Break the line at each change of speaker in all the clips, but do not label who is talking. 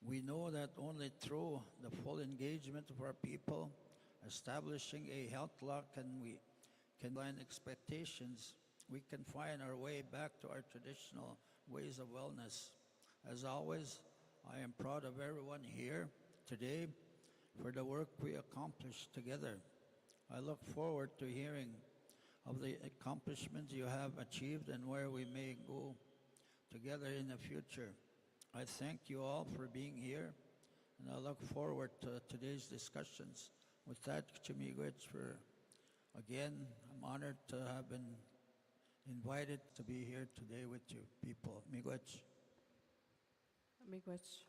We know that only through the full engagement of our people, establishing a health law can align expectations, we can find our way back to our traditional ways of wellness. As always, I am proud of everyone here today for the work we accomplished together. I look forward to hearing of the accomplishments you have achieved and where we may go together in the future. I thank you all for being here, and I look forward to today's discussions. With that, Chimigwich, again, I'm honored to have been invited to be here today with you people. Miigwech.
Miigwech.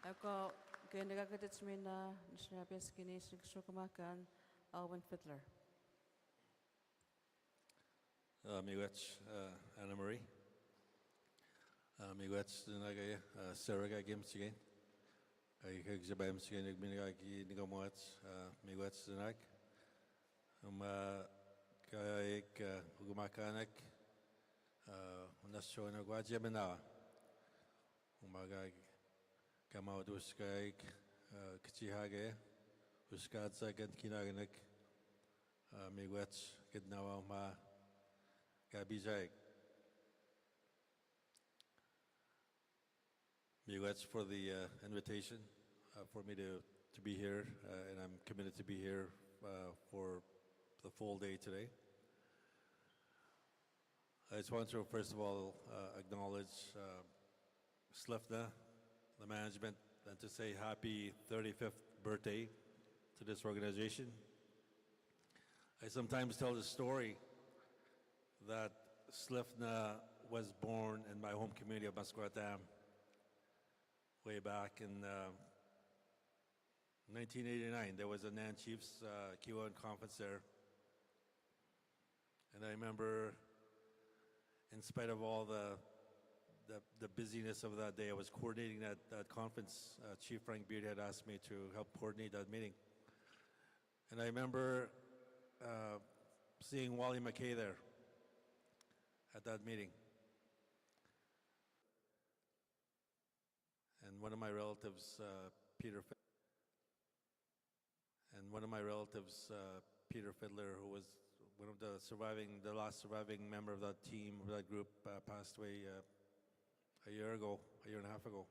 Ako kinagagatit mina nisnabes kinis nagsukumakan Alvin Fiddler.
Miigwech, Anna Marie. Miigwech dinagay Sarah gimsigain. Ay kagsabayam sigain nagbinigay nigamwat miigwech dinag. Kaya gumakanak nasyo na gwadya binawa. Umaga kamawad uskay kachihage uskad sa gad kinaganak miigwech gidnawa Gabijay. Miigwech for the invitation for me to be here, and I'm committed to be here for the full day today. I just want to first of all acknowledge SLFNHA, the management, and to say happy 35th birthday to this organization. I sometimes tell the story that SLFNHA was born in my home community of Mascaratam way back in 1989. There was a NAN Chiefs Q1 conference there. And I remember, in spite of all the busyness of that day, I was coordinating that conference. Chief Frank Beard had asked me to help coordinate that meeting. And I remember seeing Wally McKay there at that meeting. And one of my relatives, Peter Fiddler, who was one of the last surviving member of that team, of that group, passed away a year and a half ago.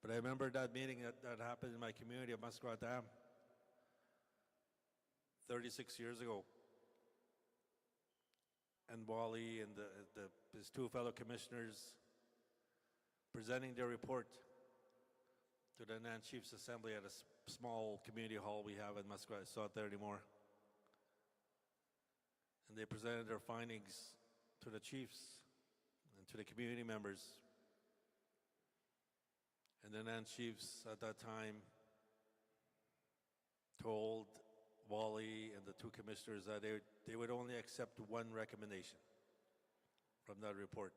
But I remember that meeting that happened in my community of Mascaratam 36 years ago. And Wally and his two fellow commissioners presenting their report to the NAN Chiefs Assembly at a small community hall we have in Mascaratam. It's not there anymore. And they presented their findings to the chiefs and to the community members. And the NAN Chiefs at that time told Wally and the two commissioners that they would only accept one recommendation from that report,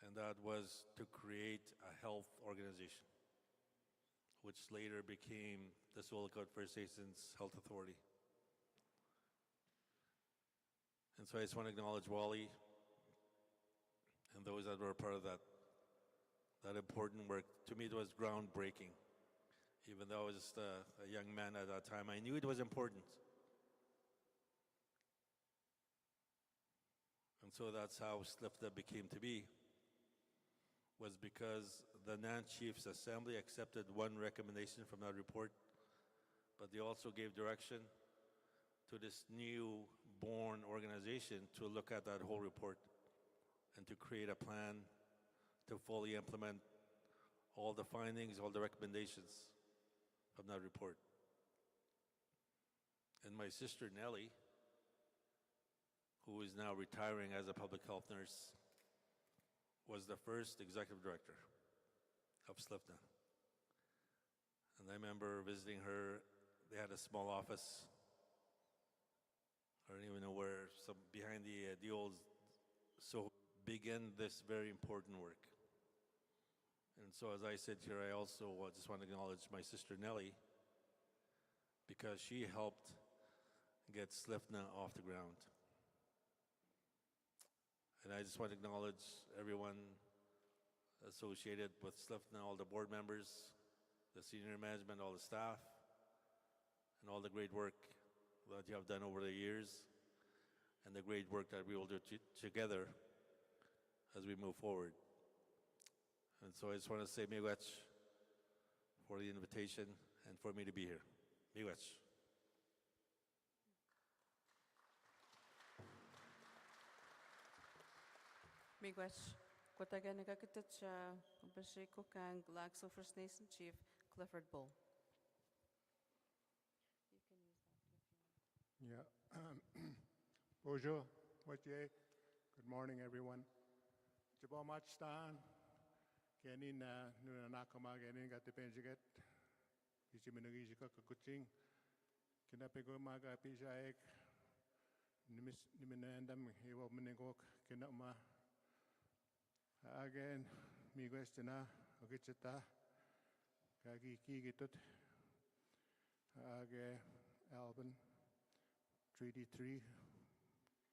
and that was to create a health organization, which later became the Siwillikod First Nations Health Authority. And so I just want to acknowledge Wally and those that were part of that important work. To me, it was groundbreaking. Even though I was just a young man at that time, I knew it was important. And so that's how SLFNHA became to be, was because the NAN Chiefs Assembly accepted one recommendation from that report, but they also gave direction to this new born organization to look at that whole report and to create a plan to fully implement all the findings, all the recommendations of that report. And my sister Nellie, who is now retiring as a public health nurse, was the first executive director of SLFNHA. And I remember visiting her. They had a small office. I don't even know where, behind the old, so began this very important work. And so as I said here, I also just want to acknowledge my sister Nellie, because she helped get SLFNHA off the ground. And And I just want to acknowledge everyone associated with SLFNHA, all the board members, the senior management, all the staff, and all the great work that you have done over the years, and the great work that we will do together as we move forward. And so I just want to say miigwech for the invitation and for me to be here. Miigwech.
Miigwech. Kotaga nagakatat siya kumpasi ko kang Laxo First Nation Chief Clifford Bull.
Yeah. Bonjour, Wajie. Good morning, everyone. Jabo Machstan, Kenin Nuna Nakama, Kenin got the Benjiget, Ichiminagijika Kuching, Kinapego Maga Pijaek, Niminandam, Ewo Minigok, Kinama. Again, Miguestina, Ogichita, Kagi Kigitut, Age Alban, Treaty 3,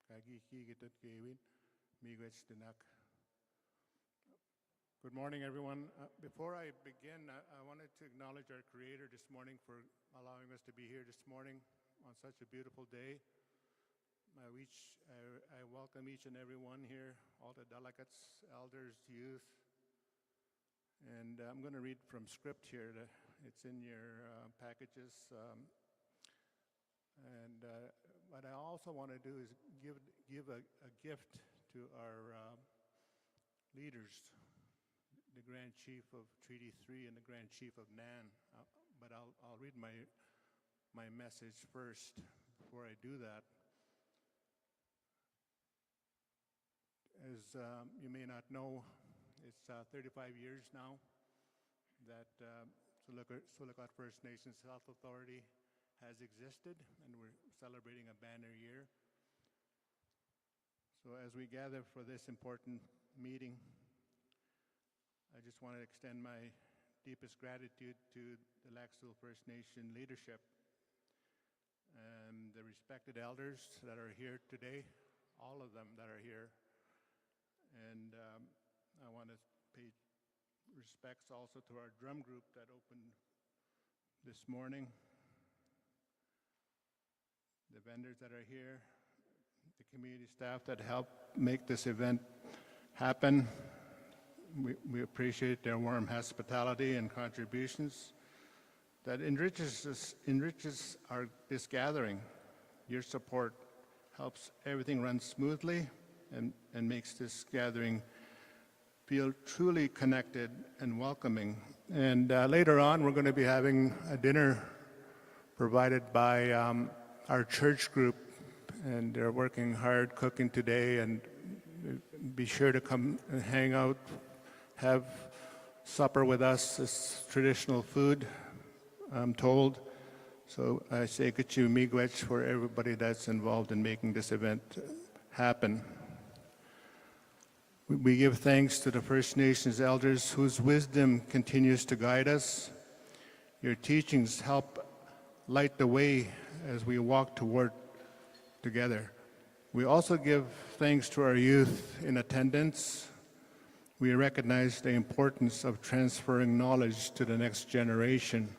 Kagi Kigitut Gawin, Miguestinak. Good morning, everyone. Before I begin, I wanted to acknowledge our Creator this morning for allowing us to be here this morning on such a beautiful day. I welcome each and every one here, all the delegates, elders, youth. And I'm going to read from script here. It's in your packages. What I also want to do is give a gift to our leaders, the Grand Chief of Treaty 3 and the Grand Chief of NAN. But I'll read my message first before I do that. As you may not know, it's 35 years now that Silicon First Nations Health Authority has existed, and we're celebrating a banner year. So as we gather for this important meeting, I just want to extend my deepest gratitude to the Laxdale First Nation leadership and the respected elders that are here today, all of them that are here. And I want to pay respects also to our drum group that opened this morning, the vendors that are here, the community staff that helped make this event happen. We appreciate their warm hospitality and contributions that enriches this gathering. Your support helps everything run smoothly and makes this gathering feel truly connected and welcoming. And later on, we're going to be having a dinner provided by our church group, and they're working hard cooking today, and be sure to come and hang out, have supper with us. It's traditional food, I'm told. So I say kuchu miigwech for everybody that's involved in making this event happen. We give thanks to the First Nations elders whose wisdom continues to guide us. Your teachings help light the way as we walk toward together. We also give thanks to our youth in attendance. We recognize the importance of transferring knowledge to the next generation.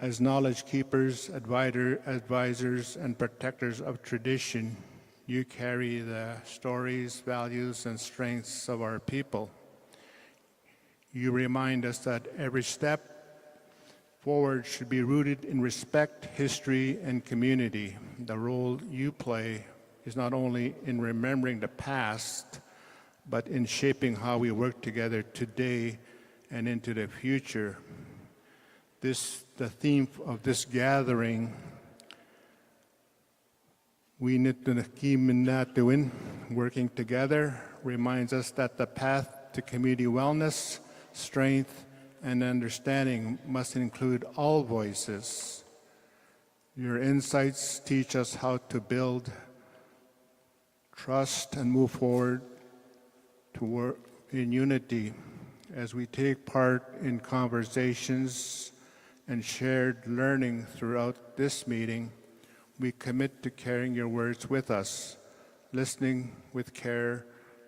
As knowledge keepers, advisors, and protectors of tradition, you carry the stories, values, and strengths of our people. You remind us that every step forward should be rooted in respect, history, and community. The role you play is not only in remembering the past, but in shaping how we work together today and into the future. The theme of this gathering, we need to keep doing, working together, reminds us that the path to community wellness, strength, and understanding must include all voices. Your insights teach us how to build trust and move forward to work in unity as we take part in conversations and shared learning throughout this meeting. We commit to carrying your words with us, listening with care,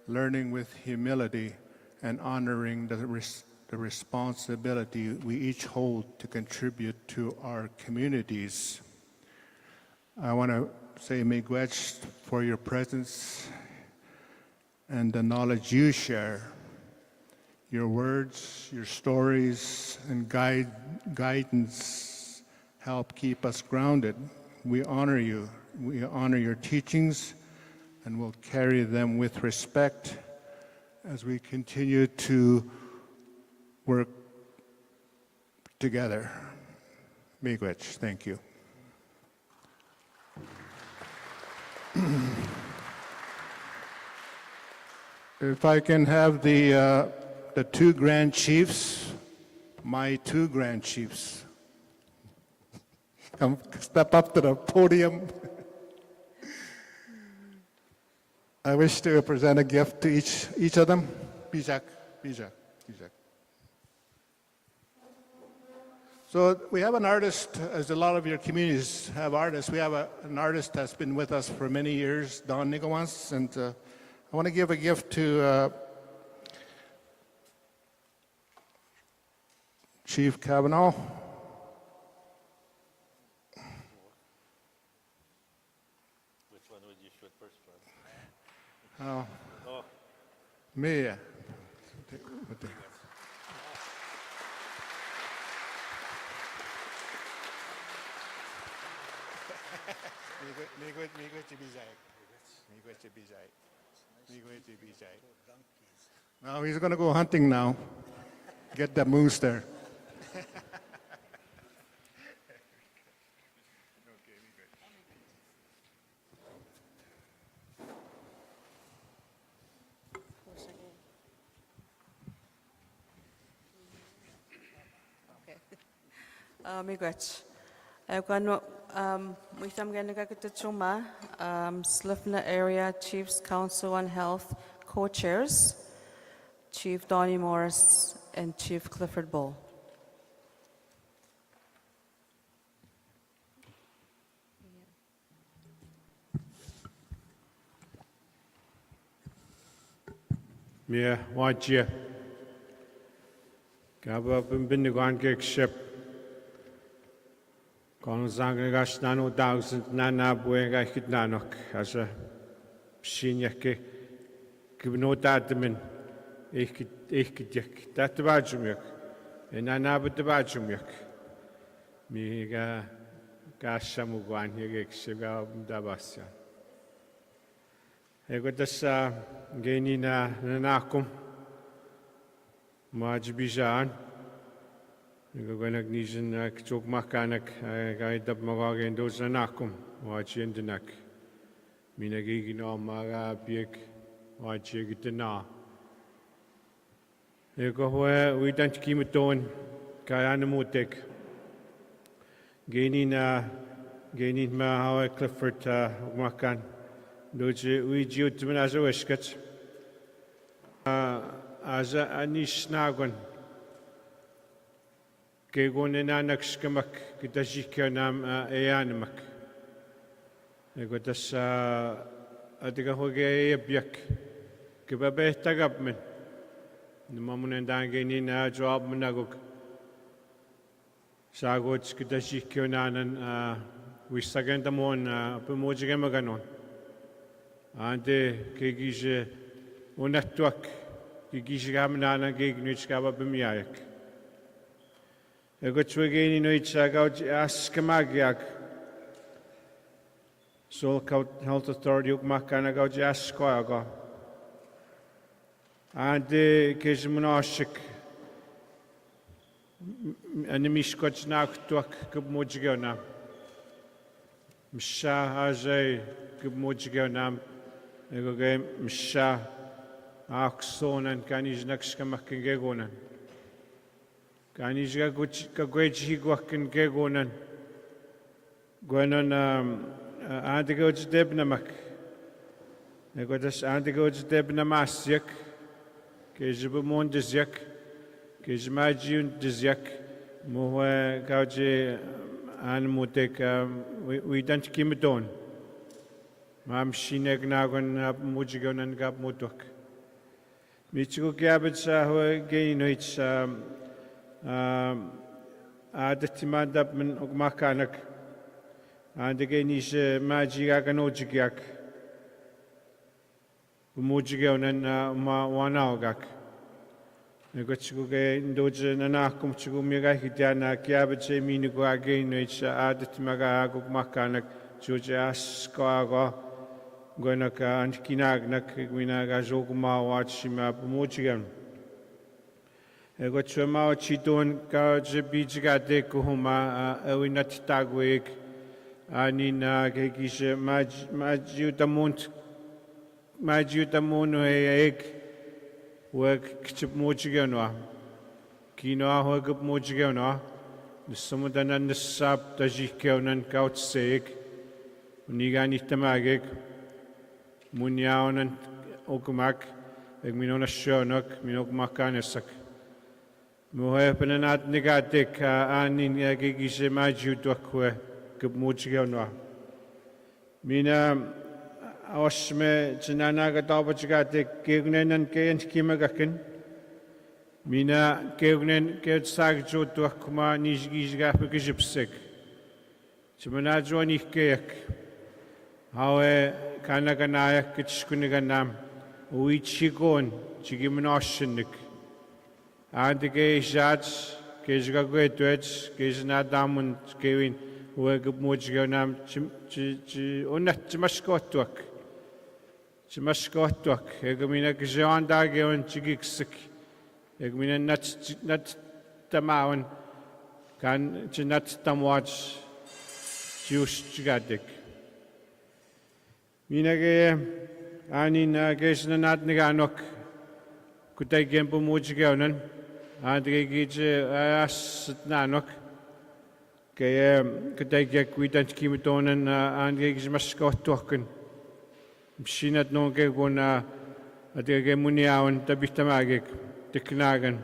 learning with humility, and honoring the responsibility we each hold to contribute to our communities. I want to say miigwech for your presence and the knowledge you share. Your words, your stories, and guidance help keep us grounded. We honor you. We honor your teachings, and will carry them with respect as we continue to work together. Miigwech, thank you. If I can have the two Grand Chiefs, my two Grand Chiefs, come step up to the podium. I wish to present a gift to each of them. Bijak. So we have an artist, as a lot of your communities have artists. We have an artist that's been with us for many years, Don Nigawans, and I want to give a gift to Chief Kavanaugh.
Which one would you shoot first, Fred?
Oh,
Oh,
me. Now he's going to go hunting now. Get the moose there.
Miigwech. Muitam Ganagakatachuma, SLFNHA Area Chiefs Council on Health co-chairs, Chief Donnie Morris and Chief Clifford Bull.
Mia Wajia Gaba Bimbinigan Gigship Gonzagash Nano 1000 Nana Buega Hidnanok as a Shinyaki Gibnotadamin Ikidyak Tatabajumyak and Anabadabajumyak Miga Gashamuguan Higshibab Dabasya. I got this Gainina Nanakum Majbijan. I got an ignition Chok Makanak, I got Magaga and those Nanakum, watching the neck. Minagigino Maga Piek, watching it now. I go where we don't keep it on Kayanamutek. Gaining Ma Clifford Makan. Doje we jiut men as a wisket. As a niche nagon. Kegon in Anaxkamak, Kitashikernam Eanimak. I got us at the Hoge Biak. Kibabe Tagapman. The Mamun and Dangin in a job Managok. Sagots Kitashikern and we second them on Pumojamaganon. Ande kegije onatwak kegije gamnana gegnutskaba bemiayak. Ego twegeni noitsagout askamagiak. Sol Health Authority ukmakana gout askoaga. Ande kezmunashik animiskots naktwak kubmojgona. Msha azay kubmojgona. Ego game Misha Axonan Kanijnakskamakin Gegonan. Kanijga Gagwejiguakin Gegonan. Gwenon Antigots Debnamak. Ego das Antigots Debnamasiak. Kezibumon Dizyak. Kezmajiun Dizyak. Mohe Gauji Anmutek. We don't keep it on. Mam Shineg Nagon Mujigon and Gab Mutuk. Michigo Gabit sa hoa gain which Adatimandap min Ogmakanak and again is Magiak and Ojigiak Umujigon and Wanaugak. I got to go in Doja and Akum to go Megahidana, Gabit, Minigo again, which Adatimaga Ogmakanak, Georgia Skaga, Gonaka and Kinagnak, Winaga Jogma, Watchima, Umujigan. I got to Mao Chidon, Garja Bijigade, Kuhuma, Ewinat Tagwig, Anina Gegish, Majudamun, egg, work Mojiganwa, Kinoa, Hogab Mojiganwa, the Sumudan and the Sap, Tajikon and Kautseg, Niganitamagig, Munyaon and Okumak, Egminona Shonok, Minokmakanesak. Mohepen and at Negatic, Anin Yagigis Majudokwe, Gubmujiganwa. Mina Osme, Jananaga Dobachgatic, Gignen and Gay and Kimagakin. Mina Gignen, Ged Sagjo to Akuma, Nishgizga, Gijipsik. Chimanajo Nikek. How Kanaganayak, Kitchkuniganam, Uichigon, Chigimanoshinik. And the gay judge, Kishgagwe Twitch, Kishnadamun, Kevin, who are good Mujiganam, Chimashkotuk. Chimashkotuk, Egomina Gijan Dagio and Chigiksik, Egmina Nut Tamawan, can Chinat Tamwatch, Juice Chigadik. Minage, Anin Geshanat Niganok, could I get Mujiganan? And they get Nanok. Could I get quit and Kimiton and Gigs Mascot token? She not no get one at the Gemunia and Tabitamagik, the Knagan.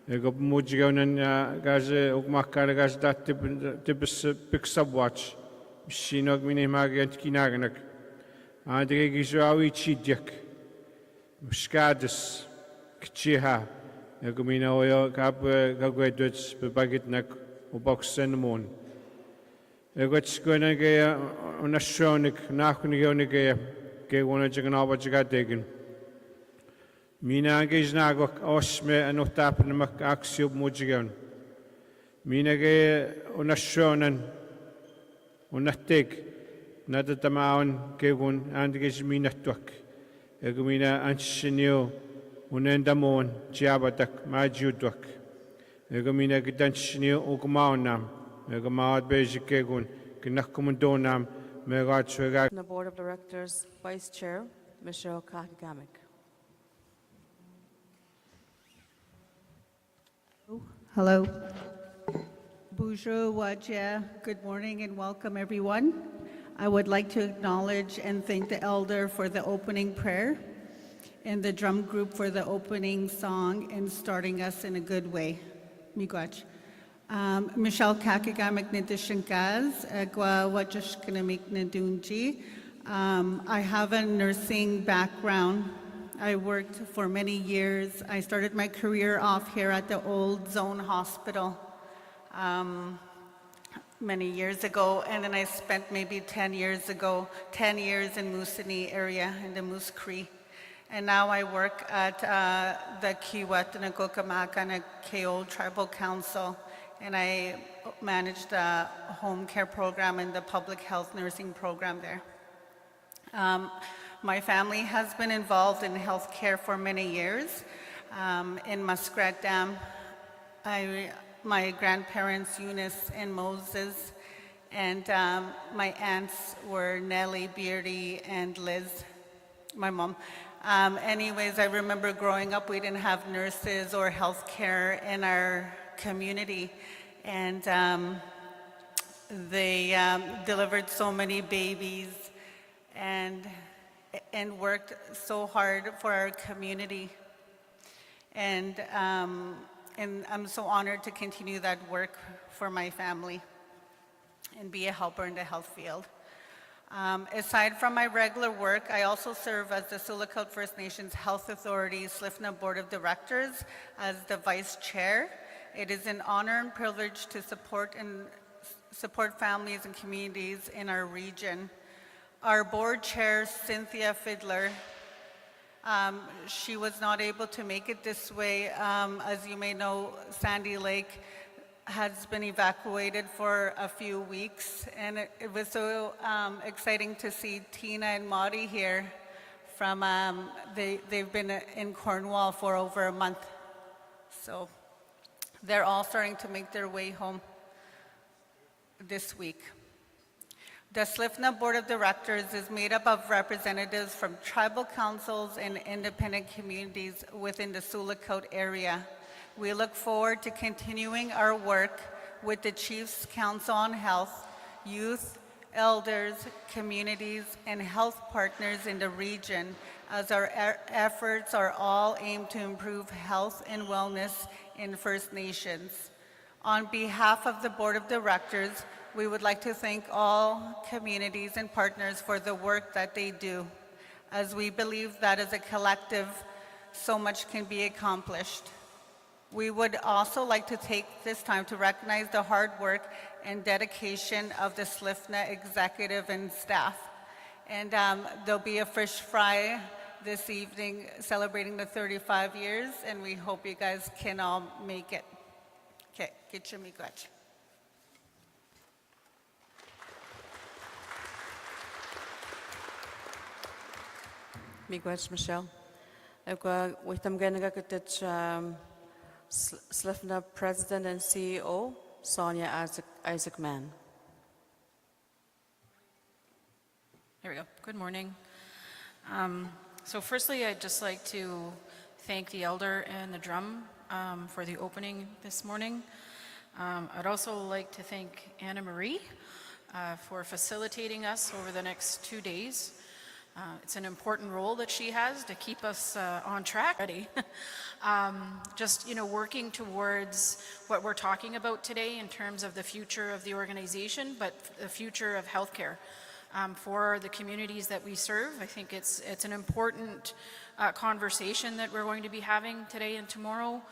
I got Mujigan and Gaza Okmakar Gas that big subwatch. She not Minimag and Kinaganak. And the Gizawi Chidjak. Skadis. Kchiha, Egumina oil, Cap, Gagwedwits, Bagitnak, Ubox and Moon. Egots going to get on a shronik, Nakunionigay, gay one of Jaganawajagadegan. Mina Giznagok, Osme, and Otapanak Axio Mujigan. Mina gay on a shronan, on a tick, not at the mound, gay one, and Gizmina Tuck. Egumina and Shinio. Unendamon, Chiabatak, Majuduk. Egomina Gidanchnio, Ogmaunam, Egomad Bejikegun, Kinakumundonam, Megachwega.
The Board of Directors, Vice Chair, Michelle Kakagamek.
Hello. Bonjour, Wajia. Good morning and welcome, everyone. I would like to acknowledge and thank the elder for the opening prayer and the drum group for the opening song and starting us in a good way. Miigwech. Michelle Kakagamek Nidishankaz, Gwa Wajashkanamik Nadunji. I have a nursing background. I worked for many years. I started my career off here at the old Zone Hospital many years ago, and then I spent maybe 10 years in Moosonee area in the Moose Cree. And now I work at the Kiwet and Gokamak Ko Tribal Council, and I manage the home care program and the public health nursing program there. My family has been involved in healthcare for many years. In Muskrat Dam, my grandparents, Eunice and Moses, and my aunts were Nellie, Beardy, and Liz, my mom. Anyways, I remember growing up, we didn't have nurses or health care in our community. And they delivered so many babies and worked so hard for our community. And I'm so honored to continue that work for my family and be a helper in the health field. Aside from my regular work, I also serve as the Sioux Lookout First Nations Health Authority SLFNHA Board of Directors as the Vice Chair. It is an honor and privilege to support families and communities in our region. Our board chair, Cynthia Fiddler, she was not able to make it this way. As you may know, Sandy Lake has been evacuated for a few weeks, and it was so exciting to see Tina and Maudie here from, they've been in Cornwall for over a month. So they're all starting to make their way home this week. The SLFNHA Board of Directors is made up of representatives from tribal councils and independent communities within the Sioux Lookout area. We look forward to continuing our work with the Chiefs Council on Health, youth, elders, communities, and health partners in the region as our efforts are all aimed to improve health and wellness in First Nations. On behalf of the Board of Directors, we would like to thank all communities and partners for the work that they do, as we believe that as a collective, so much can be accomplished. We would also like to take this time to recognize the hard work and dedication of the SLFNHA executive and staff. And there'll be a fish fry this evening celebrating the 35 years, and we hope you guys can all make it. Okay, get your miigwech.
Miigwech, Michelle. With them getting SLFNHA President and CEO, Sonia Isaac Mann.
Here we go. Good morning. So firstly, I'd just like to thank the Elder and the Drum for the opening this morning. I'd also like to thank Anna Marie for facilitating us over the next 2 days. It's an important role that she has to keep us on track. Just, working towards what we're talking about today in terms of the future of the organization, but the future of healthcare for the communities that we serve. I think it's an important conversation that we're going to be having today and tomorrow,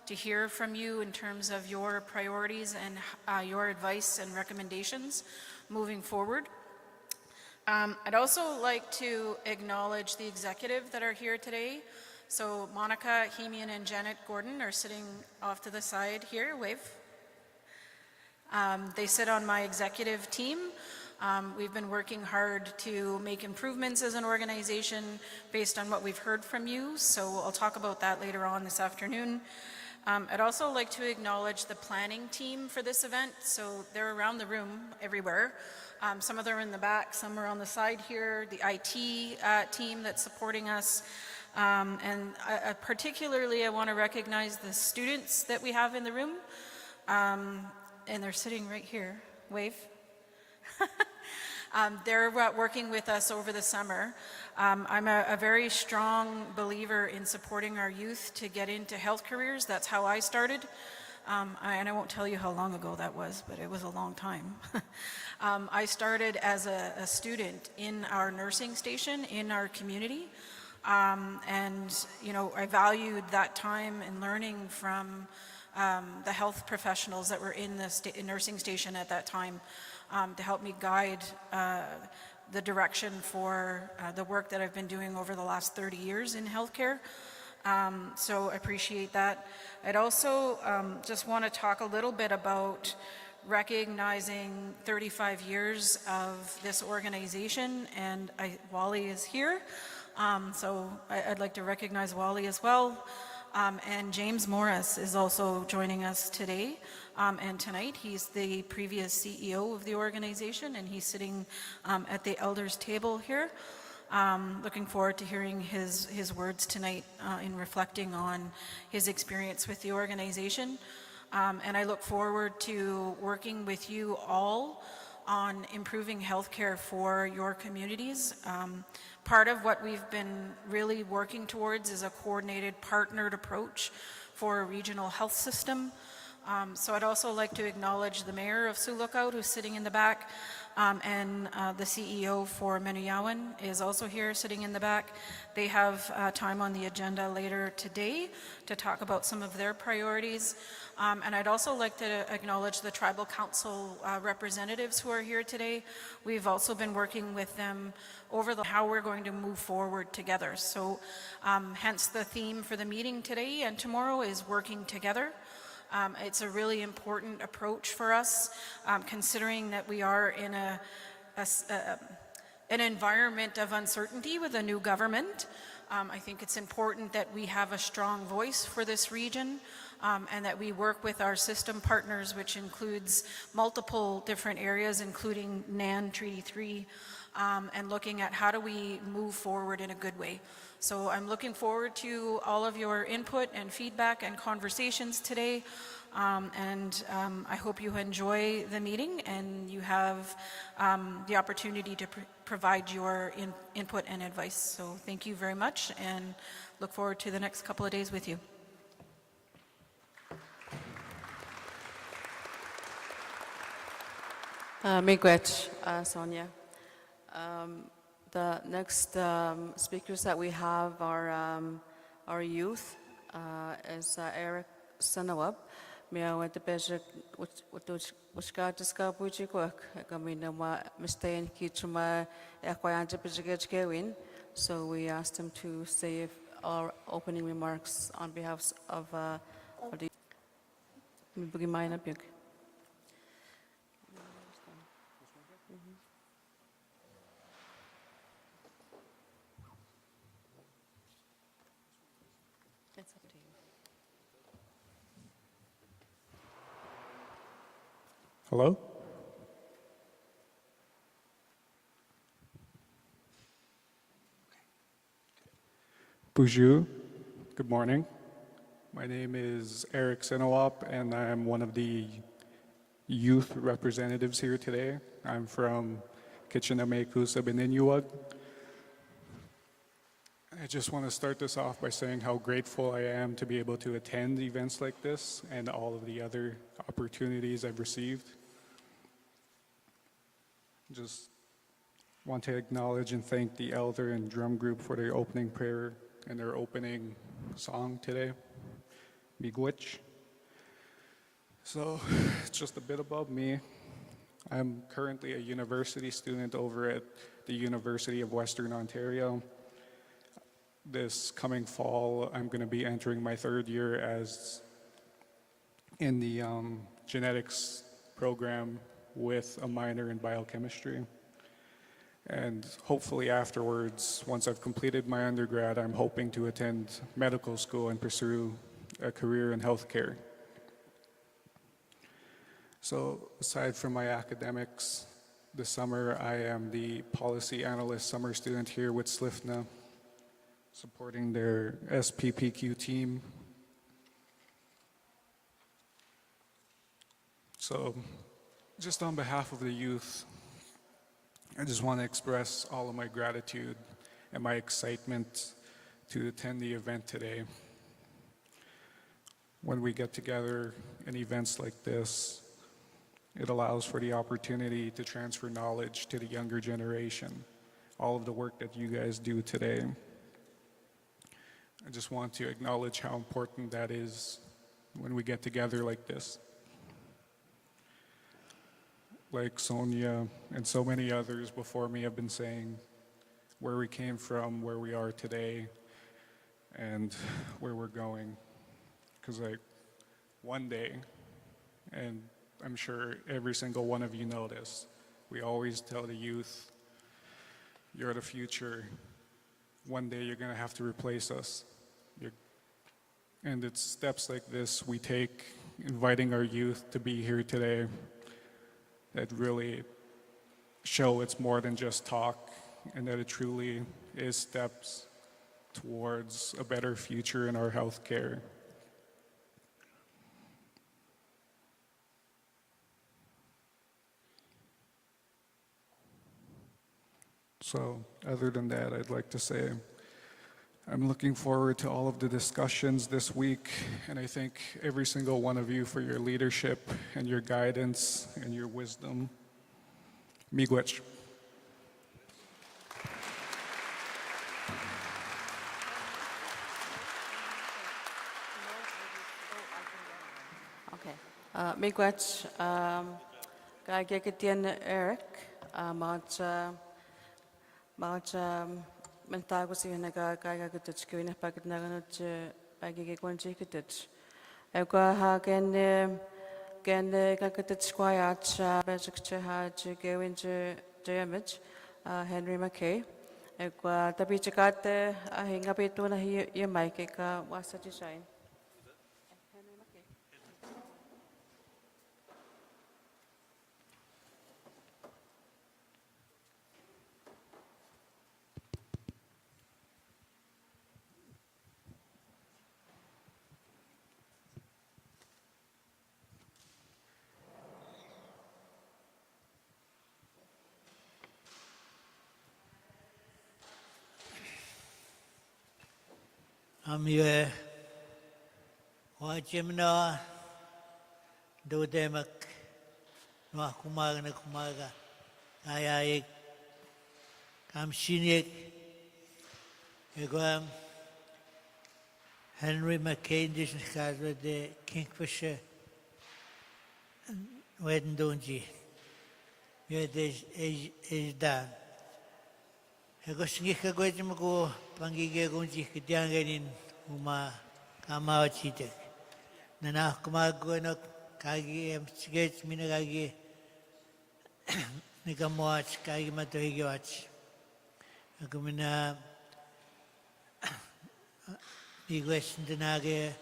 to hear from you in terms of your priorities and your advice and recommendations moving forward. I'd also like to acknowledge the executive that are here today. So Monica, Hemian, and Janet Gordon are sitting off to the side here. Wave. They sit on my executive team. We've been working hard to make improvements as an organization based on what we've heard from you. So I'll talk about that later on this afternoon. I'd also like to acknowledge the planning team for this event. So they're around the room everywhere. Some of them are in the back, some are on the side here, the IT team that's supporting us. And particularly I want to recognize the students that we have in the room. And they're sitting right here. Wave. They're working with us over the summer. I'm a very strong believer in supporting our youth to get into health careers. That's how I started. And I won't tell you how long ago that was, but it was a long time. I started as a student in our nursing station in our community. And, I valued that time and learning from the health professionals that were in the nursing station at that time to help me guide the direction for the work that I've been doing over the last 30 years in healthcare. So I appreciate that. I'd also just want to talk a little bit about recognizing 35 years of this organization, and Wally is here. So I'd like to recognize Wally as well. And James Morris is also joining us today and tonight. He's the previous CEO of the organization, and he's sitting at the elders table here. Looking forward to hearing his words tonight in reflecting on his experience with the organization. And I look forward to working with you all on improving healthcare for your communities. Part of what we've been really working towards is a coordinated, partnered approach for a regional health system. So I'd also like to acknowledge the mayor of Sioux Lookout, who's sitting in the back, and the CEO for Menuyawan is also here sitting in the back. They have time on the agenda later today to talk about some of their priorities. And I'd also like to acknowledge the Tribal Council representatives who are here today. We've also been working with them over how we're going to move forward together. So hence the theme for the meeting today and tomorrow is working together. It's a really important approach for us, considering that we are in an environment of uncertainty with a new government. I think it's important that we have a strong voice for this region and that we work with our system partners, which includes multiple different areas, including NAN Treaty 3, and looking at how do we move forward in a good way. So I'm looking forward to all of your input and feedback and conversations today. I hope you enjoy the meeting and you have the opportunity to provide your input and advice. So thank you very much and look forward to the next couple of days with you.
Miigwech, Sonia. The next speakers that we have are our youth, is Eric Sanawab. Mia went to Bishop, which got to scope which you work. I mean, mistake in Kichuma, Equayanja Pijagewin. So we asked him to say our opening remarks on behalf of the Bugimina Bug. It's up to you.
Hello? Bonjour. Good morning. My name is Eric Senowop, and I'm one of the youth representatives here today. I'm from Kitchener-Mekusa, Beninuag. I just want to start this off by saying how grateful I am to be able to attend events like this and all of the other opportunities I've received. Just want to acknowledge and thank the elder and drum group for their opening prayer and their opening song today, Miigwech. So, just a bit about me. I'm currently a university student over at the University of Western Ontario. This coming fall, I'm going to be entering my third year as in the genetics program with a minor in biochemistry. And hopefully afterwards, once I've completed my undergrad, I'm hoping to attend medical school and pursue a career in healthcare. So aside from my academics, this summer I am the policy analyst summer student here with SLFNHA, supporting their SPPQ team. So just on behalf of the youth, I just want to express all of my gratitude and my excitement to attend the event today. When we get together in events like this, it allows for the opportunity to transfer knowledge to the younger generation, all of the work that you guys do today. I just want to acknowledge how important that is when we get together like this. Like Sonia and so many others before me have been saying, where we came from, where we are today, and where we're going. Because like one day, and I'm sure every single one of you know this, we always tell the youth, you're the future. One day you're gonna have to replace us. And it's steps like this we take, inviting our youth to be here today, that really show it's more than just talk, and that it truly is steps towards a better future in our healthcare. So, other than that, I'd like to say I'm looking forward to all of the discussions this week, and I thank every single one of you for your leadership and your guidance and your wisdom. Miigwech.
Okay. Miigwech, ga gegedien Eric, maat mentago si naga ga gudich gwyn bagad naganut bagi gegwanji gudich. Ega ha gen ga gudich gwayat basic ha gewin image Henry McKay. Ega tabi chakate hinga betu na hi mic ega wasa design.
Amue wajimna do demak no kumaga na kumaga ayayik kamshinik egwam Henry McCain dis kaza de Kingfisher weden donji ye is dan Egosingika gwajimako pangige gunji kitianganin uma kamawa chitek. Nana kumago no kagi msigech minagagi nikamwach kagi matohigiwach. Agumina igwesh ndanage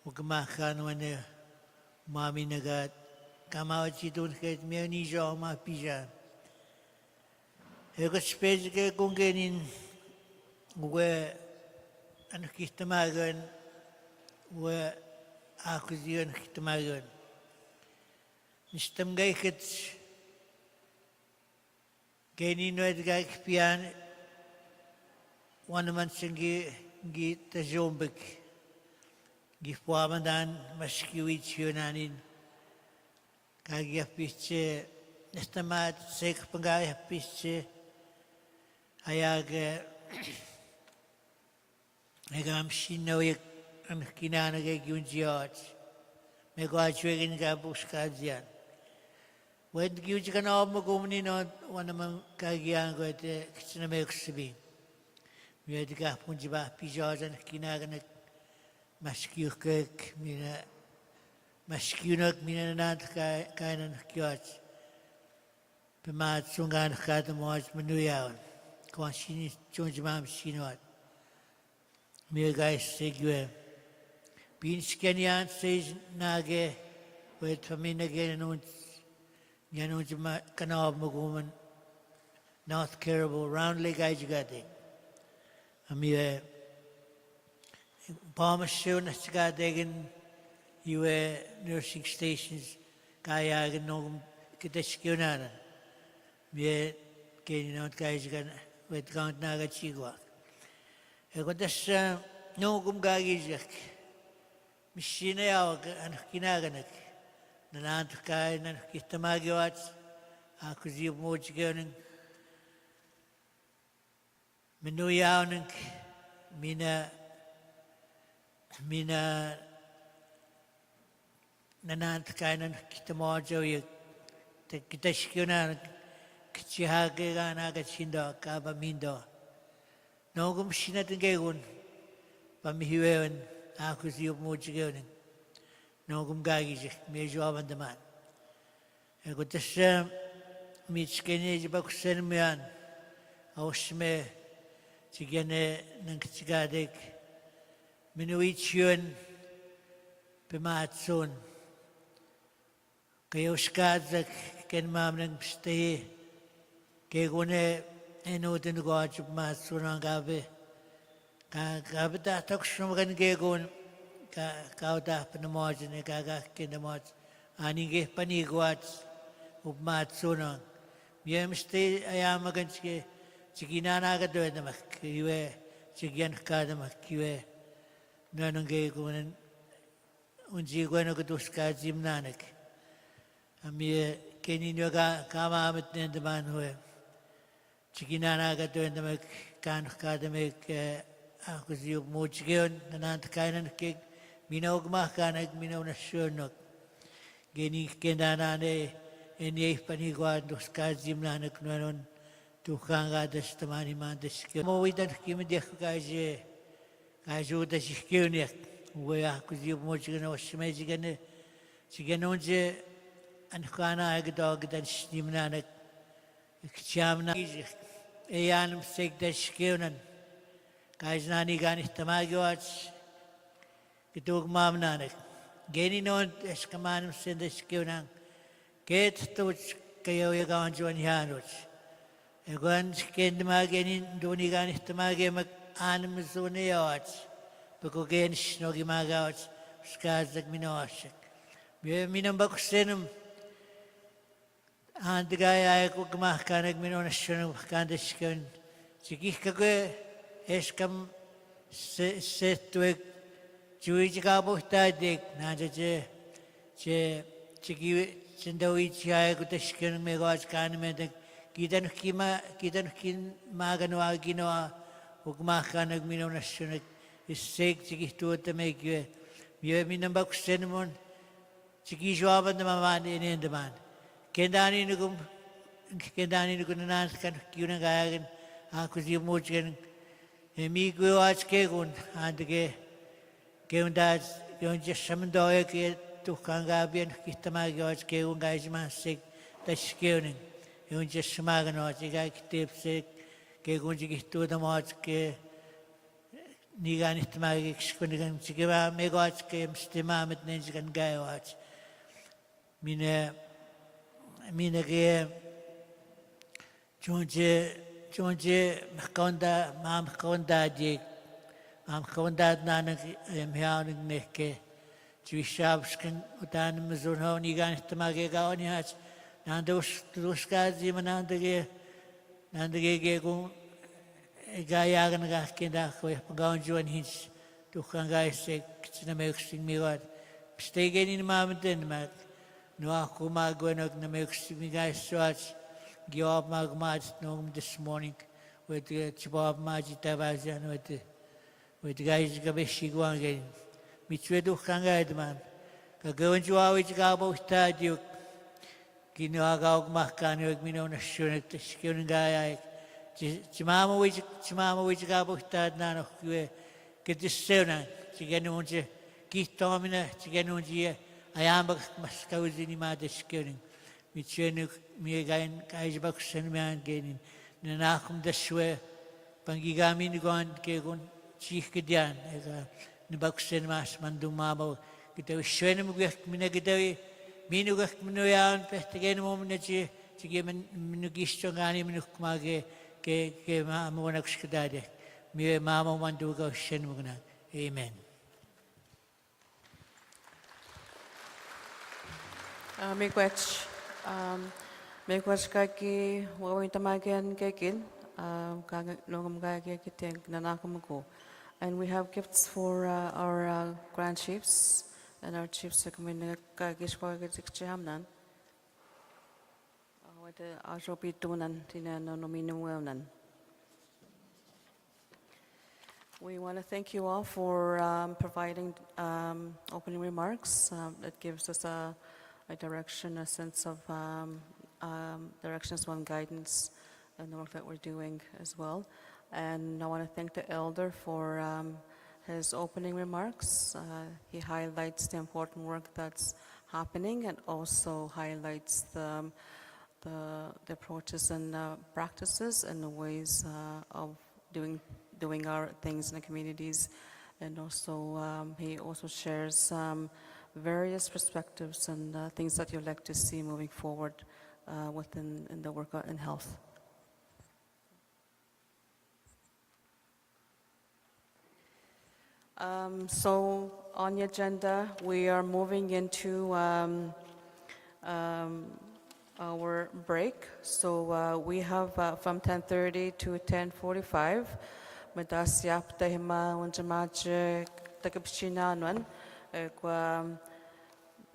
ukamaka nwane mami nagat kamawa chitun ket miani jo ma pija. Ego spes ke kungenin we an kitamagan we akuzion kitamagan. Nistam gaiket genin no edgak pian wanaman singi gi tajombek gi puamandan maskiwit yunanin kagi apiche nistamat sek pangay apiche Ayag agam shinoyek an kinanagay gyunjiot. Megwachwegin ka buskadzian. Wed gyuj ka na magumni no wanamang kagian ko ite kitsinamek sabi. Wed ka punjiba pijajan kinaganak maskiyukek mina maskiyunak mina nanat kainan kyot. Pimat sungan katamoj manuyawan. Kwashini chonjmam shinot. Mir guys segue. Bin skenian says nage with famina genun yanujma kanab muguman North Caribou roundly guys gade. Amir Palmershun Skadegan you nursing stations kayagan no kitashkunana. Mir getting out guys gana. With count naga chigwa. Ego das no gumgagijak. Mishina yawag an kinaganak. Nanant kay nan kitamagiwat. Akuzi mojganing. Minuyawnink. Mina nanant kay nan kitamajoy. Kitashkunan. Kchihage naga chindo kaba mindo. Nogum shinatin gegun. Pamihiwewen akuzi upmojigewen. Nogum gagijik mejo abandaman. Ego tas mitskene jibakusen mian. Aushme chigene nang chigadek. Minuichun pimatsun. Kayoskadzak ken mamnang pstehi. Kegune enutin gojib matsunan gabe. Gabe da takshum gegun ka da panamojin gaga kinamoj. Anige panigwat up matsunan. Yemste ayamagan chigina gadoedamak. Yue chigian kadamak. Yue nanang gegun unjiguan gaduska jimnanek. Amie kenino kamamet nendaman hue. Chikinana ka to endamek kan kademek akusiuk muchgion nanant kainan kik minaug mahkanag minaw na syunok. Geni kendana ne eni panigwad dos kazim nanak nanon tukanga das tamani man das kyo. Mo widan kimedek kaje kajo das kyonek. We akusiuk muchgion osmejigane chiganonje ankana agdog dan snimnanak ikchamna eyanum sek das kyonan. Kajnani ganit tamagiwats kitug mamnanek. Geni non eskamanum sendes kyunang ket tuch kayo yagawan juan yanuch. Egon kendma geni duni ganit tamagimak anum zuni yawats. Bako geni shnogi magawats skazak minoashak. Minam bakusenum handgaya ko gmahkanag minonashunum kandes kyun. Sikih kagwe eskam setuek chui jikabu tadik nanja je chiki sendawi chai kutashkan megawat kan medak kidan kin maganu aginoa ugmah kanag minum nasunak isek chiki tuota megwe miye minambak senmon chiki jawaban namani nendaman kendani nugum nan kan kyunang gayagan aku zimuchkan Emigo आज के गुण आंध के उन्दाज के उनके समझौए के तुखांगा बियन कितमा के आज के उनका इजमान से तस्के उन्हें उनके समागन आज के किताब से के उनके कितु दम आज के निगान इतमा के किसकुनिगन चिके बा मेगो आज के मुस्लिमा में ने जिगन गाय आज मिने के Jonje makonda mam konda dik mam konda nanak mhaunig neke Jwishabskan utan mzun ho ni gan tamage gaoni hach nandos ruskazi manandage ge gun gayagan ga kenda ko gaon juan hins tukang ga se kitsna mexing miwat pstegenin mamten mak no aku magwenog na mexing mi guys swatch Giob magmaj nung this morning with the Chibab Majitabajan with the guys Gabeshiguan again. Mitwedu Kangadman. Kagawan Juawich Gabo Stadiuk. Kinoagaug Makano Mino Nashunik, the Skungai. Chimama which Gabo Stad Nano, get this Sona, Chiganunja, Kistomina, Chiganunja, Ayambak Mascauzini Madiskuning. Mitchenuk Migain Kaisbak Senman Gainin, Nanakum the Shwe, Pangigamin Gon Kegun, Chief Gidian, Nabak Senmas Mandumabo, Gitav Shenum Minagavi, Minugak Minuyan, Pestagan Mominachi, Chigaman Minugistongani Minukmage, Ke Monak Skadade, Mia Mama Manduga Shenmugna. Amen.
Miigwech kaki wawin tamagian kakin nongam kaki kiteng nanakamuko. And we have gifts for our grand chiefs and our chiefs kamin kagishwa kitikchihamnan. Wate ajopi tunan tinan nominum wellnan. We want to thank you all for providing opening remarks. That gives us a direction, a sense of direction as well, and guidance in the work that we're doing as well. And I want to thank the elder for his opening remarks. He highlights the important work that's happening and also highlights the approaches and practices and the ways of doing our things in the communities. And also he also shares various perspectives and things that you'd like to see moving forward within the work in health. So on the agenda, we are moving into our break. So we have from 10:30 to 10:45. Madasyap tahima unjamaje takapchinanuan kwa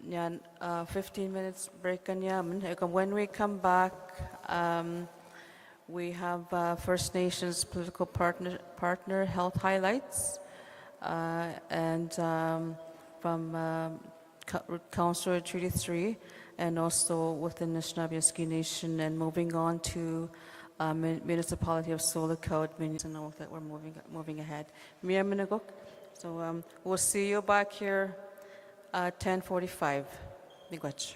Yan, 15 minutes break kanyaman. When we come back, we have First Nations political partner health highlights, and from Council Treaty 3, and also within the Anishinaabe Nation, and moving on to municipality of Solacode, know that we're moving ahead. Mia Minagok. So we'll see you back here at 10:45. Miigwech.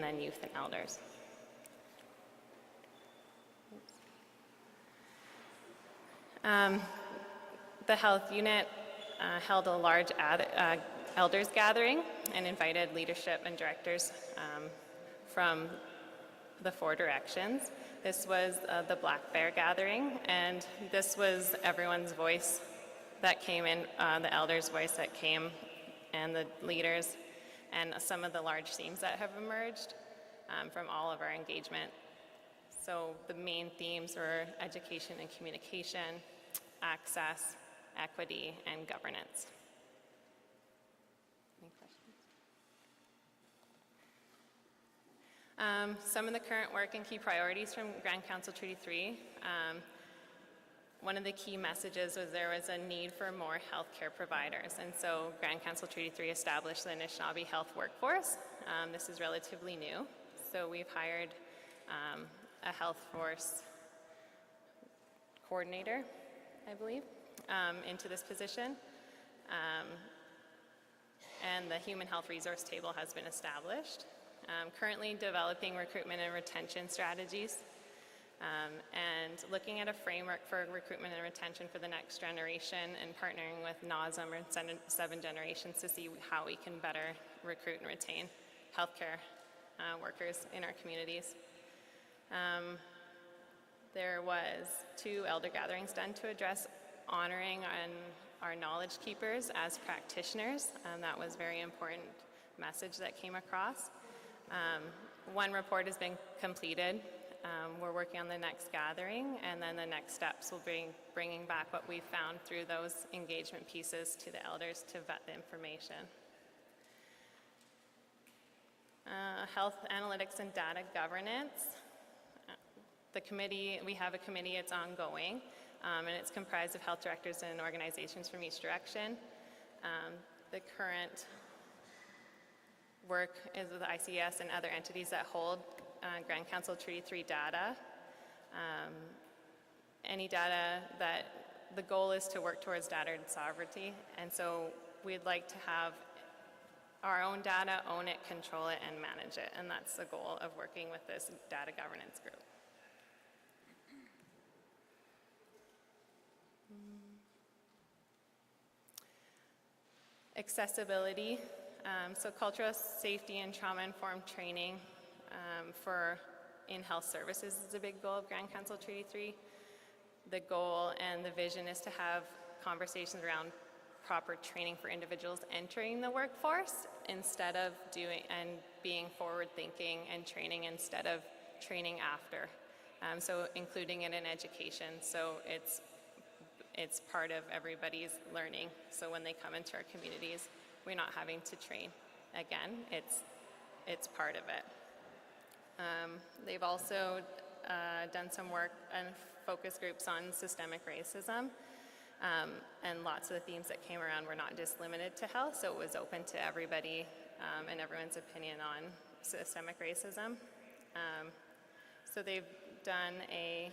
and then youth and elders. The health unit held a large elders gathering and invited leadership and directors from the 4 directions. This was the Black Bear gathering, and this was everyone's voice that came in, the elders' voice that came, and the leaders, and some of the large themes that have emerged from all of our engagement. So the main themes were education and communication, access, equity, and governance. Any questions? Some of the current work and key priorities from Grand Council Treaty 3. One of the key messages was there was a need for more healthcare providers, and so Grand Council Treaty 3 established the Anishinaabe Health Workforce. This is relatively new, so we've hired a health force coordinator, I believe, into this position. And the Human Health Resource Table has been established. Currently developing recruitment and retention strategies, and looking at a framework for recruitment and retention for the next generation, and partnering with NAWSM or 7 generations to see how we can better recruit and retain healthcare workers in our communities. There was 2 elder gatherings done to address honoring our knowledge keepers as practitioners, and that was a very important message that came across. 1 report has been completed. We're working on the next gathering, and then the next steps will be bringing back what we found through those engagement pieces to the elders to vet the information. Health analytics and data governance. The committee, we have a committee, it's ongoing, and it's comprised of health directors and organizations from each direction. The current work is with the ICS and other entities that hold Grand Council Treaty 3 data. Any data that, the goal is to work towards data sovereignty, and so we'd like to have our own data, own it, control it, and manage it, and that's the goal of working with this data governance group. Accessibility, so cultural safety and trauma-informed training for in-health services is a big goal of Grand Council Treaty 3. The goal and the vision is to have conversations around proper training for individuals entering the workforce instead of doing and being forward-thinking and training instead of training after. So including it in education, so it's part of everybody's learning. So when they come into our communities, we're not having to train again. It's part of it. They've also done some work and focus groups on systemic racism. And lots of the themes that came around were not just limited to health, so it was open to everybody and everyone's opinion on systemic racism. So they've done a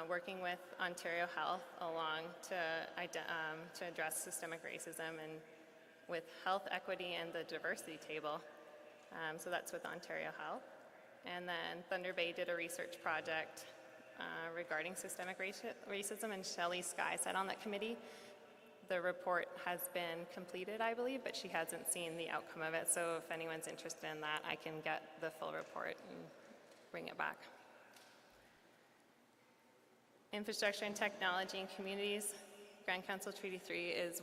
working with Ontario Health along to address systemic racism and with health equity and the diversity table. So that's with Ontario Health. And then Thunder Bay did a research project regarding systemic racism, and Shelley Sky sat on that committee. The report has been completed, I believe, but she hasn't seen the outcome of it. So if anyone's interested in that, I can get the full report and bring it back. Infrastructure and technology in communities. Grand Council Treaty 3 is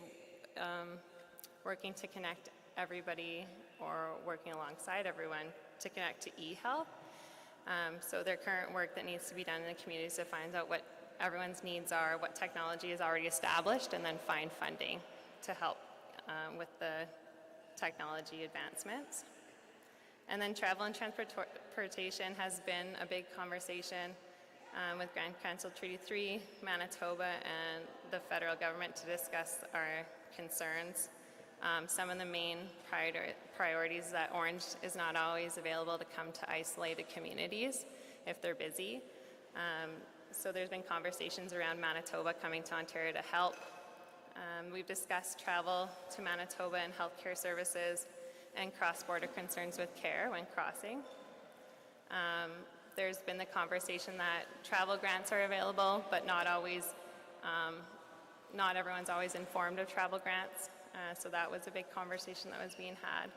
working to connect everybody, or working alongside everyone to connect to e-health. So their current work that needs to be done in the communities to find out what everyone's needs are, what technology is already established, and then find funding to help with the technology advancements. And then travel and transportation has been a big conversation with Grand Council Treaty 3, Manitoba, and the federal government to discuss our concerns. Some of the main priorities that Orange is not always available to come to isolated communities if they're busy. So there's been conversations around Manitoba coming to Ontario to help. We've discussed travel to Manitoba and healthcare services, and cross-border concerns with care when crossing. There's been the conversation that travel grants are available, but not everyone's always informed of travel grants. So that was a big conversation that was being had.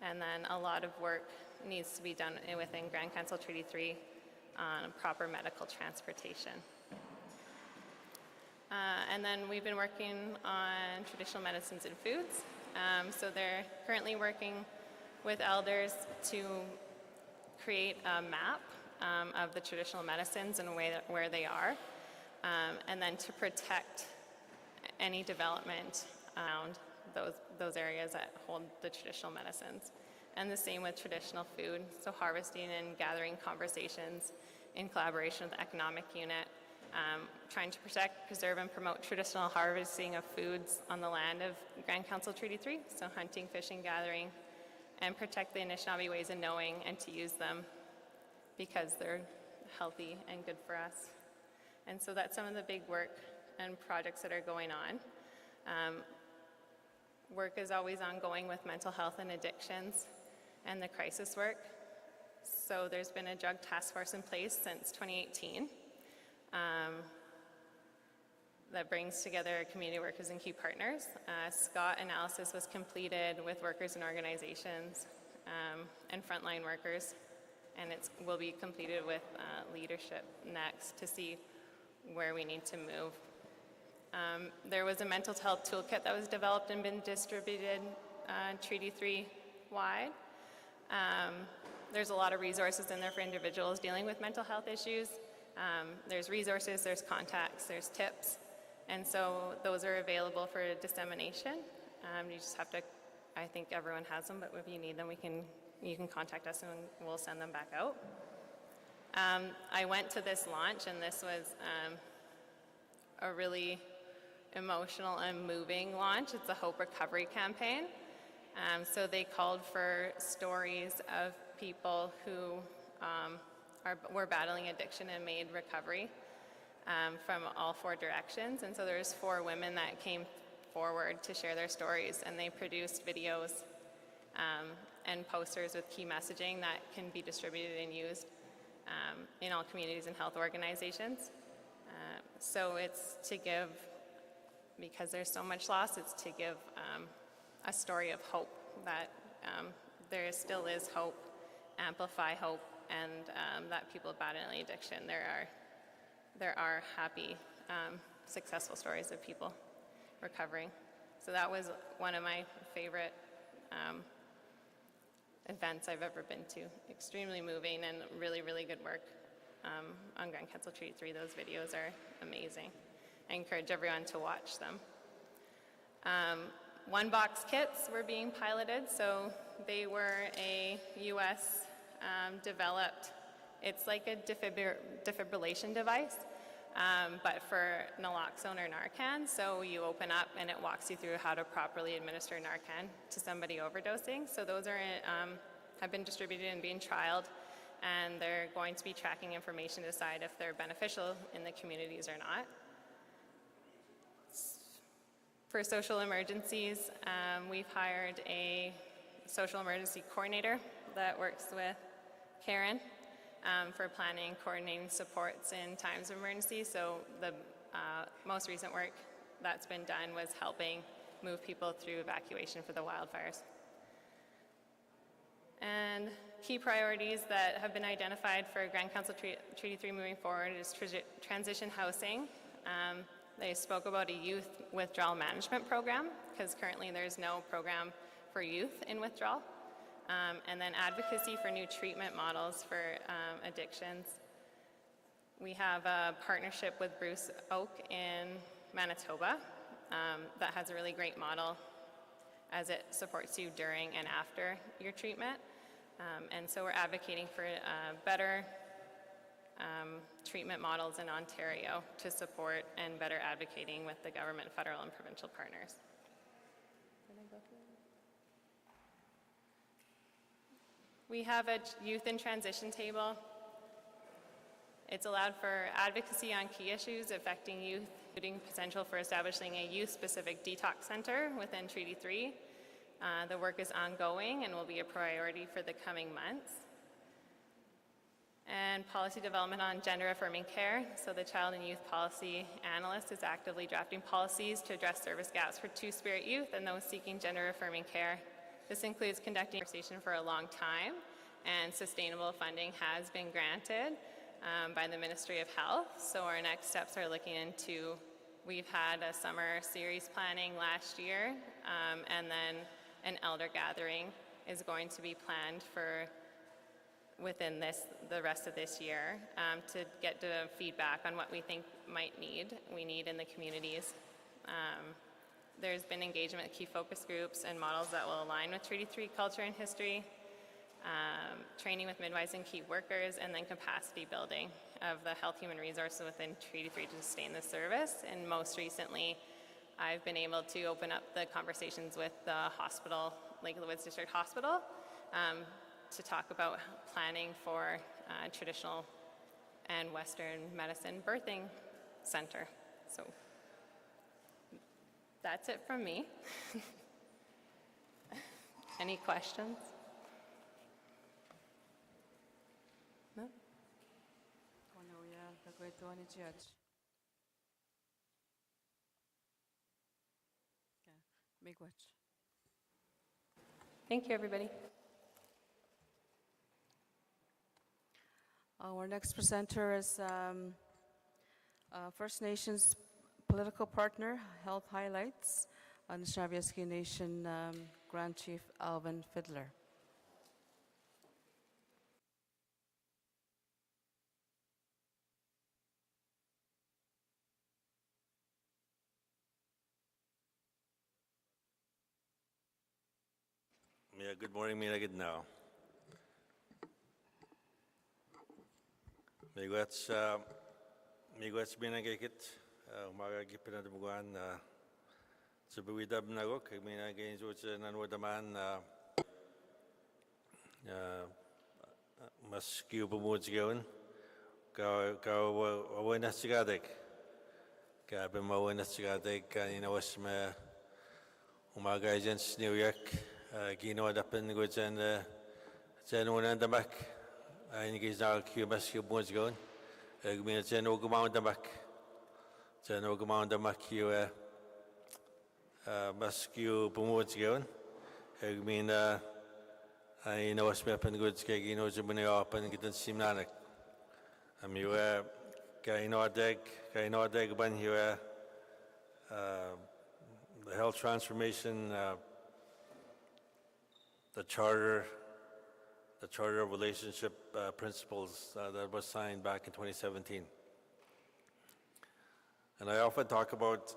And then a lot of work needs to be done within Grand Council Treaty 3 on proper medical transportation. And then we've been working on traditional medicines and foods. So they're currently working with elders to create a map of the traditional medicines and where they are, and then to protect any development around those areas that hold the traditional medicines. And the same with traditional food, so harvesting and gathering conversations in collaboration with the Economic Unit, trying to protect, preserve, and promote traditional harvesting of foods on the land of Grand Council Treaty 3, so hunting, fishing, gathering, and protect the Anishinaabe ways of knowing and to use them because they're healthy and good for us. And so that's some of the big work and projects that are going on. Work is always ongoing with mental health and addictions and the crisis work. So there's been a drug task force in place since 2018 that brings together community workers and key partners. SCOT analysis was completed with workers and organizations and frontline workers, and it will be completed with leadership next to see where we need to move. There was a mental health toolkit that was developed and been distributed Treaty 3 wide. There's a lot of resources in there for individuals dealing with mental health issues. There's resources, there's contacts, there's tips, and so those are available for dissemination. You just have to, I think everyone has them, but if you need them, you can contact us and we'll send them back out. I went to this launch, and this was a really emotional and moving launch. It's a Hope Recovery campaign. So they called for stories of people who were battling addiction and made recovery from all 4 directions. And so there's 4 women that came forward to share their stories, and they produced videos and posters with key messaging that can be distributed and used in all communities and health organizations. So it's to give, because there's so much loss, it's to give a story of hope, that there still is hope, amplify hope, and that people battling addiction, there are happy, successful stories of people recovering. So that was one of my favorite events I've ever been to. Extremely moving and really, really good work on Grand Council Treaty 3. Those videos are amazing. I encourage everyone to watch them. One-box kits were being piloted, so they were a US developed, it's like a defibrillation device, but for naloxone or Narcan. So you open up and it walks you through how to properly administer Narcan to somebody overdosing. So those are have been distributed and being trialed, and they're going to be tracking information to decide if they're beneficial in the communities or not. For social emergencies, we've hired a social emergency coordinator that works with Karen for planning and coordinating supports in times of emergency. So the most recent work that's been done was helping move people through evacuation for the wildfires. And key priorities that have been identified for Grand Council Treaty 3 moving forward is transition housing. They spoke about a youth withdrawal management program, because currently there's no program for youth in withdrawal. And then advocacy for new treatment models for addictions. We have a partnership with Bruce Oak in Manitoba that has a really great model as it supports you during and after your treatment. And so we're advocating for better treatment models in Ontario to support and better advocating with the government, federal, and provincial partners. We have a youth in transition table. It's allowed for advocacy on key issues affecting youth, including potential for establishing a youth-specific detox center within Treaty 3, The work is ongoing and will be a priority for the coming months. And policy development on gender-affirming care. So the Child and Youth Policy Analyst is actively drafting policies to address service gaps for Two-Spirit youth and those seeking gender-affirming care. This includes conducting conversation for a long time, and sustainable funding has been granted by the Ministry of Health. So our next steps are looking into, we've had a summer series planning last year, and then an elder gathering is going to be planned for within the rest of this year to get the feedback on what we think we need in the communities. There's been engagement with key focus groups and models that will align with Treaty 3 culture and history, training with midwives and key workers, and then capacity building of the health human resources within Treaty 3 to sustain the service. And most recently, I've been able to open up the conversations with the hospital, Lake of the Woods District Hospital, to talk about planning for traditional and Western medicine birthing center. So that's it from me. Any questions? No? Thank you, everybody.
Our next presenter is First Nations political partner, Health Highlights, and Shabieski Nation Grand Chief Alvin Fiddler.
Yeah, good morning, Mina good now. Miigwets binagikit umaga gipinadumugan sa buwidab nagok mina gainsuch nanwadaman mas kiu bumuds gaun ka awanas sigadek ka bemawanas sigadek kanina wasma umaga agents New York ginawa dapan gudsan unan damak Ayn gizal kiu mas kiu bumuds gaun gmina ugumaw damak kiu mas kiu bumuds gaun gmina ay nawas mepan goods kay gino jumuni open gitan simnanak amiwa kay no deg ban hiwa the health transformation the charter of relationship principles that was signed back in 2017. And I often talk about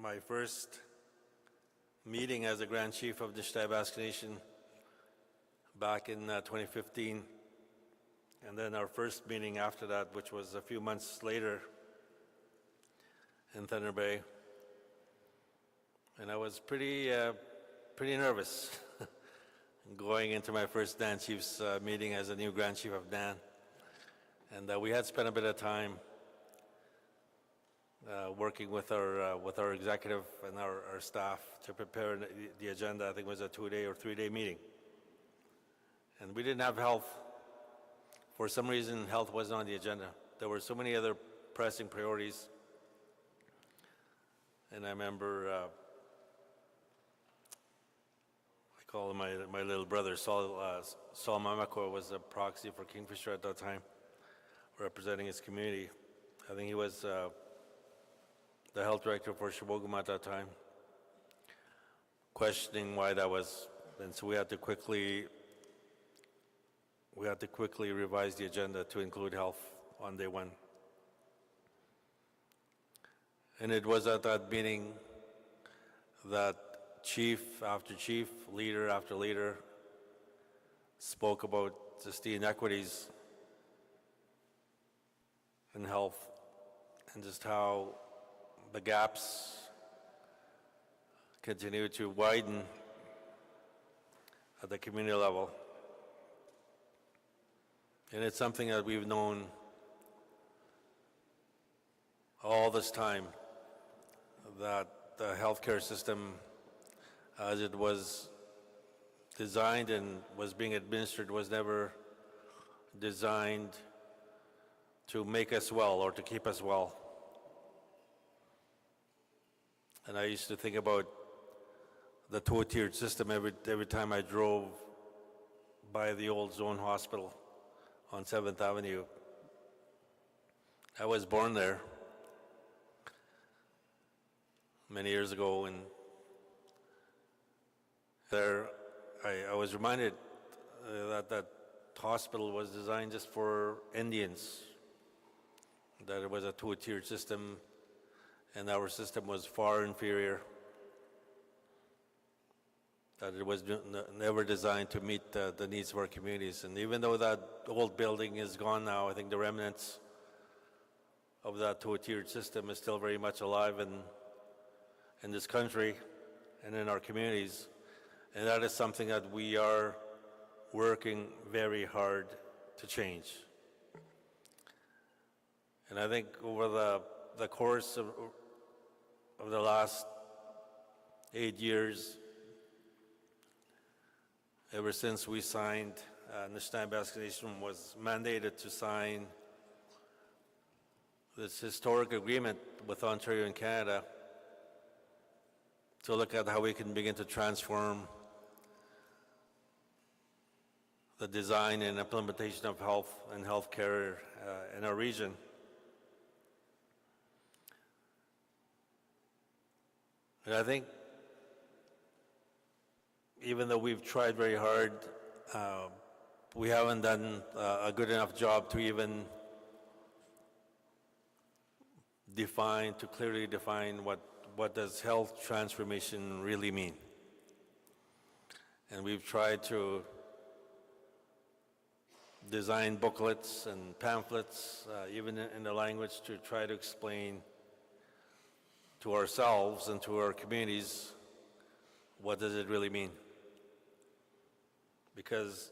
my first meeting as the Grand Chief of the Athabasca Nation back in 2015, and then our first meeting after that, which was a few months later in Thunder Bay. And I was pretty nervous going into my first Dan Chief's meeting as a new Grand Chief of Dan. And we had spent a bit of time working with our executive and our staff to prepare the agenda. I think it was a 2-day or 3-day meeting. And we didn't have health. For some reason, health wasn't on the agenda. There were so many other pressing priorities. And I remember I call him my little brother, Saul Mamakwa was a proxy for Kingfisher at that time, representing his community. I think he was the health director for Shibogum at that time, questioning why that was. And so we had to quickly revise the agenda to include health on day one. And it was at that meeting that chief after chief, leader after leader spoke about just the inequities in health and just how the gaps continue to widen at the community level. And it's something that we've known all this time, that the healthcare system as it was designed and was being administered, was never designed to make us well or to keep us well. And I used to think about the two-tiered system every time I drove by the old zone hospital on 7th Avenue. I was born there many years ago, and there I was reminded that that hospital was designed just for Indians, that it was a two-tiered system, and our system was far inferior, that it was never designed to meet the needs of our communities. And even though that old building is gone now, I think the remnants of that two-tiered system is still very much alive in this country and in our communities. And that is something that we are working very hard to change. And I think over the course of the last 8 years, ever since we signed, the Steinbasket Nation was mandated to sign this historic agreement with Ontario and Canada to look at how we can begin to transform the design and implementation of health and healthcare in our region. And I think even though we've tried very hard, we haven't done a good enough job to even clearly define what does health transformation really mean. And we've tried to design booklets and pamphlets, even in the language, to try to explain to ourselves and to our communities what does it really mean. Because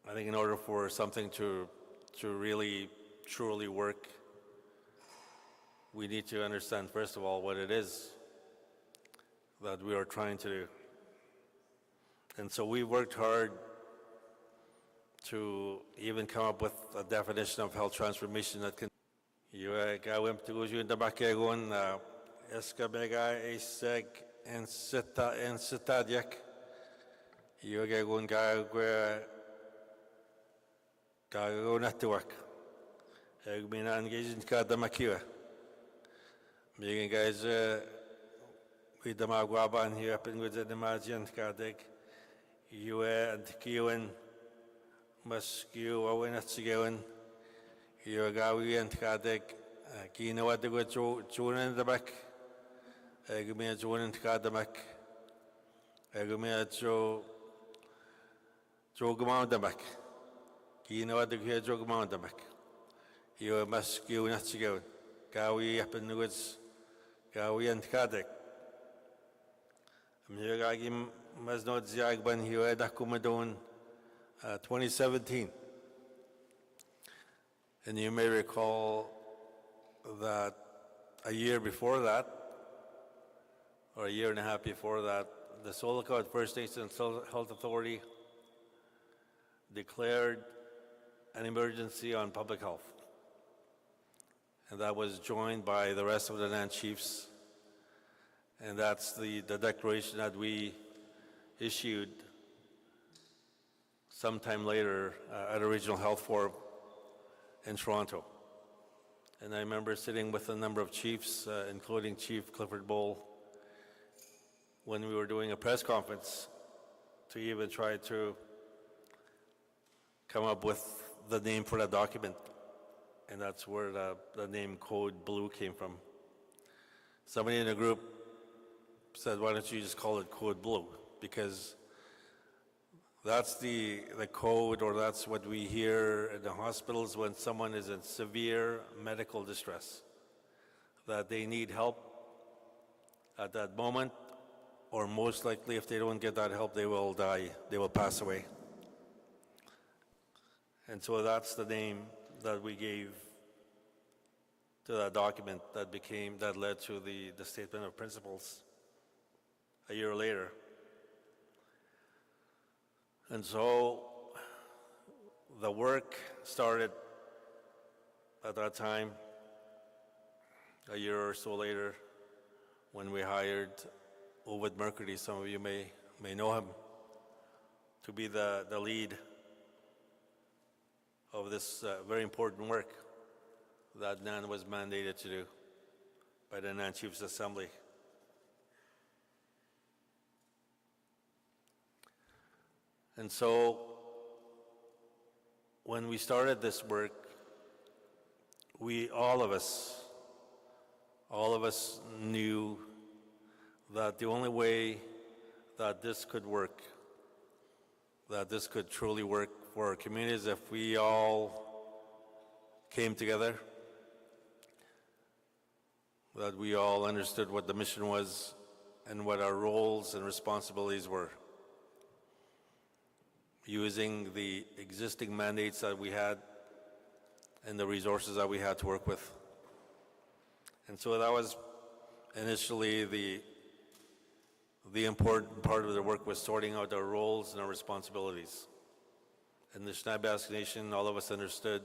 I think in order for something to really truly work, we need to understand, first of all, what it is that we are trying to do. And so we worked hard to even come up with a definition of health transformation that can gawin tuguju na bakegon eskabega iseg en sitadyak gagun gagun atuak egmina engaging kadamakiwa megan guys we damagwaban here up in with the margin kadek you and kiwen Maskew Owen at Sigowan, Yogawi and Kadek, Kino what the good June in the back, Egumia June and Kadamak, Egumia Joe Gamount the back, Kino what the good Joe Gamount the back. You must go not to go. Gawi up in the woods, Gawi and Kadek. Mugagim must not Zagban, you had a Kumadon. 2017. And you may recall that a year before that, or a year and a half before that, the Solacott First Nations Health Authority declared an emergency on public health. And that was joined by the rest of the Nan Chiefs. And that's the declaration that we issued sometime later at a regional health forum in Toronto. And I remember sitting with a number of chiefs, including Chief Clifford Bowl, when we were doing a press conference to even try to come up with the name for that document. And that's where the name Code Blue came from. Somebody in the group said, why don't you just call it Code Blue? Because that's the code, or that's what we hear in the hospitals when someone is in severe medical distress, that they need help at that moment, or most likely if they don't get that help, they will die, they will pass away. And so that's the name that we gave to that document that led to the statement of principles a year later. And so the work started at that time, a year or so later, when we hired Ovid Mercury, some of you may know him, to be the lead of this very important work that NAN was mandated to do by the NAN Chiefs Assembly. And so when we started this work, all of us knew that the only way that this could work, that this could truly work for our communities, if we all came together, that we all understood what the mission was and what our roles and responsibilities were, using the existing mandates that we had and the resources that we had to work with. And so that was initially the important part of the work, was sorting out our roles and our responsibilities. In the Anishinaabe Nation, all of us understood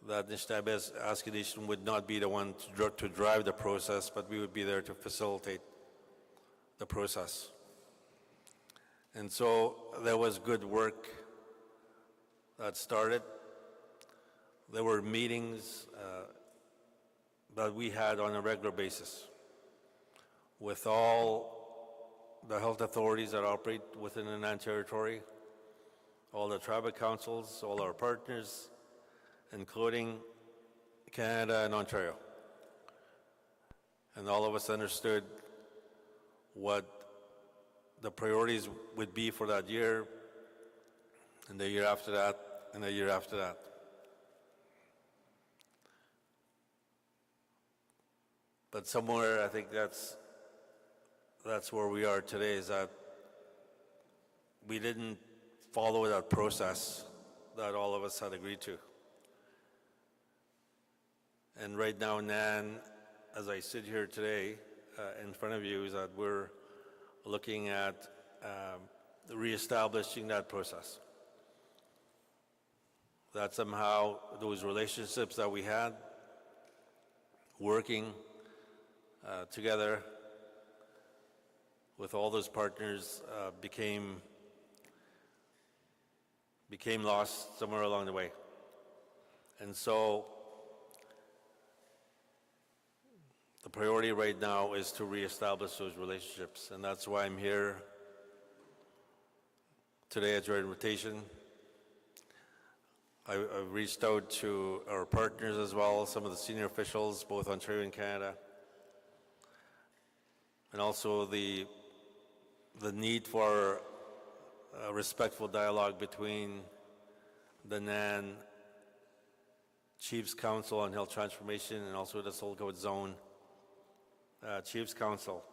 that the Anishinaabe Nation would not be the one to drive the process, but we would be there to facilitate the process. And so there was good work that started. There were meetings that we had on a regular basis with all the health authorities that operate within the NAN territory, all the tribal councils, all our partners, including Canada and Ontario. And all of us understood what the priorities would be for that year, and the year after that, and the year after that. But somewhere, I think that's where we are today, is that we didn't follow that process that all of us had agreed to. And right now, NAN, as I sit here today in front of you, is that we're looking at reestablishing that process. That somehow those relationships that we had, working together with all those partners, became lost somewhere along the way. And so the priority right now is to reestablish those relationships, and that's why I'm here today at your invitation. I've reached out to our partners as well, some of the senior officials, both Ontario and Canada, and also the need for a respectful dialogue between the NAN Chiefs Council on Health Transformation and also the Soul Code Zone Chiefs Council.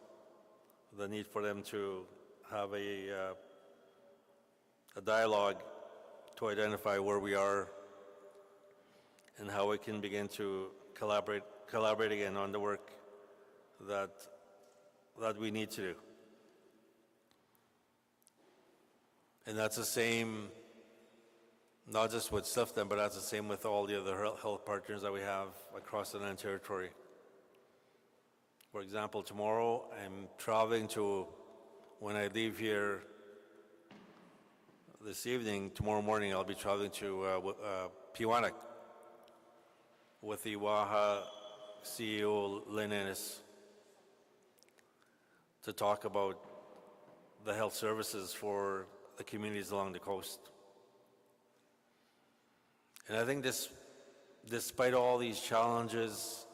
The need for them to have a dialogue to identify where we are and how we can begin to collaborate again on the work that we need to do. And that's the same, not just with SLFNHA, but that's the same with all the other health partners that we have across the NAN territory. For example, tomorrow I'm traveling to, when I leave here this evening, tomorrow morning I'll be traveling to Pewanak with the WAHA CEO, Lynn Ennis, to talk about the health services for the communities along the coast. And I think despite all these challenges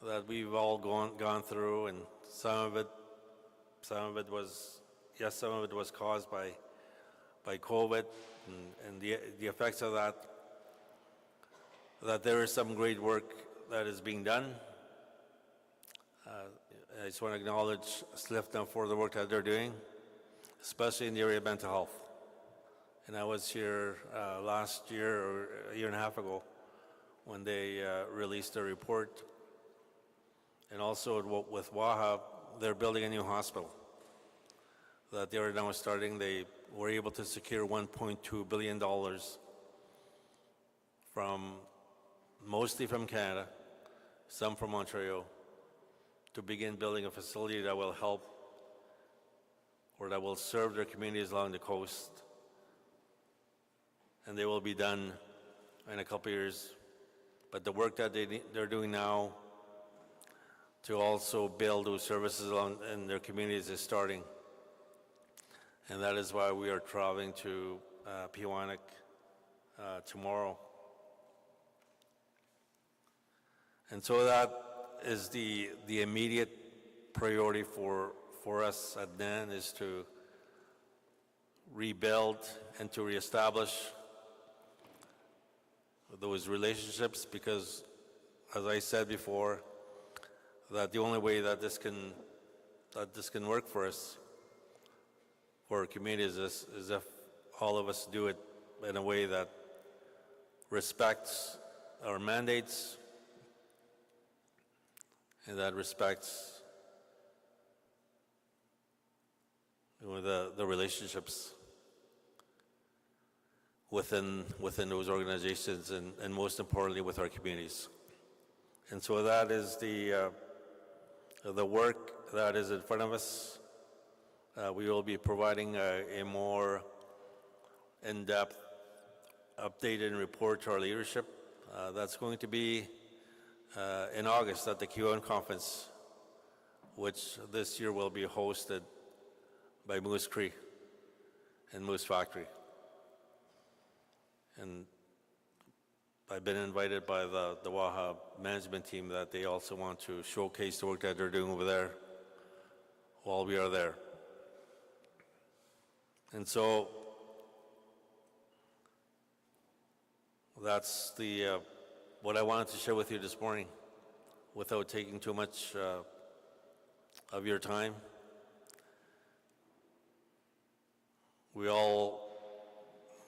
that we've all gone through, and some of it was caused by COVID and the effects of that there is some great work that is being done. I just want to acknowledge SLFNHA for the work that they're doing, especially in the area of mental health. And I was here last year or a year and a half ago when they released a report. And also with WAHA, they're building a new hospital. that they are now starting. They were able to secure $1.2 billion mostly from Canada, some from Ontario, to begin building a facility that will help or that will serve their communities along the coast. And they will be done in a couple of years. But the work that they're doing now to also build those services along in their communities is starting. And that is why we are traveling to Peawanuck tomorrow. And so that is the immediate priority for us at NAN, is to rebuild and to reestablish those relationships, because, as I said before, that the only way that this can work for us, for our communities, is if all of us do it in a way that respects our mandates and that respects the relationships within those organizations, and most importantly with our communities. And so that is the work that is in front of us. We will be providing a more in-depth, updated report to our leadership. That's going to be in August at the QN conference, which this year will be hosted by Moose Cree and Moose Factory. And I've been invited by the WAHA management team that they also want to showcase the work that they're doing over there while we are there. And so that's what I wanted to share with you this morning without taking too much of your time. We all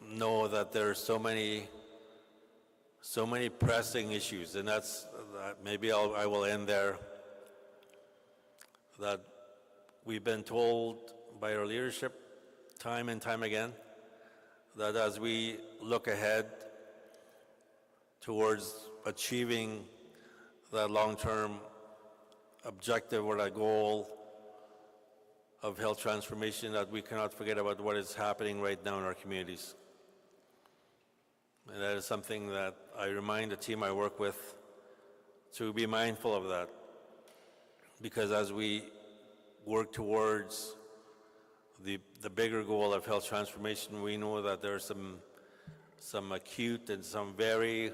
know that there are so many pressing issues, and maybe I will end there. That we've been told by our leadership time and time again that as we look ahead towards achieving that long-term objective or that goal of health transformation, that we cannot forget about what is happening right now in our communities. And that is something that I remind the team I work with to be mindful of that. Because as we work towards the bigger goal of health transformation, we know that there are some acute and some very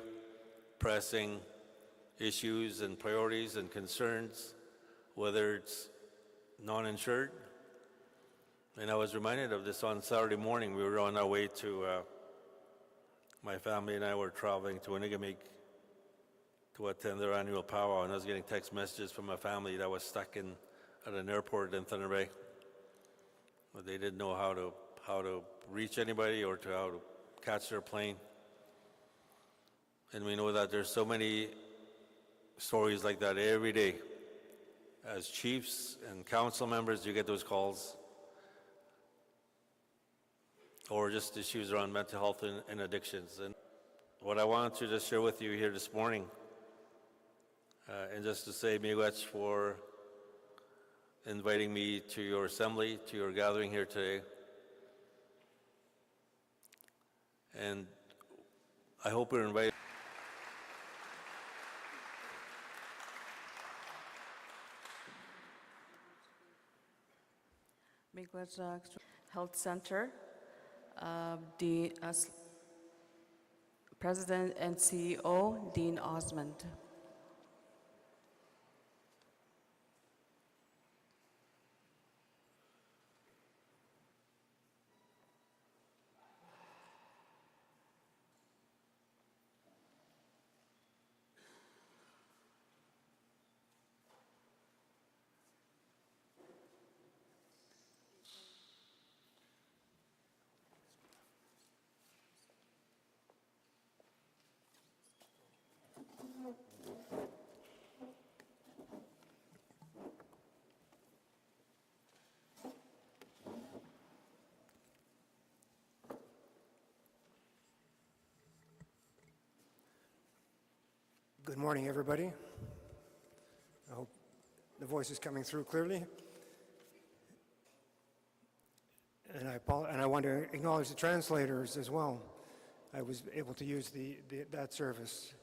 pressing issues and priorities and concerns, whether it's non-insured. And I was reminded of this on Saturday morning. We were on our way to, my family and I were traveling to Onigamik to attend their annual powwow, and I was getting text messages from a family that was stuck at an airport in Thunder Bay. But they didn't know how to reach anybody or how to catch their plane. And we know that there's so many stories like that every day. As chiefs and council members, you get those calls. Or just issues around mental health and addictions. And what I wanted to just share with you here this morning, and just to say miigwech for inviting me to your assembly, to your gathering here today. And I hope we're invited.
Miigwech Health Center, President and CEO, Dean Osmond.
Good morning, everybody. I hope the voice is coming through clearly. And I want to acknowledge the translators as well. I was able to use that service.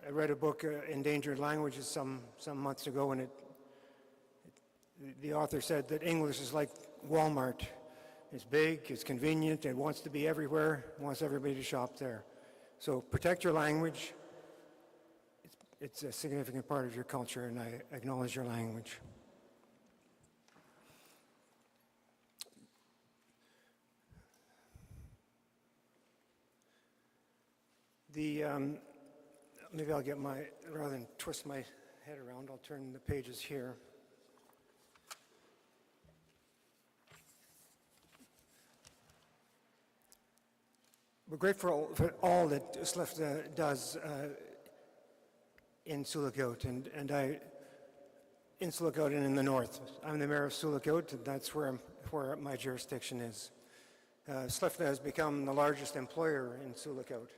I read a book, Endangered Languages, some months ago, and the author said that English is like Walmart. It's big, it's convenient, it wants to be everywhere, it wants everybody to shop there. So protect your language. It's a significant part of your culture, and I acknowledge your language. Maybe I'll get rather than twist my head around, I'll turn the pages here. We're grateful for all that SLFNHA does in Sulakot, and in Sulakot and in the north. I'm the mayor of Sulakot, and that's where my jurisdiction is. SLFNHA has become the largest employer in Sulakot.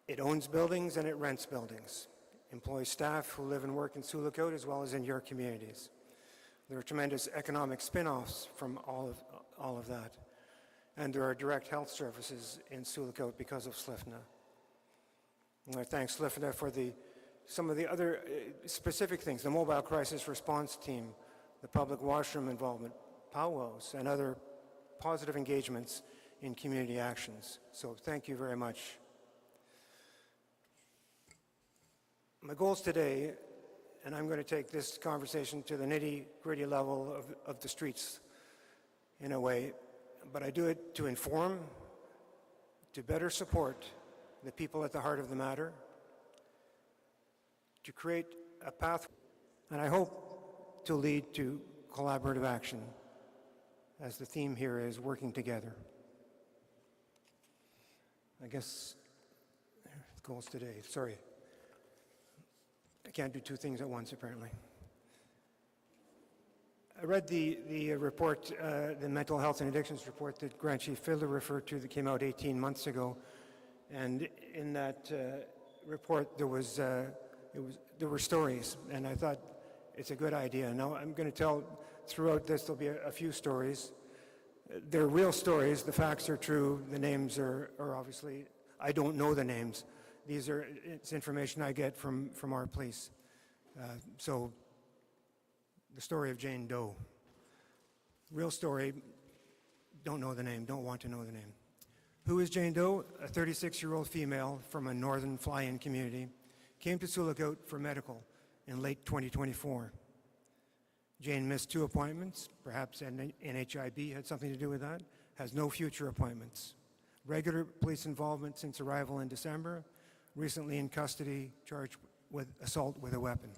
It owns buildings and it rents buildings, employs staff who live and work in Sulakot as well as in your communities. There are tremendous economic spin-offs from all of that. And there are direct health services in Sulakot because of SLFNHA. And I thank SLFNHA for some of the other specific things, the mobile crisis response team, the public washroom involvement, powwows, and other positive engagements in community actions. So thank you very much. My goals today, and I'm going to take this conversation to the nitty-gritty level of the streets in a way, but I do it to inform, to better support the people at the heart of the matter, to create a path, and I hope to lead to collaborative action, as the theme here is working together. I guess, goals today, sorry. I can't do two things at once, apparently. I read the report, the mental health and addictions report that Grand Chief Fiddler referred to that came out 18 months ago. And in that report, there were stories, and I thought it's a good idea. Now I'm going to tell, throughout this, there'll be a few stories. They're real stories. The facts are true. The names are obviously, I don't know the names. It's information I get from our police. So the story of Jane Doe. Real story, don't know the name, don't want to know the name. Who is Jane Doe? A 36-year-old female from a northern fly-in community, came to Sulakot for medical in late 2024. Jane missed 2 appointments, perhaps NHIB had something to do with that, has no future appointments. Regular police involvement since arrival in December, recently in custody, charged with assault with a weapon.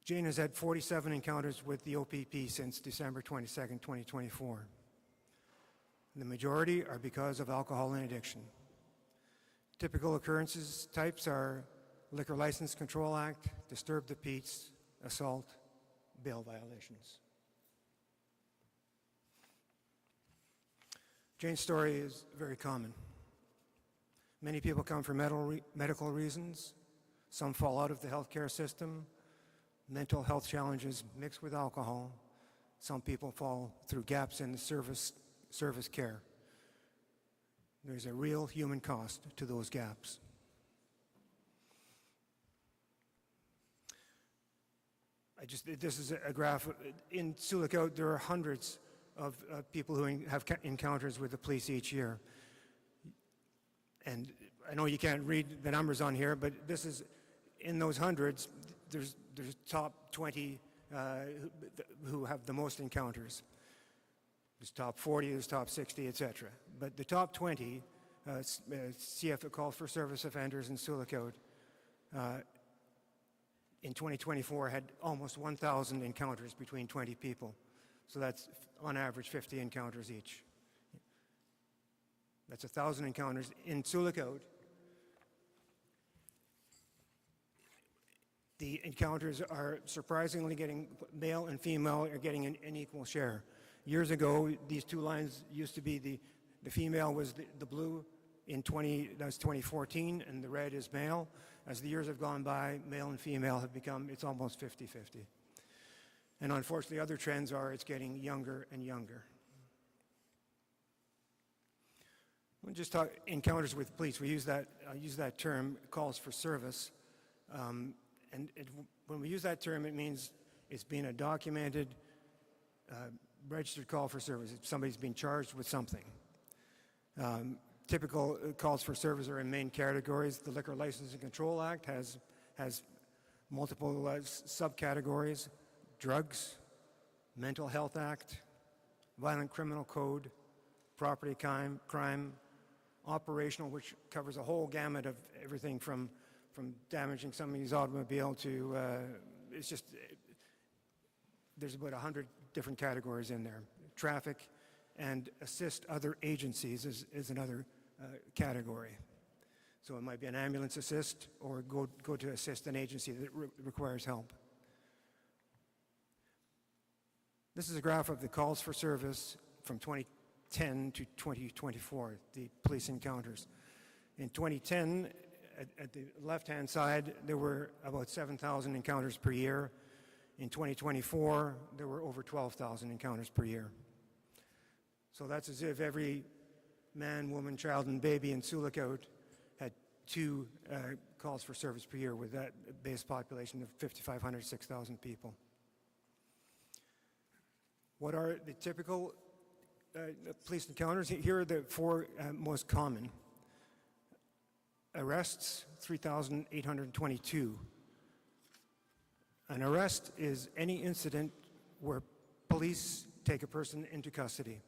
Jane has had 47 encounters with the OPP since December 22nd, 2024. The majority are because of alcohol and addiction. Typical occurrences types are Liquor License Control Act, disturb the peace, assault, bail violations. Jane's story is very common. Many people come for medical reasons. Some fall out of the healthcare system. Mental health challenges mixed with alcohol. Some people fall through gaps in the service care. There's a real human cost to those gaps. This is a graph. In Sulakot, there are hundreds of people who have encounters with the police each year. And I know you can't read the numbers on here, but this is, in those hundreds, there's top 20 who have the most encounters. There's top 40, there's top 60, etc. But the top 20, CF call for service offenders in Sulakot, in 2024 had almost 1,000 encounters between 20 people. So that's on average 50 encounters each. That's 1,000 encounters in Sulakot. The encounters are surprisingly getting, male and female are getting an equal share. Years ago, these two lines used to be The female was the blue that's 2014, and the red is male. As the years have gone by, male and female have become, it's almost 50-50. And unfortunately, other trends are it's getting younger and younger. We'll just talk encounters with police. I use that term, calls for service. When we use that term, it means it's been a documented, registered call for service. If somebody's been charged with something. Typical calls for service are in main categories. The Liquor License and Control Act has multiple subcategories: drugs, Mental Health Act, Violent Criminal Code, property crime, operational, which covers a whole gamut of everything from damaging somebody's automobile to there's about 100 different categories in there. Traffic and assist other agencies is another category. So it might be an ambulance assist or go to assist an agency that requires help. This is a graph of the calls for service from 2010 to 2024, the police encounters. In 2010, at the left-hand side, there were about 7,000 encounters per year. In 2024, there were over 12,000 encounters per year. So that's as if every man, woman, child, and baby in Sioux Lookout had 2 calls for service per year with that base population of 5,500, 6,000 people. What are the typical police encounters? Here are the 4 most common. Arrests, 3,822. An arrest is any incident where police take a person into custody.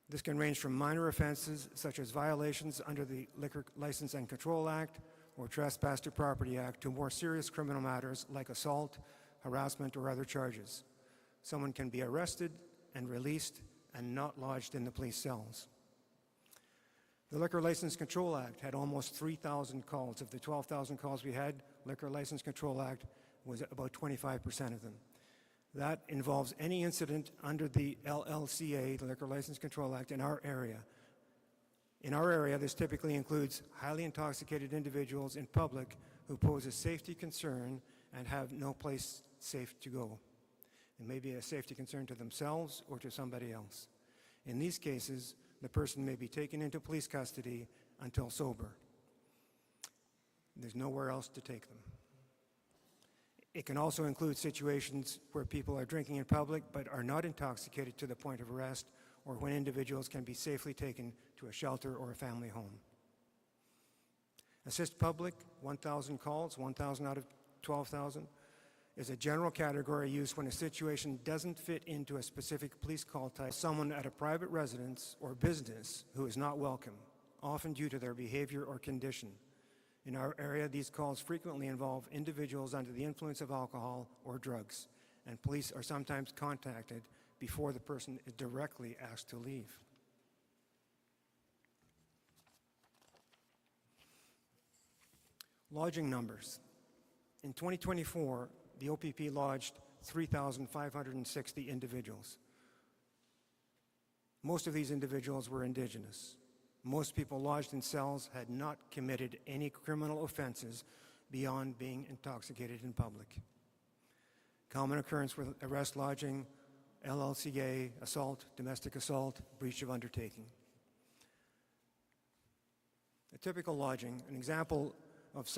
This can range from minor offenses such as violations under the Liquor License and Control Act or Trespass to Property Act to more serious criminal matters like assault, harassment, or other charges. Someone can be arrested and released and not lodged in the police cells. The Liquor License Control Act had almost 3,000 calls. Of the 12,000 calls we had, Liquor License Control Act was about 25% of them. That involves any incident under the LLCA, the Liquor License Control Act, in our area. In our area, this typically includes highly intoxicated individuals in public who pose a safety concern and have no place safe to go. It may be a safety concern to themselves or to somebody else. In these cases, the person may be taken into police custody until sober. There's nowhere else to take them. It can also include situations where people are drinking in public but are not intoxicated to the point of arrest, or when individuals can be safely taken to a shelter or a family home. Assist public, 1,000 calls, 1,000 out of 12,000, is a general category used when a situation doesn't fit into a specific police call type. Someone at a private residence or business who is not welcome, often due to their behavior or condition. In our area, these calls frequently involve individuals under the influence of alcohol or drugs, and police are sometimes contacted before the person is directly asked to leave. Lodging numbers. In 2024, the OPP lodged 3,560 individuals. Most of these individuals were Indigenous. Most people lodged in cells had not committed any criminal offenses beyond being intoxicated in public. Common occurrence with arrest, lodging, LLCA, assault, domestic assault, breach of undertaking. A typical lodging, an example of the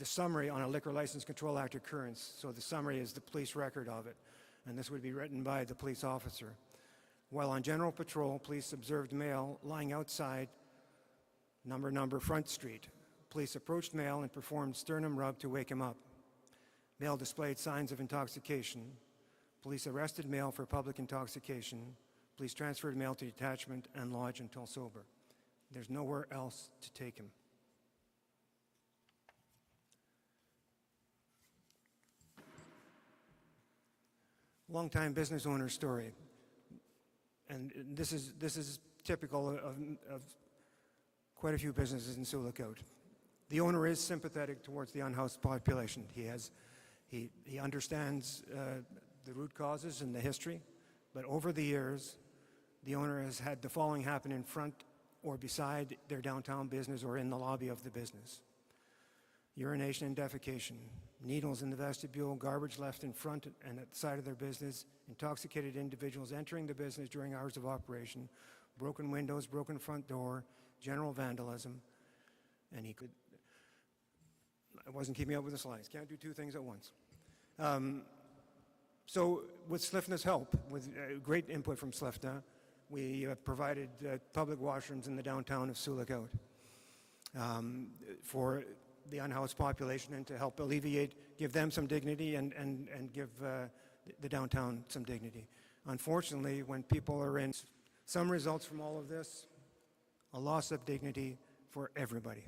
summary on a Liquor License Control Act occurrence. So the summary is the police record of it, and this would be written by the police officer. While on general patrol, police observed male lying outside number Front Street. Police approached male and performed sternum rub to wake him up. Male displayed signs of intoxication. Police arrested male for public intoxication. Police transferred male to detachment and lodge until sober. There's nowhere else to take him. Longtime business owner story. And this is typical of quite a few businesses in Sioux Lookout. The owner is sympathetic towards the unhoused population. He understands the root causes and the history, but over the years, The owner has had the following happen in front or beside their downtown business or in the lobby of the business: urination and defecation, needles in the vestibule, garbage left in front and at the side of their business, intoxicated individuals entering the business during hours of operation, broken windows, broken front door, general vandalism, and I wasn't keeping up with the slides. Can't do two things at once. So with SLFNHA's help, with great input from SLFNHA, we provided public washrooms in the downtown of Sulikout for the unhoused population and to help alleviate, give them some dignity and give the downtown some dignity. Unfortunately, when people are in, some results from all of this, a loss of dignity for everybody.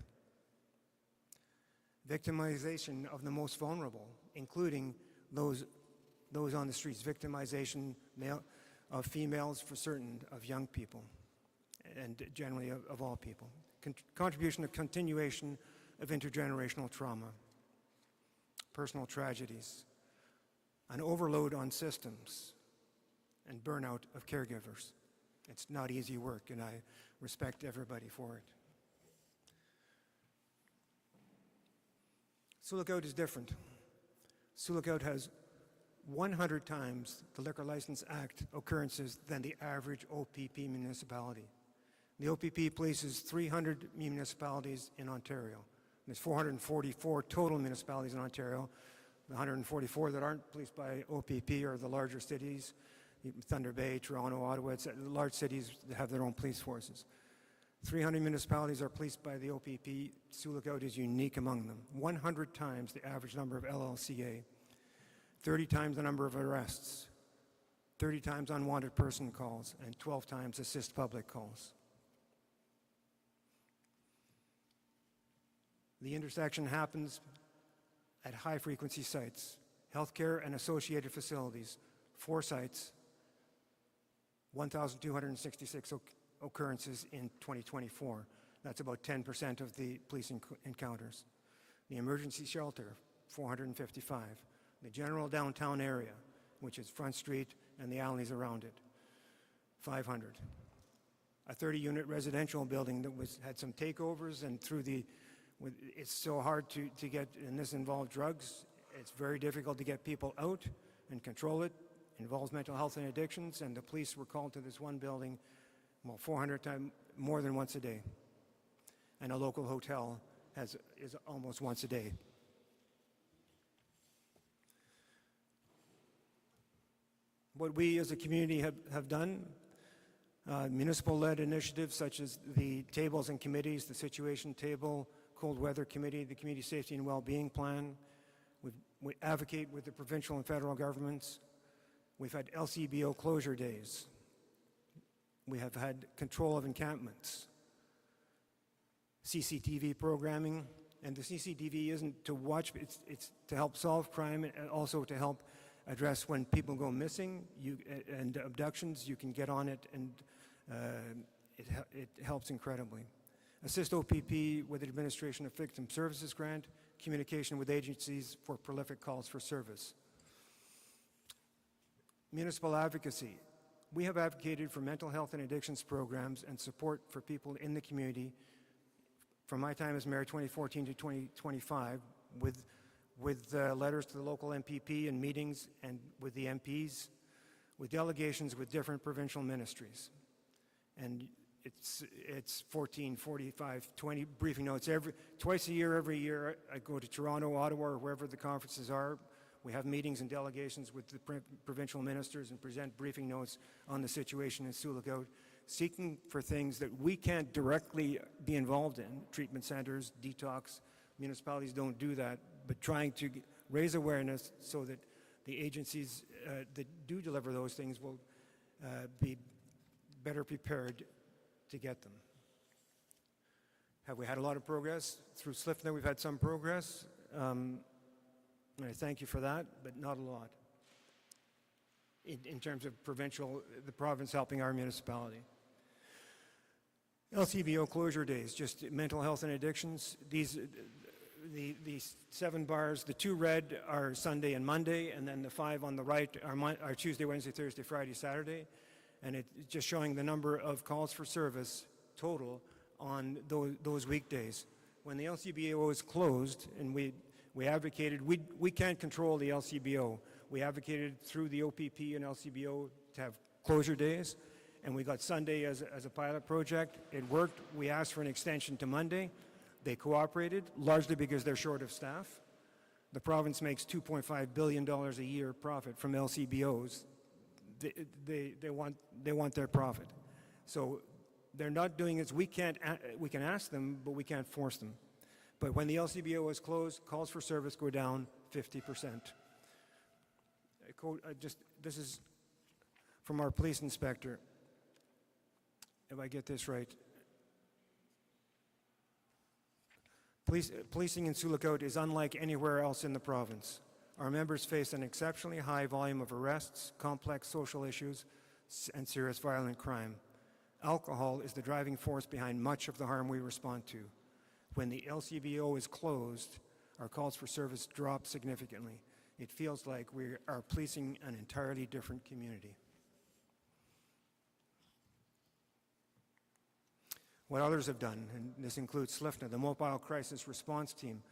Victimization of the most vulnerable, including those on the streets, victimization of females for certain, of young people, and generally of all people. Contribution to continuation of intergenerational trauma, personal tragedies, an overload on systems, and burnout of caregivers. It's not easy work, and I respect everybody for it. Sulikout is different. Sulikout has 100 times the Liquor License Act occurrences than the average OPP municipality. The OPP places 300 municipalities in Ontario. There's 444 total municipalities in Ontario. The 144 that aren't policed by OPP are the larger cities, Thunder Bay, Toronto, Ottawa. It's large cities that have their own police forces. 300 municipalities are policed by the OPP. Sulikout is unique among them. 100 times the average number of LLCA, 30 times the number of arrests, 30 times unwanted person calls, and 12 times assist public calls. The intersection happens at high-frequency sites, healthcare and associated facilities, 4 sites, 1,266 occurrences in 2024. That's about 10% of the police encounters. The emergency shelter, 455. The general downtown area, which is Front Street and the alleys around it, 500. A 30-unit residential building that had some takeovers, and it's so hard to get, and this involved drugs. It's very difficult to get people out and control it. Involves mental health and addictions, and the police were called to this one building, 400 times, more than once a day. And a local hotel is almost once a day. What we as a community have done, municipal-led initiatives such as the tables and committees, the situation table, cold weather committee, the community safety and well-being plan. We advocate with the provincial and federal governments. We've had LCBO closure days. We have had control of encampments, CCTV programming, and the CCTV isn't to watch, it's to help solve crime and also to help address when people go missing and abductions. You can get on it, and it helps incredibly. Assist OPP with the administration of victim services grant, communication with agencies for prolific calls for service. Municipal advocacy. We have advocated for mental health and addictions programs and support for people in the community from my time as mayor 2014 to 2025 with letters to the local MPP and meetings, and with the MPs, with delegations with different provincial ministries. And it's 14, 45, 20 briefing notes. Twice a year, every year, I go to Toronto, Ottawa, or wherever the conferences are. We have meetings and delegations with the provincial ministers and present briefing notes on the situation in Sulikout, seeking for things that we can't directly be involved in, treatment centers, detox. Municipalities don't do that, but trying to raise awareness so that the agencies that do deliver those things will be better prepared to get them. Have we had a lot of progress? Through SLFNHA, we've had some progress. And I thank you for that, but not a lot in terms of the province helping our municipality. LCBO closure days, just mental health and addictions. The 7 bars, the 2 red are Sunday and Monday, and then the 5 on the right are Tuesday, Wednesday, Thursday, Friday, Saturday. and it's just showing the number of calls for service total on those weekdays. When the LCBO is closed, and we advocated, we can't control the LCBO. We advocated through the OPP and LCBO to have closure days, and we got Sunday as a pilot project. It worked. We asked for an extension to Monday. They cooperated, largely because they're short of staff. The province makes $2.5 billion a year profit from LCBOs. They want their profit. So they're not doing this. We can ask them, but we can't force them. But when the LCBO is closed, calls for service go down 50%. This is from our police inspector. If I get this right. Policing in Sioux Lookout is unlike anywhere else in the province. Our members face an exceptionally high volume of arrests, complex social issues, and serious violent crime. Alcohol is the driving force behind much of the harm we respond to. When the LCBO is closed, our calls for service drop significantly. It feels like we are policing an entirely different community. What others have done, and this includes SLFNHA, the Mobile Crisis Response Team.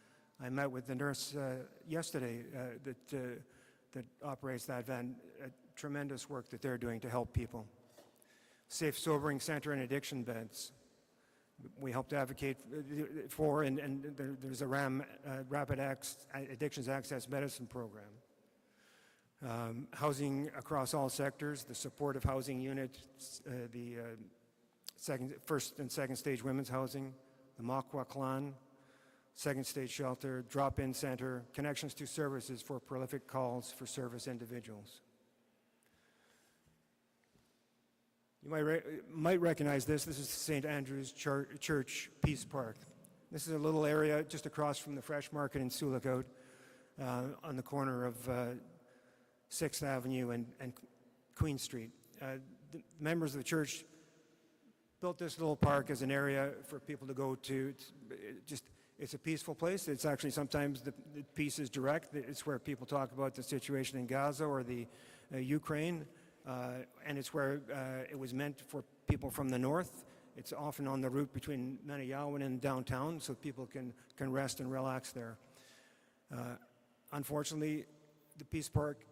I met with the nurse yesterday that operates that van. Tremendous work that they're doing to help people. Safe Sobering Center and addiction beds. We helped advocate for, and there's a Rapid Addictions Access Medicine program. Housing across all sectors, the supportive housing unit, the first and second stage women's housing, the Makwa Clan, second stage shelter, drop-in center, connections to services for prolific calls for service individuals. You might recognize this. This is St. Andrew's Church Peace Park. This is a little area just across from the Fresh Market in Sioux Lookout on the corner of 6th Avenue and Queen Street. The members of the church built this little park as an area for people to go to. It's a peaceful place. It's actually sometimes the peace is direct. It's where people talk about the situation in Gaza or the Ukraine, and it's where it was meant for people from the north. It's often on the route between Manayawin and downtown, so people can rest and relax there. Unfortunately, the Peace Park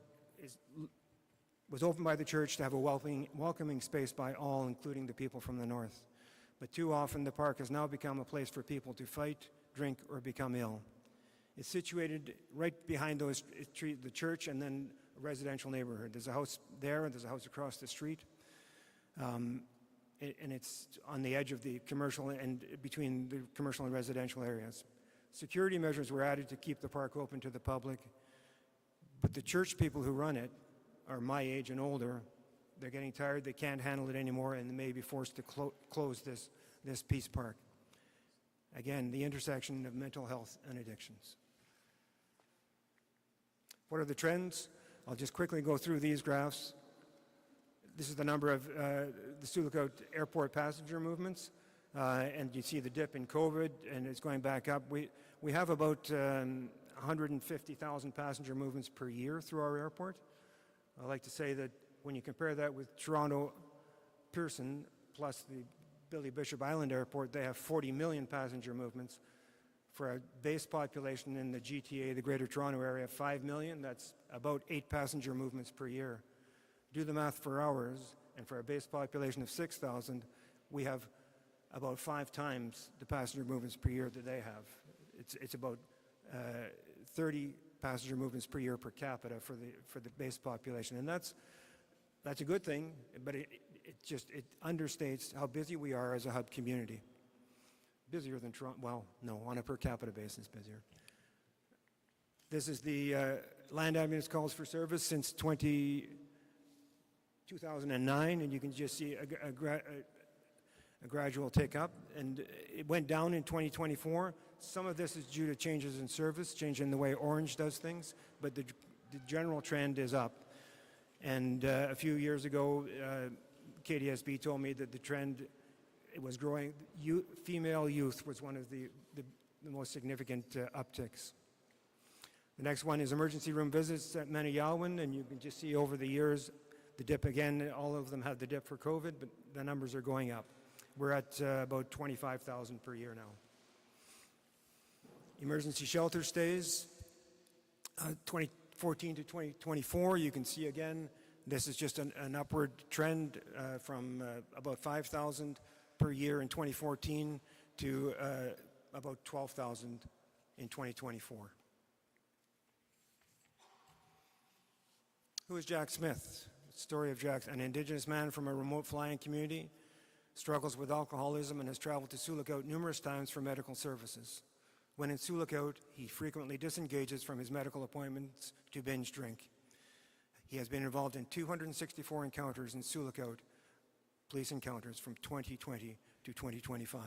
was opened by the church to have a welcoming space by all, including the people from the north. But too often, the park has now become a place for people to fight, drink, or become ill. It's situated right behind the church and then a residential neighborhood. There's a house there, and there's a house across the street. And it's on the edge of the commercial and between the commercial and residential areas. Security measures were added to keep the park open to the public, but the church people who run it are my age and older. They're getting tired, they can't handle it anymore, and they may be forced to close this Peace Park. Again, the intersection of mental health and addictions. What are the trends? I'll just quickly go through these graphs. This is the number of the Sioux Lookout airport passenger movements, and you see the dip in COVID, and it's going back up. We have about 150,000 passenger movements per year through our airport. I like to say that when you compare that with Toronto Pearson plus the Billy Bishop Island Airport, they have 40 million passenger movements. For a base population in the GTA, the Greater Toronto Area, 5 million, that's about 8 passenger movements per year. Do the math for hours, and for a base population of 6,000, we have about 5 times the passenger movements per year that they have. It's about 30 passenger movements per year per capita for the base population, and that's a good thing, but it understates how busy we are as a hub community. Busier than Toronto, well, no, on a per capita basis, busier. This is the land ambulance calls for service since 2009, and you can just see a gradual tick up, and it went down in 2024. Some of this is due to changes in service, change in the way Orange does things, but the general trend is up. And a few years ago, KDSB told me that the trend, it was growing. Female youth was one of the most significant upticks. The next one is emergency room visits at Manayawin, and you can just see over the years The dip again, all of them had the dip for COVID, but the numbers are going up. We're at about 25,000 per year now. Emergency shelter stays, 2014 to 2024, you can see again, this is just an upward trend from about 5,000 per year in 2014 to about 12,000 in 2024. Who is Jack Smith? The story of Jack, an Indigenous man from a remote flying community, struggles with alcoholism and has traveled to Sulikout numerous times for medical services. When in Sulikout, he frequently disengages from his medical appointments to binge drink. He has been involved in 264 encounters in Sulikout, police encounters from 2020 to 2025.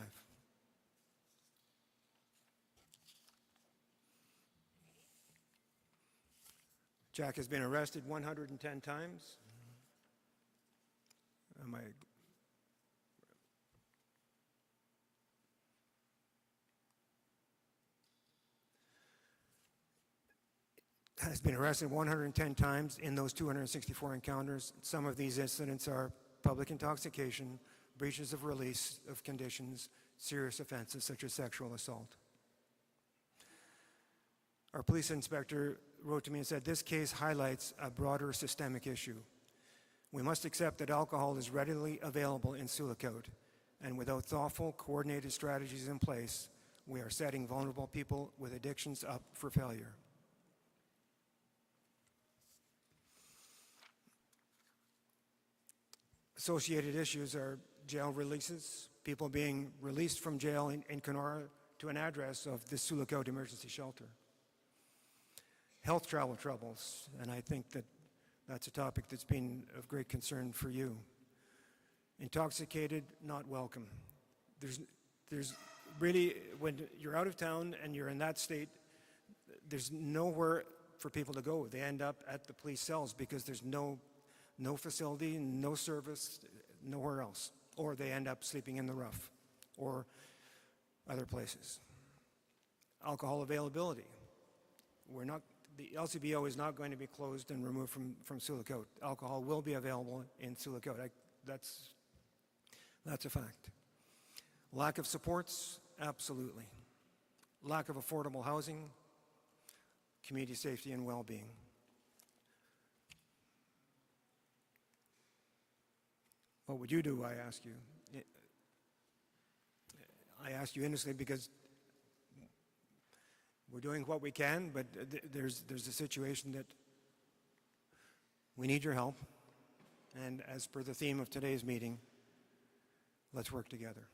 Jack has been arrested 110 times. Has been arrested 110 times in those 264 encounters. Some of these incidents are public intoxication, breaches of release of conditions, serious offenses such as sexual assault. Our police inspector wrote to me and said, "This case highlights a broader systemic issue. We must accept that alcohol is readily available in Sulikout, and without thoughtful, coordinated strategies in place, we are setting vulnerable people with addictions up for failure." Associated issues are jail releases, people being released from jail in Kenora to an address of the Sulikout Emergency Shelter. Health travel troubles, and I think that that's a topic that's been of great concern for you. Intoxicated, not welcome. There's really, when you're out of town and you're in that state, there's nowhere for people to go. They end up at the police cells because there's no facility, no service, nowhere else. Or they end up sleeping in the rough or other places. Alcohol availability. The LCBO is not going to be closed and removed from Sulikout. Alcohol will be available in Sulikout. That's a fact. Lack of supports, absolutely. Lack of affordable housing, community safety and well-being. What would you do, I ask you? I ask you innocently because we're doing what we can, but there's a situation that we need your help. And as per the theme of today's meeting, let's work together.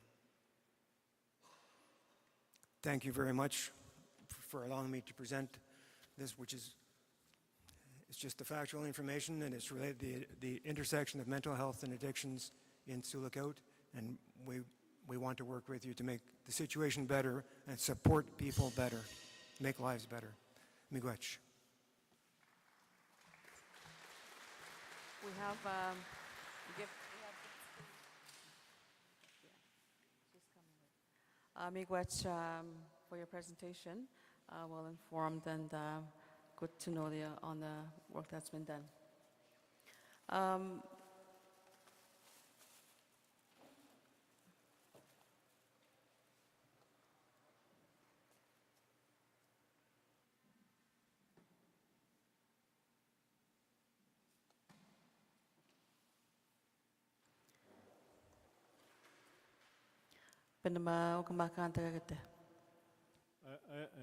Thank you very much for allowing me to present this, which is it's just the factual information, and it's related to the intersection of mental health and addictions in Sulikout, and we want to work with you to make the situation better and support people better, make lives better. Miigwech.
We have, Miigwech, for your presentation. Well informed and good to know on the work that's been done.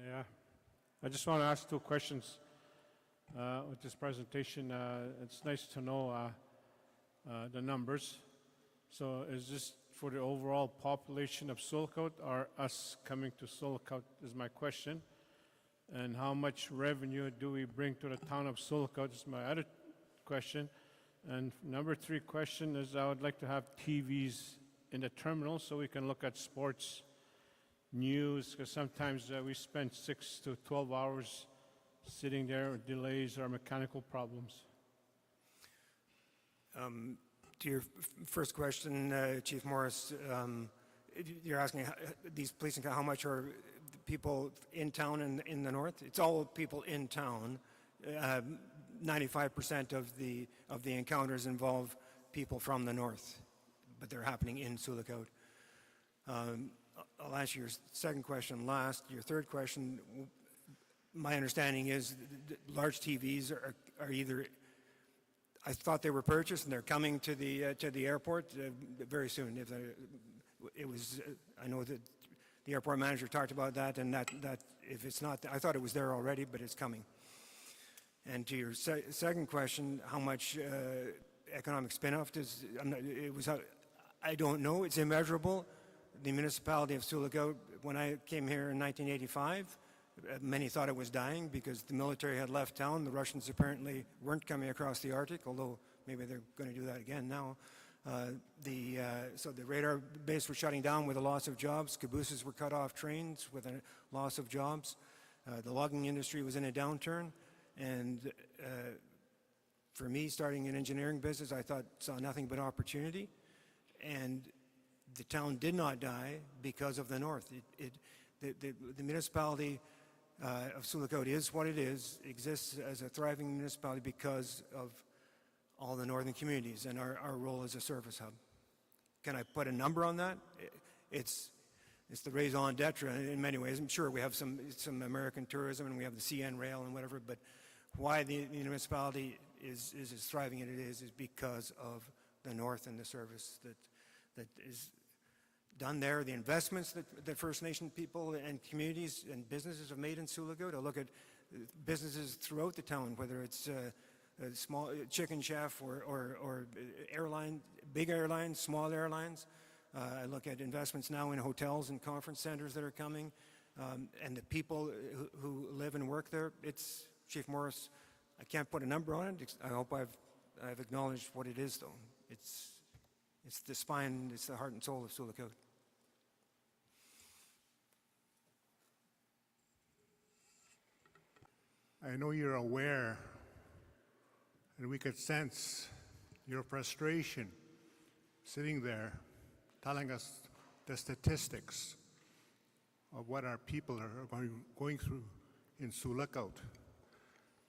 Yeah. I just want to ask two questions with this presentation. It's nice to know the numbers. So is this for the overall population of Sulikout or us coming to Sulikout is my question. And how much revenue do we bring to the town of Sulikout is my other question. And number 3 question is I would like to have TVs in the terminal so we can look at sports news, because sometimes we spend 6 to 12 hours sitting there with delays or mechanical problems.
To your first question, Chief Morris, you're asking these police how much are people in town and in the north? It's all people in town. 95% of the encounters involve people from the north, but they're happening in Sioux Lookout. I'll answer your second question last. Your third question, my understanding is large TVs are either, I thought they were purchased and they're coming to the airport very soon. I know that the airport manager talked about that, and that if it's not, I thought it was there already, but it's coming. And to your second question, how much economic spin-off I don't know. It's immeasurable. The municipality of Sioux Lookout, when I came here in 1985, many thought it was dying because the military had left town. The Russians apparently weren't coming across the Arctic, although maybe they're going to do that again now. So the radar base was shutting down with a loss of jobs. Cabooses were cut off trains with a loss of jobs. The logging industry was in a downturn. And for me, starting an engineering business, I saw nothing but opportunity. And the town did not die because of the north. The municipality of Sioux Lookout is what it is, exists as a thriving municipality because of all the northern communities and our role as a service hub. Can I put a number on that? It's the raison d'etre in many ways. I'm sure we have some American tourism and we have the CN rail and whatever, but why the municipality is as thriving as it is because of the north and the service that is done there, the investments that First Nation people and communities and businesses have made in Sioux Lookout. I look at businesses throughout the town, whether it's a small chicken chef or airline, big airlines, small airlines. I look at investments now in hotels and conference centers that are coming, and the people who live and work there. It's Chief Morris. I can't put a number on it. I hope I've acknowledged what it is, though. It's the spine. It's the heart and soul of Sioux Lookout.
I know you're aware, and we could sense your frustration sitting there telling us the statistics of what our people are going through in Sioux Lookout.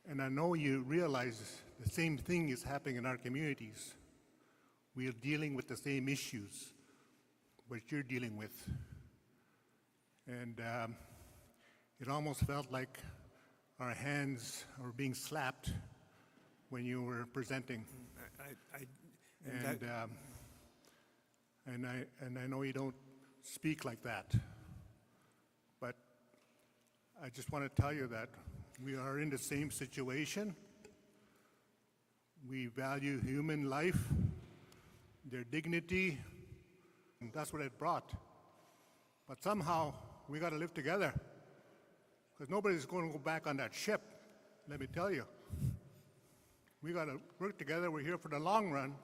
And I know you realize the same thing is happening in our communities. We are dealing with the same issues what you're dealing with. And it almost felt like our hands were being slapped when you were presenting. And I know you don't speak like that, but I just want to tell you that we are in the same situation. We value human life, their dignity, and that's what it brought. But somehow we got to live together, because nobody's going to go back on that ship, let me tell you. We got to work together. We're here for the long run,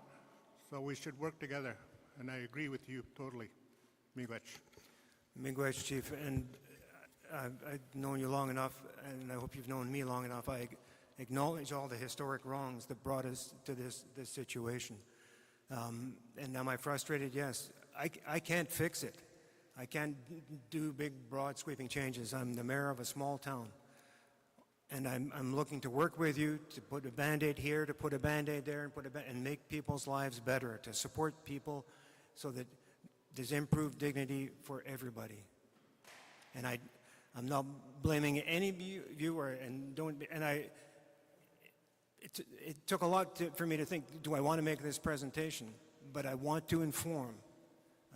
so we should work together. And I agree with you totally. Miigwech.
Miigwech, Chief. And I've known you long enough, and I hope you've known me long enough. I acknowledge all the historic wrongs that brought us to this situation. And am I frustrated? Yes. I can't fix it. I can't do big, broad, sweeping changes. I'm the mayor of a small town. And I'm looking to work with you to put a Band-Aid here, to put a Band-Aid there, and make people's lives better, to support people so that there's improved dignity for everybody. And I'm not blaming any viewer, it took a lot for me to think, do I want to make this presentation? But I want to inform.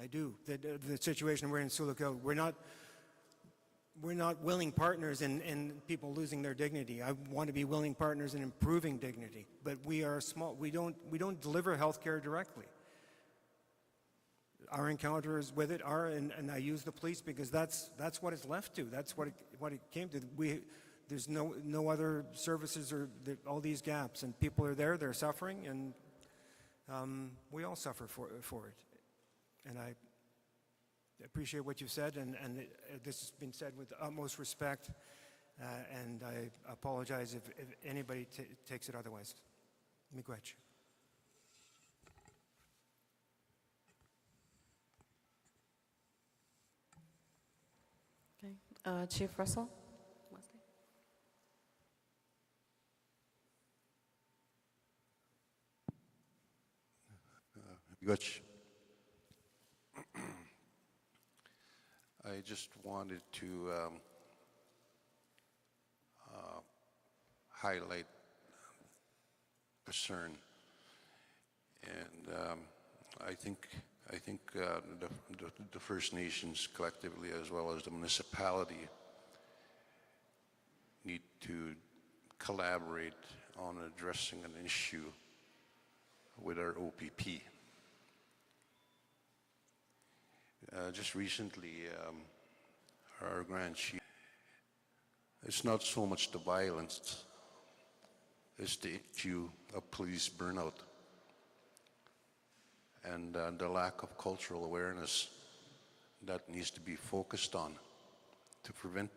I do. The situation we're in Sioux Lookout, we're not willing partners in people losing their dignity. I want to be willing partners in improving dignity. But we are small. We don't deliver health care directly. Our encounters with it are, and I use the police because that's what it's left to. That's what it came to. There's no other services or all these gaps, and people are there. They're suffering, and we all suffer for it. And I appreciate what you said, and this has been said with utmost respect, and I apologize if anybody takes it otherwise. Miigwech.
Okay. Chief Russell? Wesley?
Gutsch. I just wanted to highlight concern, and I think the First Nations collectively, as well as the municipality, need to collaborate on addressing an issue with our OPP. Just recently, our Grand Chief, it's not so much the violence, it's the issue of police burnout and the lack of cultural awareness that needs to be focused on to prevent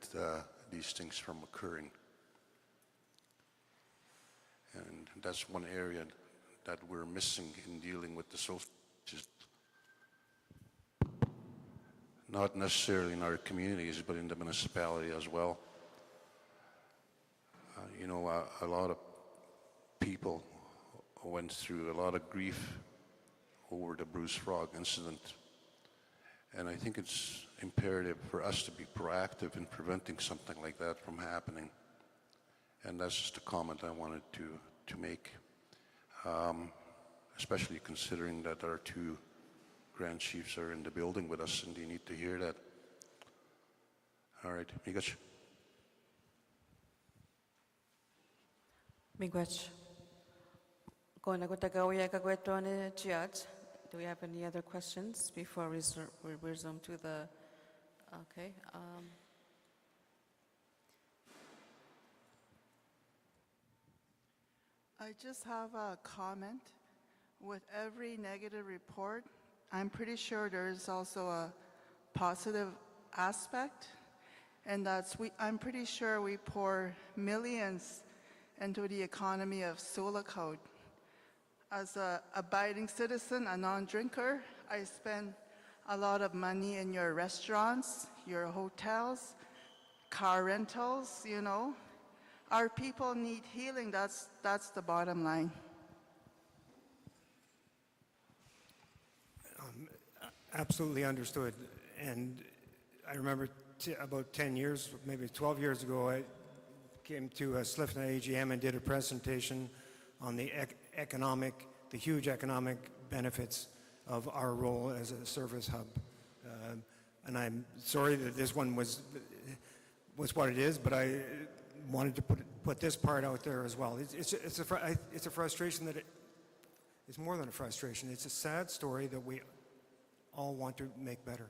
these things from occurring. And that's one area that we're missing in dealing with the social justice. Not necessarily in our communities, but in the municipality as well. You know, a lot of people went through a lot of grief over the Bruce Frog incident. And I think it's imperative for us to be proactive in preventing something like that from happening. And that's just a comment I wanted to make, especially considering that our two Grand Chiefs are in the building with us and they need to hear that. All right, Miigwech.
Miigwech. Do we have any other questions before we resume to the, okay.
I just have a comment. With every negative report, I'm pretty sure there's also a positive aspect, and that's I'm pretty sure we pour millions into the economy of solar code. As an abiding citizen, a non-drinker, I spend a lot of money in your restaurants, your hotels, car rentals, you know. Our people need healing, that's the bottom line.
Absolutely understood. And I remember about 10 years, maybe 12 years ago, I came to SLFNHA AGM and did a presentation on the huge economic benefits of our role as a service hub. And I'm sorry that this one was what it is, but I wanted to put this part out there as well. It's a frustration that it's more than a frustration. It's a sad story that we all want to make better.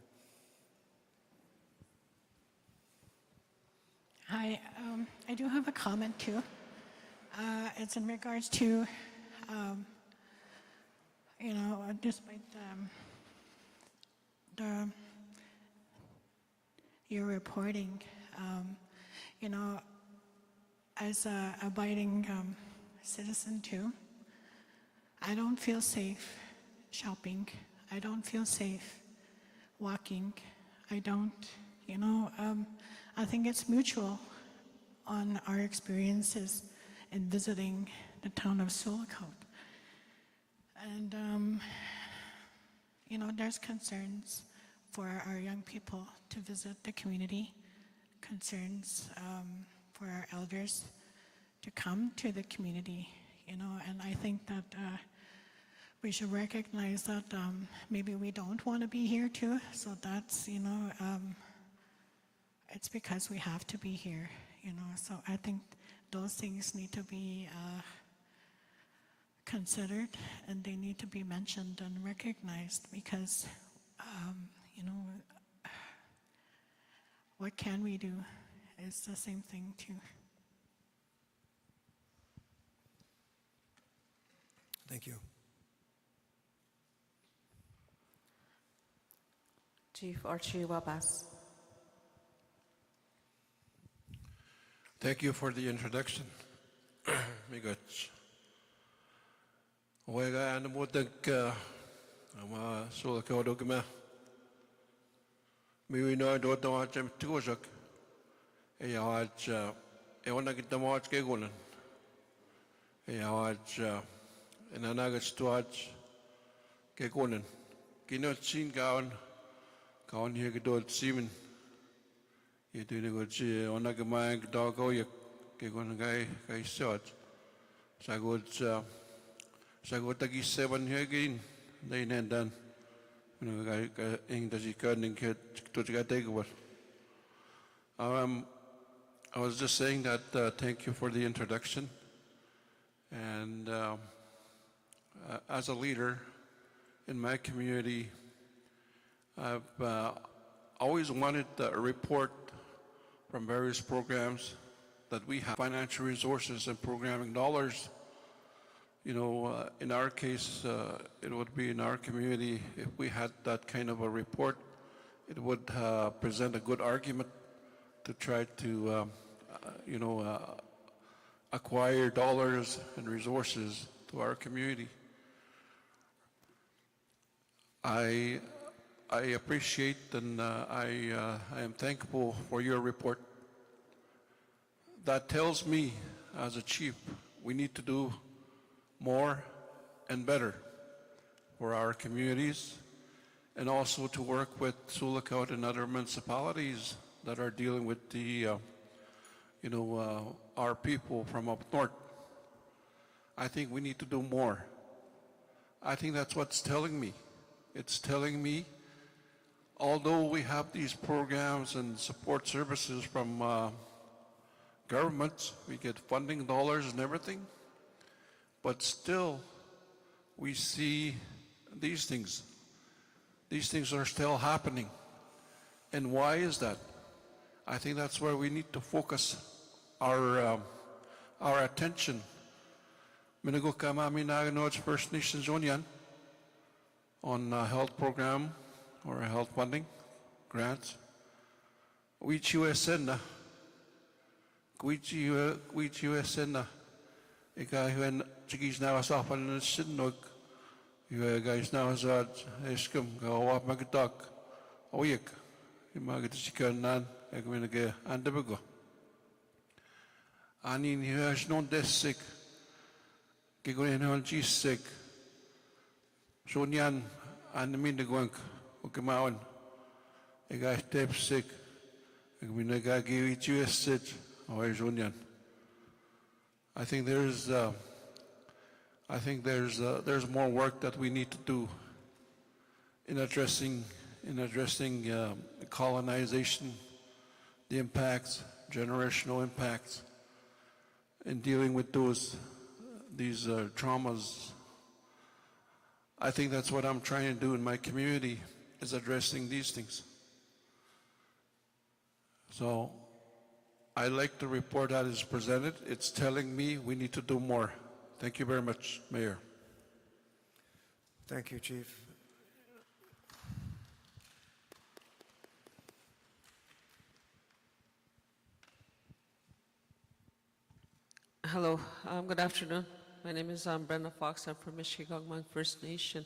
Hi, I do have a comment too. It's in regards to, you know, despite your reporting, you know, as a abiding citizen too, I don't feel safe shopping. I don't feel safe walking. I don't, you know, I think it's mutual on our experiences in visiting the town of Sullicote. And, you know, there's concerns for our young people to visit the community, concerns for our elders to come to the community, you know, and I think that we should recognize that maybe we don't want to be here too, so that's, you know, it's because we have to be here, you know, so I think those things need to be considered and they need to be mentioned and recognized because, you know, what can we do? It's the same thing too.
Thank you.
Chief Archie Wabas.
Thank you for the introduction. Miigwech. Oega anamutak ama sulakaudo kama. Miwino do tawacham tuosak. Eyawach ewana kitamawach kegunan. Eyawach enanagas tuach ke kunan. Kinot sin kaon here gedol simen. Itu ni god si ona ke main dog oyak ke kunan kai shot. Sagot tagi 7 here again. They nendan. Ing dat je kan tot je gaat tegen wordt. I was just saying that thank you for the introduction. And as a leader in my community, I've always wanted a report from various programs that we have, financial resources and programming dollars. You know, in our case, it would be in our community, if we had that kind of a report, it would present a good argument to try to, acquire dollars and resources to our community. I appreciate and I am thankful for your report. That tells me, as a chief, we need to do more and better for our communities, and also to work with Sulakaut and other municipalities that are dealing with the, our people from up north. I think we need to do more. I think that's what's telling me. It's telling me, although we have these programs and support services from governments, we get funding dollars and everything, but still we see these things. These things are still happening. And why is that? I think that's where we need to focus our attention. Minago kamami naganoj First Nations on health program or health funding grants. Wichi USN a guy who chigis now is off on the Sidnog. You guys now is at Eskum go up Magadak. Oyek. You might chicken nan, a communicate and the bigo. And in here is no death sick. Gigoin on G sick. Shonyan and the Mindaguank, Okamawan. A guy step sick. A guy give it you a sit. Or Shonyan. I think there's more work that we need to do in addressing colonization, the impacts, generational impacts, in dealing with these traumas. I think that's what I'm trying to do in my community, is addressing these things. So I like the report that is presented. It's telling me we need to do more. Thank you very much, Mayor.
Thank you, Chief.
Hello, good afternoon. My name is Brenda Fox. I'm from Michigan First Nation.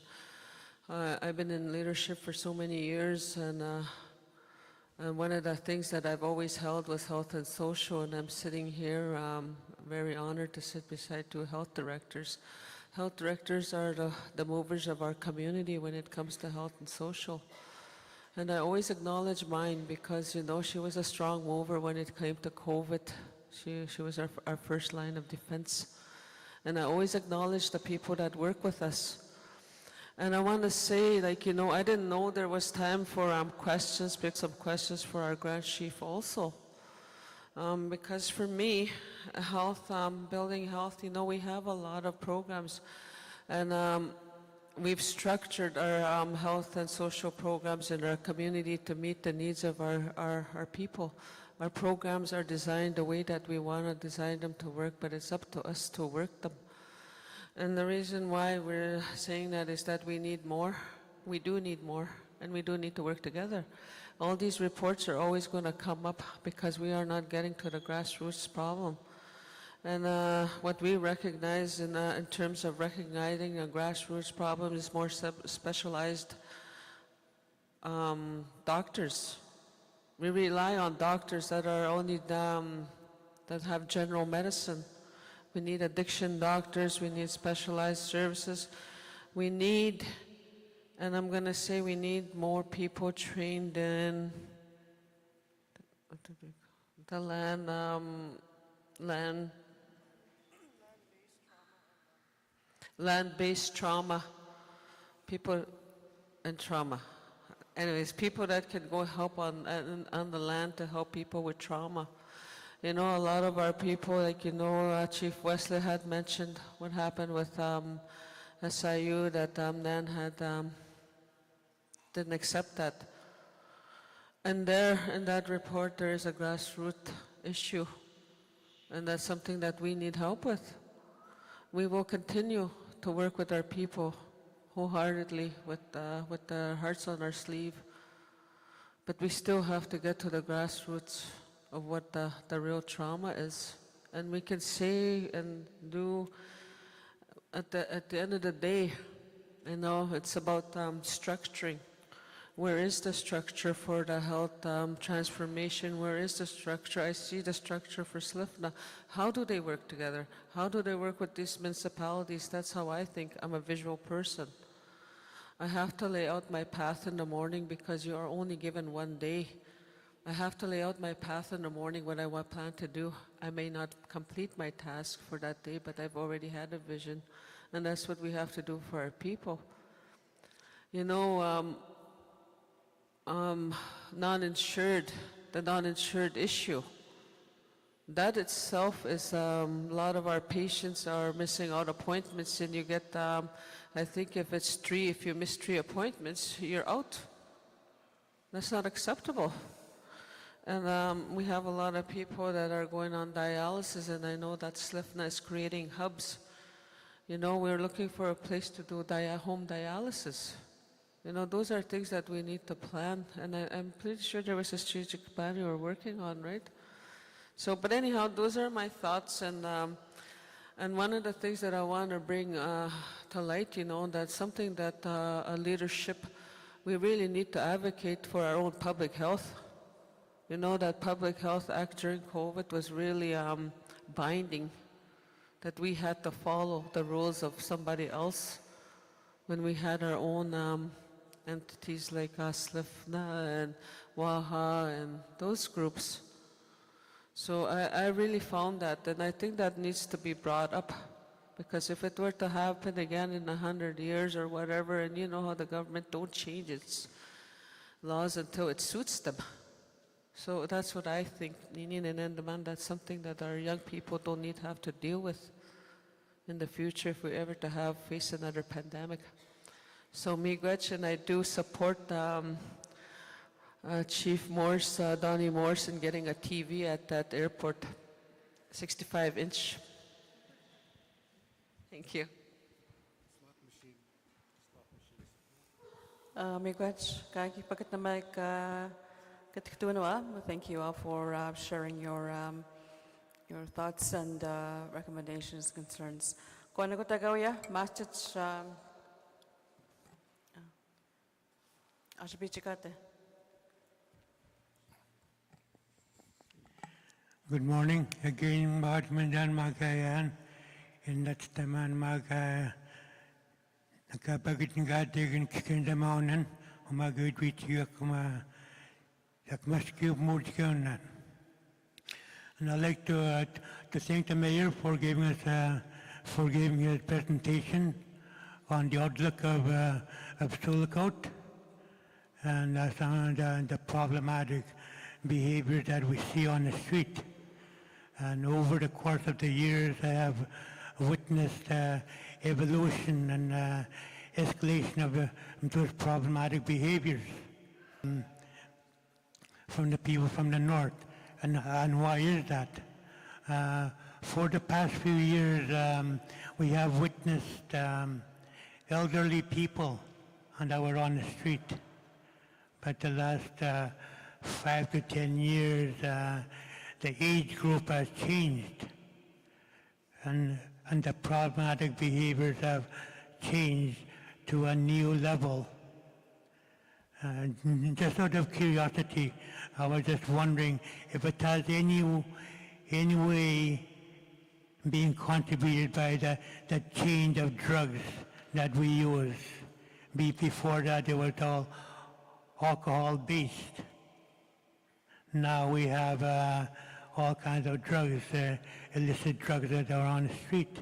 I've been in leadership for so many years, and one of the things that I've always held was health and social, and I'm sitting here very honored to sit beside two health directors. Health directors are the movers of our community when it comes to health and social. And I always acknowledge mine because, she was a strong mover when it came to COVID. She was our first line of defense. And I always acknowledge the people that work with us. And I want to say, I didn't know there was time for questions, pick some questions for our Grand Chief also. Because for me, health, building health, we have a lot of programs. And we've structured our health and social programs in our community to meet the needs of our people. Our programs are designed the way that we want to design them to work, but it's up to us to work them. And the reason why we're saying that is that we need more. We do need more, and we do need to work together. All these reports are always going to come up because we are not getting to the grassroots problem. And what we recognize in terms of recognizing a grassroots problem is more specialized doctors. We rely on doctors that are only that have general medicine. We need addiction doctors. We need specialized services. We need And I'm going to say we need more people trained in the land-based trauma, people in trauma. Anyways, people that can go help on the land to help people with trauma. You know, a lot of our people, like, you know, Chief Wesley had mentioned what happened with SIU, that Nan had didn't accept that. And there, in that report, there is a grassroots issue, and that's something that we need help with. We will continue to work with our people wholeheartedly, with our hearts on our sleeve, but we still have to get to the grassroots of what the real trauma is. And we can say and do, at the end of the day, you know, it's about structuring. Where is the structure for the health transformation? Where is the structure? I see the structure for SLFNHA. How do they work together? How do they work with these municipalities? That's how I think. I'm a visual person. I have to lay out my path in the morning because you are only given one day. I have to lay out my path in the morning, what I plan to do. I may not complete my task for that day, but I've already had a vision. And that's what we have to do for our people. You know, non-insured, the non-insured issue, that itself is a lot of our patients are missing out appointments, and you get, I think if you miss 3 appointments, you're out. That's not acceptable. And we have a lot of people that are going on dialysis, and I know that SLFNHA is creating hubs. You know, we're looking for a place to do home dialysis. You know, those are things that we need to plan, and I'm pretty sure there was a strategic plan you were working on, right? So, but anyhow, those are my thoughts, and one of the things that I want to bring to light, you know, that's something that a leadership, we really need to advocate for our own public health. You know, that Public Health Act during COVID was really binding, that we had to follow the rules of somebody else when we had our own entities like SLFNHA and WAHA and those groups. So I really found that, and I think that needs to be brought up, because if it were to happen again in 100 years or whatever, and you know how the government don't change its laws until it suits them. So that's what I think, Ninin and Endaman, that's something that our young people don't need to have to deal with in the future if we ever to face another pandemic. So miigwech, and I do support Chief Morse, Donnie Morse, in getting a TV at that airport, 65-inch. Thank you.
Miigwech, kaki pakat na may katiktuanawa. Thank you all for sharing your thoughts and recommendations, concerns. Kung ano ko tagawya, mastach
Good morning. Again, Mahatman Magayan, and that's the man Maga nakapagit ng gatigin kikindamaunan, umagod with you, Yakmaskib Murtikanan. And I'd like to thank the Mayor for giving us his presentation on the outlook of Sulcoat and some of the problematic behavior that we see on the street. And over the course of the years, I have witnessed evolution and escalation of those problematic behaviors from the people from the north. And why is that? For the past few years, we have witnessed elderly people that were on the street. But the last 5 to 10 years, the age group has changed. And the problematic behaviors have changed to a new level. Just out of curiosity, I was just wondering if it has any way being contributed by the change of drugs that we use, Before that, it was all alcohol-based. Now we have all kinds of drugs, illicit drugs that are on the street.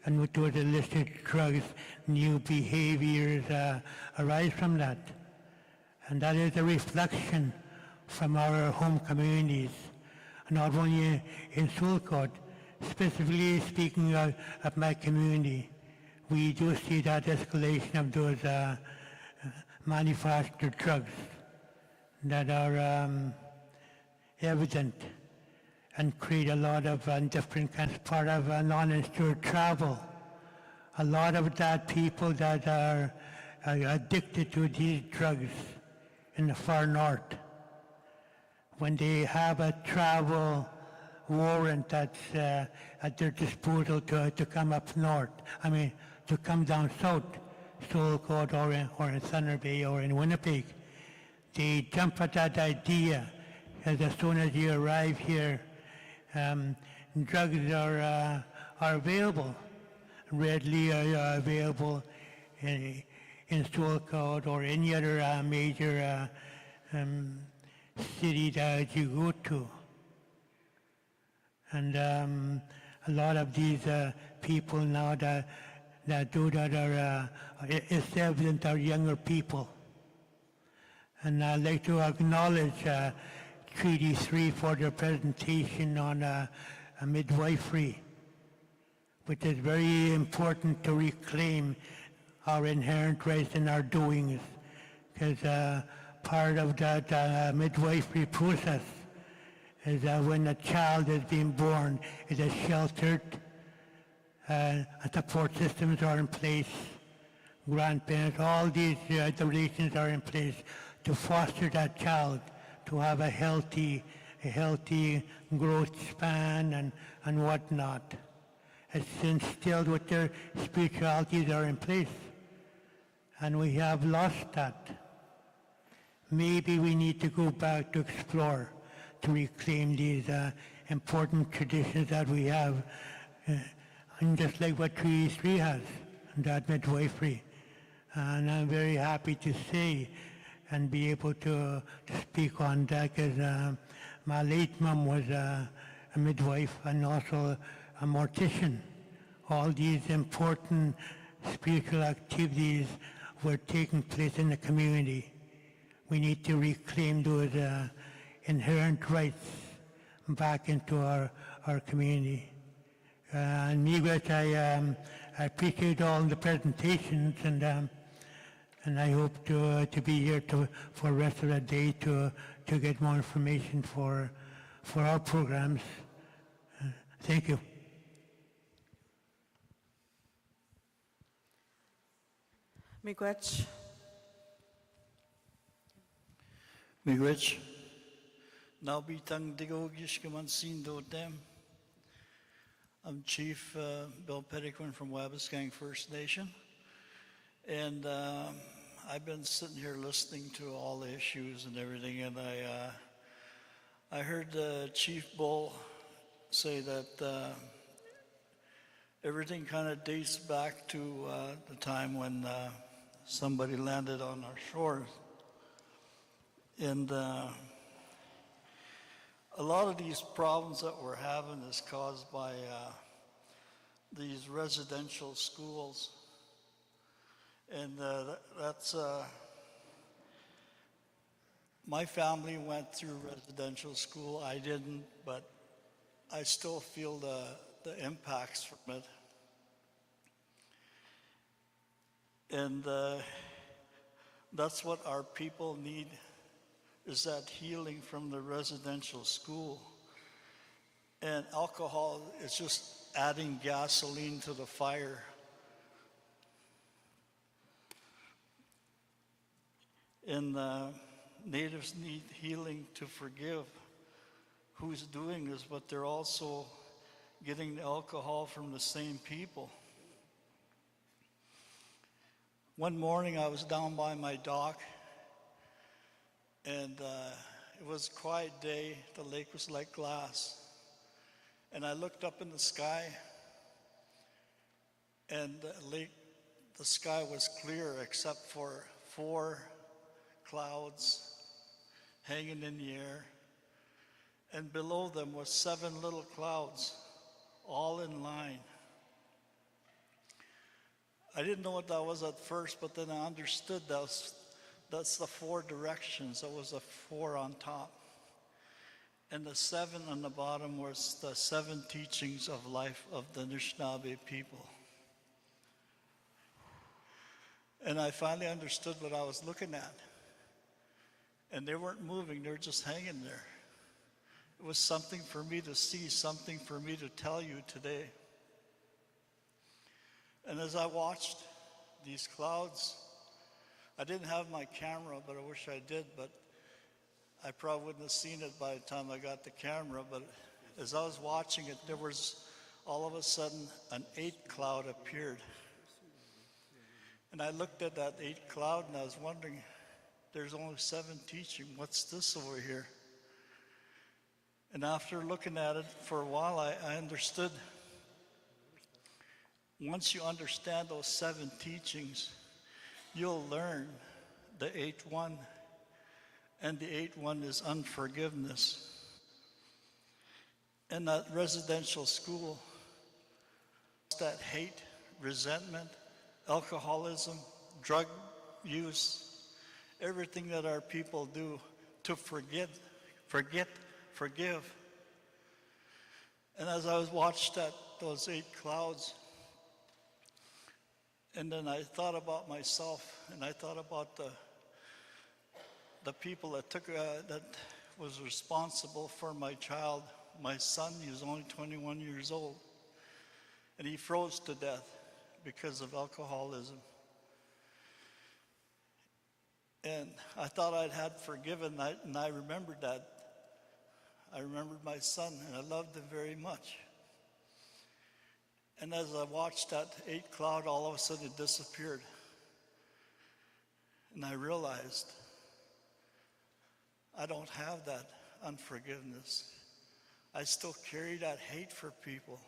And with those illicit drugs, new behaviors arise from that. And that is a reflection from our home communities, not only in Sulcott, specifically speaking of my community. We do see that escalation of those manufactured drugs that are evident and create a lot of different kinds of part of non-insured travel. A lot of that people that are addicted to these drugs in the far north, when they have a travel warrant that's at their disposal to come up north, to come down south, Sulcott or in Thunder Bay or in Winnipeg, they jump at that idea as soon as you arrive here. Drugs are available, readily available in Sulcott or any other major city that you go to. And a lot of these people now that do that are, it's evident, are younger people. And I'd like to acknowledge Treaty 3 for their presentation on midwifery, which is very important to reclaim our inherent rights and our doings, because part of that midwifery process is that when a child is being born, it is sheltered, support systems are in place, grandparents, all these relations are in place to foster that child to have a healthy growth span and whatnot. It's instilled with their spiritualities are in place. And we have lost that. Maybe we need to go back to explore, to reclaim these important traditions that we have, and just like what Treaty 3 has, that midwifery. And I'm very happy to say and be able to speak on that, because my late mom was a midwife and also a mortician. All these important spiritual activities were taking place in the community. We need to reclaim those inherent rights back into our community. And Miigwech, I appreciate all the presentations, and I hope to be here for the rest of the day to get more information for our programs. Thank you.
Miigwech.
Miigwech. Now bitang digogish kamansin do dem. I'm Chief Bill Pettiquin from Wabaskang First Nation. And I've been sitting here listening to all the issues and everything, and I heard Chief Bull say that everything kind of dates back to the time when somebody landed on our shores. And a lot of these problems that we're having is caused by these residential schools. And that's, my family went through residential school. I didn't, but I still feel the impacts from it. And that's what our people need, is that healing from the residential school. And alcohol is just adding gasoline to the fire. And natives need healing to forgive. Who's doing this, but they're also getting the alcohol from the same people. One morning I was down by my dock, and it was a quiet day. The lake was like glass. And I looked up in the sky, and the the sky was clear except for 4 clouds hanging in the air, and below them was 7 little clouds, all in line. I didn't know what that was at first, but then I understood that's the 4 directions. There was a 4 on top. And the 7 on the bottom was the 7 teachings of life of the Anishinaabe people. And I finally understood what I was looking at. And they weren't moving, they were just hanging there. It was something for me to see, something for me to tell you today. And as I watched these clouds, I didn't have my camera, but I wish I did, but I probably wouldn't have seen it by the time I got the camera. But as I was watching it, there was all of a sudden an 8th cloud appeared. And I looked at that 8th cloud and I was wondering, there's only 7 teaching. What's this over here? And after looking at it for a while, I understood. Once you understand those 7 teachings, you'll learn the 8th one. And the 8th one is unforgiveness. And that residential school, that hate, resentment, alcoholism, drug use, everything that our people do to forgive. And as I was watched those 8 clouds, and then I thought about myself, and I thought about the people that was responsible for my child, my son. He was only 21 years old, and he froze to death because of alcoholism. And I thought I'd had forgiven, and I remembered that. I remembered my son, and I loved him very much. And as I watched that 8th cloud, all of a sudden it disappeared. And I realized I don't have that unforgiveness. I still carry that hate for people.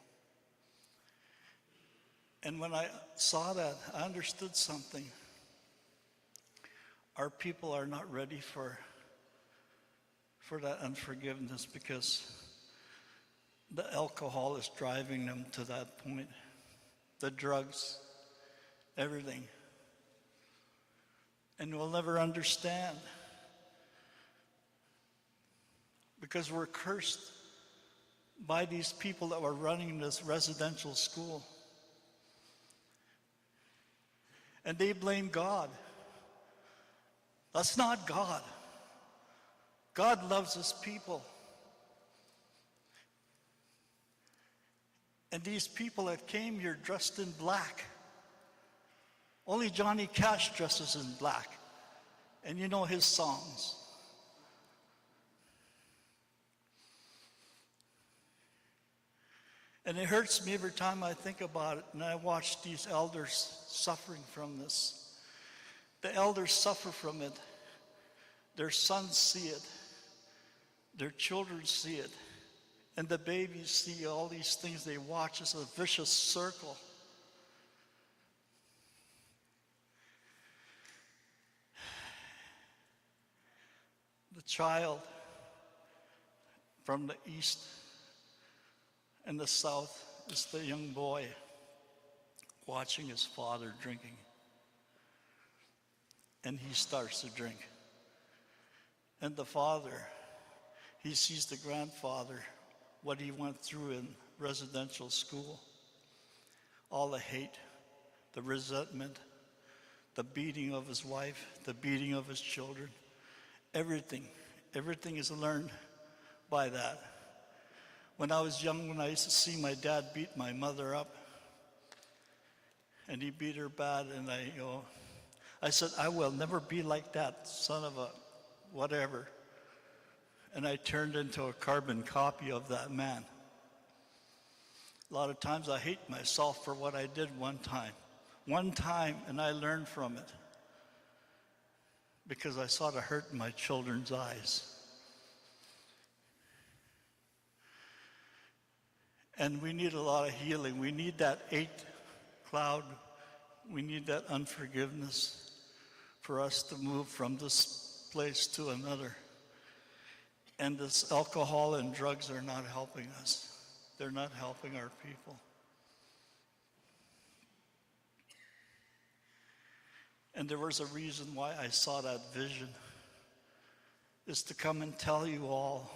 And when I saw that, I understood something. Our people are not ready for that unforgiveness because the alcohol is driving them to that point. The drugs, everything. And we'll never understand because we're cursed by these people that were running this residential school. And they blame God. That's not God. God loves his people. And these people that came here dressed in black. Only Johnny Cash dresses in black. And you know his songs. And it hurts me every time I think about it and I watch these elders suffering from this. The elders suffer from it. Their sons see it. Their children see it. And the babies see all these things they watch as a vicious circle. The child from the east and the south is the young boy watching his father drinking. And he starts to drink. And the father, he sees the grandfather, what he went through in residential school. All the hate, the resentment, the beating of his wife, the beating of his children, everything is learned by that. When I was young, when I used to see my dad beat my mother up, and he beat her bad, and I said, I will never be like that son of a whatever. And I turned into a carbon copy of that man. A lot of times I hate myself for what I did one time, and I learned from it because I saw the hurt in my children's eyes. And we need a lot of healing. We need that 8th cloud We need that unforgiveness for us to move from this place to another. And this alcohol and drugs are not helping us. They're not helping our people. And there was a reason why I saw that vision, is to come and tell you all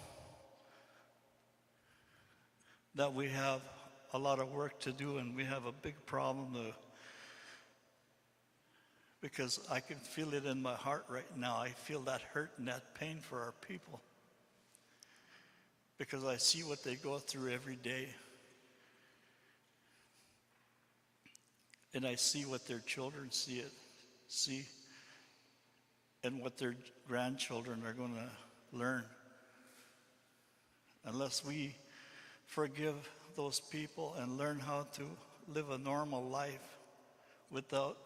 that we have a lot of work to do and we have a big problem because I can feel it in my heart right now. I feel that hurt and that pain for our people because I see what they go through every day. And I see what their children see, and what their grandchildren are going to learn. Unless we forgive those people and learn how to live a normal life without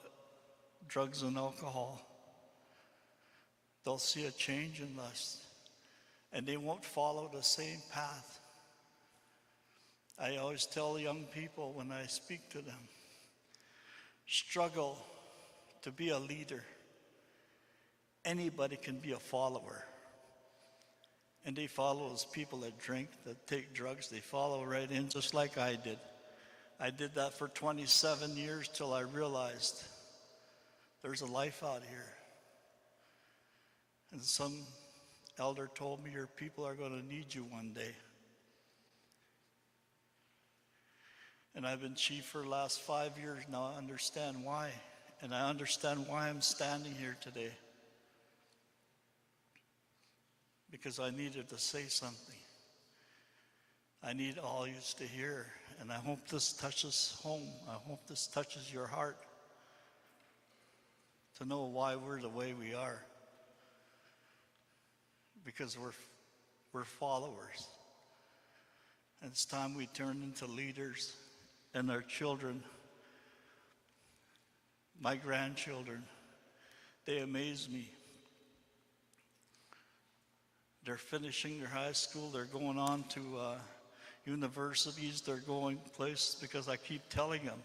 drugs and alcohol, they'll see a change in us and they won't follow the same path. I always tell young people when I speak to them, struggle to be a leader. Anybody can be a follower. And they follow those people that drink, that take drugs. They follow right in just like I did. I did that for 27 years till I realized there's a life out here. And some elder told me your people are going to need you one day. And I've been chief for the last 5 years now. I understand why. And I understand why I'm standing here today. Because I needed to say something. I need all you to hear. And I hope this touches home. I hope this touches your heart to know why we're the way we are. Because we're followers. And it's time we turn into leaders. And our children, my grandchildren, they amaze me. They're finishing their high school, they're going on to universities, they're going places because I keep telling them.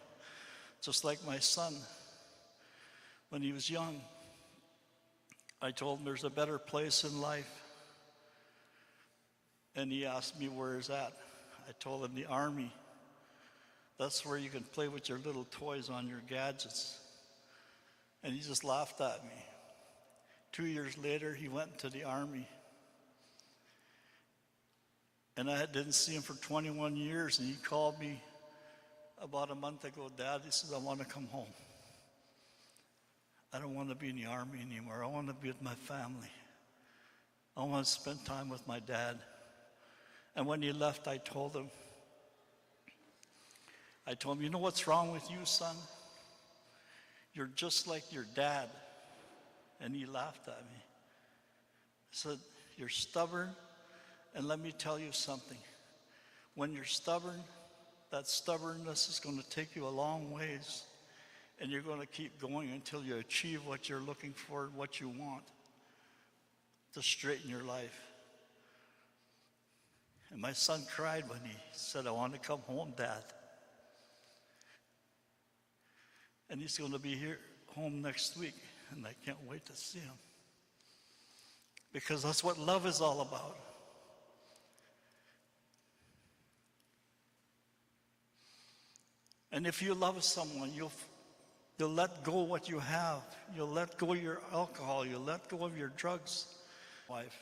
Just like my son, when he was young, I told him there's a better place in life. And he asked me, where is that? I told him the Army. That's where you can play with your little toys on your gadgets. And he just laughed at me. 2 years later, he went to the Army. And I didn't see him for 21 years, and he called me about a month ago, Dad, he says, I want to come home. I don't want to be in the Army anymore. I want to be with my family. I want to spend time with my dad. And when he left, I told him, you know what's wrong with you, son? You're just like your dad. And he laughed at me. He said, you're stubborn. And let me tell you something. When you're stubborn, that stubbornness is going to take you a long ways. And you're going to keep going until you achieve what you're looking for, what you want to straighten your life. And my son cried when he said, I want to come home, Dad. And he's going to be here home next week, and I can't wait to see him. Because that's what love is all about. And if you love someone, you'll let go what you have. You'll let go of your alcohol. You'll let go of your drugs. Wife,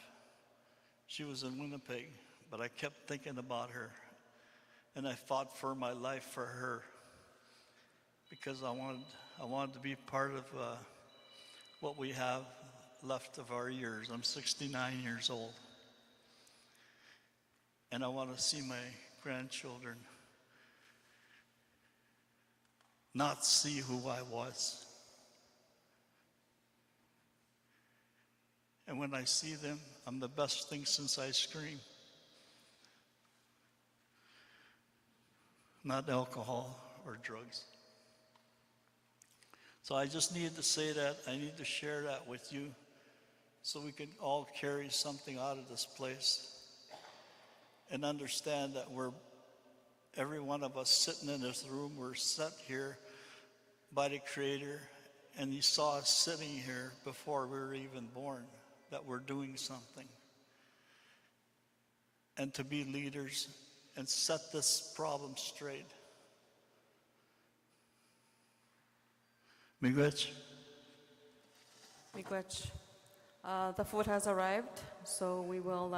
she was in Winnipeg, but I kept thinking about her. And I fought for my life for her. Because I wanted to be part of what we have left of our years. I'm 69 years old. And I want to see my grandchildren not see who I was. And when I see them, I'm the best thing since ice cream. Not alcohol or drugs. So I just needed to say that. I need to share that with you so we can all carry something out of this place and understand that every one of us sitting in this room, we're set here by the Creator, and He saw us sitting here before we were even born, that we're doing something. And to be leaders and set this problem straight. Miigwech.
Miigwech. The food has arrived, so we will.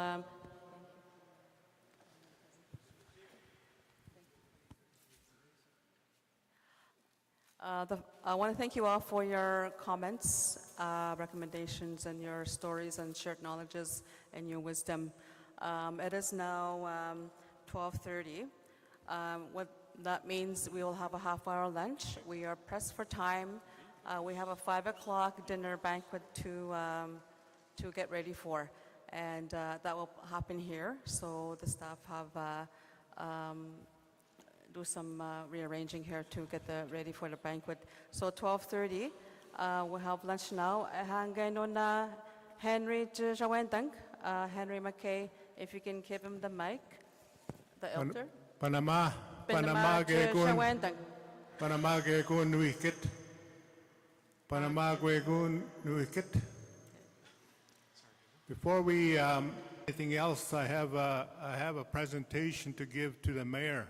I want to thank you all for your comments, recommendations, and your stories and shared knowledges and your wisdom. It is now 12:30. What that means, we will have a half-hour lunch. We are pressed for time. We have a 5 o'clock dinner banquet to get ready for, and that will happen here. So the staff have do some rearranging here to get ready for the banquet. So 12:30, we'll have lunch now. Hanggang na Henry Jawentang, Henry McKay, if you can give him the mic, the elder.
Panama
Jawentang.
Panama Gegun Nuikit. Panama Gegun Nuikit. Before we anything else, I have a presentation to give to the mayor.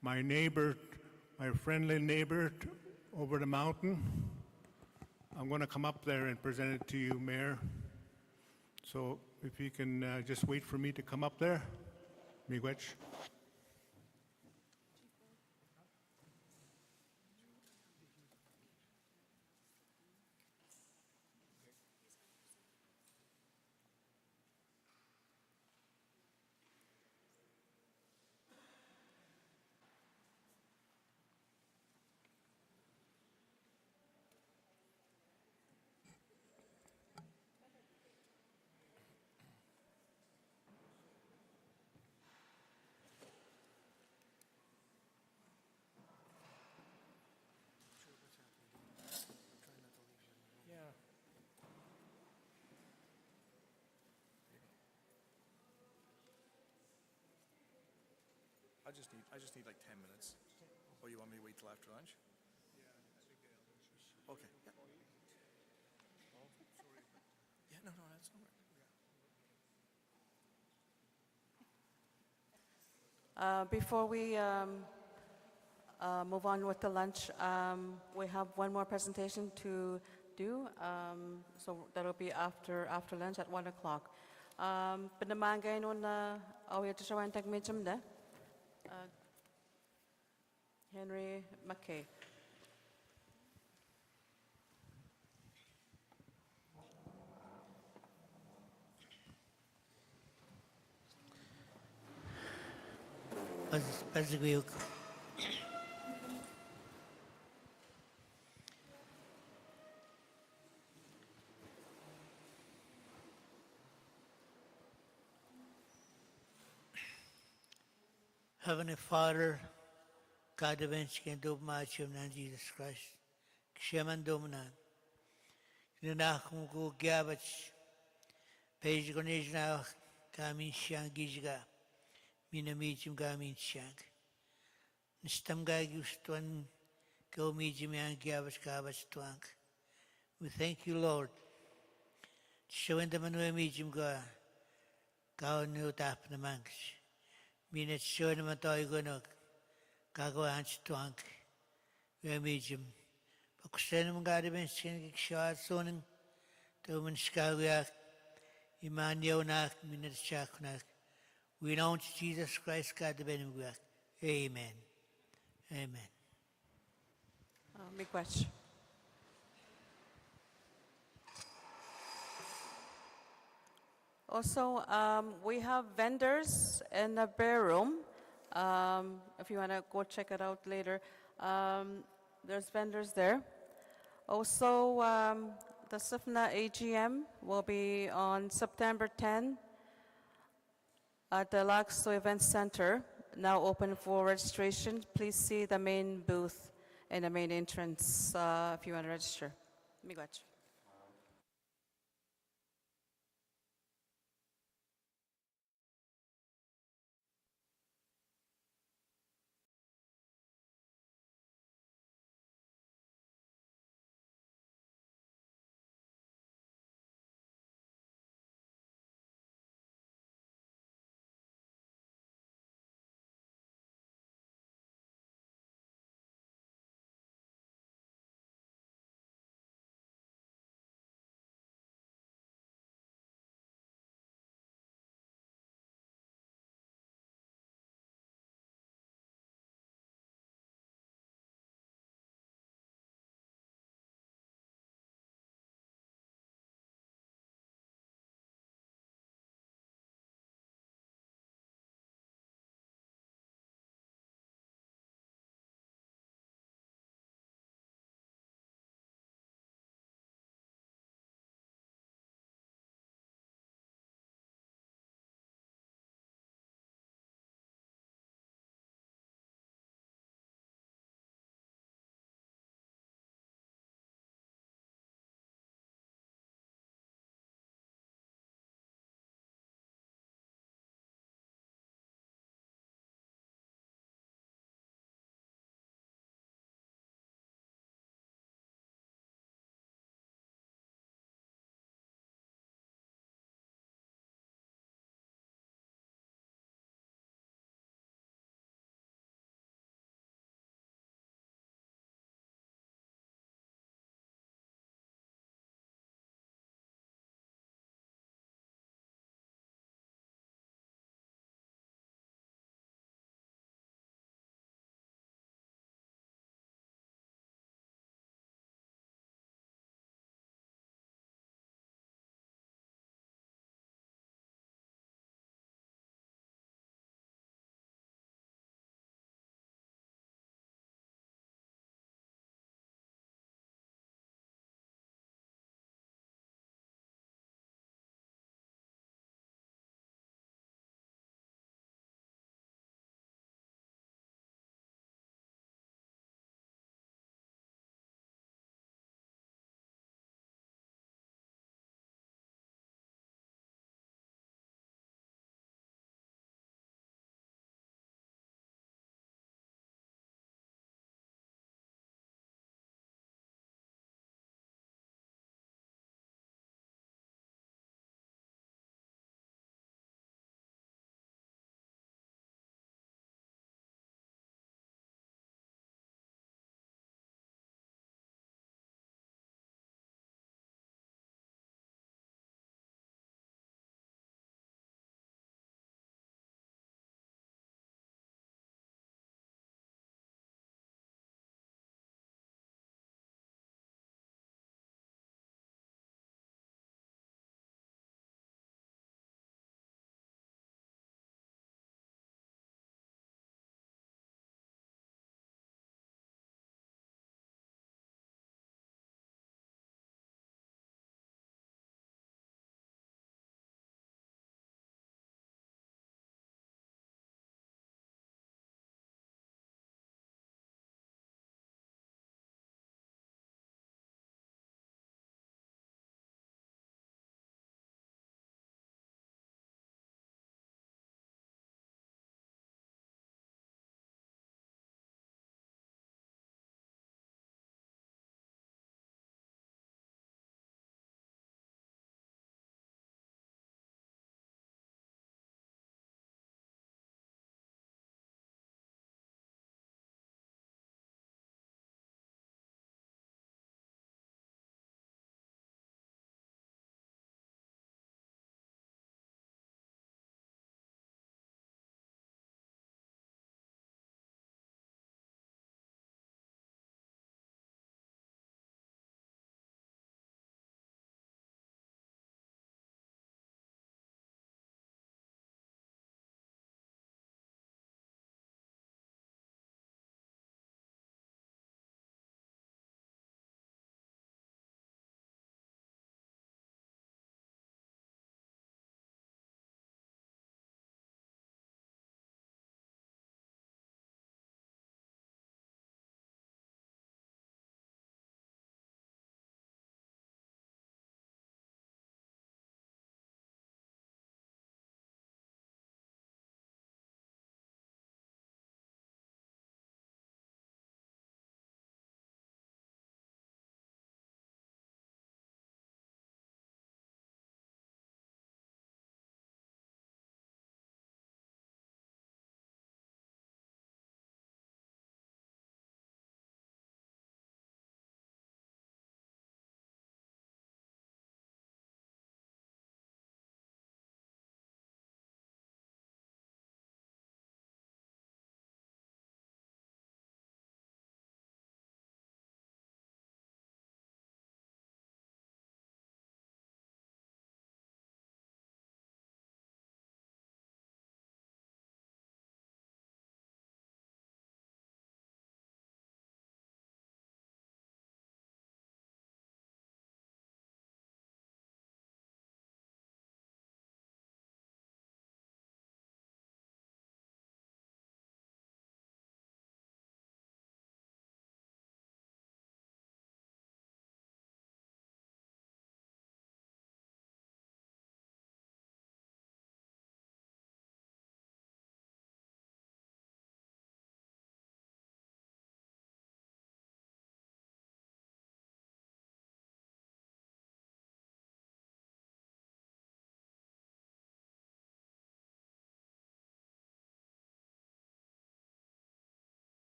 My neighbor, my friendly neighbor over the mountain. I'm going to come up there and present it to you, Mayor. So if you can just wait for me to come up there. Miigwech.
I just need like 10 minutes. Or you want me to wait till after lunch? Okay. Yeah. Yeah, no, that's all right.
Before we move on with the lunch, we have one more presentation to do. So that'll be after lunch at 1 o'clock. Pinamangay nun awit sa wantag medjum da. Henry McKay.
Pasaguyok. Heavenly Father, God of Enchkin, do much of Jesus Christ. Ksheman Dominan. Kinanakung ko gyabach. Page Ganesh na kamin siyang gizga. Minamijim gamin siyang. Nistam gagustuan go mijim yang gyabach gabach tuang. We thank you, Lord. Showing the manu mijim ga. Gao no tap na mangs. Minute showing the matoy gunok. Gago hans tuang. We mijim. Pakusten mo gari ben skin kishwa soning. Tuman shkawiak. Emmanuel nak minute shak nak. We know Jesus Christ God the Beniguak. Amen. Amen.
Miigwech. Also, we have vendors in the bear room. If you want to go check it out later, there's vendors there. Also, the SLFNHA AGM will be on September 10 at the Laxo Event Center, now open for registration. Please see the main booth and the main entrance if you want to register. Miigwech.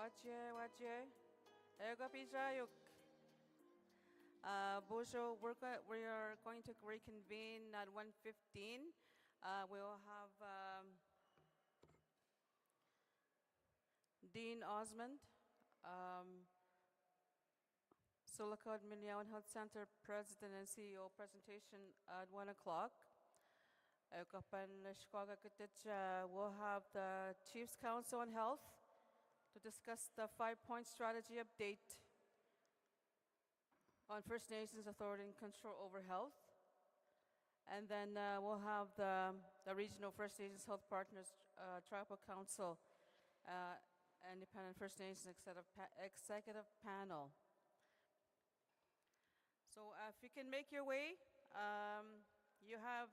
Waje. Ego Pijayuk. Bojo, we are going to reconvene at 1:15. We'll have Dean Osmond, Sulakod Minyawan Health Center President and CEO presentation at 1 o'clock. We'll have the Chiefs Council on Health to discuss the 5-point strategy update on First Nations Authority and Control over Health. And then we'll have the Regional First Nations Health Partners Tribal Council, Independent First Nations Executive Panel. So if you can make your way, you have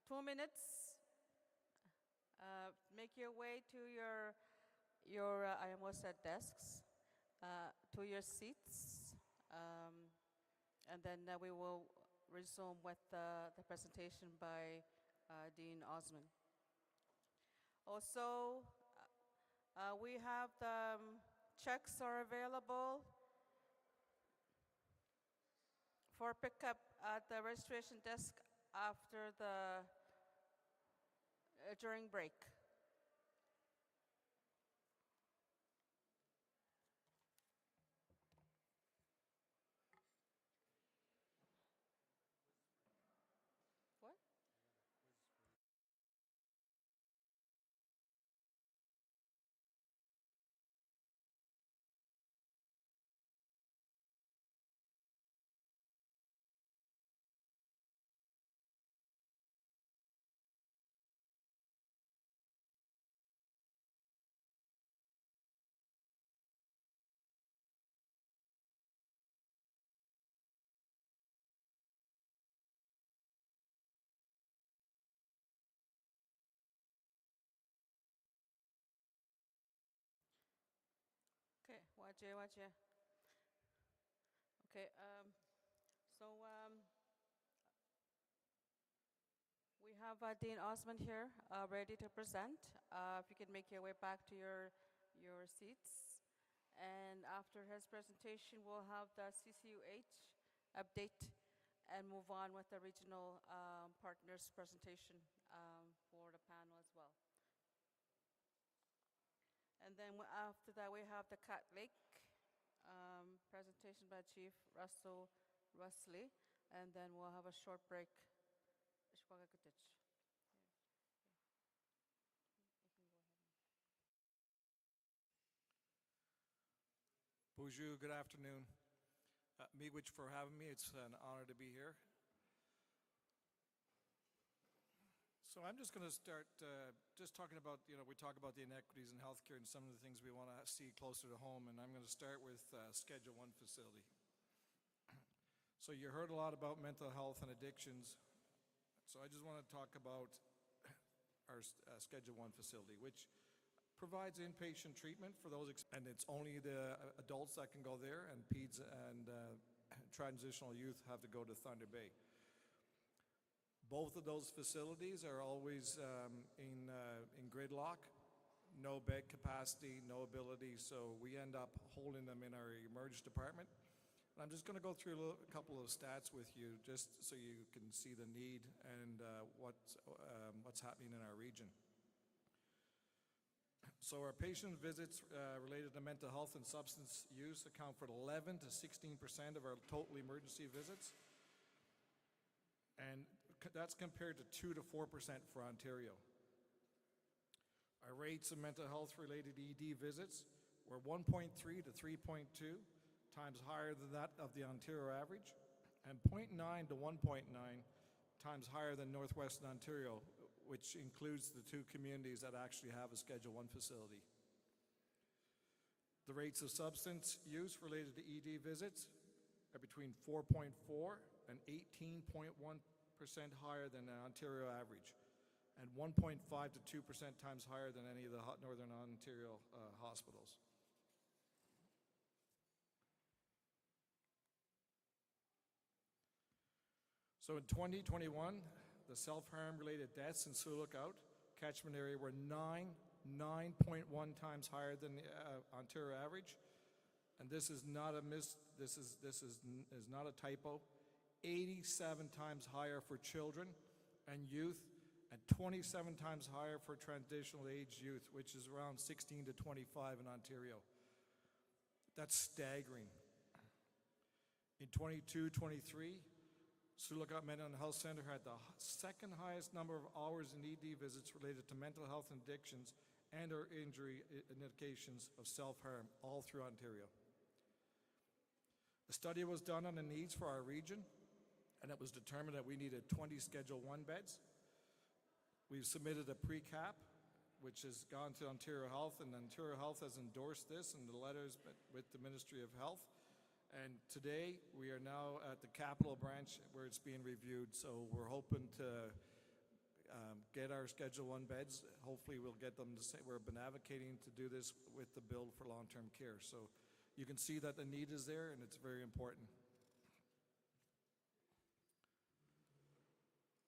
2 minutes. Make your way to your I almost said desks, to your seats, and then we will resume with the presentation by Dean Osmond. Also, we have the checks are available for pickup at the registration desk after the during break. What? Okay, waje. Okay, so we have Dean Osmond here ready to present. If you could make your way back to your seats. And after his presentation, we'll have the CCUH update and move on with the regional partners presentation for the panel as well. And then after that, we have the Cat Lake presentation by Chief Russell Rusley, and then we'll have a short break.
Bonjour, good afternoon. Miigwech for having me. It's an honor to be here. So I'm just going to start just talking about, we talk about the inequities in healthcare and some of the things we want to see closer to home, and I'm going to start with Schedule 1 facility. So you heard a lot about mental health and addictions, so I just want to talk about our Schedule 1 facility, which provides inpatient treatment for those, and it's only the adults that can go there, and peds and transitional youth have to go to Thunder Bay. Both of those facilities are always in gridlock, no bed capacity, no ability, so we end up holding them in our emergency department. And I'm just going to go through a couple of stats with you just so you can see the need and what's happening in our region. So our patient visits related to mental health and substance use account for 11 to 16% of our total emergency visits. And that's compared to 2 to 4% for Ontario. Our rates of mental health related ED visits were 1.3 to 3.2 times higher than that of the Ontario average, and 0.9 to 1.9 times higher than Northwestern Ontario, which includes the 2 communities that actually have a Schedule 1 facility. The rates of substance use related to ED visits are between 4.4 and 18.1% higher than the Ontario average, and 1.5 to 2% times higher than any of the Northern Ontario hospitals. So in 2021, the self-harm related deaths in Sioux Lookout catchment area were 9 9.1 times higher than the Ontario average. And this is not a this is not a typo. 87 times higher for children and youth, and 27 times higher for transitional age youth, which is around 16 to 25 in Ontario. That's staggering. In 22-23, Sulaka Mental Health Center had the second highest number of hours in ED visits related to mental health and addictions and or injury indications of self-harm all through Ontario. A study was done on the needs for our region, and it was determined that we needed 20 Schedule I beds. We've submitted a pre-cap, which has gone to Ontario Health, and Ontario Health has endorsed this in the letters with the Ministry of Health. And today, we are now at the Capital Branch where it's being reviewed, so we're hoping to get our Schedule I beds. Hopefully, we'll get them to say, we've been advocating to do this with the bill for long-term care. So you can see that the need is there, and it's very important.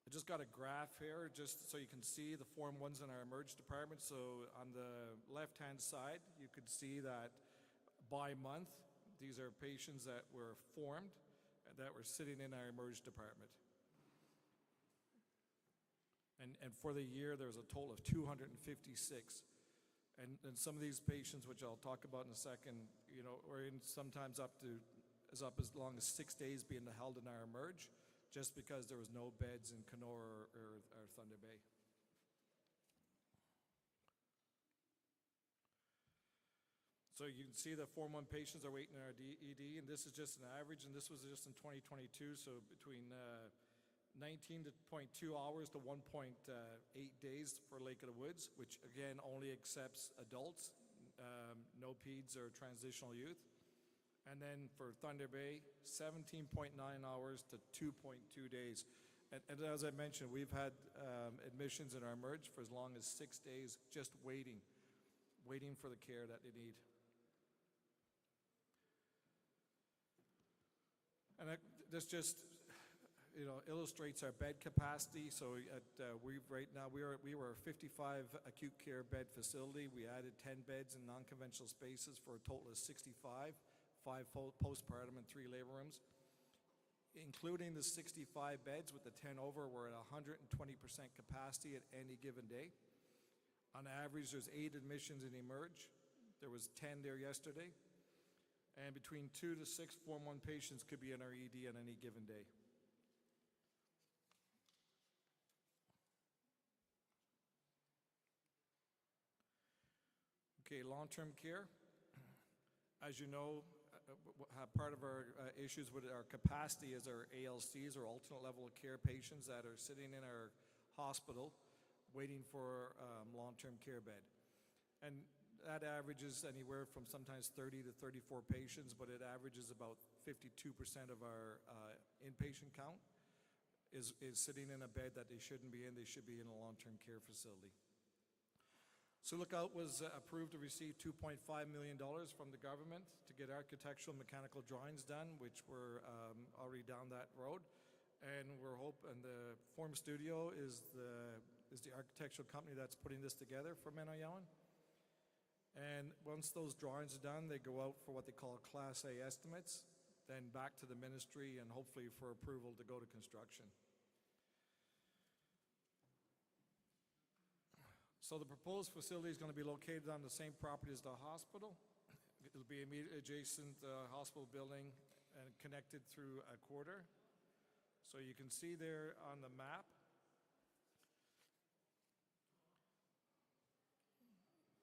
I just got a graph here just so you can see the Form 1s in our emerge department. So on the left-hand side, you could see that by month, these are patients that were formed and that were sitting in our emerge department. And for the year, there was a total of 256. And some of these patients, which I'll talk about in a second, you know, are in sometimes up as long as 6 days being held in our emerge, just because there was no beds in Kenora or Thunder Bay. So you can see the Form 1 patients are waiting in our ED, and this is just an average, and this was just in 2022, so between 19.2 hours to 1.8 days for Lake of the Woods, which again only accepts adults, no peds or transitional youth. And then for Thunder Bay, 17.9 hours to 2.2 days. And as I mentioned, we've had admissions in our emerge for as long as 6 days, just waiting for the care that they need. And this just, you know, illustrates our bed capacity. So right now we were a 55 acute care bed facility. We added 10 beds in non-conventional spaces for a total of 65. 5 postpartum and 3 labor rooms. Including the 65 beds with the 10 over, we're at 120% capacity at any given day. On average, there's 8 admissions in emerge. There was 10 there yesterday. And between 2 to 6 Form 1 patients could be in our ED on any given day. Okay, long-term care. As you know, part of our issues with our capacity is our ALCs, or alternate level of care patients that are sitting in our hospital waiting for long-term care bed. And that averages anywhere from sometimes 30 to 34 patients, but it averages about 52% of our inpatient count is sitting in a bed that they shouldn't be in. They should be in a long-term care facility. So Lookout was approved to receive $2.5 million from the government to get architectural and mechanical drawings done, which we're already down that road. And we're hoping the Form Studio is the architectural company that's putting this together for Menoyawan. And once those drawings are done, they go out for what they call Class A estimates, then back to the ministry and hopefully for approval to go to construction. So the proposed facility is going to be located on the same property as the hospital. It'll be immediately adjacent to the hospital building and connected through a corridor. So you can see there on the map,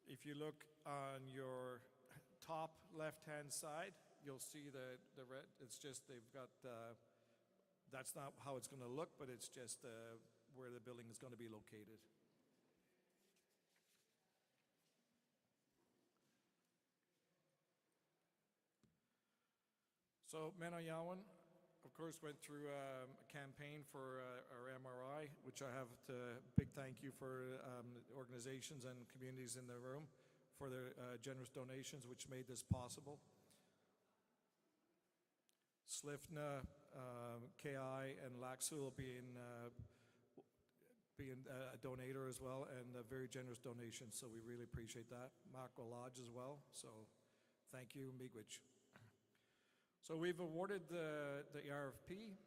if you look on your top left-hand side, you'll see the red. It's just they've got, that's not how it's going to look, but it's just where the building is going to be located. So Menoyawan, of course, went through a campaign for our MRI, which I have to big thank you for organizations and communities in the room for their generous donations, which made this possible. SLFNHA, KI, and LACSU will be being a donator as well, and a very generous donation, so we really appreciate that. Marco Lodge as well, so thank you, Miigwech. So we've awarded the RFP.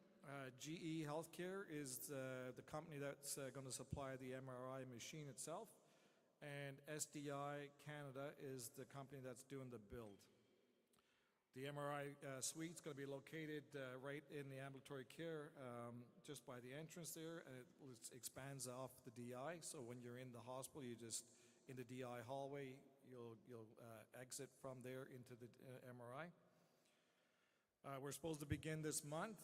GE Healthcare is the company that's going to supply the MRI machine itself, and SDI Canada is the company that's doing the build. The MRI suite's going to be located right in the ambulatory care, just by the entrance there, and it expands off the DI. So when you're in the hospital, you just in the DI hallway, you'll exit from there into the MRI. We're supposed to begin this month.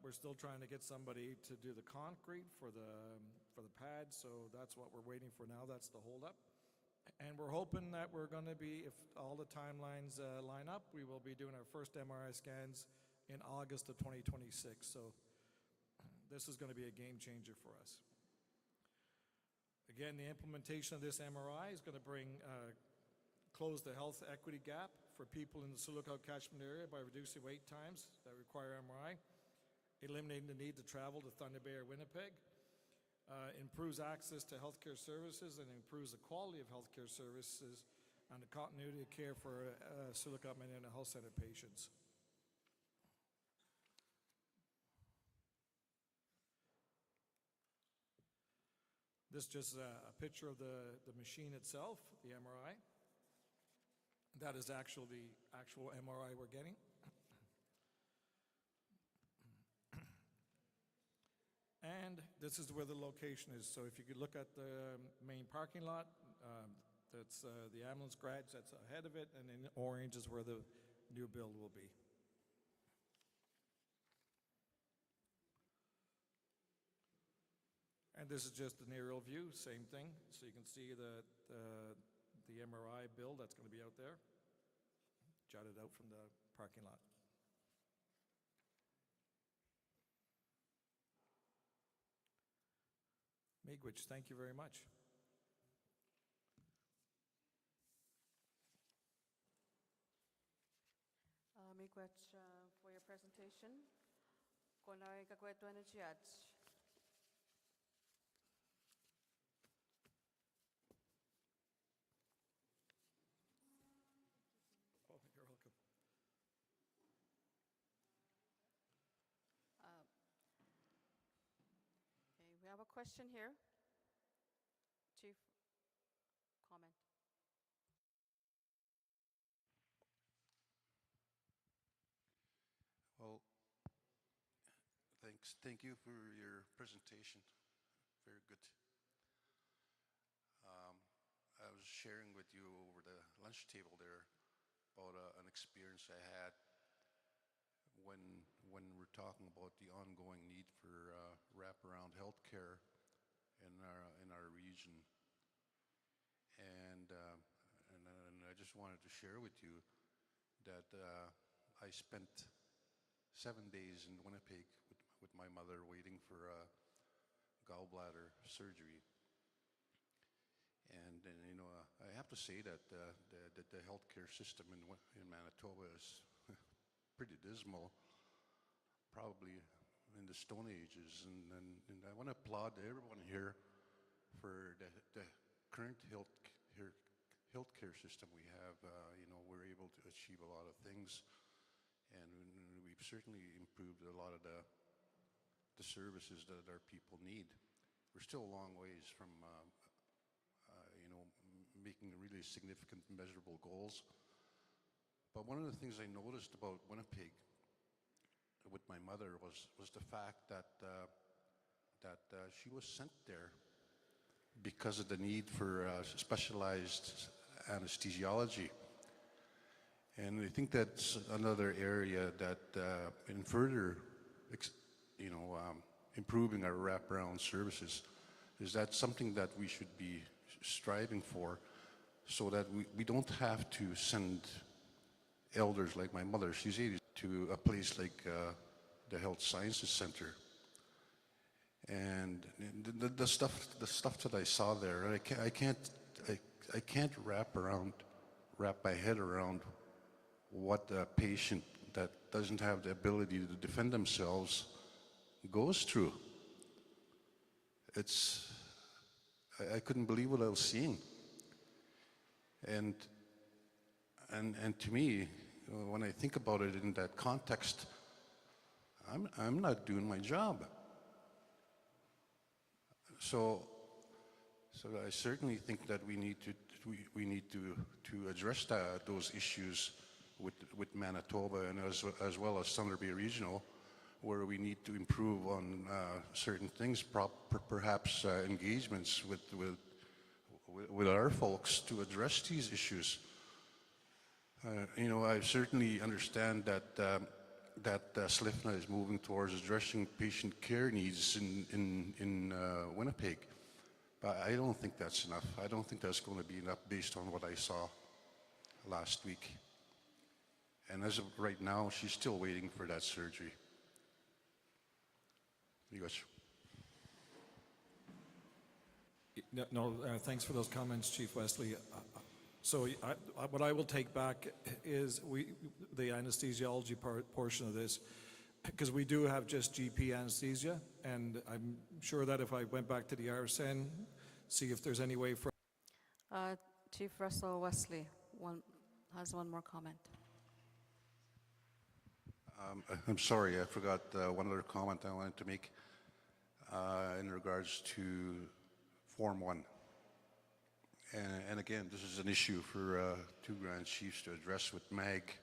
We're still trying to get somebody to do the concrete for the pad, so that's what we're waiting for now. That's the holdup. And we're hoping that we're going to be, if all the timelines line up, we will be doing our first MRI scans in August of 2026. So this is going to be a game changer for us. Again, the implementation of this MRI is going to close the health equity gap for people in the Sioux Lookout catchment area by reducing wait times that require MRI, eliminating the need to travel to Thunder Bay or Winnipeg, improves access to healthcare services, and improves the quality of healthcare services and the continuity of care for Sioux Lookout Mental Health Center patients. This is just a picture of the machine itself, the MRI. That is the actual MRI we're getting. And this is where the location is. So if you could look at the main parking lot, that's the ambulance garage that's ahead of it, and in orange is where the new build will be. And this is just an aerial view, same thing. So you can see the MRI build that's going to be out there, jutted out from the parking lot. Miigwech, thank you very much.
Miigwech, for your presentation. Konay kakwetuhan ni Chiach.
Oh, you're welcome.
Okay, we have a question here. Chief, comment.
Well, thanks. Thank you for your presentation. Very good. I was sharing with you over the lunch table there about an experience I had when we're talking about the ongoing need for wraparound health care in our region. And I just wanted to share with you that I spent 7 days in Winnipeg with my mother waiting for gallbladder surgery. And you know, I have to say that the healthcare system in Manitoba is pretty dismal, probably in the Stone Ages. And I want to applaud everyone here for the current healthcare system we have. You know, we're able to achieve a lot of things, and we've certainly improved a lot of the services that our people need. We're still a long ways from you know, making really significant measurable goals. But one of the things I noticed about Winnipeg with my mother was the fact that she was sent there because of the need for specialized anesthesiology. And I think that's another area that in further, you know, improving our wraparound services, is that something that we should be striving for, so that we don't have to send elders like my mother, she's 80, to a place like the Health Sciences Center. And the stuff that I saw there, I can't wrap my head around what a patient that doesn't have the ability to defend themselves goes through. I couldn't believe what I was seeing. And to me, when I think about it in that context, I'm not doing my job. So I certainly think that we need to address those issues with Manitoba and as well as Thunder Bay Regional, where we need to improve on certain things, perhaps engagements with our folks to address these issues. I certainly understand that SLFNHA is moving towards addressing patient care needs in Winnipeg, but I don't think that's enough. I don't think that's going to be enough based on what I saw last week. And as of right now, she's still waiting for that surgery. Yes.
No, thanks for those comments, Chief Wesley. So what I will take back is the anesthesiology portion of this, because we do have just GP anesthesia, and I'm sure that if I went back to the RSN, see if there's any way for...
Chief Russell Wesley has one more comment.
I'm sorry, I forgot one other comment I wanted to make in regards to Form 1. And again, this is an issue for two Grand Chiefs to address with MAG.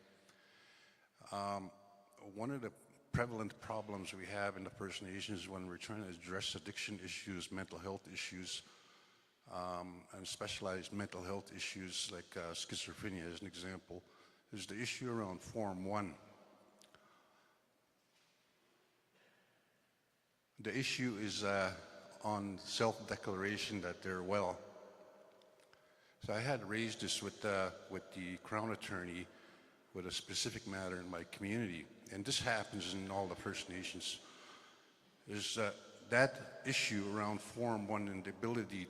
One of the prevalent problems we have in the First Nations when we're trying to address addiction issues, mental health issues, and specialized mental health issues like schizophrenia as an example, is the issue around Form 1. The issue is on self-declaration that they're well. So I had raised this with the Crown Attorney with a specific matter in my community, and this happens in all the First Nations, is that issue around Form 1 and the ability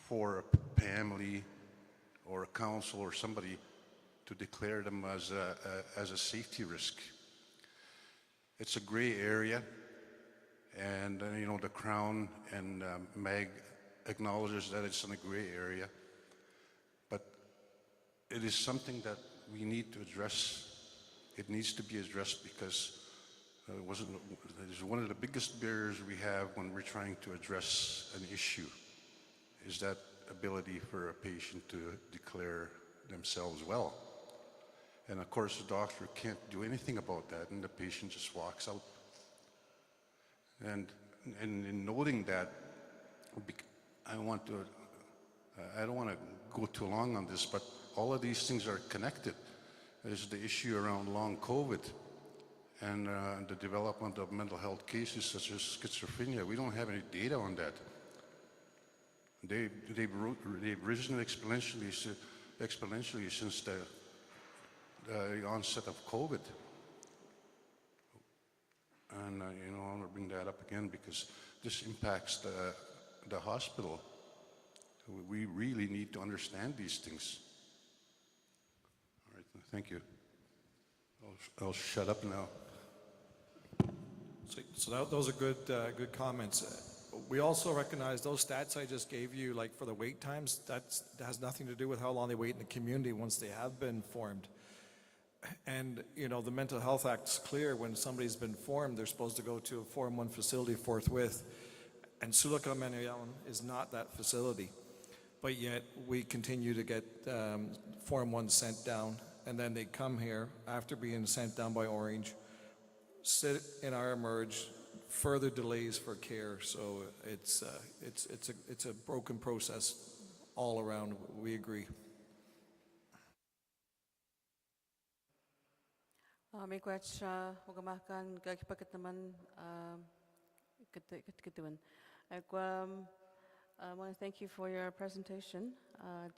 for a family or a council or somebody to declare them as a safety risk. It's a gray area, and the Crown and MAG acknowledges that it's in a gray area, but it is something that we need to address. It needs to be addressed because it is one of the biggest barriers we have when we're trying to address an issue, is that ability for a patient to declare themselves well. And of course, the doctor can't do anything about that, and the patient just walks out. And in noting that, I don't want to go too long on this, but all of these things are connected. There's the issue around long COVID and the development of mental health cases such as schizophrenia. We don't have any data on that. They've risen exponentially since the onset of COVID. And I want to bring that up again because this impacts the hospital. We really need to understand these things. All right, thank you. I'll shut up now.
So those are good comments. We also recognize those stats I just gave you, like for the wait times, that has nothing to do with how long they wait in the community once they have been formed. And, the Mental Health Act's clear. When somebody's been formed, they're supposed to go to a Form 1 facility forthwith. And Sulaka is not that facility. But yet, we continue to get Form 1 sent down. And then they come here after being sent down by Orange, sit in our emerge, further delays for care. So it's a broken process all around. We agree.
Miigwech ugamakan gagpakat naman kituan. I want to thank you for your presentation.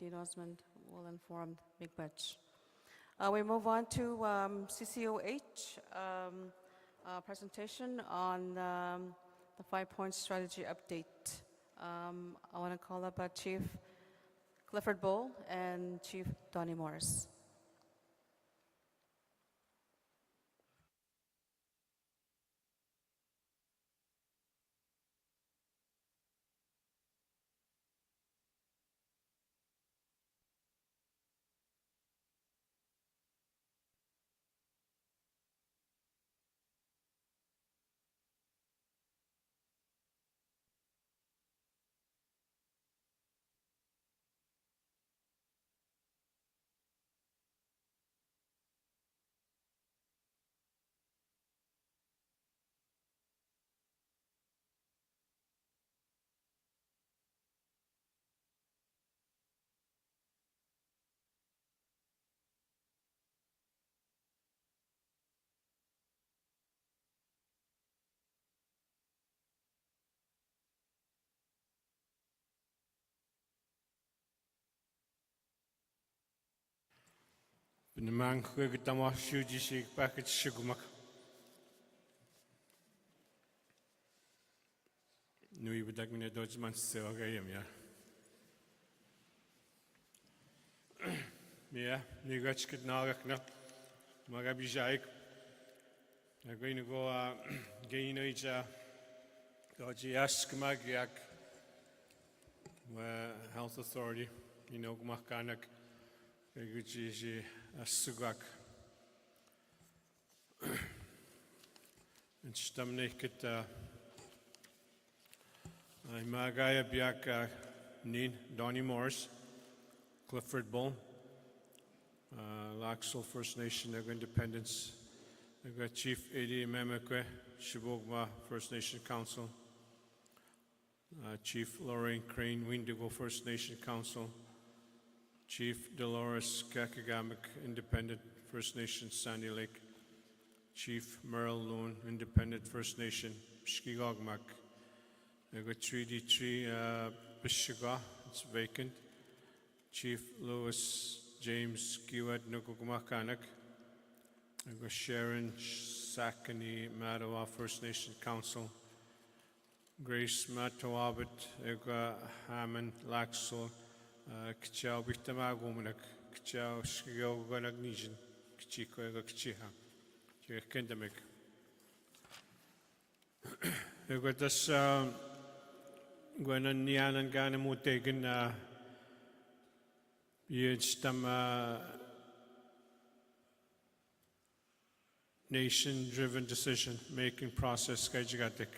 Dean Osmond will inform Miigwech. We move on to CCOH presentation on the 5-point strategy update. I want to call up Chief Clifford Bull and Chief Donnie Morris.
Binamang Hugama Shuji Packet Sugumak. Nui Budak Mina Dodgeman Sevagayam, yeah, Nigachkit Nagakna, Magabijaik. I'm going to go gain each Goji Askmagiak, Health Authority, Makanak, Guji Asugak. And Stamnekit Magaya Biak Nin, Donnie Morris, Clifford Bull, Laxal First Nation of Independence. I've got Chief Adi Memekwe, Shibogma First Nation Council, Chief Lorraine Crane, Windigo First Nation Council, Chief Dolores Kakagamic, Independent First Nation Sandy Lake, Chief Merle Loon, Independent First Nation Shkigogmak. I've got 3D3 Bishiga, it's vacant. Chief Louis James Kiwad Nukugmakanak. I've got Sharon Sakani Madawa First Nation Council, Grace Matawabit, I've got Hammond Laxo, Kchao Bichtamagumanak, Kchao Shkio Gonagnijan, Kchiko Kchiha, Kendemic. I've got this Gwenan Nian and Ganamu taken Yidstam. Nation-driven decision-making process kajgatik.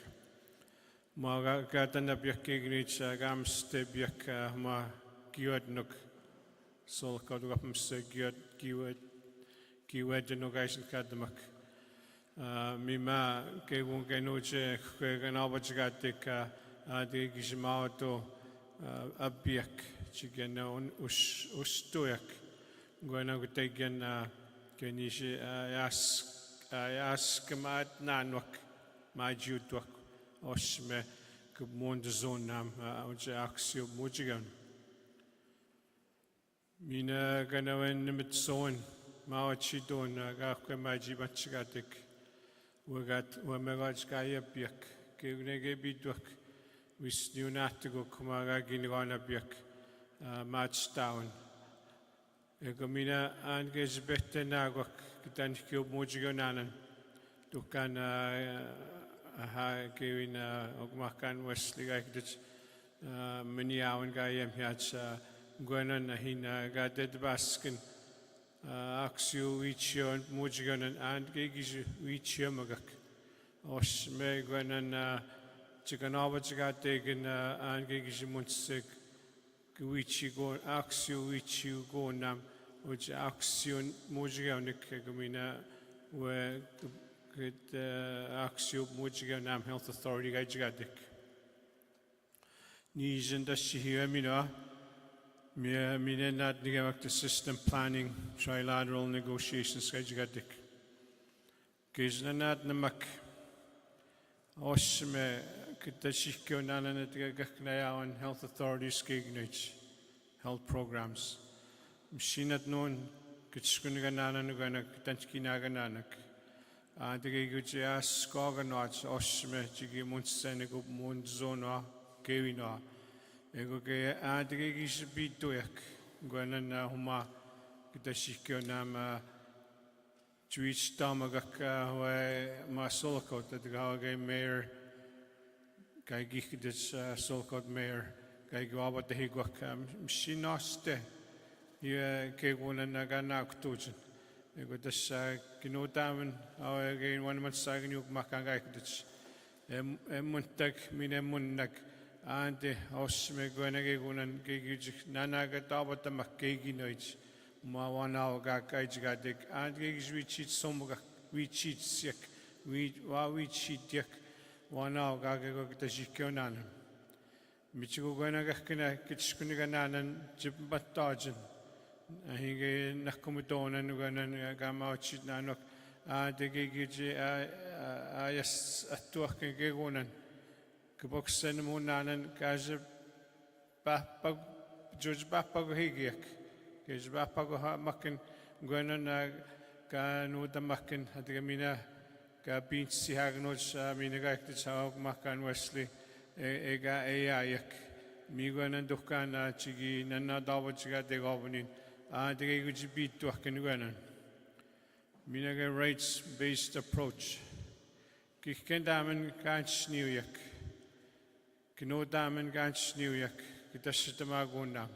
Maga gatan abyak ignich gam stebyak ma giwad nuk sol kadugapm se giwad no gaisen kadamak. Mima kegun genoje kegan abajgatik adi gishmauto abyak chigena ustoyak. Gwana gutagan kenishi I ask Kamat Nanwak, my Judwak, Osme, Kubmondazonam, Ujaxio Mujigan. Mina Ganawan Nimitson, Mawachidon, Gaka Maji Bachgatik, Wagat, Wamagajkaya Biak, Gignege Bidwak, with new Natigo Kumaga Ginwana Biak, Match Town. Egomina Anges Bette Nagwak. Kitan Kyob Mujigonanan, Dukan Gawin Ogmakan Wesley Gaikdich, Miniawan Gayam Hats, Gwenan Hina Gadet Baskin, Axio Wichio Mujigonan, and Gigis Wichio Magak, Osme Gwenan Chikanova got taken and Gigis Munsik, Wichi go, Axio Wichio go nam. Which action Mujiganik Gamina where Axio Mujiganam Health Authority Gajadik. Nijan does she hear me no? Mina not negate the system planning, trilateral negotiations Gajadik. Gizanat Namak Osme Kitashiko Nananet Gaknaya on health authorities Gignich health programs. Mshinat non Kitskuniganana Nugana Tanskinagananak. The Gujas Skoganots, Osme, Chigimunsenego Munzona, Kevina. Egoge Adrigis Bituek, Gwenana Huma, Kitashiko Nama, Twitch Tamagaka, where my Solcot, the Gauge Mayor, Gaigikidis Solcot Mayor, Gaiguaba the Higuakam, Shinoste. You gave one and Naganak Tujan. You got this Kinotaman, our again 1 month sagging you Makangakdich. Muntak, Minemunak, and the Osme Gwenagun and Gigi Nanagatabat the Makagi Noich, Mawana Gakajadik, and Gigis we cheat some, we cheat sick, we cheat yak, 1 hour Gagak the Jikonan. Michigo Gwenagakina, Kitskuniganan, Jibatajan. He Nakumudon and Ganan Gamauchit Nanok, the Gigi, yes, a talk and Gagonan, Kaboksen Munanan, Gaza Bapag, George Bapag Higiak, Gage Bapago Makin, gwanan ka nuta makin hatiga mina ka pinch si hagnoch mina ka iktisawag makan Wesley ega ayak mi gwanan dukkan chigi nanna dawa chiga degawanin hatiga igujibit tuakin gwanan mina ka rights-based approach kikken damen kanch niuyak kino damen kanch niuyak kitashitamagunam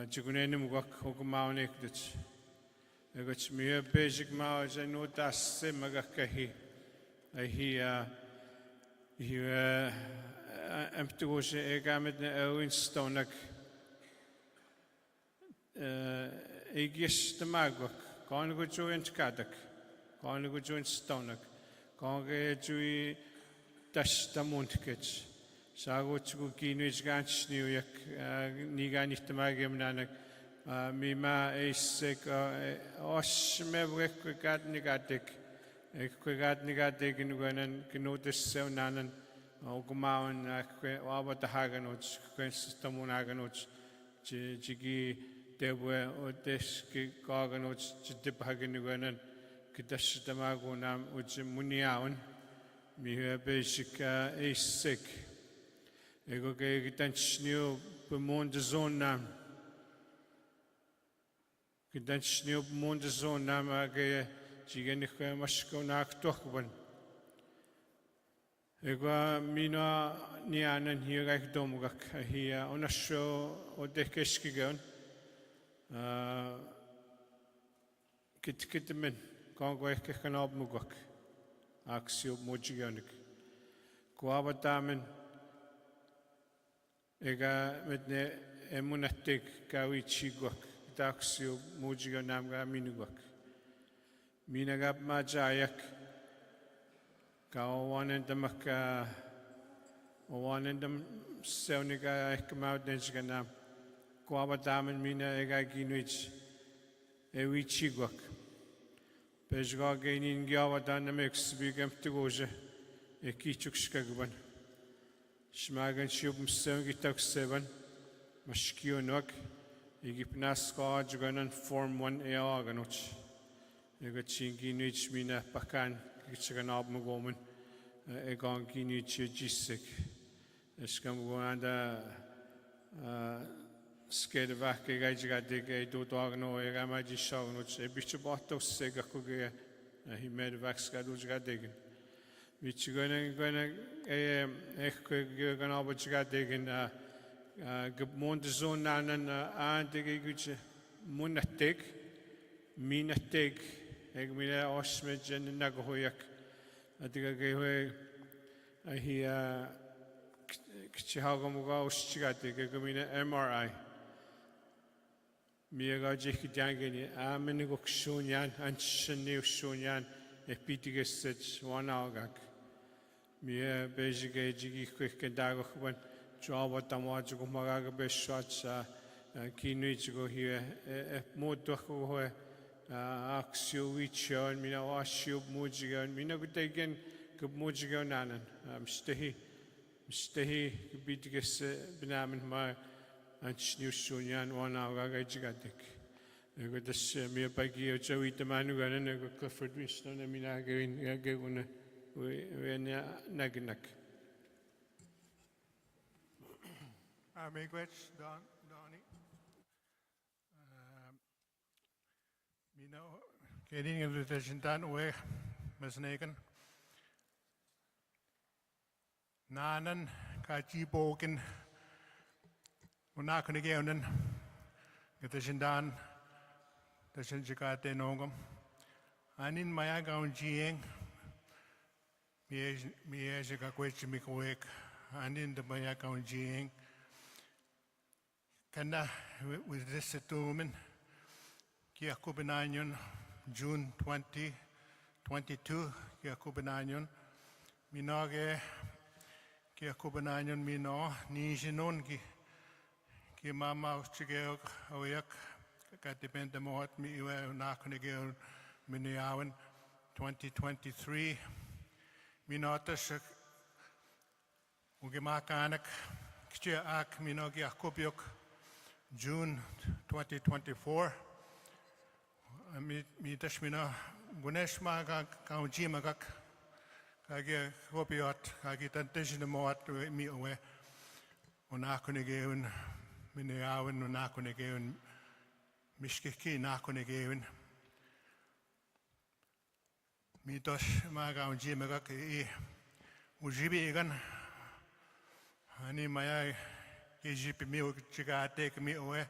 Chigunenim wak hukumaunik ditch. Egoch mia basic mau no das semagakahi. He emptuose egamet ne Owen Stonak. Egis the magwak. Gone go join Skadak. Gone go join Stonak. Gone jui dash the muntkits. Sago tsugu kinuich ganch niuyak ni ganich tamagim nanak mima eisek osh mewek kwegat nigatik kwegat nigatik inuganan kinutis sew nanan ogumawan wabat haganoch kwenstamun haganoch chigi dewe odes ki kaganoch chidip haginuganan kidash tamagunam uch muniawan miha basic eisek Ego ke gitanchniu bemonde zonnam. Gitanchniu bemonde zonnam age chigenik masko naktochban. Ego mina nianen hier recht domgak hier onasho odekeskigen. Kitmen kan go ek kan opmugak. Aksio mojiganik. Kwabatamen Ega met ne emunatek kawi chigwak taksio mujiga namga minugwak. Minagap majayak kawanen damaka wanen dam sewniga ekmaut densiganam. Kwabatamen mina ega ginuich ewi chigwak. Pejga geinin gyawatan namex bigam tugoje ekichukskagban. Schmagen schubm gitak 7 mashkionok igipnas ganan form 1 eaganoch egachingi nich mina pakan gichagan abmugomen egangi nich jisik eskam goanda skedvak egajgadig edodagno egamaji shagnoch ebichubato segakuge himedvak skadujgadegen Michigan gan abogin Montezon nanan antig munatig minatig egmina osmej and nagoyak adiga he Chihagomuga Ostigatig egmina MRI Miaga Jekidangini Aminigok Shunyan and Shaniu Shunyan epitiges 1 hour Mia basically jigi quick and dagokban job what tamajugo magaga best shots kinuichigo here modoko axio wichon mina washio mujigan mina gutagen good mujigan nanan mstehi bitiges benamen ma and snusunian 1 hour gajigadik ego das mia pagi ochawi tamanu ganan ego Clifford Winston mina gawin gaguna we nagnak.
Miigwech, Donnie. Mino, getting in the vision done away, Miss Nagan. Nanan, Kachi Boken, we're not going to get on the vision done, the Shinjikate Nogam. And in my account, Jiang. Miyaja kwech mikowek anin the mayakaw jing kana with this settlement kia kubenanyon June 2022 kia kubenanyon minoge kia kubenanyon mino ni jinon ki mama uchige oyak katipente mohat mi iwe nakunige miniawen 2023 Minotas Ugimakanak Kchia Ak Minogi Akubiok June 2024 mi tashmina gunesh ma ka ujima kak kage hopiot kage tantesh moat mi owe onakunegeun mineawen onakunegeun mishkiki nakunegeun mi tosh ma ka ujima kak I ujibi egan ani maya kejipi mi chigate mi owe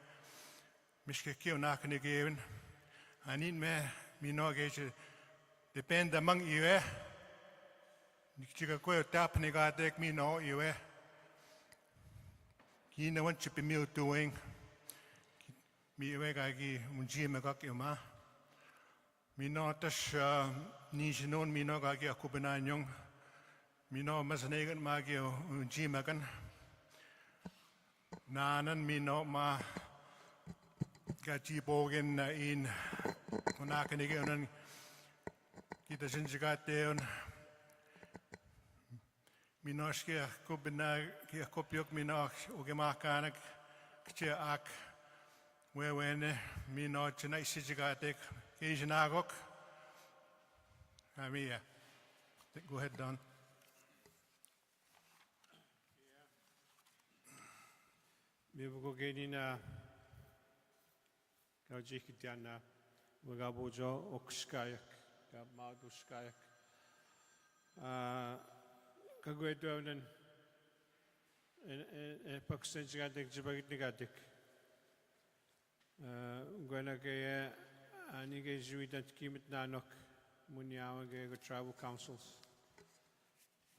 mishkiki onakunegeun anin me no geje depende mang iwe nikchiga ko tap ni ga tek mi no iwe ki na wan chipi mi doing mi iwe ga gi unji me ga ki ma mi no tas ni jinon mi no ga gi akubana nyong mi no masnegan ma gi unji me kan nanan mi no ma ga ji bogen in onakenige onan kita sinjikateon minoske kubina ki kopiok mino ugemakanak kche ak wewene mino china isijikatek kijnagok amia go ahead Don.
Mi bugo genina Kaujikitiana Wagabojo Okskayak Maduskayak Kagwedonan Paksenjagadik Jibagnigadik Gwenagaya Anige Juidat Kimit Nanok Munyawaga Tribal Councils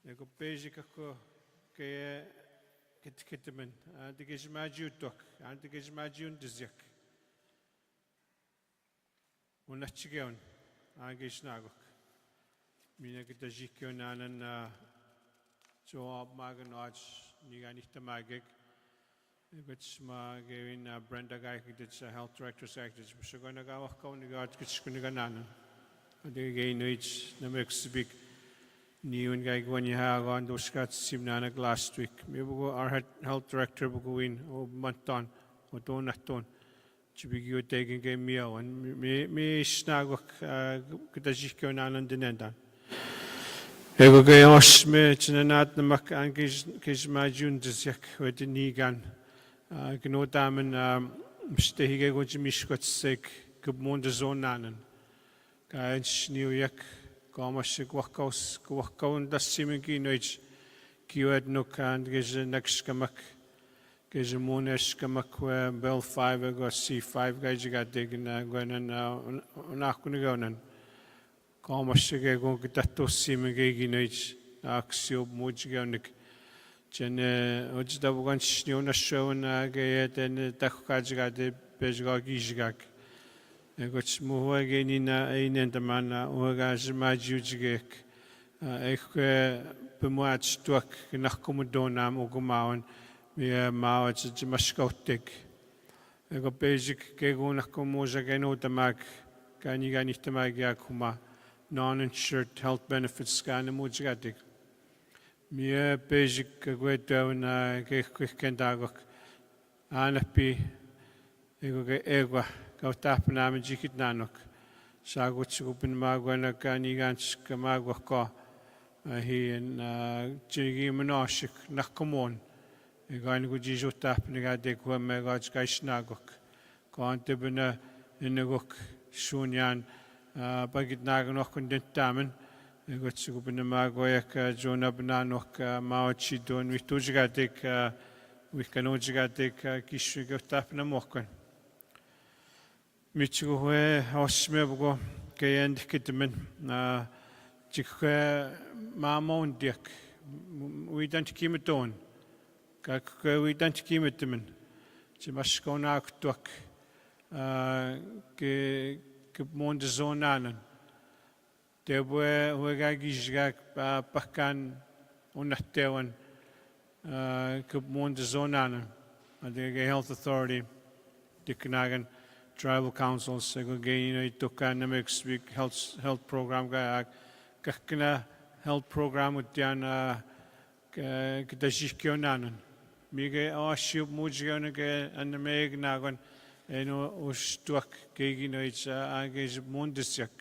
Ego Pejikako Kaya Kitkitaman Antigizmajutok Antigizmajun Dizyak Unachigeon, Agishnagok. Mina kita jikyon nanan job maganoj niganita magig. Which ma gawin Brenda Guy did health director's act. So going to go out nigad kitschuniganan. Adi gay noich na mexibik new and guy when you have on those cats simnanak last week. Maybe our health director will in o monton o donaton. Chibigyo taking game meal and me snagok kajiko nanan dinendan. Ego gayos me chinanat the mak ankish majun dizyak with the nigan. Gnodaman stehige go jimishkot sek kubmonda zon nanan. Kainch New York komashik wakkaun das simiki noich kiwed nuk and giz next kamak. Gezemones kamakwe bell 5 go C5 guys got digging gwenan unakunagonan komashige go gitato simige ginage axio mujganik jene ojdabugan shniona shona gayeten takhkajgade pejgagijgak egoch muhagenina einendamana uagajmajujgek ekwe bemwach tuak nakumudonam ugumawan Mia Mao Jimashkotik. Ego basic Kegunakumoja Genotamag, Ganiganitamagiakuma, non-insured health benefits scan Mujadik. Mia basic Guedown Gekendagok, Anapi, Ego Egua, Gautapanam Jikit Nanok, Sagutsupin Magwana Ganigans Kamagwaka, he and Jigi Manoshik, Nakamon. Egan go jijo tap niga de ko me gaj kaishnagok konte bena inagok shunyan bagit nagnok kundentamen ego tsugo bena magoyak jona bena nok maochi don witujigadik wikanojigadik kishigo tap na mokon michigo he osme bugo kayend kitmen jikhe mamon dik we don't kimeton we don't keep it to me. Chimashkona tuak ke zone anan. Te bue huegagishgak pakan unatewan ke zone anan. The health authority, the Kanagan tribal councils, segregation tokanamics week health program kakana health program with Diana Kedashikyonanan. Mige Ashub Mujionage and the Meg Nagon eno ustuak keeginoits agis mundisyak.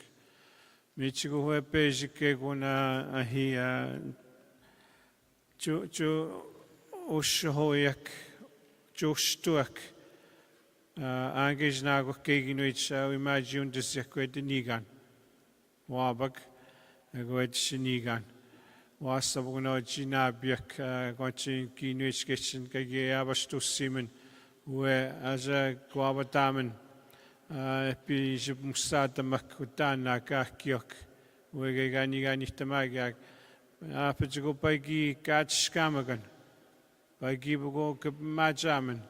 Michigo hue pejike guna ahi chu ushoyak chustuak agis nago keeginoits imagine disyak nigan. Wabak goet shinigan. Wasabugno jinabiak gochin kinuits kitchen kage abastu simen where as a guavatamen pi musata makutana kakiok where gani tamagak apago pagi catch skamagan pagi bugo majaman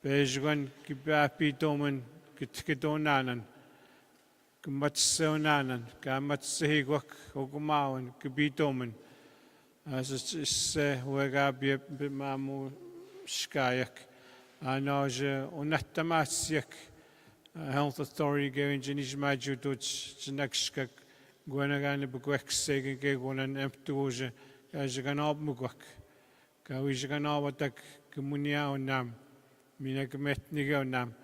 Bejwan kibapi doman kitkidonanan Kumatsonanan, Kamatsihigwak, Ogumawan, Kubitoman, as it's Wagabi Bimamu Skayak, Anaja, Onatamasiak, Health Authority going Janish Maju to Janakskak, Guanagan, Bugwek, Sagan, Gagon, and Emptuja, Kajaganab Mugwak, Kawijaganawatak, Kumunia Nam, Minakamet Nigo Nam.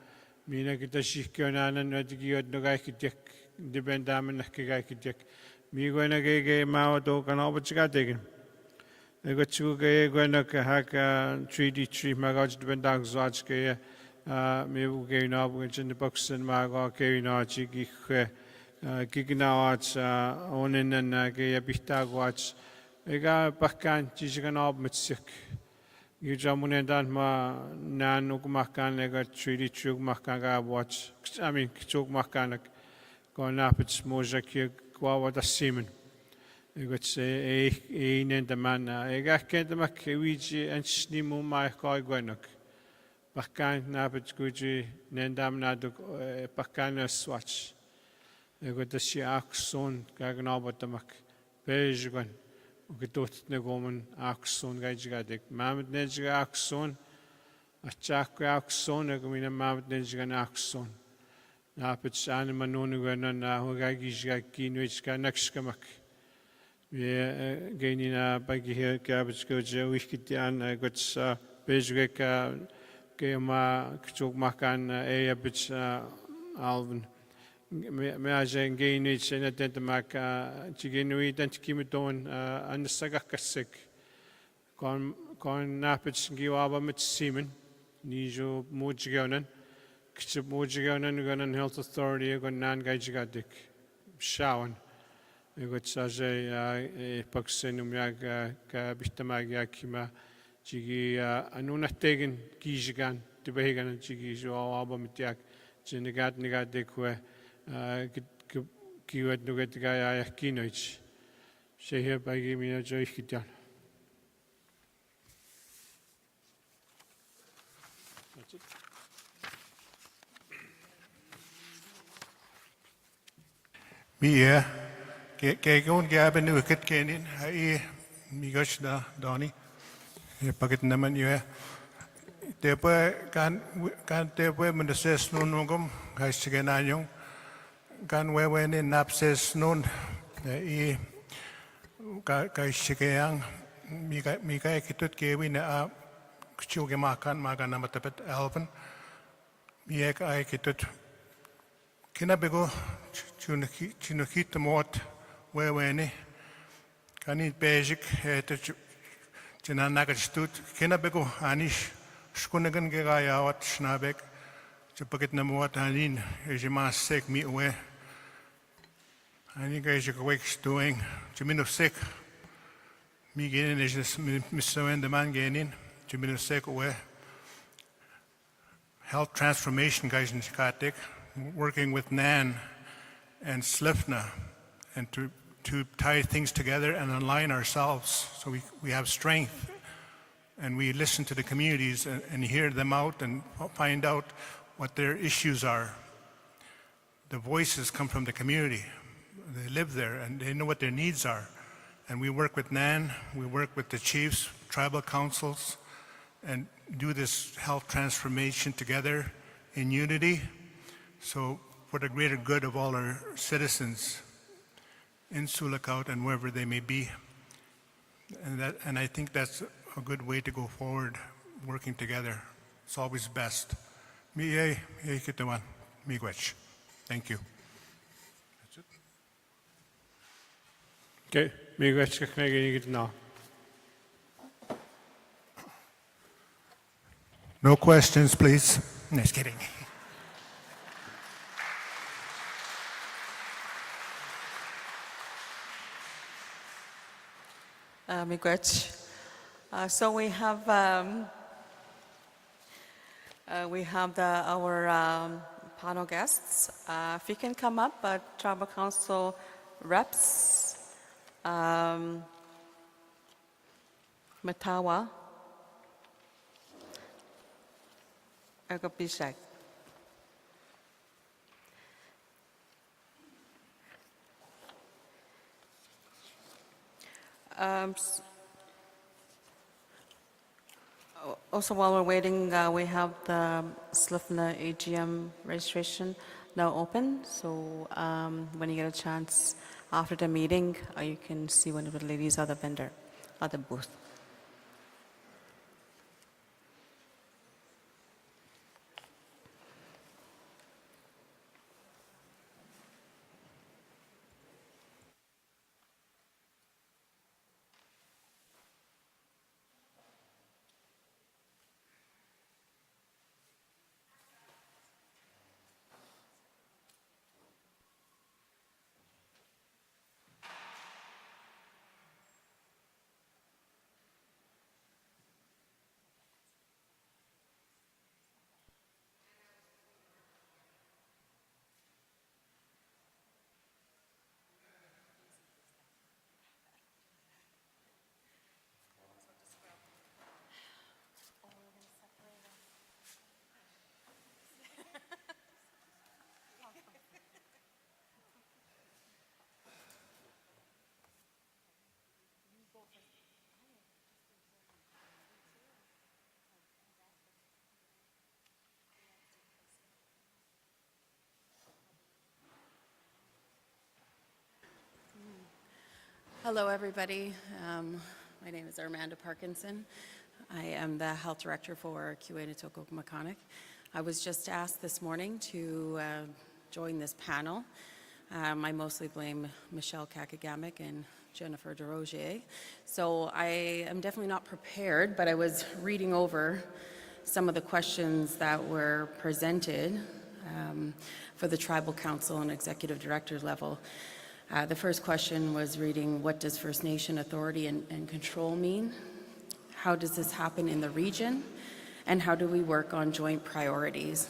Mina kita shikyonanan at giyod no gay kityak dependaman na kagay kityak. Migo na gay mao to kanabot chikatigin. Ego chuga ego na kahaka 3D3 magaj dependang zwaj kaya migo gay na bu in the box and mago kay na chigi kignawach onen na kaya bihtagwach. Ega pakan chiganab mitsyak. Gijamunen dan ma nan ukmakan lega 3D3 ukmakan ga watch. I mean chuk makanak go napits moja ki kwa da simen. Ego se einen de man ega kent mak wiji en snimu mai kai gwenak. Pakan napits guji nendam na du pakan swatch. Ego da si akson gagnabotamak. Bejgon. Gedot negomen akson gajgadik. Mamet nejga akson. Achak akson egumina mamet nejga akson. Napet sane manonugana na hogagijga kinwitska nakskamak. We gainina bagi here garbage goja wikitian gots bejgeka gema kchok makan bich alven. Me aja gainwit sena tentamak chiginui tentkimiton anasagakasik. Kon napets giwaba mit simen. Nijo mojganan. Kchip mojganan ganan health authority gon nan gajgadik. Shawan. Ego tsaje paksenum yaga ka bitamagya kima chigi anunategen kijigan tibegan chigi jo aba mityak jenigat nigadekwe kiwet nuget gaya kinoich shehe bagi mina jo ikhtian.
Mie Kegon gaben nu ket kenin mi gosh da Donnie paket naman yue tepe kan tepe mendeses nun ngom kai sigenanyong kan wewen napses nun kai sigeyang mi kai kitut kewin a chuge makan namatapet alpen mi ai kitut kina bego chunukit mot weweni kani basic china nagatstut kina bego anish skunagan gegaya wat snabek chupakit na mot anin ejima sek mi we ani guys are weeks doing chimino sek mi genin is misoen the man genin chimino sek we health transformation guys in Chikatik working with NAN and SLFNHA and to tie things together and align ourselves so we have strength and we listen to the communities and hear them out and find out what their issues are. The voices come from the community. They live there and they know what their needs are. And we work with NAN, we work with the chiefs, tribal councils, and do this health transformation together in unity. So for the greater good of all our citizens in Sulakaut and wherever they may be. And I think that's a good way to go forward, working together. It's always best. Miigwech. Thank you.
Okay, miigwech now.
No questions, please. Just kidding.
Miigwech. So we have our panel guests. If you can come up, Tribal Council reps, Matawa, Agapishak. Also, while we're waiting, we have the SLFNHA AGM registration now open. So when you get a chance after the meeting, you can see one of the ladies at the vendor, at the booth.
Hello, everybody. My name is Armanda Parkinson. I am the health director for Kiwetatokomakonic. I was just asked this morning to join this panel. I mostly blame Michelle Kakagamic and Jennifer DeRogier. So I am definitely not prepared, but I was reading over some of the questions that were presented for the Tribal Council and Executive Director level. The first question was reading, what does First Nation authority and control mean? How does this happen in the region? And how do we work on joint priorities?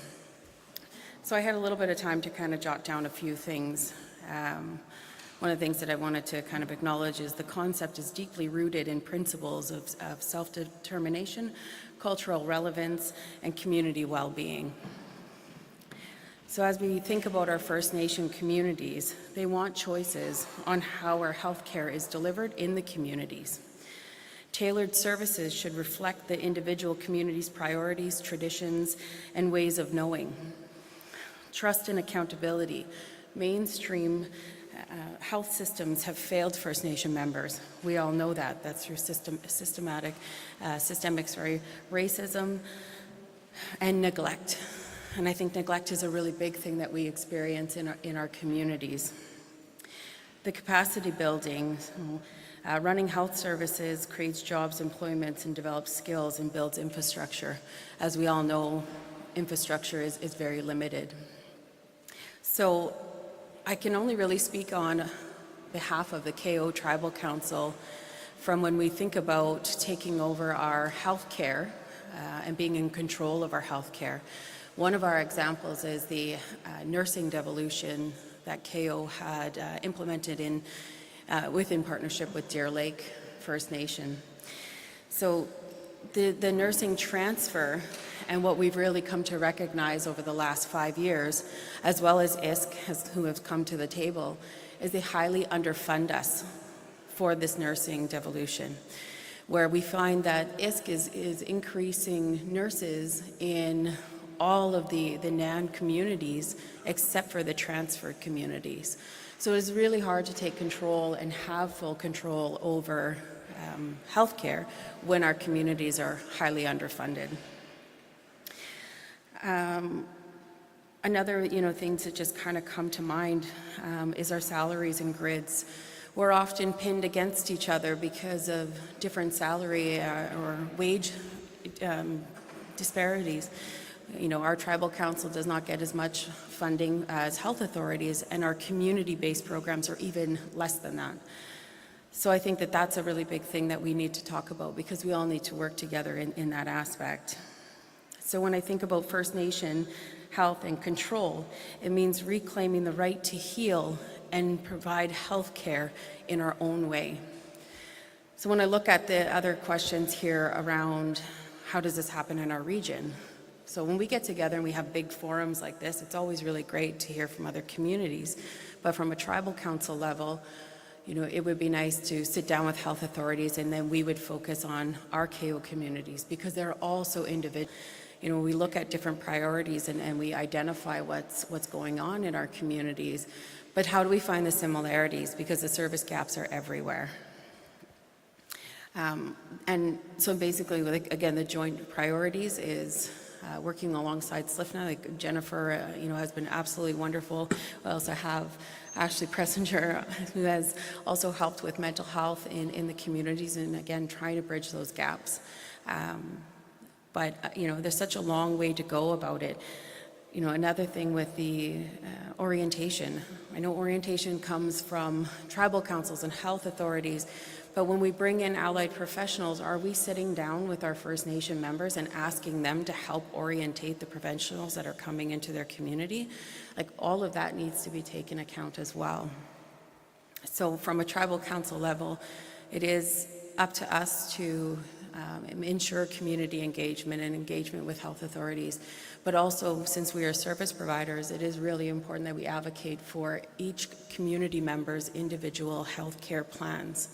So I had a little bit of time to kind of jot down a few things. One of the things that I wanted to kind of acknowledge is the concept is deeply rooted in principles of self-determination, cultural relevance, and community well-being. So as we think about our First Nation communities, they want choices on how our healthcare is delivered in the communities. Tailored services should reflect the individual community's priorities, traditions, and ways of knowing. Trust and accountability. Mainstream health systems have failed First Nation members. We all know that. That's through systemic racism and neglect. And I think neglect is a really big thing that we experience in our communities. The capacity building, running health services creates jobs, employments, and develops skills and builds infrastructure. As we all know, infrastructure is very limited. So I can only really speak on behalf of the KO Tribal Council from when we think about taking over our health care and being in control of our health care. One of our examples is the nursing devolution that KO had implemented in partnership with Deer Lake First Nation. So the nursing transfer and what we've really come to recognize over the last 5 years, as well as ISK, who has come to the table, is they highly underfund us for this nursing devolution, where we find that ISK is increasing nurses in all of the NAN communities except for the transferred communities. So it's really hard to take control and have full control over healthcare when our communities are highly underfunded. Another, things that just kind of come to mind is our salaries and grids. We're often pinned against each other because of different salary or wage disparities. Our tribal council does not get as much funding as health authorities, and our community-based programs are even less than that. So I think that that's a really big thing that we need to talk about, because we all need to work together in that aspect. So when I think about First Nation health and control, it means reclaiming the right to heal and provide health care in our own way. So when I look at the other questions here around how does this happen in our region? So when we get together and we have big forums like this, it's always really great to hear from other communities. But from a tribal council level, it would be nice to sit down with health authorities, and then we would focus on our KO communities, because they're all so individual. We look at different priorities and we identify what's going on in our communities, but how do we find the similarities? Because the service gaps are everywhere. And so basically, again, the joint priorities is working alongside SLFNHA. Like Jennifer, has been absolutely wonderful. We also have Ashley Pressinger, who has also helped with mental health in the communities, and again, trying to bridge those gaps. But there's such a long way to go about it. Another thing with the orientation. I know orientation comes from tribal councils and health authorities, but when we bring in allied professionals, are we sitting down with our First Nation members and asking them to help orientate the professionals that are coming into their community? Like, all of that needs to be taken account as well. So from a tribal council level, it is up to us to ensure community engagement and engagement with health authorities. But also, since we are service providers, it is really important that we advocate for each community member's individual health care plans.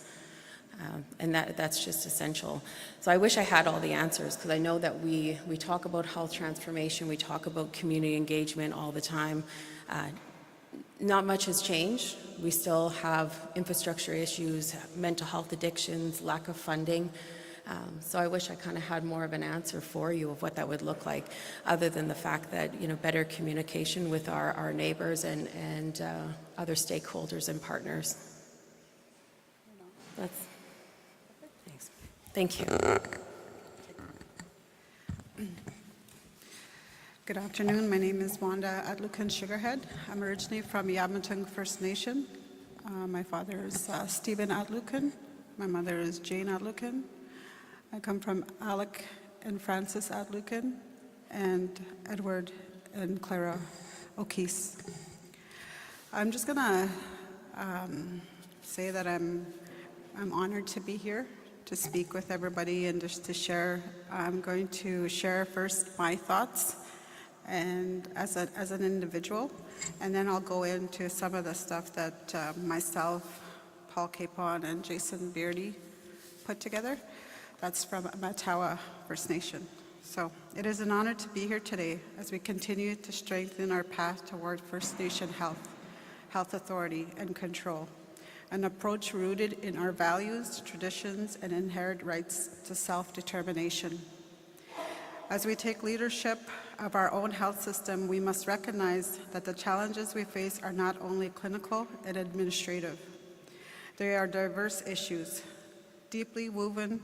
And that's just essential. So I wish I had all the answers, because I know that we talk about health transformation, we talk about community engagement all the time. Not much has changed. We still have infrastructure issues, mental health addictions, lack of funding. So I wish I kind of had more of an answer for you of what that would look like, other than the fact that, better communication with our neighbors and other stakeholders and partners. Thanks. Thank you.
Good afternoon. My name is Wanda Adlukan Sugarhead. I'm originally from Yamatang First Nation. My father is Stephen Adlukan. My mother is Jane Adlukan. I come from Alec and Francis Adlukan and Edward and Clara O'Keefe. I'm just gonna say that I'm honored to be here to speak with everybody and just to share. I'm going to share first my thoughts and as an individual, and then I'll go into some of the stuff that myself, Paul Capon, and Jason Beardy put together. That's from Matawa First Nation. So it is an honor to be here today as we continue to strengthen our path toward First Nation health authority and control, an approach rooted in our values, traditions, and inherent rights to self-determination. As we take leadership of our own health system, we must recognize that the challenges we face are not only clinical and administrative. They are diverse issues, deeply woven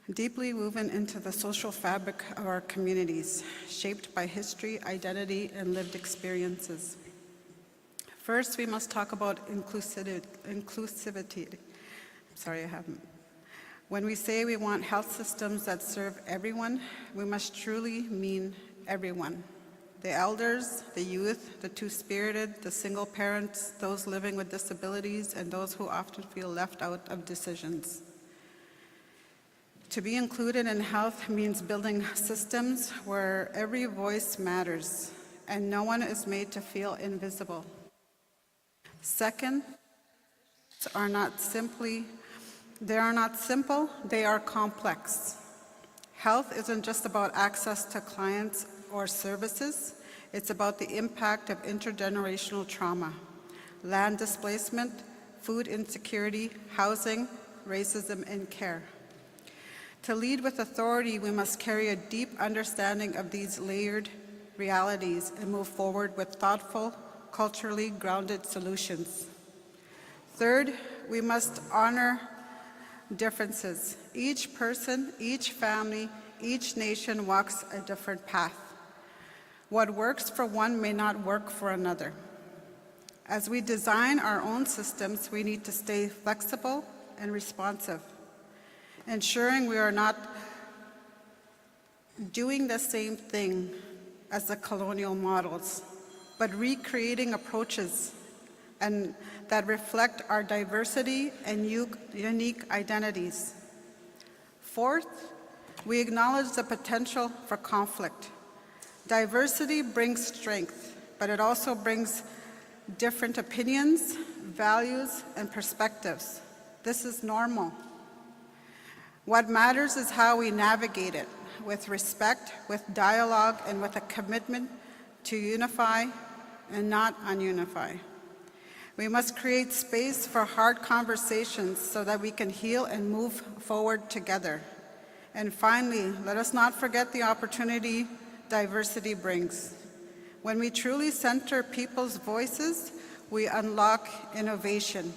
into the social fabric of our communities, shaped by history, identity, and lived experiences. First, we must talk about inclusivity. Sorry, I haven't. When we say we want health systems that serve everyone, we must truly mean everyone. The elders, the youth, the two-spirited, the single parents, those living with disabilities, and those who often feel left out of decisions. To be included in health means building systems where every voice matters and no one is made to feel invisible. Second, they are not simple, they are complex. Health isn't just about access to clients or services, it's about the impact of intergenerational trauma, land displacement, food insecurity, housing, racism, and care. To lead with authority, we must carry a deep understanding of these layered realities and move forward with thoughtful, culturally grounded solutions. Third, we must honor differences. Each person, each family, each nation walks a different path. What works for one may not work for another. As we design our own systems, we need to stay flexible and responsive, ensuring we are not doing the same thing as the colonial models, but recreating approaches and that reflect our diversity and unique identities. Fourth, we acknowledge the potential for conflict. Diversity brings strength, but it also brings different opinions, values, and perspectives. This is normal. What matters is how we navigate it, with respect, with dialogue, and with a commitment to unify and not unify. We must create space for hard conversations so that we can heal and move forward together. And finally, let us not forget the opportunity diversity brings. When we truly center people's voices, we unlock innovation.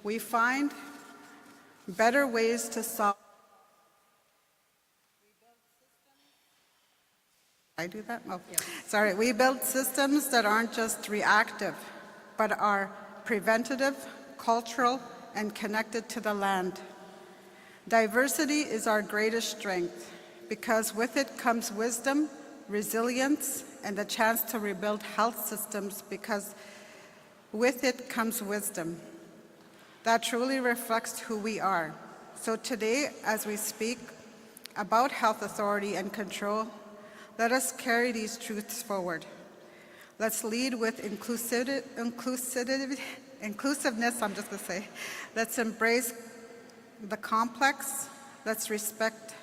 We find better ways to solve. I do that? Oh, yeah. Sorry. We build systems that aren't just reactive, but are preventative, cultural, and connected to the land. Diversity is our greatest strength because with it comes wisdom, resilience, and the chance to rebuild health systems because with it comes wisdom. That truly reflects who we are. So today, as we speak about health authority and control, let us carry these truths forward. Let's lead with inclusiveness, I'm just going to say. Let's embrace the complex. Let's respect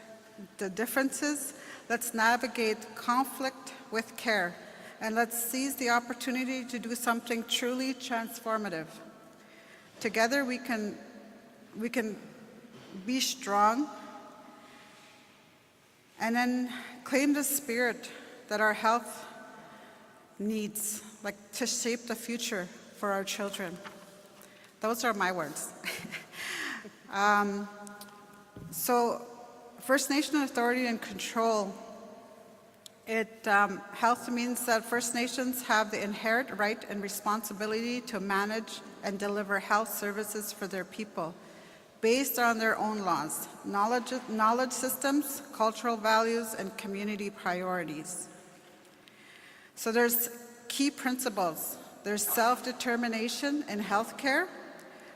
the differences. Let's navigate conflict with care. And let's seize the opportunity to do something truly transformative. Together we can be strong and then claim the spirit that our health needs, like to shape the future for our children. Those are my words. So First Nation authority and control, health means that First Nations have the inherent right and responsibility to manage and deliver health services for their people based on their own laws, knowledge systems, cultural values, and community priorities. So there's key principles. There's self-determination in healthcare.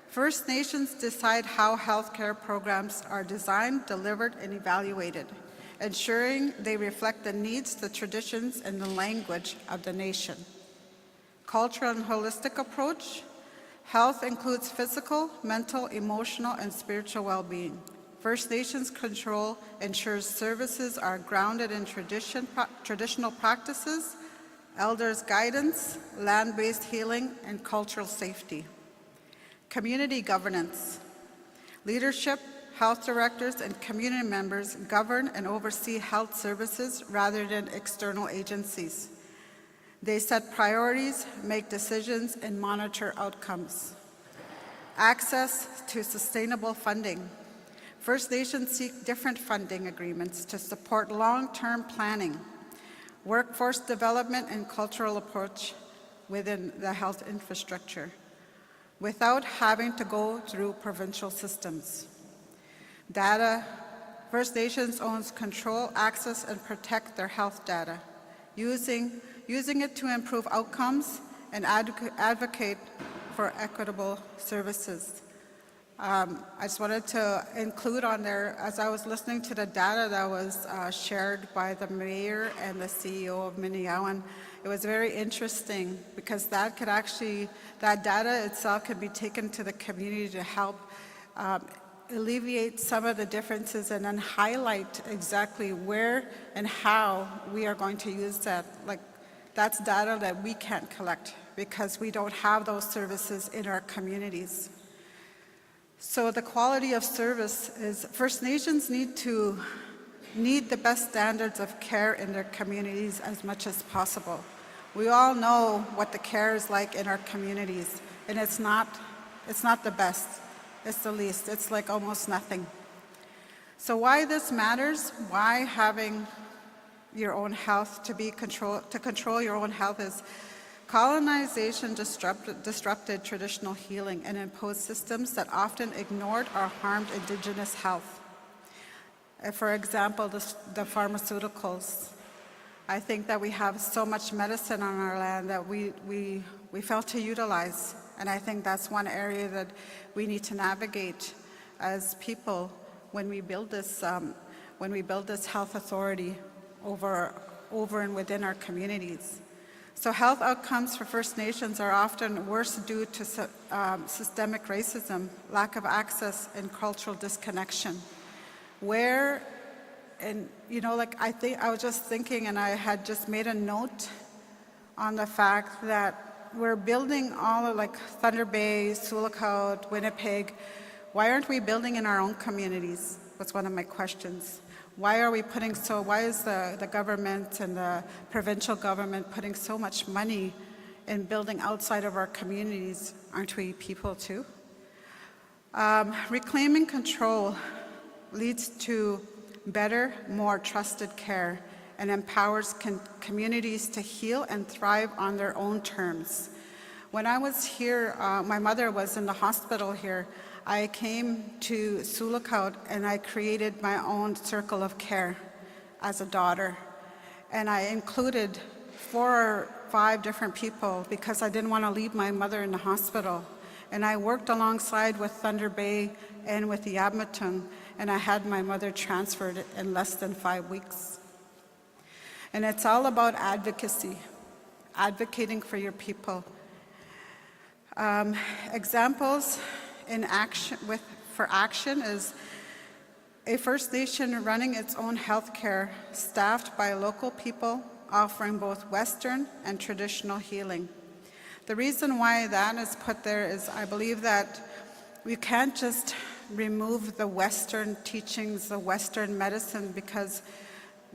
First Nations decide how healthcare programs are designed, delivered, and evaluated, ensuring they reflect the needs, the traditions, and the language of the nation. Cultural and holistic approach. Health includes physical, mental, emotional, and spiritual well-being. First Nations control ensures services are grounded in traditional practices, elders' guidance, land-based healing, and cultural safety. Community governance. Leadership, health directors, and community members govern and oversee health services rather than external agencies. They set priorities, make decisions, and monitor outcomes. Access to sustainable funding. First Nations seek different funding agreements to support long-term planning, workforce development, and cultural approach within the health infrastructure, without having to go through provincial systems. Data. First Nations owns control, access, and protect their health data, using it to improve outcomes and advocate for equitable services. I just wanted to include on there, as I was listening to the data that was shared by the mayor and the CEO of Minneawan, it was very interesting because that data itself could be taken to the community to help alleviate some of the differences and then highlight exactly where and how we are going to use that. Like, that's data that we can't collect because we don't have those services in our communities. So So the quality of service is First Nations need the best standards of care in their communities as much as possible. We all know what the care is like in our communities, and it's not the best. It's the least. It's like almost nothing. So why this matters, why having your own health to control your own health is colonization disrupted traditional healing and imposed systems that often ignored or harmed Indigenous health. For example, the pharmaceuticals. I think that we have so much medicine on our land that we fail to utilize. And I think that's one area that we need to navigate as people when we build this health authority over and within our communities. So health outcomes for First Nations are often worse due to systemic racism, lack of access, and cultural disconnection. I was just thinking, and I had just made a note on the fact that we're building all of like Thunder Bay, Sulakaut, Winnipeg. Why aren't we building in our own communities? Was one of my questions. Why is the government and the provincial government putting so much money in building outside of our communities? Aren't we people too? Reclaiming control leads to better, more trusted care and empowers communities to heal and thrive on their own terms. When I was here, my mother was in the hospital here. I came to Sulakaut and I created my own circle of care as a daughter. And I included 4 or 5 different people because I didn't want to leave my mother in the hospital. And I worked alongside with Thunder Bay and with the Yabmatung, and I had my mother transferred in less than 5 weeks. And it's all about advocacy, advocating for your people. Examples for action is a First Nation running its own healthcare, staffed by local people, offering both Western and traditional healing. The reason why that is put there is I believe that we can't just remove the Western teachings, the Western medicine, because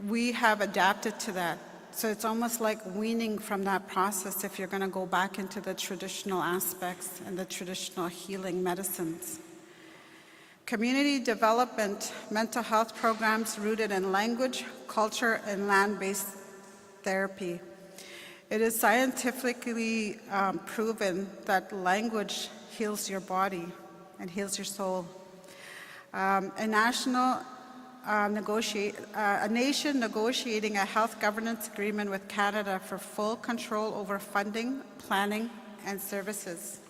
we have adapted to that. So it's almost like weaning from that process if you're going to go back into the traditional aspects and the traditional healing medicines. Community development, mental health programs rooted in language, culture, and land-based therapy. It is scientifically proven that language heals your body and heals your soul. A nation negotiating a health governance agreement with Canada for full control over funding, planning, and services.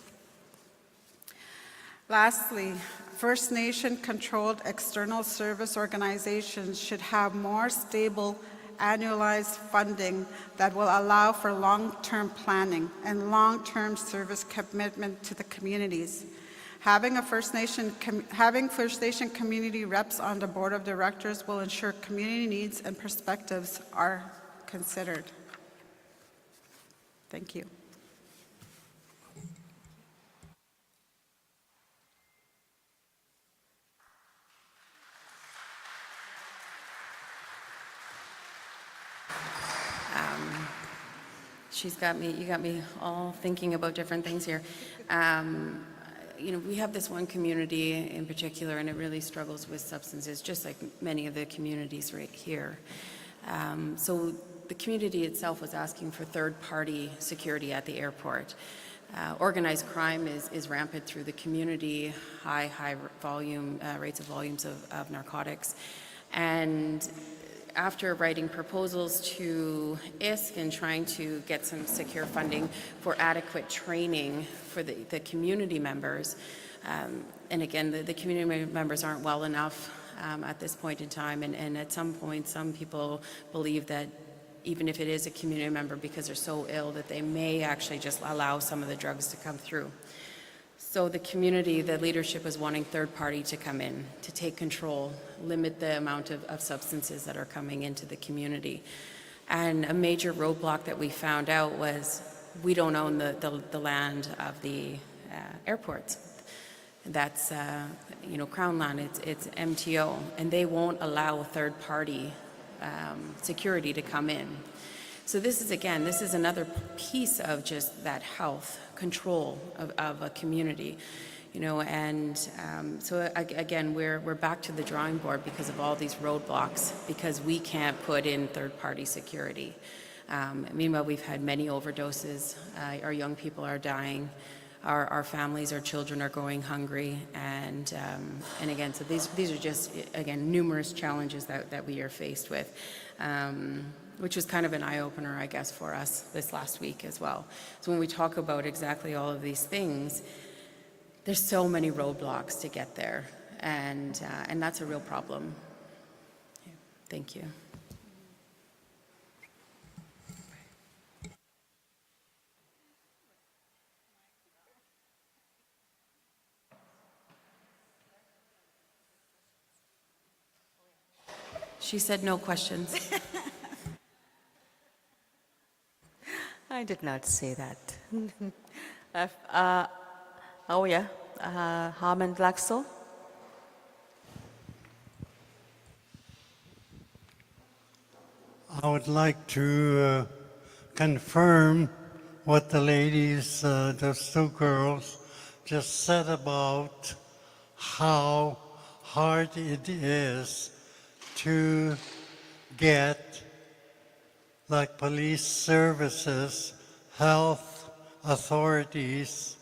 Lastly, First Nation-controlled external service organizations should have more stable annualized funding that will allow for long-term planning and long-term service commitment to the communities. Having First Nation community reps on the board of directors will ensure community needs and perspectives are considered. Thank you.
You got me all thinking about different things here. We have this one community in particular, and it really struggles with substances, just like many of the communities right here. So the community itself was asking for third-party security at the airport. Organized crime is rampant through the community, high volume rates of volumes of narcotics. And after writing proposals to ISK and trying to get some secure funding for adequate training for the community members, and again, the community members aren't well enough at this point in time, and at some point, some people believe that even if it is a community member, because they're so ill, that they may actually just allow some of the drugs to come through. So the community, the leadership is wanting third party to come in, to take control, limit the amount of substances that are coming into the community. And a major roadblock that we found out was we don't own the land of the airports. that's, Crown Land, it's MTO, and they won't allow third-party security to come in. So this is another piece of just that health control of a community, and so again, we're back to the drawing board because of all these roadblocks, because we can't put in third-party security. Meanwhile, we've had many overdoses. Our young people are dying. Our families, our children are going hungry, and again, so these are just, again, numerous challenges that we are faced with, which was kind of an eye-opener, I guess, for us this last week as well. So when we talk about exactly all of these things, there's so many roadblocks to get there, and that's a real problem. Yeah. Thank you. She said no questions.
I did not say that. Harmon Blackstone.
I would like to confirm what the ladies, those two girls, just said about how hard it is to get, like, police services, health authorities,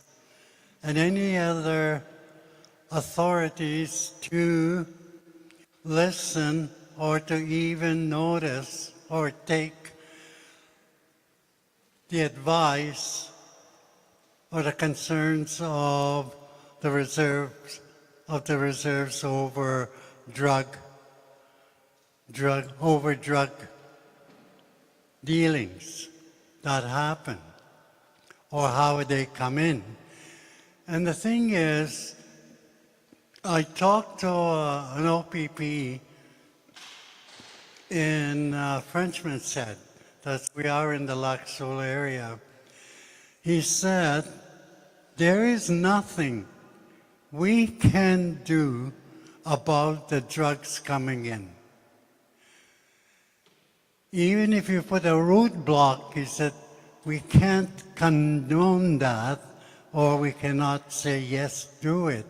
and any other authorities to listen or to even notice or take the advice or the concerns of the reserves over drug dealings that happen, or how they come in. And the thing is, I talked to an OPP in Frenchman said, that we are in the Lac Seul area. He said, there is nothing we can do about the drugs coming in. Even if you put a roadblock, he said, we can't condone that, or we cannot say, yes, do it.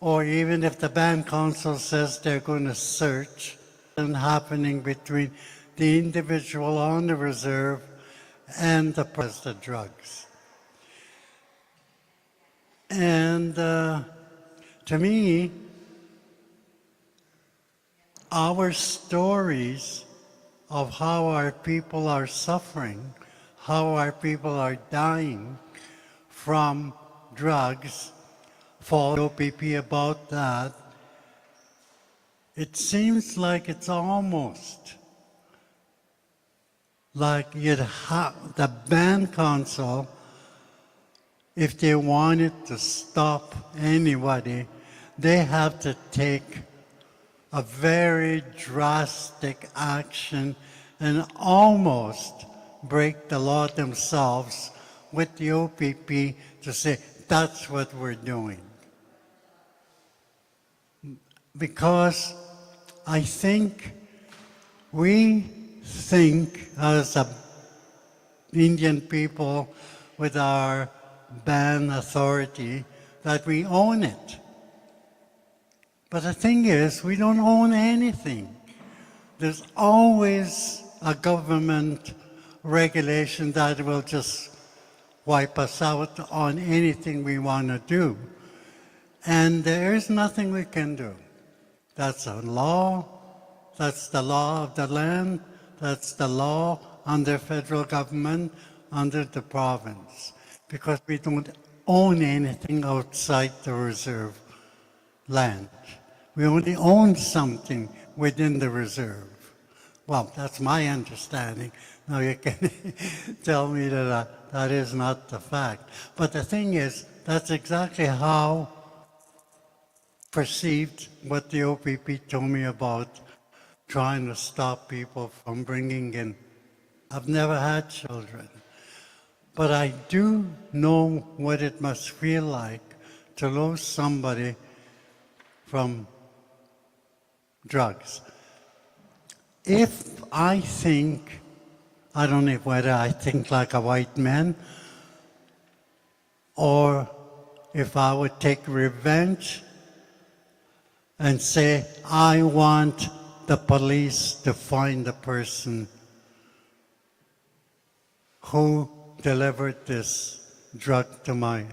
Or even if the band council says they're going to search, and happening between the individual on the reserve and the drugs. And to me, our stories of how our people are suffering, how our people are dying from drugs, fall OPP about that, it seems like it's almost like you'd have the band council, if they wanted to stop anybody, they have to take a very drastic action and almost break the law themselves with the OPP to say, that's what we're doing. Because I think we think as a Indian people with our ban authority that we own it. But the thing is, we don't own anything. There's always a government regulation that will just wipe us out on anything we want to do. And there is nothing we can do. That's a law. That's the law of the land. That's the law under federal government, under the province. Because we don't own anything outside the reserve land. We only own something within the reserve. Well, that's my understanding. Now you can tell me that that is not the fact. But the thing is, that's exactly how perceived what the OPP told me about trying to stop people from bringing in. I've never had children, but I do know what it must feel like to lose somebody from drugs. If I think, I don't know whether I think like a white man, or if I would take revenge and say, I want the police to find the person who delivered this drug to my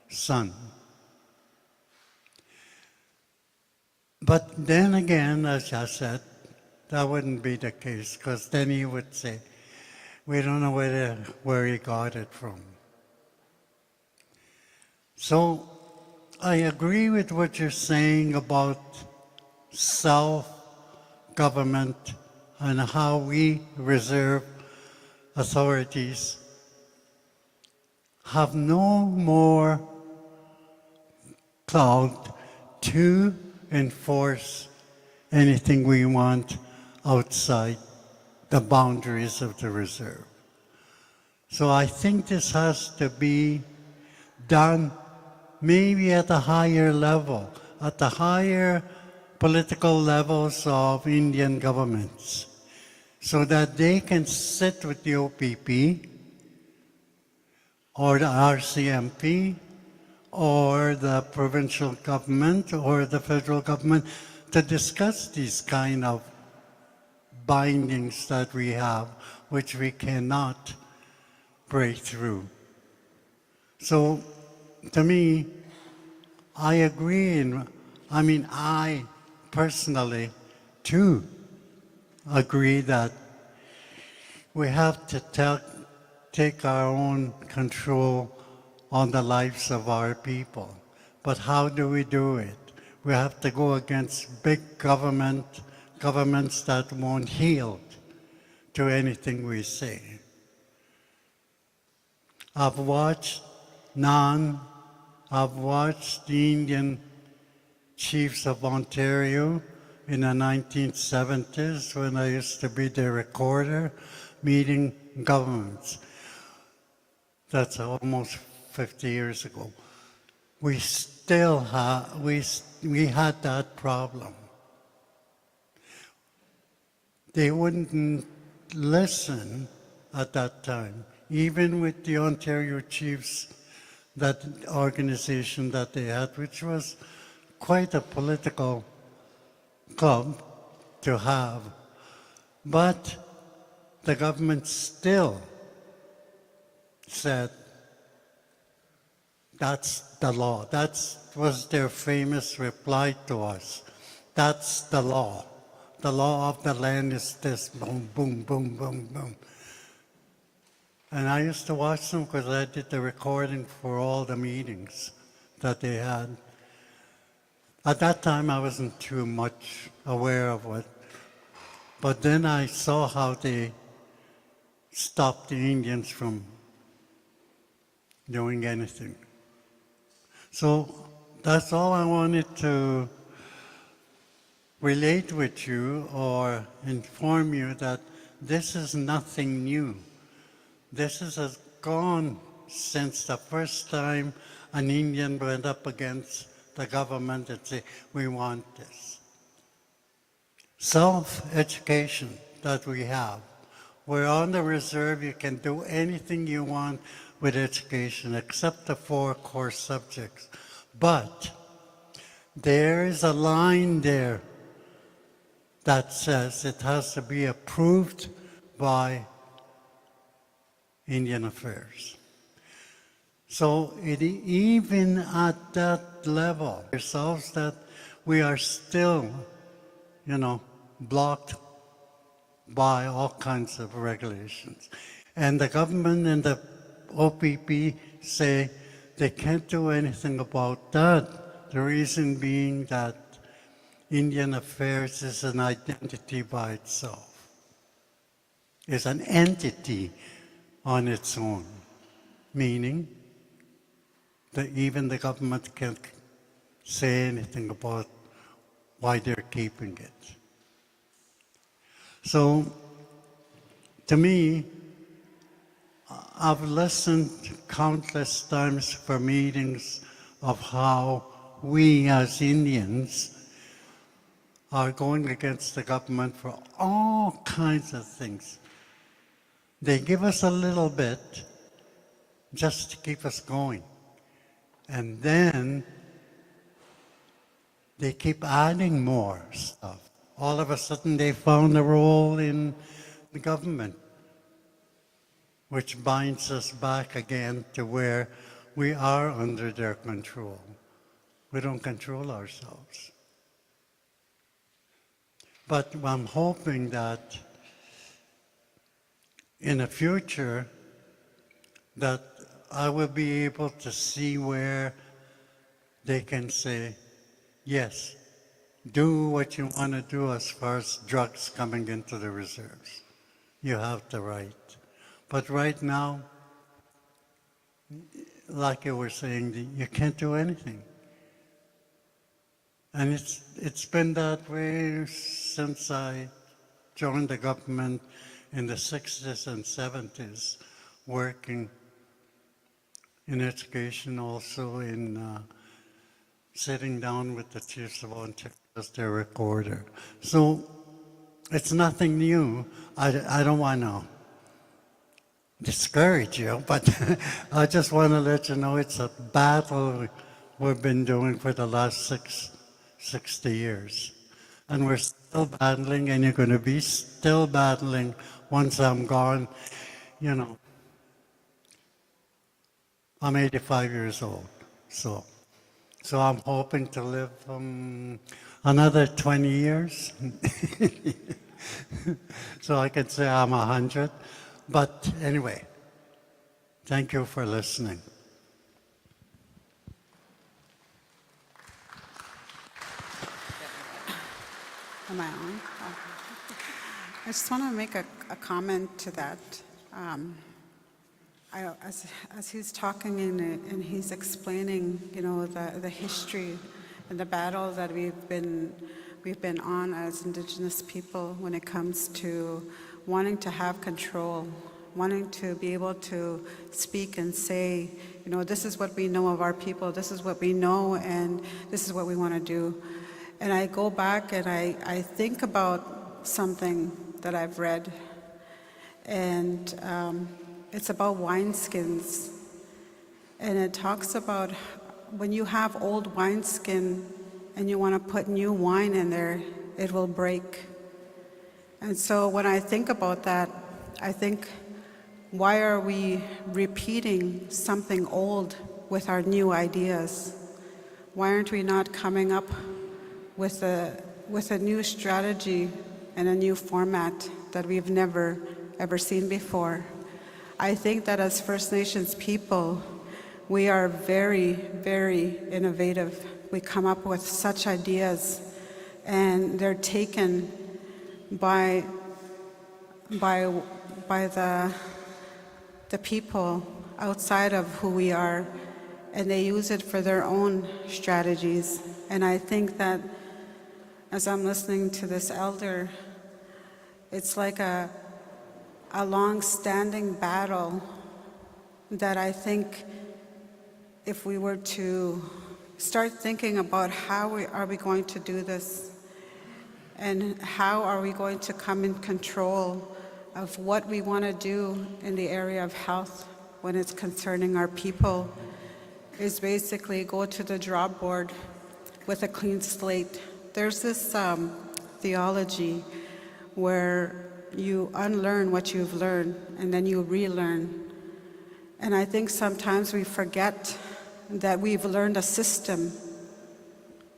son. But then again, as I said, that wouldn't be the case, because then he would say, we don't know where he got it from. So I agree with what you're saying about self-government and how we reserve authorities have no more clout to enforce anything we want outside the boundaries of the reserve. So I think this has to be done maybe at a higher level, at the higher political levels of Indian governments, so that they can sit with the OPP or the RCMP or the provincial government or the federal government to discuss these kind of bindings that we have, which we cannot break through. So, to me, I agree, I personally, too, agree that we have to take our own control on the lives of our people. But how do we do it? We have to go against big governments that won't yield to anything we say. I've watched I've watched the Indian chiefs of Ontario in the 1970s when I used to be the recorder meeting governments. That's almost 50 years ago. We still we had that problem. They wouldn't listen at that time, even with the Ontario Chiefs, that organization that they had, which was quite a political club to have. But the government still said, that's the law. That was their famous reply to us. That's the law. The law of the land is this, boom, boom, boom, boom, boom. And I used to watch them because I did the recording for all the meetings that they had. At that time, I wasn't too much aware of it. But then I saw how they stopped the Indians from doing anything. So that's all I wanted to relate with you or inform you that this is nothing new. This has gone since the first time an Indian went up against the government and said, we want this. Self-education that we have. We're on the reserve, you can do anything you want with education except the 4 core subjects. But there is a line there that says it has to be approved by Indian Affairs. So even at that level, ourselves that we are still, blocked by all kinds of regulations. And the government and the OPP say they can't do anything about that. The reason being that Indian Affairs is an identity by itself. It's an entity on its own, meaning that even the government can't say anything about why they're keeping it. So, to me, I've listened countless times for meetings of how we as Indians are going against the government for all kinds of things. They give us a little bit just to keep us going. And then they keep adding more stuff. All of a sudden they found a role in the government, which binds us back again to where we are under their control. We don't control ourselves. But I'm hoping that in the future that I will be able to see where they can say, yes, do what you want to do as far as drugs coming into the reserves. You have the right. But right now, like you were saying, you can't do anything. And it's been that way since I joined the government in the 60s and 70s, working in education, also in sitting down with the chiefs of volunteers as their recorder. So it's nothing new. I don't want to discourage you, but I just want to let you know it's a battle we've been doing for the last 60 years. And we're still battling, and you're going to be still battling once I'm gone. You know, I'm 85 years old, so I'm hoping to live another 20 years. So I can say I'm 100. But anyway, thank you for listening.
Am I on? Oh. I just want to make a comment to that. As he's talking and he's explaining, you know, the history and the battle that we've been on as Indigenous people when it comes to wanting to have control, wanting to be able to speak and say, you know, this is what we know of our people, this is what we know, and this is what we want to do. And I go back and I think about something that I've read, and it's about wineskins. And it talks about when you have old wineskin and you want to put new wine in there, it will break. And so when I think about that, I think, why are we repeating something old with our new ideas? Why aren't we not coming up with a new strategy and a new format that we've never ever seen before? I think that as First Nations people, we are very, very innovative. We come up with such ideas, and they're taken by the people outside of who we are, and they use it for their own strategies. And I think that as I'm listening to this elder, it's like a long-standing battle that I think if we were to start thinking about how are we going to do this, and how are we going to come in control of what we want to do in the area of health when it's concerning our people, is basically go to the drawing board with a clean slate. There's this theology where you unlearn what you've learned and then you relearn. And I think sometimes we forget that we've learned a system.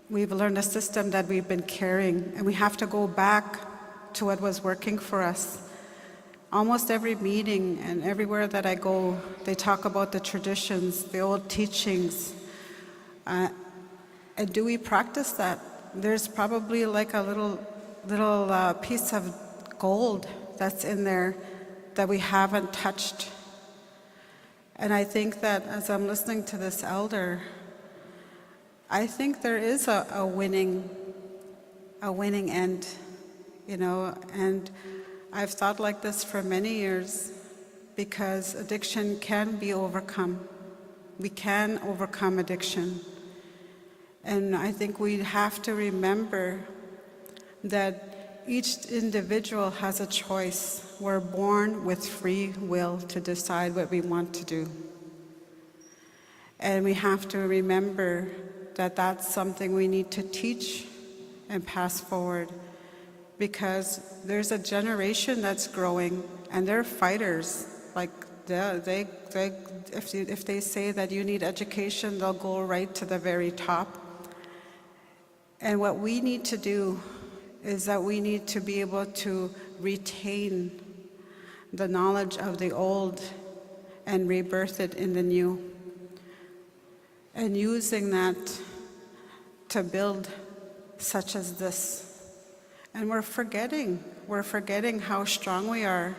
We've learned a system that we've been carrying, and we have to go back to what was working for us. Almost every meeting and everywhere that I go, they talk about the traditions, the old teachings. And do we practice that? There's probably like a little piece of gold that's in there that we haven't touched. And I think that as I'm listening to this elder, I think there is a winning end, you know, and I've thought like this for many years, because addiction can be overcome. We can overcome addiction. And I think we have to remember that each individual has a choice. We're born with free will to decide what we want to do. And we have to remember that that's something we need to teach and pass forward, because there's a generation that's growing and they're fighters. Like if they say that you need education, they'll go right to the very top. And what we need to do is that we need to be able to retain the knowledge of the old and rebirth it in the new. And using that to build such as this. And we're forgetting how strong we are.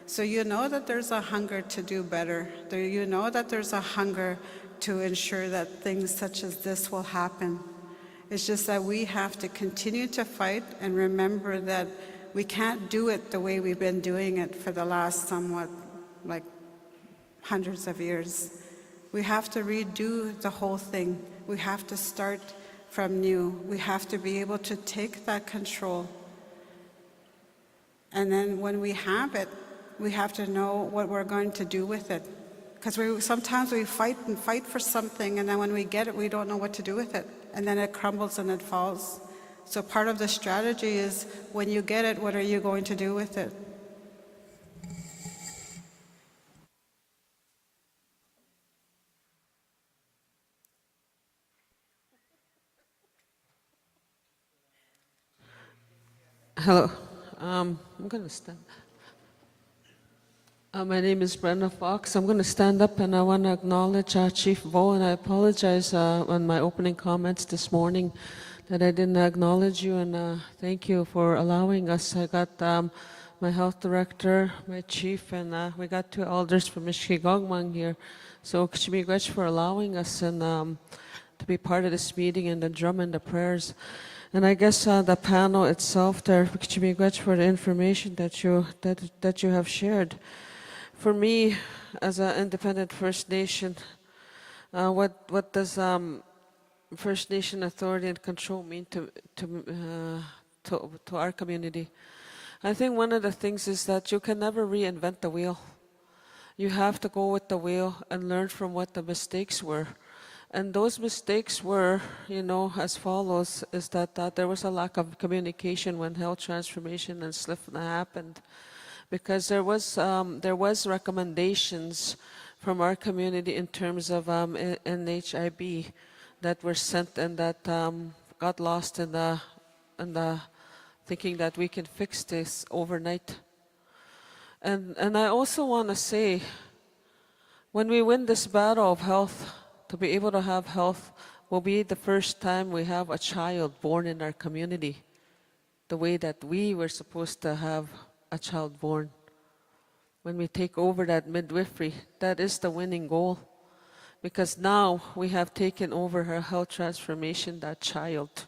So you know that there's a hunger to do better. You know that there's a hunger to ensure that things such as this will happen. It's just that we have to continue to fight and remember that we can't do it the way we've been doing it for the last somewhat, like, hundreds of years. We have to redo the whole thing. We have to start from new. We have to be able to take that control. And then when we have it, we have to know what we're going to do with it. Because sometimes we fight and fight for something, and then when we get it, we don't know what to do with it. And then it crumbles and it falls. So part of the strategy is, when you get it, what are you going to do with it?
Hello. I'm going to stand. My name is Brenda Fox. I'm going to stand up and I want to acknowledge Chief Vo, and I apologize on my opening comments this morning that I didn't acknowledge you, and thank you for allowing us. I got my health director, my chief, and we got 2 elders from Mishkigogmang here. So Kchimigwech for allowing us and to be part of this meeting and the drum and the prayers. And I guess the panel itself there, Kchimigwech, for the information that you have shared. For me, as an independent First Nation, what does First Nation authority and control mean to our community? I think one of the things is that you can never reinvent the wheel. You have to go with the wheel and learn from what the mistakes were. And those mistakes were, as follows, is that there was a lack of communication when health transformation and SLFNHA happened. Because there was recommendations from our community in terms of NHIB that were sent and that got lost in the thinking that we can fix this overnight. And I also want to say, when we win this battle of health, to be able to have health will be the first time we have a child born in our community the way that we were supposed to have a child born. When we take over that midwifery, that is the winning goal. Because now we have taken over her health transformation, that child.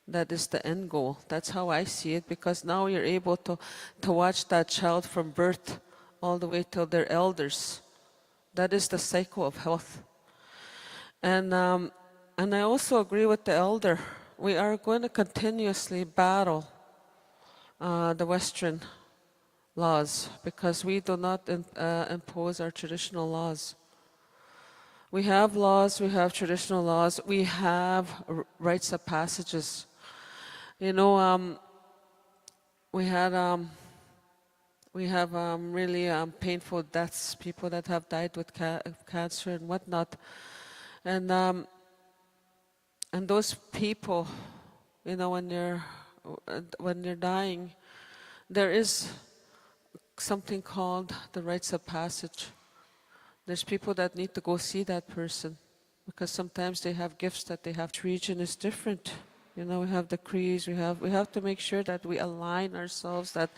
That is the end goal. That's how I see it, because now you're able to watch that child from birth all the way till they're elders. That is the cycle of health. And I also agree with the elder. We are going to continuously battle the Western laws, because we do not impose our traditional laws. We have laws, we have traditional laws, we have rites of passages. We have really painful deaths, people that have died with cancer and whatnot. And those people, when they're dying, there is something called the rites of passage. There's people that need to go see that person, because sometimes they have gifts that they have. Each region is different. We have decrees, we have to make sure that we align ourselves, that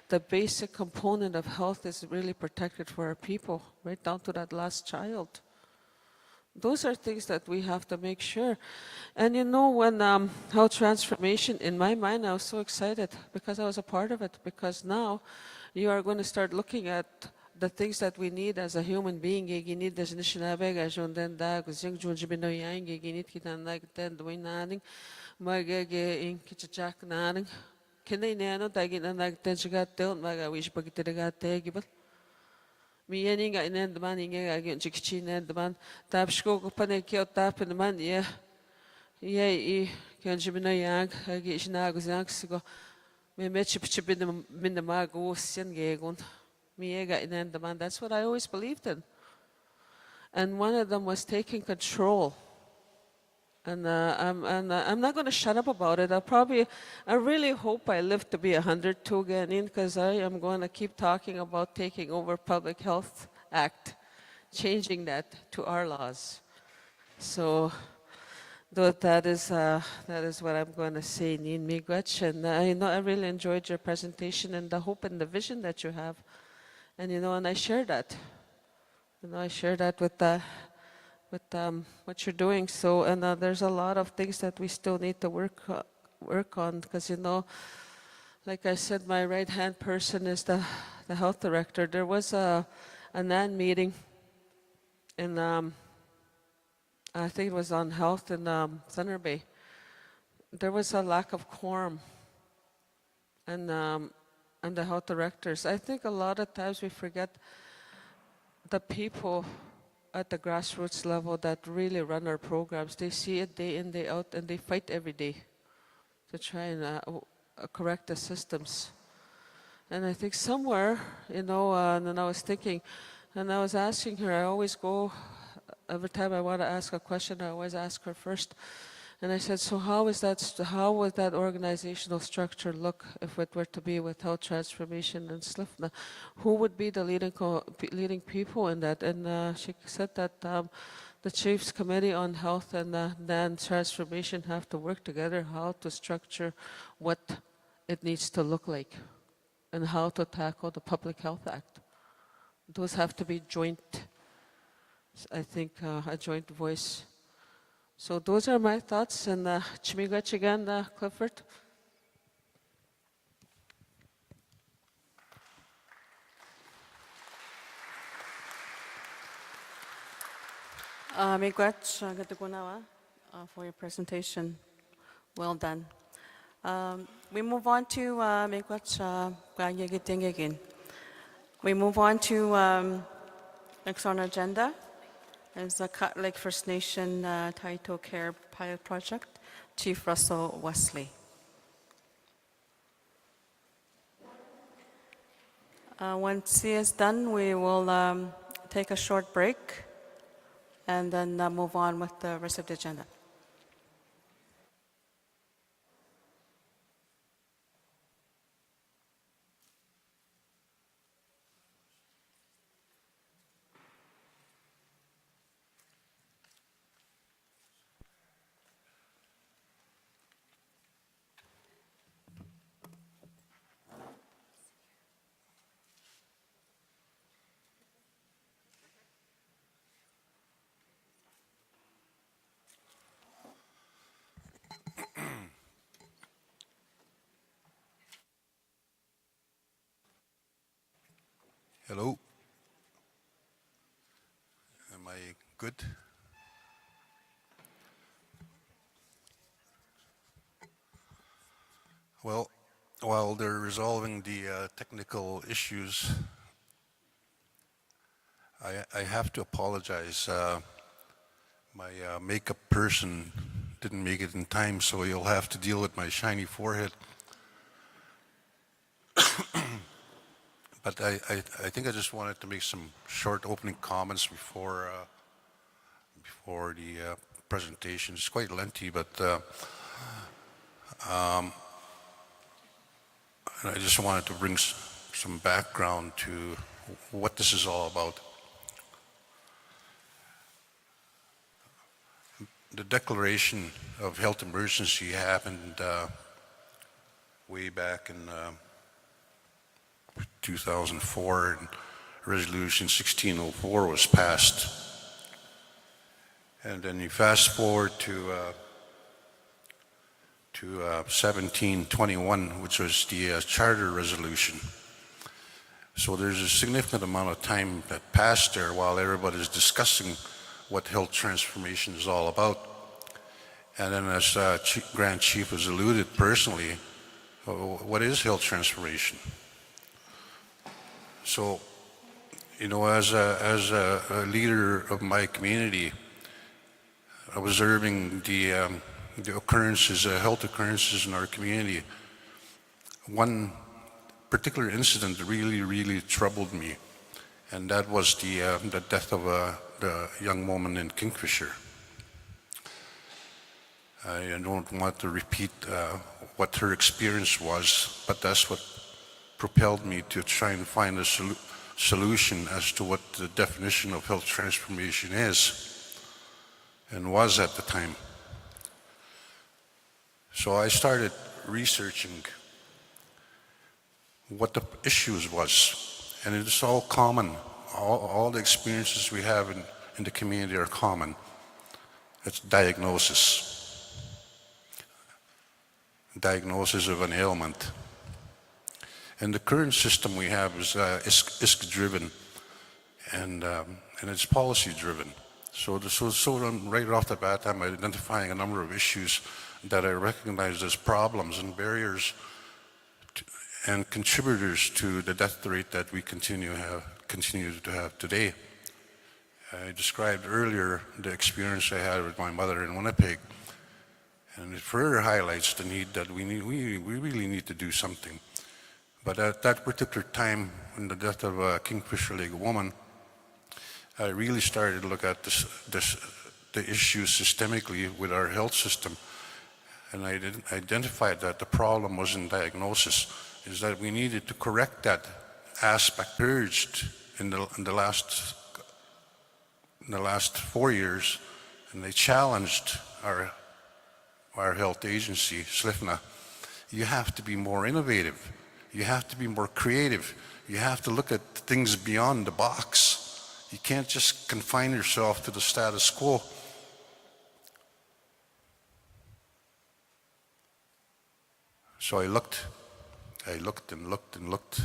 the basic component of health is really protected for our people, right down to that last child. Those are things that we have to make sure. And when health transformation, in my mind, I was so excited because I was a part of it, because now you are going to start looking at the things that we need as a human being, need this nishinabeg as on then that was young George Bino Yang, need kitan like then doing nothing, Margag in Kitchak Naning. Can they nano tagin and like then she got dealt, Maga wish Bagit got tagible. Me any got in the man in again Chichin and the man Tapsco Panekio tap in the man, yeah. Yeah, can Jimino Yang, I get Shinagos Yanksigo. Me met chip in the Mago, Sian Gagon. Me got in the man. That's what I always believed in. And one of them was taking control. And I'm not going to shut up about it. I really hope I live to be 102 again, because I am going to keep talking about taking over Public Health Act, changing that to our laws. So that is what I'm going to say, Nin Miigwech. And I really enjoyed your presentation and the hope and the vision that you have. And and I share that. I share that with what you're doing. So, and there's a lot of things that we still need to work on, because like I said, my right-hand person is the health director. There was a NAN meeting in I think it was on health in Thunder Bay. There was a lack of quorum, and the health directors. I think a lot of times we forget the people at the grassroots level that really run our programs. They see it day in, day out, and they fight every day to try and correct the systems. And I think somewhere, and I was thinking, and I was asking her, I always go, every time I want to ask a question, I always ask her first. And I said, so how would that organizational structure look if it were to be with health transformation and SLFNHA? Who would be the leading people in that? And she said that the Chiefs Committee on Health and NAN Transformation have to work together how to structure what it needs to look like and how to tackle the Public Health Act. Those have to be joint, I think, a joint voice. So those are my thoughts, and Chimigach again, Clifford.
Miigwech, Gatugunawa, for your presentation. Well done. We move on to Miigwech, Gagyagitingagin. We move on to next on our agenda. Is the Cut Lake First Nation Taito Care Pilot Project, Chief Russell Wesley. Once he is done, we will take a short break and then move on with the rest of the agenda.
Hello. Am I good? Well, while they're resolving the technical issues, I have to apologize. My makeup person didn't make it in time, so you'll have to deal with my shiny forehead. But I think I just wanted to make some short opening comments before the presentation. It's quite lengthy, but I just wanted to bring some background to what this is all about. The declaration of health emergency happened way back in 2004, and Resolution 1604 was passed. And then you fast forward to 1721, which was the charter resolution, So there's a significant amount of time that passed there while everybody's discussing what health transformation is all about. And then as Grand Chief has alluded personally, what is health transformation? So, you know, as a leader of my community, observing the occurrences, health occurrences in our community, one particular incident really troubled me, and that was the death of the young woman in Kingfisher. I don't want to repeat what her experience was, but that's what propelled me to try and find a solution as to what the definition of health transformation is and was at the time. So I started researching what the issues was, and it's all common. All the experiences we have in the community are common. It's diagnosis of an ailment. And the current system we have is ISK-driven, and it's policy-driven. So right off the bat, I'm identifying a number of issues that I recognize as problems and barriers and contributors to the death rate that we continue to have today. I described earlier the experience I had with my mother in Winnipeg, and it further highlights the need that we really need to do something. But at that particular time, in the death of a Kingfisher Lake woman, I really started to look at the issues systemically with our health system, and I identified that the problem was in diagnosis, is that we needed to correct that aspect purged in the last 4 years, and they challenged our health agency, SLFNHA. You have to be more innovative. You have to be more creative. You have to look at things beyond the box. You can't just confine yourself to the status quo. So I looked and looked.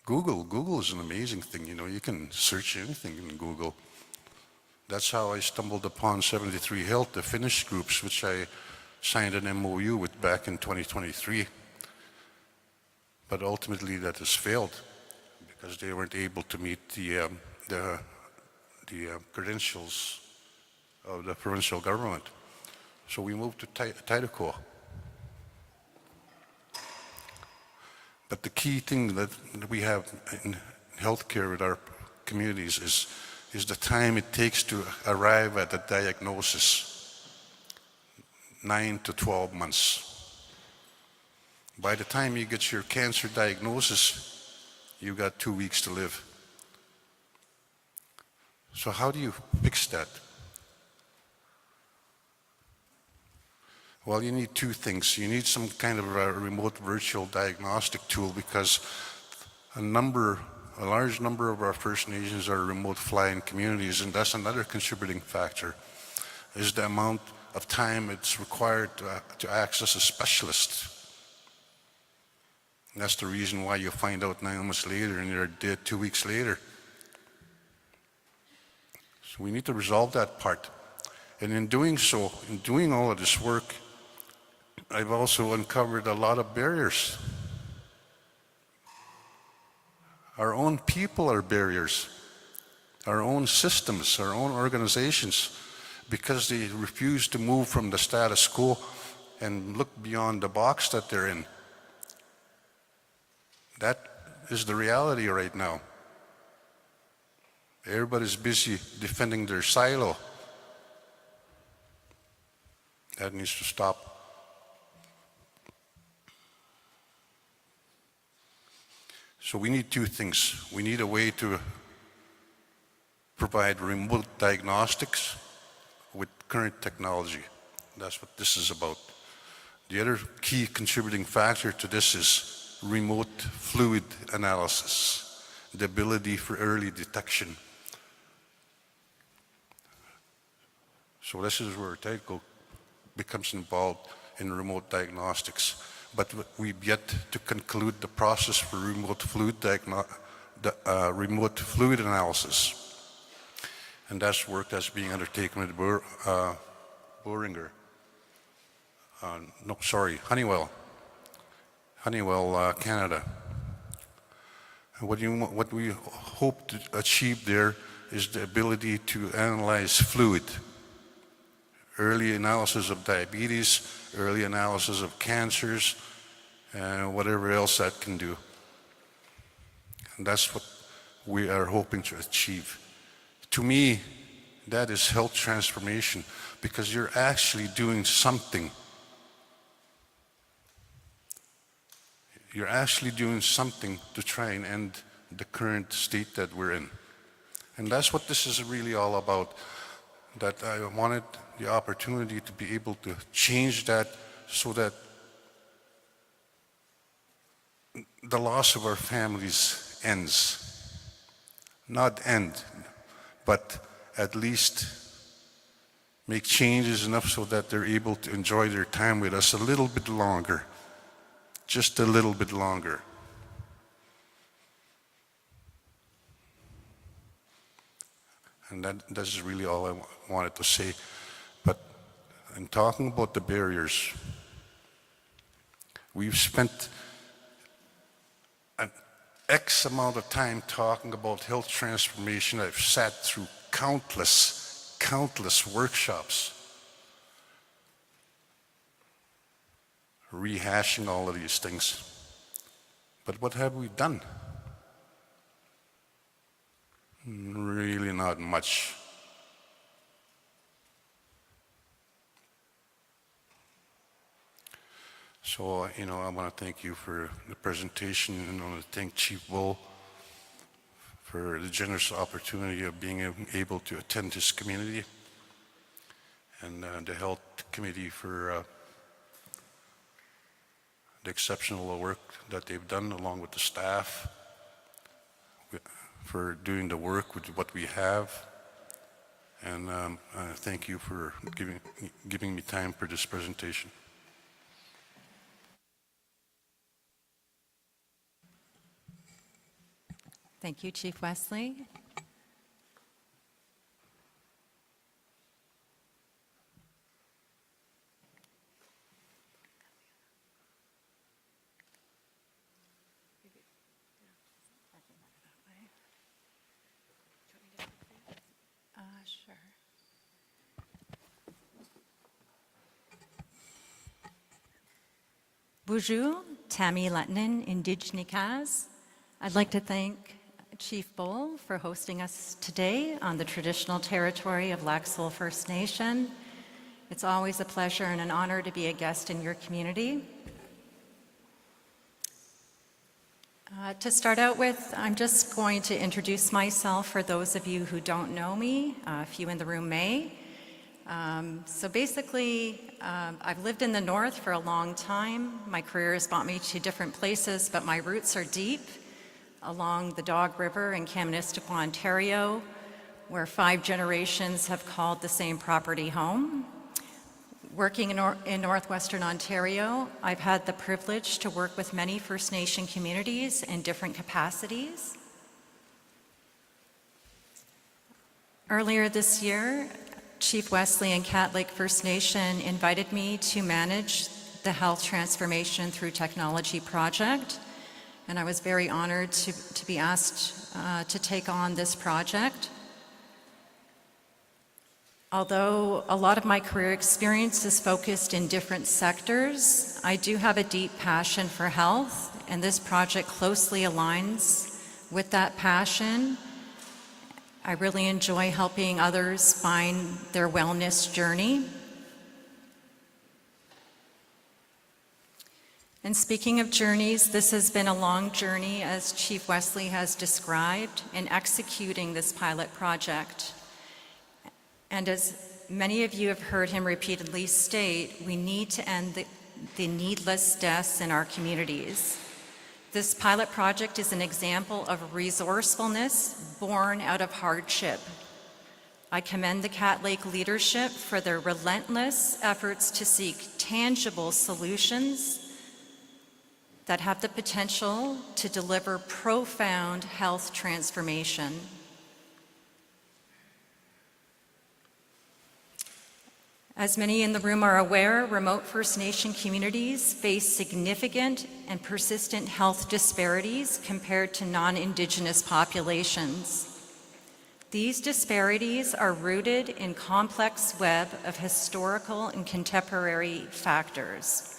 Google is an amazing thing, you know, you can search anything in Google. That's how I stumbled upon 73 Health, the Finnish groups, which I signed an MOU with back in 2023. But ultimately that has failed because they weren't able to meet the credentials of the provincial government. So we moved to Taidako. But the key thing that we have in healthcare with our communities is the time it takes to arrive at a diagnosis. 9 to 12 months. By the time you get your cancer diagnosis, you got 2 weeks to live. So how do you fix that? Well, you need two things. You need some kind of a remote virtual diagnostic tool because a large number of our First Nations are remote flying communities, and that's another contributing factor, is the amount of time it's required to access a specialist. And that's the reason why you find out 9 months later and you're dead 2 weeks later. So we need to resolve that part. And in doing so, in doing all of this work, I've also uncovered a lot of barriers. Our own people are barriers. Our own systems, our own organizations, because they refuse to move from the status quo and look beyond the box that they're in. That is the reality right now. Everybody's busy defending their silo. That needs to stop. So we need two things. We need a way to provide remote diagnostics with current technology. That's what this is about. The other key contributing factor to this is remote fluid analysis, the ability for early detection. So this is where Taidako becomes involved in remote diagnostics. but we've yet to conclude the process for remote fluid analysis. And that's work that's being undertaken with Honeywell, Canada. And what we hope to achieve there is the ability to analyze fluid, early analysis of diabetes, early analysis of cancers, and whatever else that can do. And that's what we are hoping to achieve. To me, that is health transformation, because you're actually doing something. You're actually doing something to try and end the current state that we're in. And that's what this is really all about, that I wanted the opportunity to be able to change that so that the loss of our families ends. Not end, but at least make changes enough so that they're able to enjoy their time with us a little bit longer, just a little bit longer. And that is really all I wanted to say. But in talking about the barriers, we've spent an X amount of time talking about health transformation. I've sat through countless workshops, rehashing all of these things. But what have we done? Really not much. So, I want to thank you for the presentation, and I want to thank Chief Bull for the generous opportunity of being able to attend this community, and the Health Committee for the exceptional work that they've done, along with the staff, for doing the work with what we have. And thank you for giving me time for this presentation.
Thank you, Chief Wesley. Sure. Bonjour, Tammy Lettinen, Indigenikas. I'd like to thank Chief Bull for hosting us today on the traditional territory of Lac Seul First Nation. It's always a pleasure and an honor to be a guest in your community. To start out with, I'm just going to introduce myself for those of you who don't know me. A few in the room may. So basically, I've lived in the North for a long time. My career has brought me to different places, but my roots are deep along the Dog River in Kaministiquia, Ontario, where 5 generations have called the same property home. Working in Northwestern Ontario, I've had the privilege to work with many First Nation communities in different capacities. Earlier this year, Chief Wesley and Cat Lake First Nation invited me to manage the Health Transformation Through Technology project, and I was very honored to be asked to take on this project. Although a lot of my career experience is focused in different sectors, I do have a deep passion for health, and this project closely aligns with that passion. I really enjoy helping others find their wellness journey. And speaking of journeys, this has been a long journey, as Chief Wesley has described, in executing this pilot project. And as many of you have heard him repeatedly state, we need to end the needless deaths in our communities. This pilot project is an example of resourcefulness born out of hardship. I commend the Cat Lake leadership for their relentless efforts to seek tangible solutions that have the potential to deliver profound health transformation. As many in the room are aware, remote First Nation communities face significant and persistent health disparities compared to non-Indigenous populations. These disparities are rooted in complex web of historical and contemporary factors.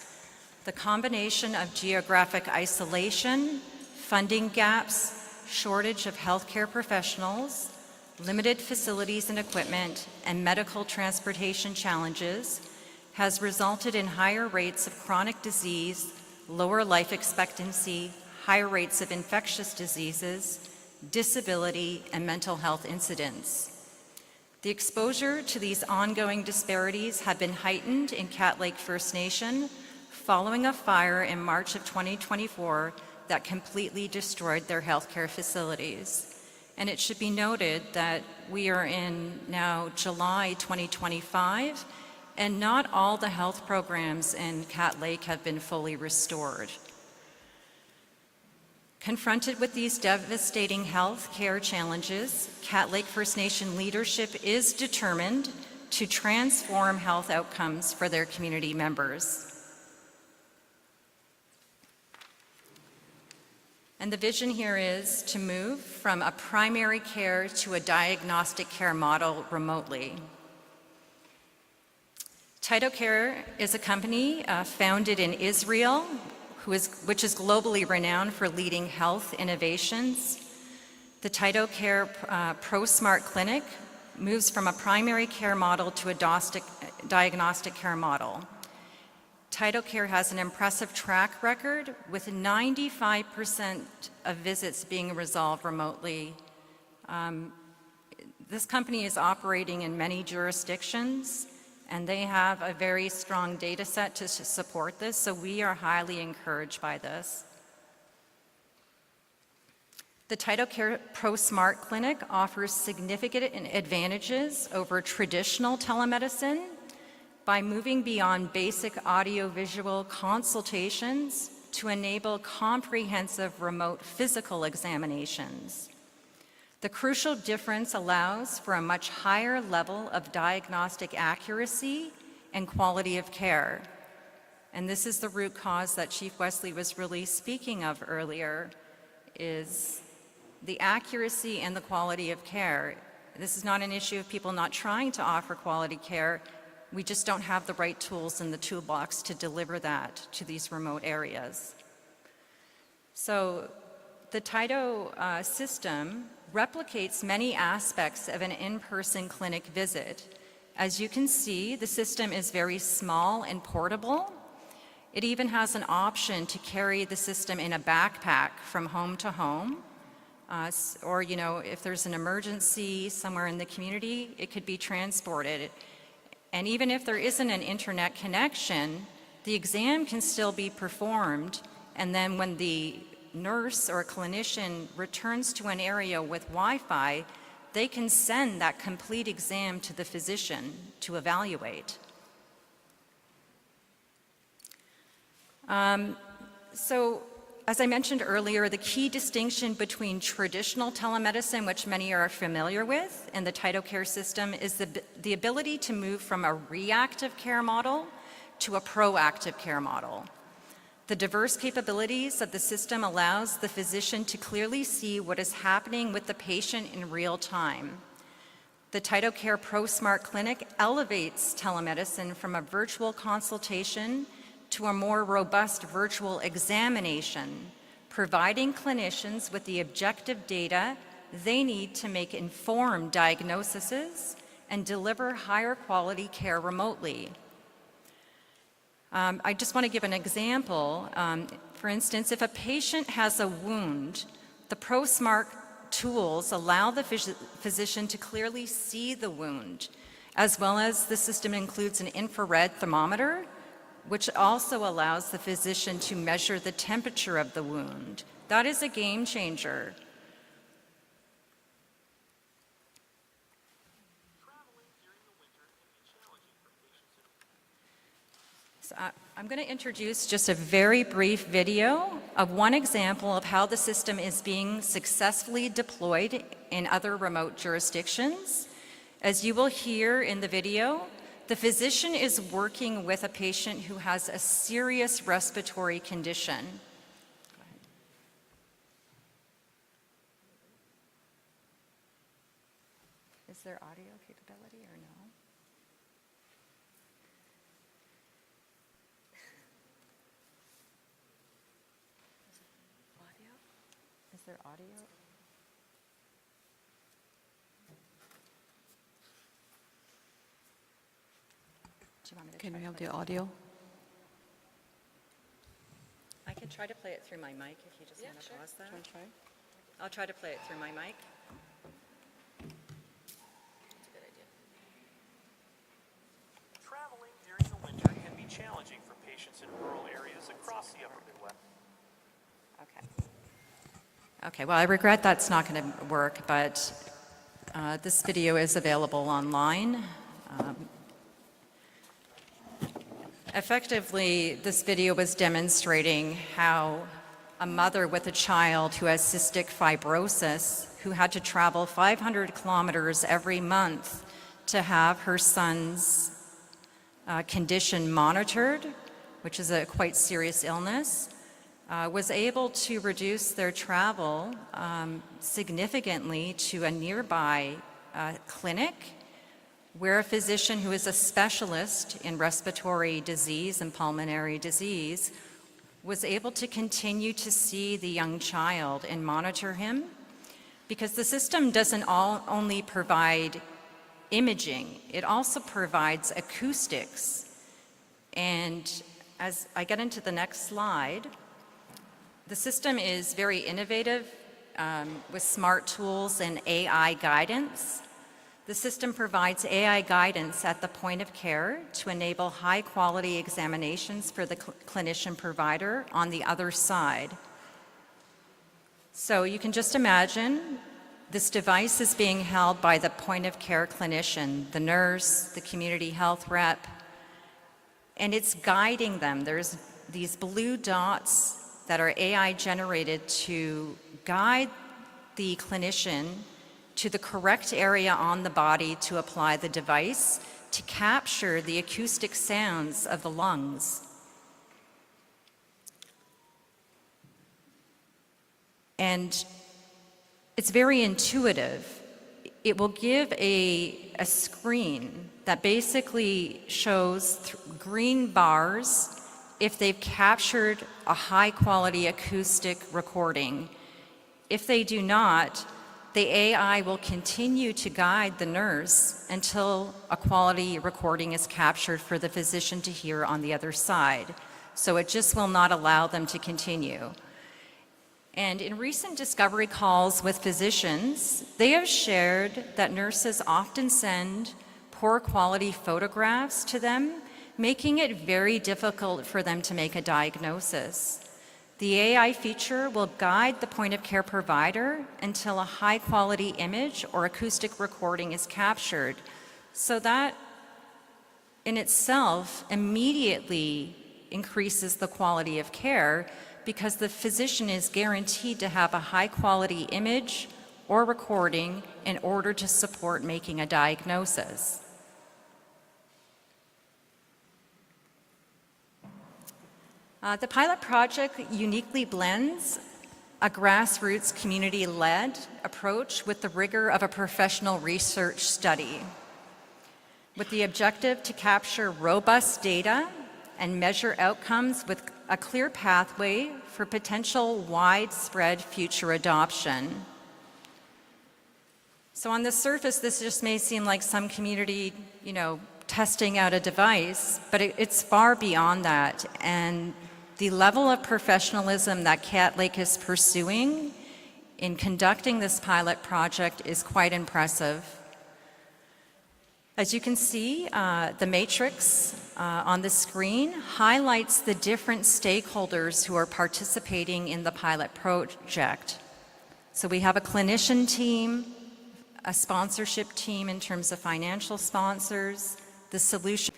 The combination of geographic isolation, funding gaps, shortage of healthcare professionals, limited facilities and equipment, and medical transportation challenges has resulted in higher rates of chronic disease, lower life expectancy, higher rates of infectious diseases, disability, and mental health incidents. The exposure to these ongoing disparities have been heightened in Cat Lake First Nation following a fire in March of 2024 that completely destroyed their healthcare facilities. And it should be noted that we are in now July 2025, and not all the health programs in Cat Lake have been fully restored. Confronted with these devastating health care challenges, Cat Lake First Nation leadership is determined to transform health outcomes for their community members. And the vision here is to move from a primary care to a diagnostic care model remotely. TytoCare is a company founded in Israel, which is globally renowned for leading health innovations. The TytoCare ProSmart Clinic moves from a primary care model to a diagnostic care model. TytoCare has an impressive track record with 95% of visits being resolved remotely. This company is operating in many jurisdictions, and they have a very strong data set to support this, so we are highly encouraged by this. The TytoCare ProSmart Clinic offers significant advantages over traditional telemedicine by moving beyond basic audiovisual consultations to enable comprehensive remote physical examinations. The crucial difference allows for a much higher level of diagnostic accuracy and quality of care. And this is the root cause that Chief Wesley was really speaking of earlier, is the accuracy and the quality of care. This is not an issue of people not trying to offer quality care. We just don't have the right tools in the toolbox to deliver that to these remote areas. So the Tyto system replicates many aspects of an in-person clinic visit. As you can see, the system is very small and portable. It even has an option to carry the system in a backpack from home to home. Or, if there's an emergency somewhere in the community, it could be transported. And even if there isn't an internet connection, the exam can still be performed, and then when the nurse or clinician returns to an area with Wi-Fi, they can send that complete exam to the physician to evaluate. So, as I mentioned earlier, the key distinction between traditional telemedicine, which many are familiar with, and the TytoCare system is the ability to move from a reactive care model to a proactive care model. The diverse capabilities of the system allows the physician to clearly see what is happening with the patient in real time. The TytoCare ProSmart Clinic elevates telemedicine from a virtual consultation to a more robust virtual examination, providing clinicians with the objective data they need to make informed diagnoses and deliver higher quality care remotely. I just want to give an example. For instance, if a patient has a wound, the ProSmart tools allow the physician to clearly see the wound, as well as the system includes an infrared thermometer, which also allows the physician to measure the temperature of the wound. That is a game changer. I'm going to introduce just a very brief video of one example of how the system is being successfully deployed in other remote jurisdictions. As you will hear in the video, the physician is working with a patient who has a serious respiratory condition. Is there audio capability or no? Audio? Is there audio? Do you want me to
Can
try
we
to
have
play
the
it?
audio?
I can try to play it through my mic if you just want to pause that.
Try.
I'll try to play it through my mic.
Traveling during the winter can be challenging for patients in rural areas across the upper Midwest.
Okay, well, I regret that's not going to work, but this video is available online. Effectively, this video was demonstrating how a mother with a child who has cystic fibrosis, who had to travel 500 kilometers every month to have her son's condition monitored, which is a quite serious illness, was able to reduce their travel significantly to a nearby clinic where a physician who is a specialist in respiratory disease and pulmonary disease was able to continue to see the young child and monitor him, because the system doesn't only provide imaging, it also provides acoustics. And as I get into the next slide, the system is very innovative with smart tools and AI guidance. The system provides AI guidance at the point of care to enable high-quality examinations for the clinician provider on the other side. So you can just imagine this device is being held by the point-of-care clinician, the nurse, the community health rep, and it's guiding them. There's these blue dots that are AI generated to guide the clinician to the correct area on the body to apply the device to capture the acoustic sounds of the lungs. And it's very intuitive. It will give a screen that basically shows green bars if they've captured a high-quality acoustic recording. If they do not, the AI will continue to guide the nurse until a quality recording is captured for the physician to hear on the other side. So it just will not allow them to continue. And in recent discovery calls with physicians, they have shared that nurses often send poor quality photographs to them, making it very difficult for them to make a diagnosis. The AI feature will guide the point-of-care provider until a high-quality image or acoustic recording is captured. So that in itself immediately increases the quality of care, because the physician is guaranteed to have a high-quality image or recording in order to support making a diagnosis. The pilot project uniquely blends a grassroots community-led approach with the rigor of a professional research study, with the objective to capture robust data and measure outcomes with a clear pathway for potential widespread future adoption. So on the surface, this just may seem like some community, testing out a device, but it's far beyond that. And the level of professionalism that Cat Lake is pursuing in conducting this pilot project is quite impressive. As you can see, the matrix on the screen highlights the different stakeholders who are participating in the pilot project. So we have a clinician team, a sponsorship team in terms of financial sponsors, the solution.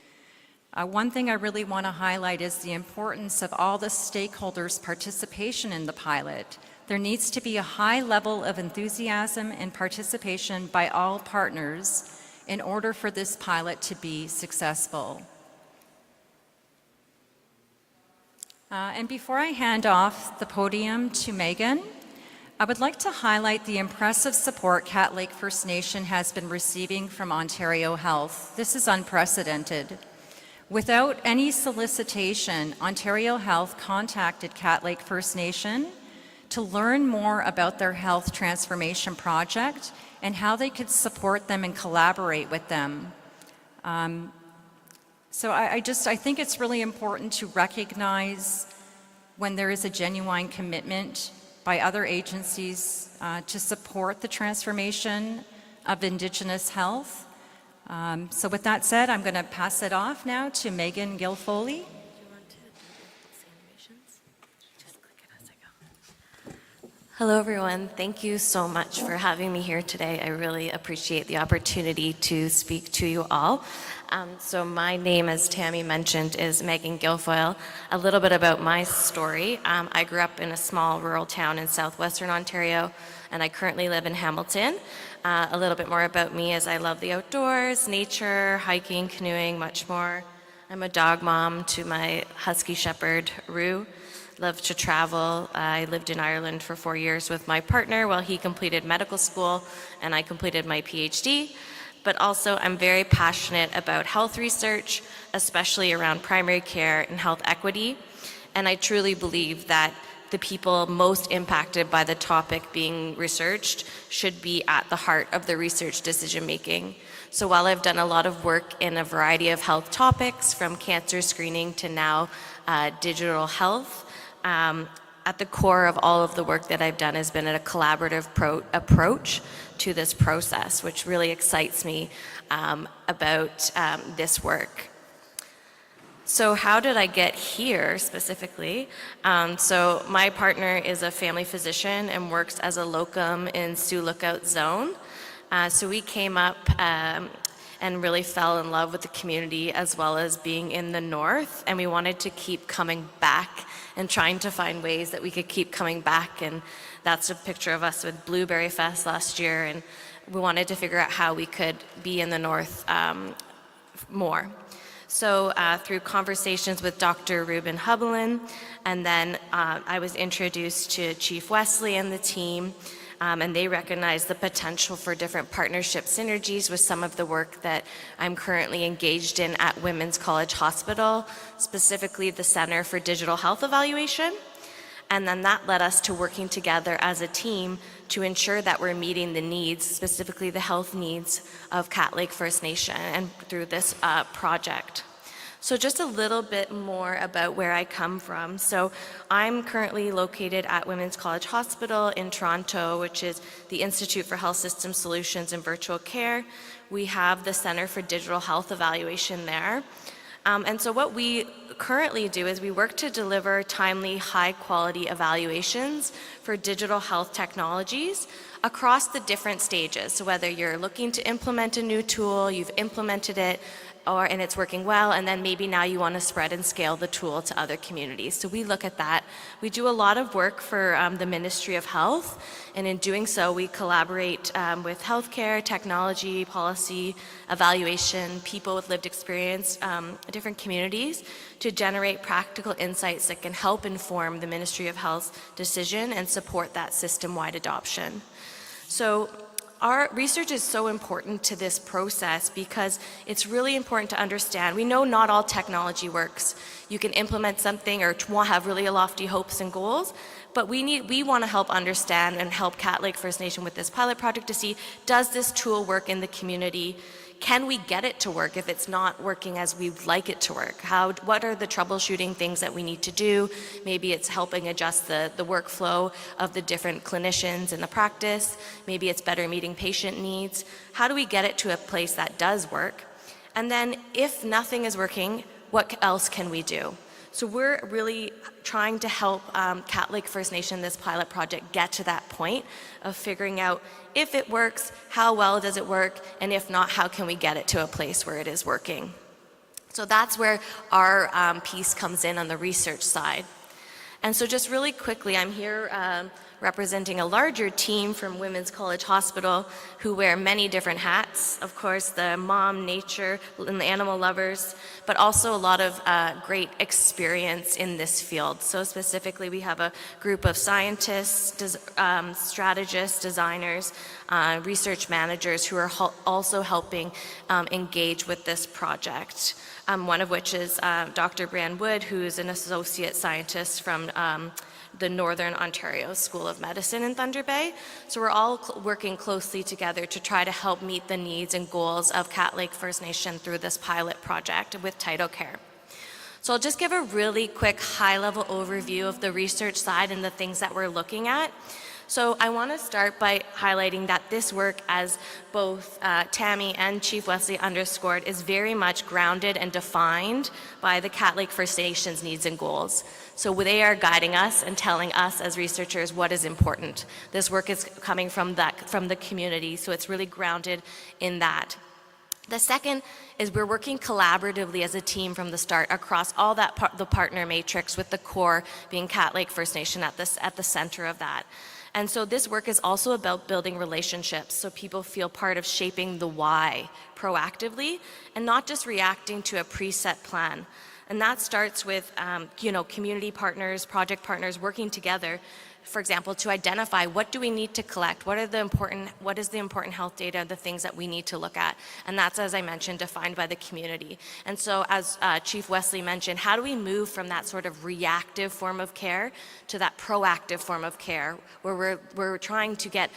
One thing I really want to highlight is the importance of all the stakeholders' participation in the pilot. There needs to be a high level of enthusiasm and participation by all partners in order for this pilot to be successful. And before I hand off the podium to Megan, I would like to highlight the impressive support Cat Lake First Nation has been receiving from Ontario Health. This is unprecedented. Without any solicitation, Ontario Health contacted Cat Lake First Nation to learn more about their health transformation project and how they could support them and collaborate with them. So I think it's really important to recognize when there is a genuine commitment by other agencies to support the transformation of Indigenous health. So with that said, I'm going to pass it off now to Megan Gilfoley.
Hello, everyone. Thank you so much for having me here today. I really appreciate the opportunity to speak to you all. So my name, as Tammy mentioned, is Megan Guilfoyle. A little bit about my story. I grew up in a small rural town in southwestern Ontario, and I currently live in Hamilton. A little bit more about me is I love the outdoors, nature, hiking, canoeing, much more. I'm a dog mom to my husky shepherd, Rue. Love to travel. I lived in Ireland for 4 years with my partner while he completed medical school and I completed my PhD. But also I'm very passionate about health research, especially around primary care and health equity. And I truly believe that the people most impacted by the topic being researched should be at the heart of the research decision making. So while I've done a lot of work in a variety of health topics, from cancer screening to now digital health, at the core of all of the work that I've done has been a collaborative approach to this process, which really excites me about this work. So how did I get here specifically? So my partner is a family physician and works as a locum in Sioux Lookout Zone. So we came up and really fell in love with the community as well as being in the north, and we wanted to keep coming back and trying to find ways that we could keep coming back. And that's a picture of us with Blueberry Fest last year, and we wanted to figure out how we could be in the north more. So through conversations with Dr. Ruben Hubbelin, and then I was introduced to Chief Wesley and the team, and they recognized the potential for different partnership synergies with some of the work that I'm currently engaged in at Women's College Hospital, specifically the Center for Digital Health Evaluation. And then that led us to working together as a team to ensure that we're meeting the needs, specifically the health needs of Cat Lake First Nation, and through this project. So just a little bit more about where I come from. So I'm currently located at Women's College Hospital in Toronto, which is the Institute for Health System Solutions and Virtual Care. We have the Center for Digital Health Evaluation there. And so what we currently do is we work to deliver timely, high-quality evaluations for digital health technologies across the different stages. So whether you're looking to implement a new tool, you've implemented it, and it's working well, and then maybe now you want to spread and scale the tool to other communities. So we look at that. We do a lot of work for the Ministry of Health, and in doing so, we collaborate with healthcare, technology, policy, evaluation, people with lived experience, different communities, to generate practical insights that can help inform the Ministry of Health's decision and support that system-wide adoption. So our research is so important to this process because it's really important to understand. We know not all technology works. You can implement something or have really lofty hopes and goals, but we want to help understand and help Cat Lake First Nation with this pilot project to see, does this tool work in the community? Can we get it to work if it's not working as we'd like it to work? What are the troubleshooting things that we need to do? Maybe it's helping adjust the workflow of the different clinicians in the practice. Maybe it's better meeting patient needs. How do we get it to a place that does work? And then if nothing is working, what else can we do? So we're really trying to help Cat Lake First Nation, this pilot project, get to that point of figuring out if it works, how well does it work, and if not, how can we get it to a place where it is working? So that's where our piece comes in on the research side. And so just really quickly, I'm here representing a larger team from Women's College Hospital who wear many different hats. Of course, the mom, nature, and the animal lovers, but also a lot of great experience in this field. So specifically, we have a group of scientists, strategists, designers, research managers who are also helping engage with this project. One of which is Dr. Brand Wood, who is an associate scientist from the Northern Ontario School of Medicine in Thunder Bay. So we're all working closely together to try to help meet the needs and goals of Cat Lake First Nation through this pilot project with TytoCare. So I'll just give a really quick high-level overview of the research side and the things that we're looking at. So I want to start by highlighting that this work, as both Tammy and Chief Wesley underscored, is very much grounded and defined by the Cat Lake First Nations needs and goals. So they are guiding us and telling us as researchers what is important. This work is coming from the community, so it's really grounded in that. The second is we're working collaboratively as a team from the start across all that the partner matrix, with the core being Cat Lake First Nation at the center of that. And so this work is also about building relationships so people feel part of shaping the why proactively and not just reacting to a preset plan. And that starts with community partners, project partners working together, for example, to identify what do we need to collect, what is the important health data, the things that we need to look at. And that's, as I mentioned, defined by the community. And so as Chief Wesley mentioned, how do we move from that sort of reactive form of care to that proactive form of care, where we're trying to get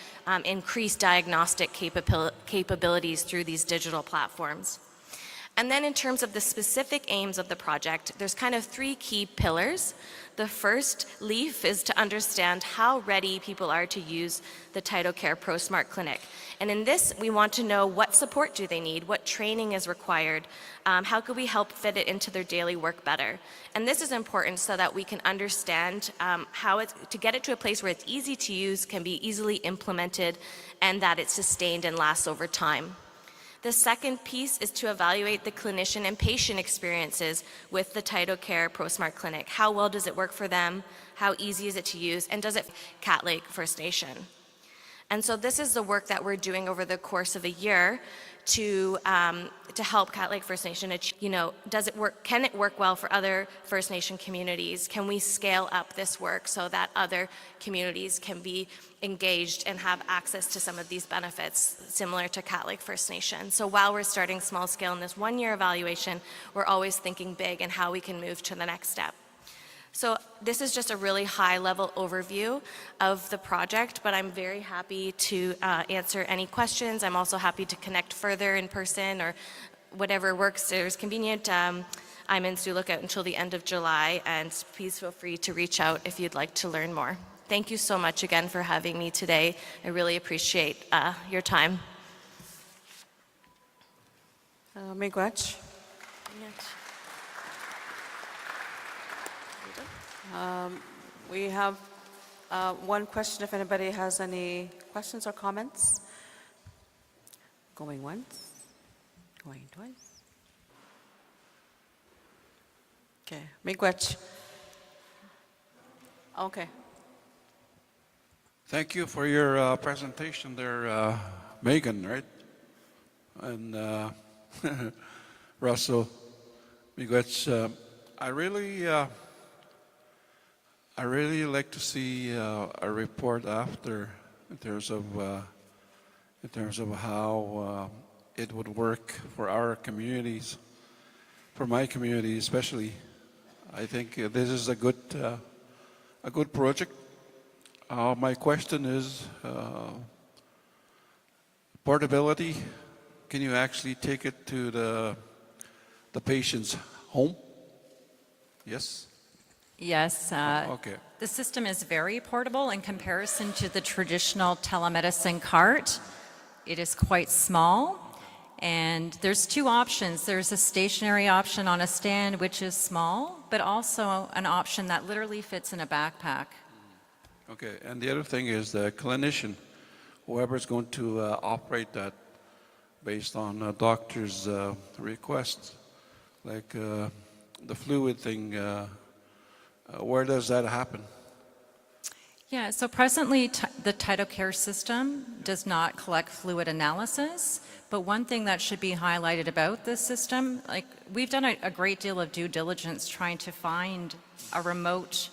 increased diagnostic capabilities through these digital platforms. And then in terms of the specific aims of the project, there's kind of three key pillars. The first leaf is to understand how ready people are to use the TytoCare ProSmart Clinic. And in this, we want to know what support do they need, what training is required, how could we help fit it into their daily work better. And this is important so that we can understand to get it to a place where it's easy to use, can be easily implemented, and that it's sustained and lasts over time. The second piece is to evaluate the clinician and patient experiences with the TytoCare ProSmart Clinic. How well does it work for them? How easy is it to use? And does it Cat Lake First Nation? And so this is the work that we're doing over the course of a year to help Cat Lake First Nation achieve, does it work, can it work well for other First Nation communities? Can we scale up this work so that other communities can be engaged and have access to some of these benefits similar to Cat Lake First Nation? So while we're starting small scale in this 1-year evaluation, we're always thinking big and how we can move to the next step. So this is just a really high-level overview of the project, but I'm very happy to answer any questions. I'm also happy to connect further in person or whatever works or is convenient. I'm in Sioux Lookout until the end of July, and please feel free to reach out if you'd like to learn more. Thank you so much again for having me today. I really appreciate your time.
Miigwech. We have one question if anybody has any questions or comments. Going once, going twice. Okay, miigwech. Okay.
Thank you for your presentation there, Megan, right? And Russell, because I really like to see a report after in terms of how it would work for our communities, for my community especially. I think this is a good project. My question is portability. Can you actually take it to the patient's home? Yes?
Yes.
Okay.
The system is very portable in comparison to the traditional telemedicine cart. It is quite small. And there's two options. There's a stationary option on a stand, which is small, but also an option that literally fits in a backpack.
Okay, and the other thing is the clinician, whoever's going to operate that based on a doctor's request, like the fluid thing, where does that happen?
Yeah, so presently the Title Care system does not collect fluid analysis, but one thing that should be highlighted about this system, like we've done a great deal of due diligence trying to find a remote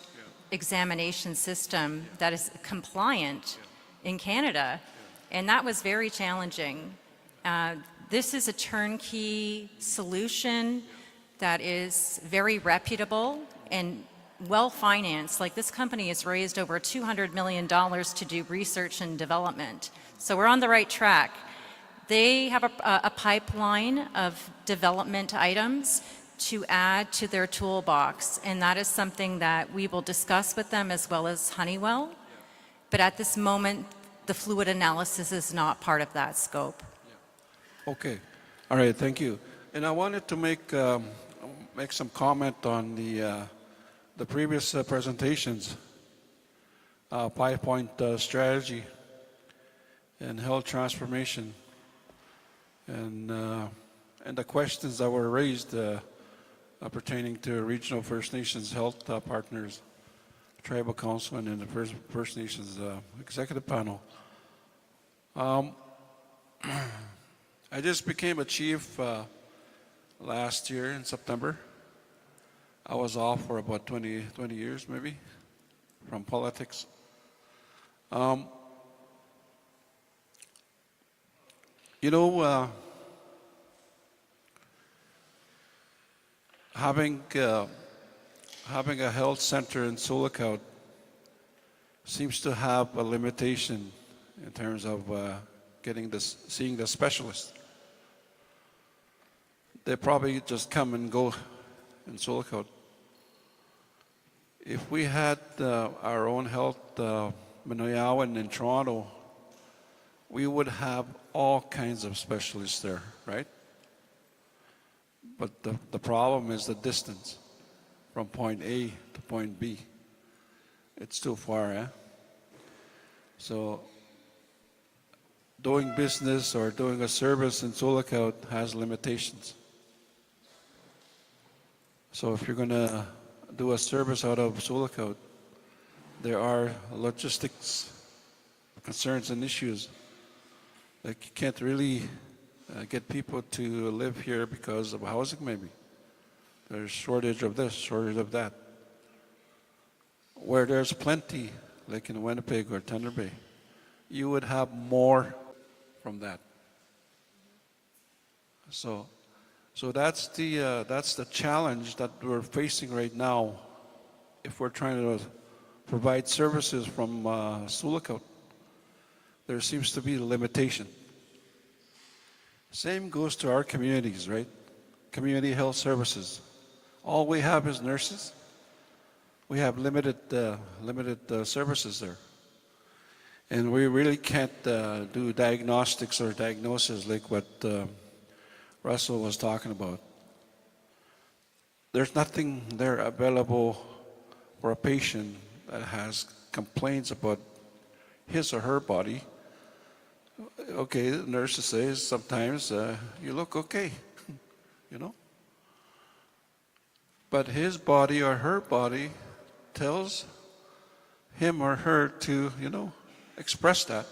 examination system that is compliant in Canada, and that was very challenging. This is a turnkey solution that is very reputable and well-financed. Like this company has raised over $200 million to do research and development. So we're on the right track. They have a pipeline of development items to add to their toolbox, and that is something that we will discuss with them as well as Honeywell. But at this moment, the fluid analysis is not part of that scope.
Okay. All right, thank you. And I wanted to make some comment on the previous presentations, 5-point strategy and health transformation, and the questions that were raised pertaining to regional First Nations health partners, tribal council, and the First Nations executive panel. I just became a chief last year in September. I was off for about 20 years maybe from politics. You know, having a health center in Sulakaut seems to have a limitation in terms of seeing the specialist. They probably just come and go in Sulakaut. If we had our own health Manoyawan in Toronto, we would have all kinds of specialists there, right? But the problem is the distance from point A to point B. It's too far, eh? So doing business or doing a service in Sulakaut has limitations. So if you're going to do a service out of Sulakaut, there are logistics concerns and issues. Like you can't really get people to live here because of housing maybe. There's shortage of this, shortage of that. Where there's plenty, like in Winnipeg or Thunder Bay, you would have more from that. So that's the challenge that we're facing right now if we're trying to provide services from Sulakaut. There seems to be a limitation. Same goes to our communities, right? Community health services. All we have is nurses. We have limited services there. And we really can't do diagnostics or diagnosis like what Russell was talking about. There's nothing there available for a patient that has complaints about his or her body. Okay, the nurse says sometimes you look okay, you know. But his body or her body tells him or her to, you know, express that.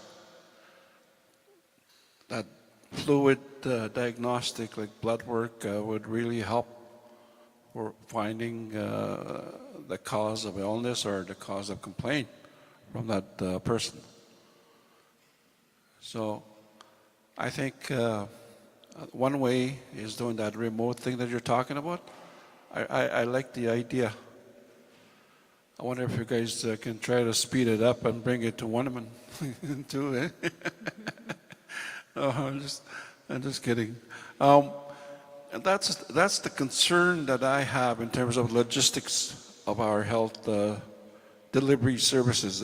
That fluid diagnostic like blood work would really help for finding the cause of illness or the cause of complaint from that person. So I think one way is doing that remote thing that you're talking about. I like the idea. I wonder if you guys can try to speed it up and bring it to Wonderman too, eh? No, I'm just kidding. And that's the concern that I have in terms of logistics of our health delivery services.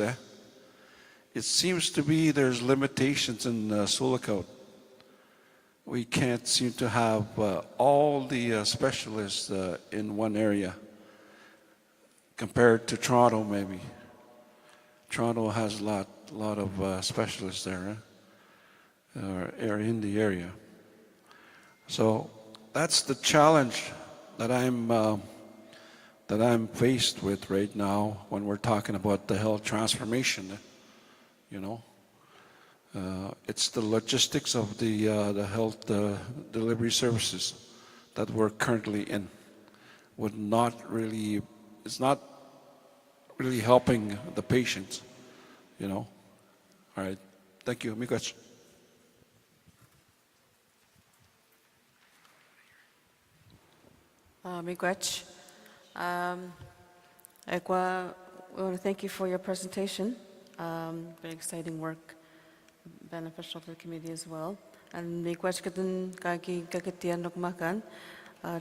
It seems to be there's limitations in Sulakaut. We can't seem to have all the specialists in one area compared to Toronto maybe. Toronto has a lot of specialists there in the area. So that's the challenge that I'm faced with right now when we're talking about the health transformation. You know, it's the logistics of the health delivery services that we're currently in. It's not really helping the patients. You know. All right. Thank you. Miigwech.
Miigwech. We want to thank you for your presentation. Very exciting work, beneficial to the community as well. And miigwech kadun kagi gagatian nukmakan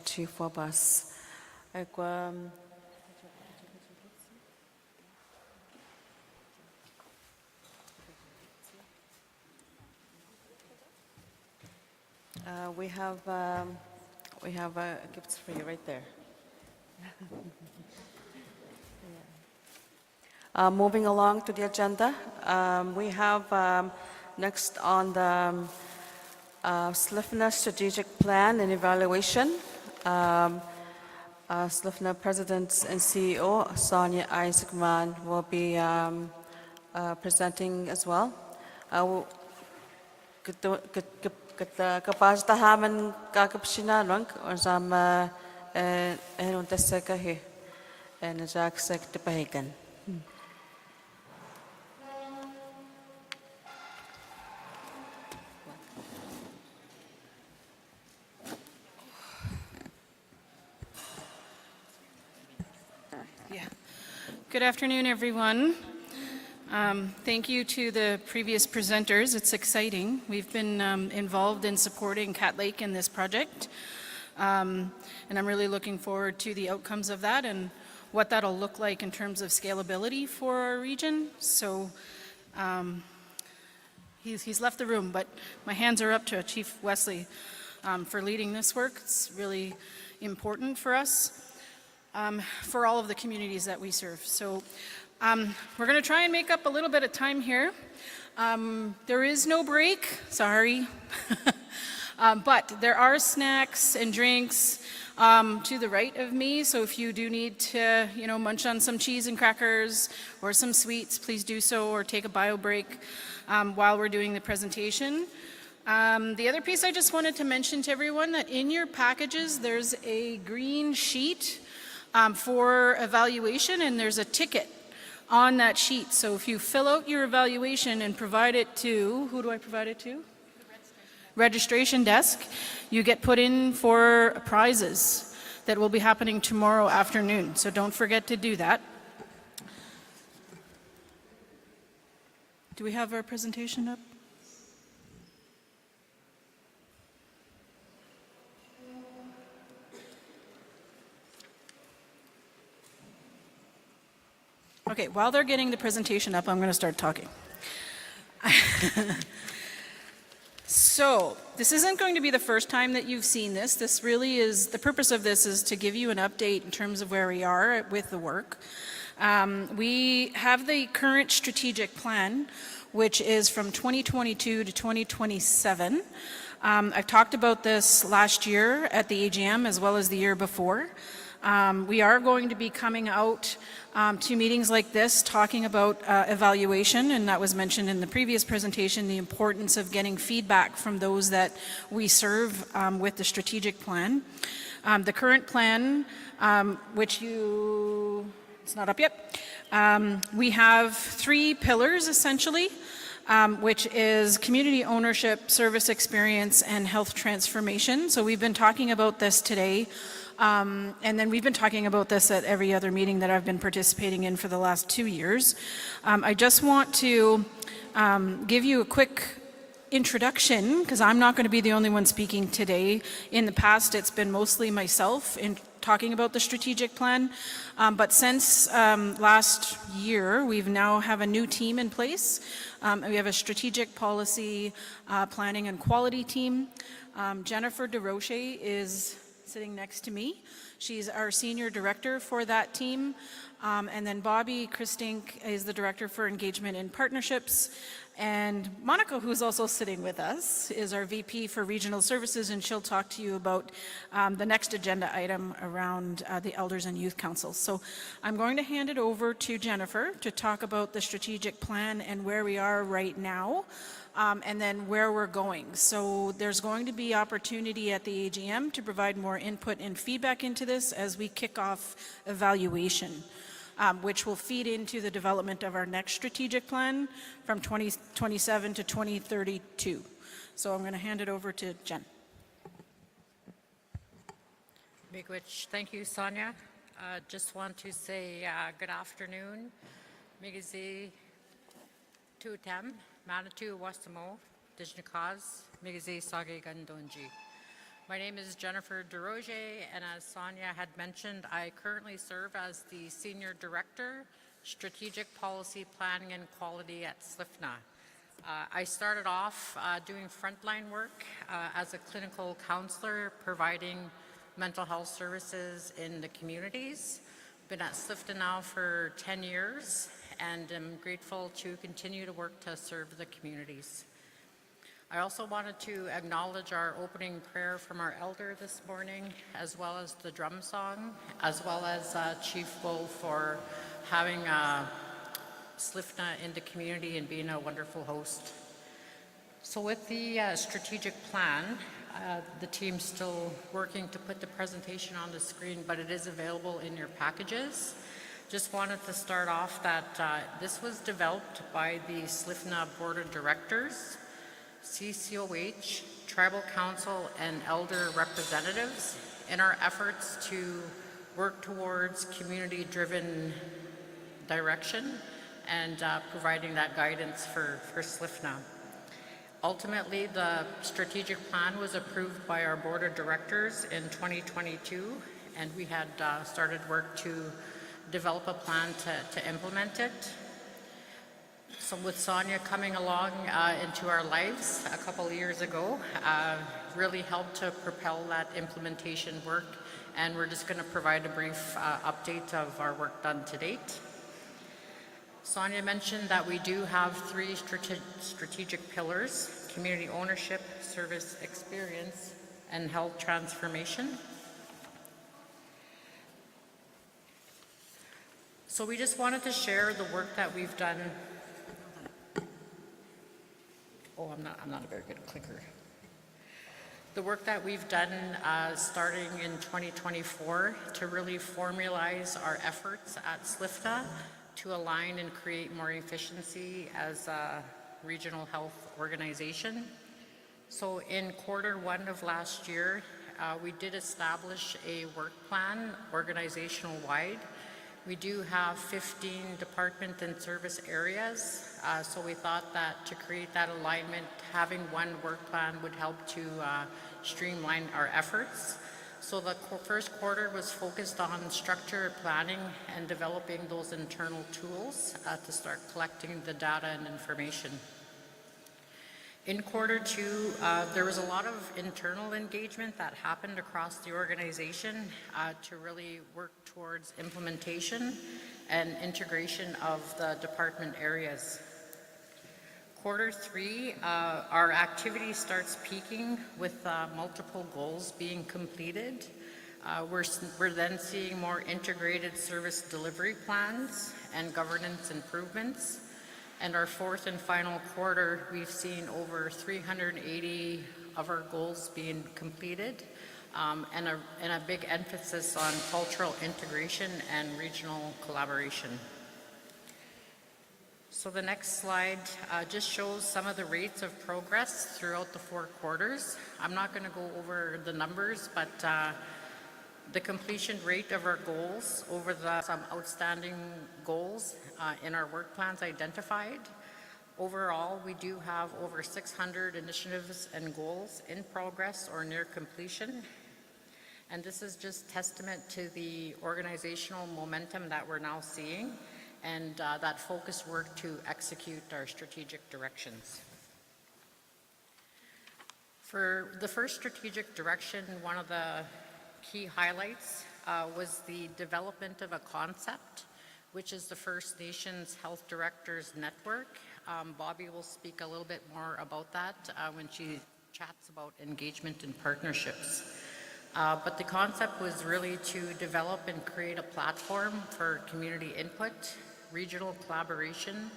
Chief Wabas. We have gifts for you right there. Moving along to the agenda, we have next on the SLFNHA Strategic Plan and Evaluation. SLFNHA President and CEO Sonia Isaacman will be presenting as well. Kapaz tahaman kakapsinanang or some enun tesekahi and Jack Sek de Pagan.
Good afternoon, everyone. Thank you to the previous presenters. It's exciting. We've been involved in supporting Cat Lake in this project, and I'm really looking forward to the outcomes of that and what that'll look like in terms of scalability for our region. So he's left the room, but my hands are up to Chief Wesley for leading this work. It's really important for us. For all of the communities that we serve. So we're going to try and make up a little bit of time here. There is no break, sorry. But there are snacks and drinks to the right of me. So if you do need to, munch on some cheese and crackers or some sweets, please do so, or take a bio break while we're doing the presentation. The other piece I just wanted to mention to everyone that in your packages, there's a green sheet for evaluation, and there's a ticket on that sheet. So if you fill out your evaluation and provide it to, who do I provide it to? Registration desk. You get put in for prizes that will be happening tomorrow afternoon. So don't forget to do that. Do we have our presentation up? Okay, while they're getting the presentation up, I'm going to start talking. So, this isn't going to be the first time that you've seen this. This really is, the purpose of this is to give you an update in terms of where we are with the work. We have the current strategic plan, which is from 2022 to 2027. I've talked about this last year at the AGM as well as the year before. We are going to be coming out to meetings like this talking about evaluation, and that was mentioned in the previous presentation, the importance of getting feedback from those that we serve with the strategic plan. The current plan, which it's not up yet, we have 3 pillars essentially, which is community ownership, service experience, and health transformation. So we've been talking about this today. And then we've been talking about this at every other meeting that I've been participating in for the last 2 years. I just want to give you a quick introduction, because I'm not going to be the only one speaking today. In the past, it's been mostly myself in talking about the strategic plan. But since last year, we've now have a new team in place. We have a strategic policy planning and quality team. Jennifer DeRoche is sitting next to me. She's our senior director for that team. And then Bobby Christink is the director for engagement and partnerships. And Monica, who's also sitting with us, is our VP for regional services, and she'll talk to you about the next agenda item around the Elders and Youth Councils. So I'm going to hand it over to Jennifer to talk about the strategic plan and where we are right now, and then where we're going. So there's going to be opportunity at the AGM to provide more input and feedback into this as we kick off evaluation. Which will feed into the development of our next strategic plan from 2027 to 2032. So I'm going to hand it over to Jen.
Miigwech. Thank you, Sonia. Just want to say good afternoon. Migizi Tutem, Manitou Wasamo, Dijnikaz, Migizi Sage Gandonji. My name is Jennifer DeRoger, and as Sonia had mentioned, I currently serve as the Senior Director, Strategic Policy Planning and Quality at SLFNHA. I started off doing frontline work as a clinical counselor, providing mental health services in the communities. Been at SLFNHA now for 10 years, and am grateful to continue to work to serve the communities. I also wanted to acknowledge our opening prayer from our elder this morning, as well as the drum song, as well as Chief Bull for having SLFNHA in the community and being a wonderful host. So with the strategic plan, the team's still working to put the presentation on the screen, but it is available in your packages. Just wanted to start off that this was developed by the SLFNHA Board of Directors, CCOH, Tribal Council, and Elder representatives in our efforts to work towards community-driven direction and providing that guidance for SLFNHA. Ultimately, the strategic plan was approved by our Board of Directors in 2022, and we had started work to develop a plan to implement it. So with Sonia coming along into our lives a couple of years ago, really helped to propel that implementation work, and we're just going to provide a brief update of our work done to date. Sonia mentioned that we do have 3 strategic pillars: community ownership, service experience, and health transformation. So we just wanted to share the work that we've done. Oh, I'm not a very good clicker. The work that we've done starting in 2024 to really formalize our efforts at SLFNHA to align and create more efficiency as a regional health organization. So in Q1 of last year, we did establish a work plan organizational-wide. We do have 15 department and service areas, so we thought that to create that alignment, having one work plan would help to streamline our efforts. So the first quarter was focused on structure, planning, and developing those internal tools to start collecting the data and information. In Q2, there was a lot of internal engagement that happened across the organization to really work towards implementation and integration of the department areas. Q3, our activity starts peaking with multiple goals being completed. We're then seeing more integrated service delivery plans and governance improvements. And our fourth and final quarter, we've seen over 380 of our goals being completed, and a big emphasis on cultural integration and regional collaboration. So the next slide just shows some of the rates of progress throughout the 4 quarters. I'm not going to go over the numbers, but the completion rate of our goals over some outstanding goals in our work plans identified. Overall, we do have over 600 initiatives and goals in progress or near completion. And this is just testament to the organizational momentum that we're now seeing and that focused work to execute our strategic directions. For the first strategic direction, one of the key highlights was the development of a concept, which is the First Nations Health Directors Network. Bobby will speak a little bit more about that when she chats about engagement and partnerships. But the concept was really to develop and create a platform for community input, regional collaboration,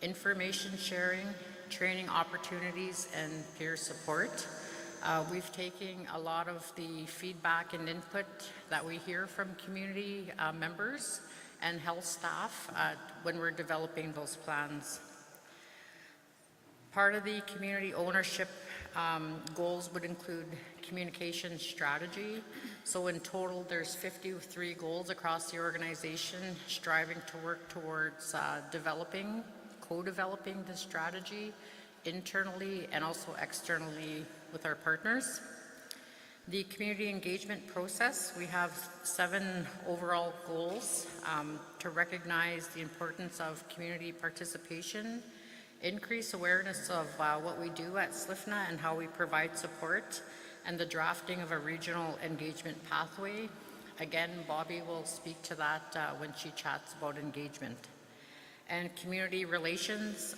information sharing, training opportunities, and peer support. We've taken a lot of the feedback and input that we hear from community members and health staff when we're developing those plans. Part of the community ownership goals would include communication strategy. So in total, there's 53 goals across the organization, striving to work towards co-developing the strategy internally and also externally with our partners. The community engagement process, we have 7 overall goals to recognize the importance of community participation, increase awareness of what we do at SLFNHA and how we provide support, and the drafting of a regional engagement pathway. Again, Bobby will speak to that when she chats about engagement. And community relations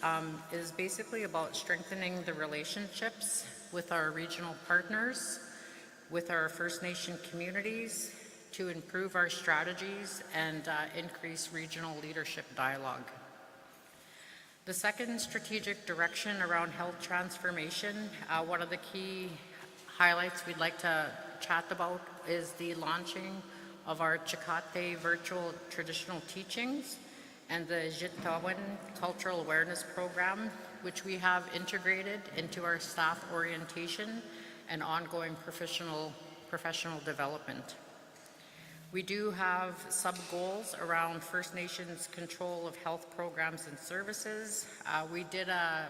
is basically about strengthening the relationships with our regional partners, with our First Nation communities, to improve our strategies and increase regional leadership dialogue. The second strategic direction around health transformation, one of the key highlights we'd like to chat about is the launching of our Chikate virtual traditional teachings and the Jitawin Cultural Awareness Program, which we have integrated into our staff orientation and ongoing professional development. We do have sub-goals around First Nations control of health programs and services. We did a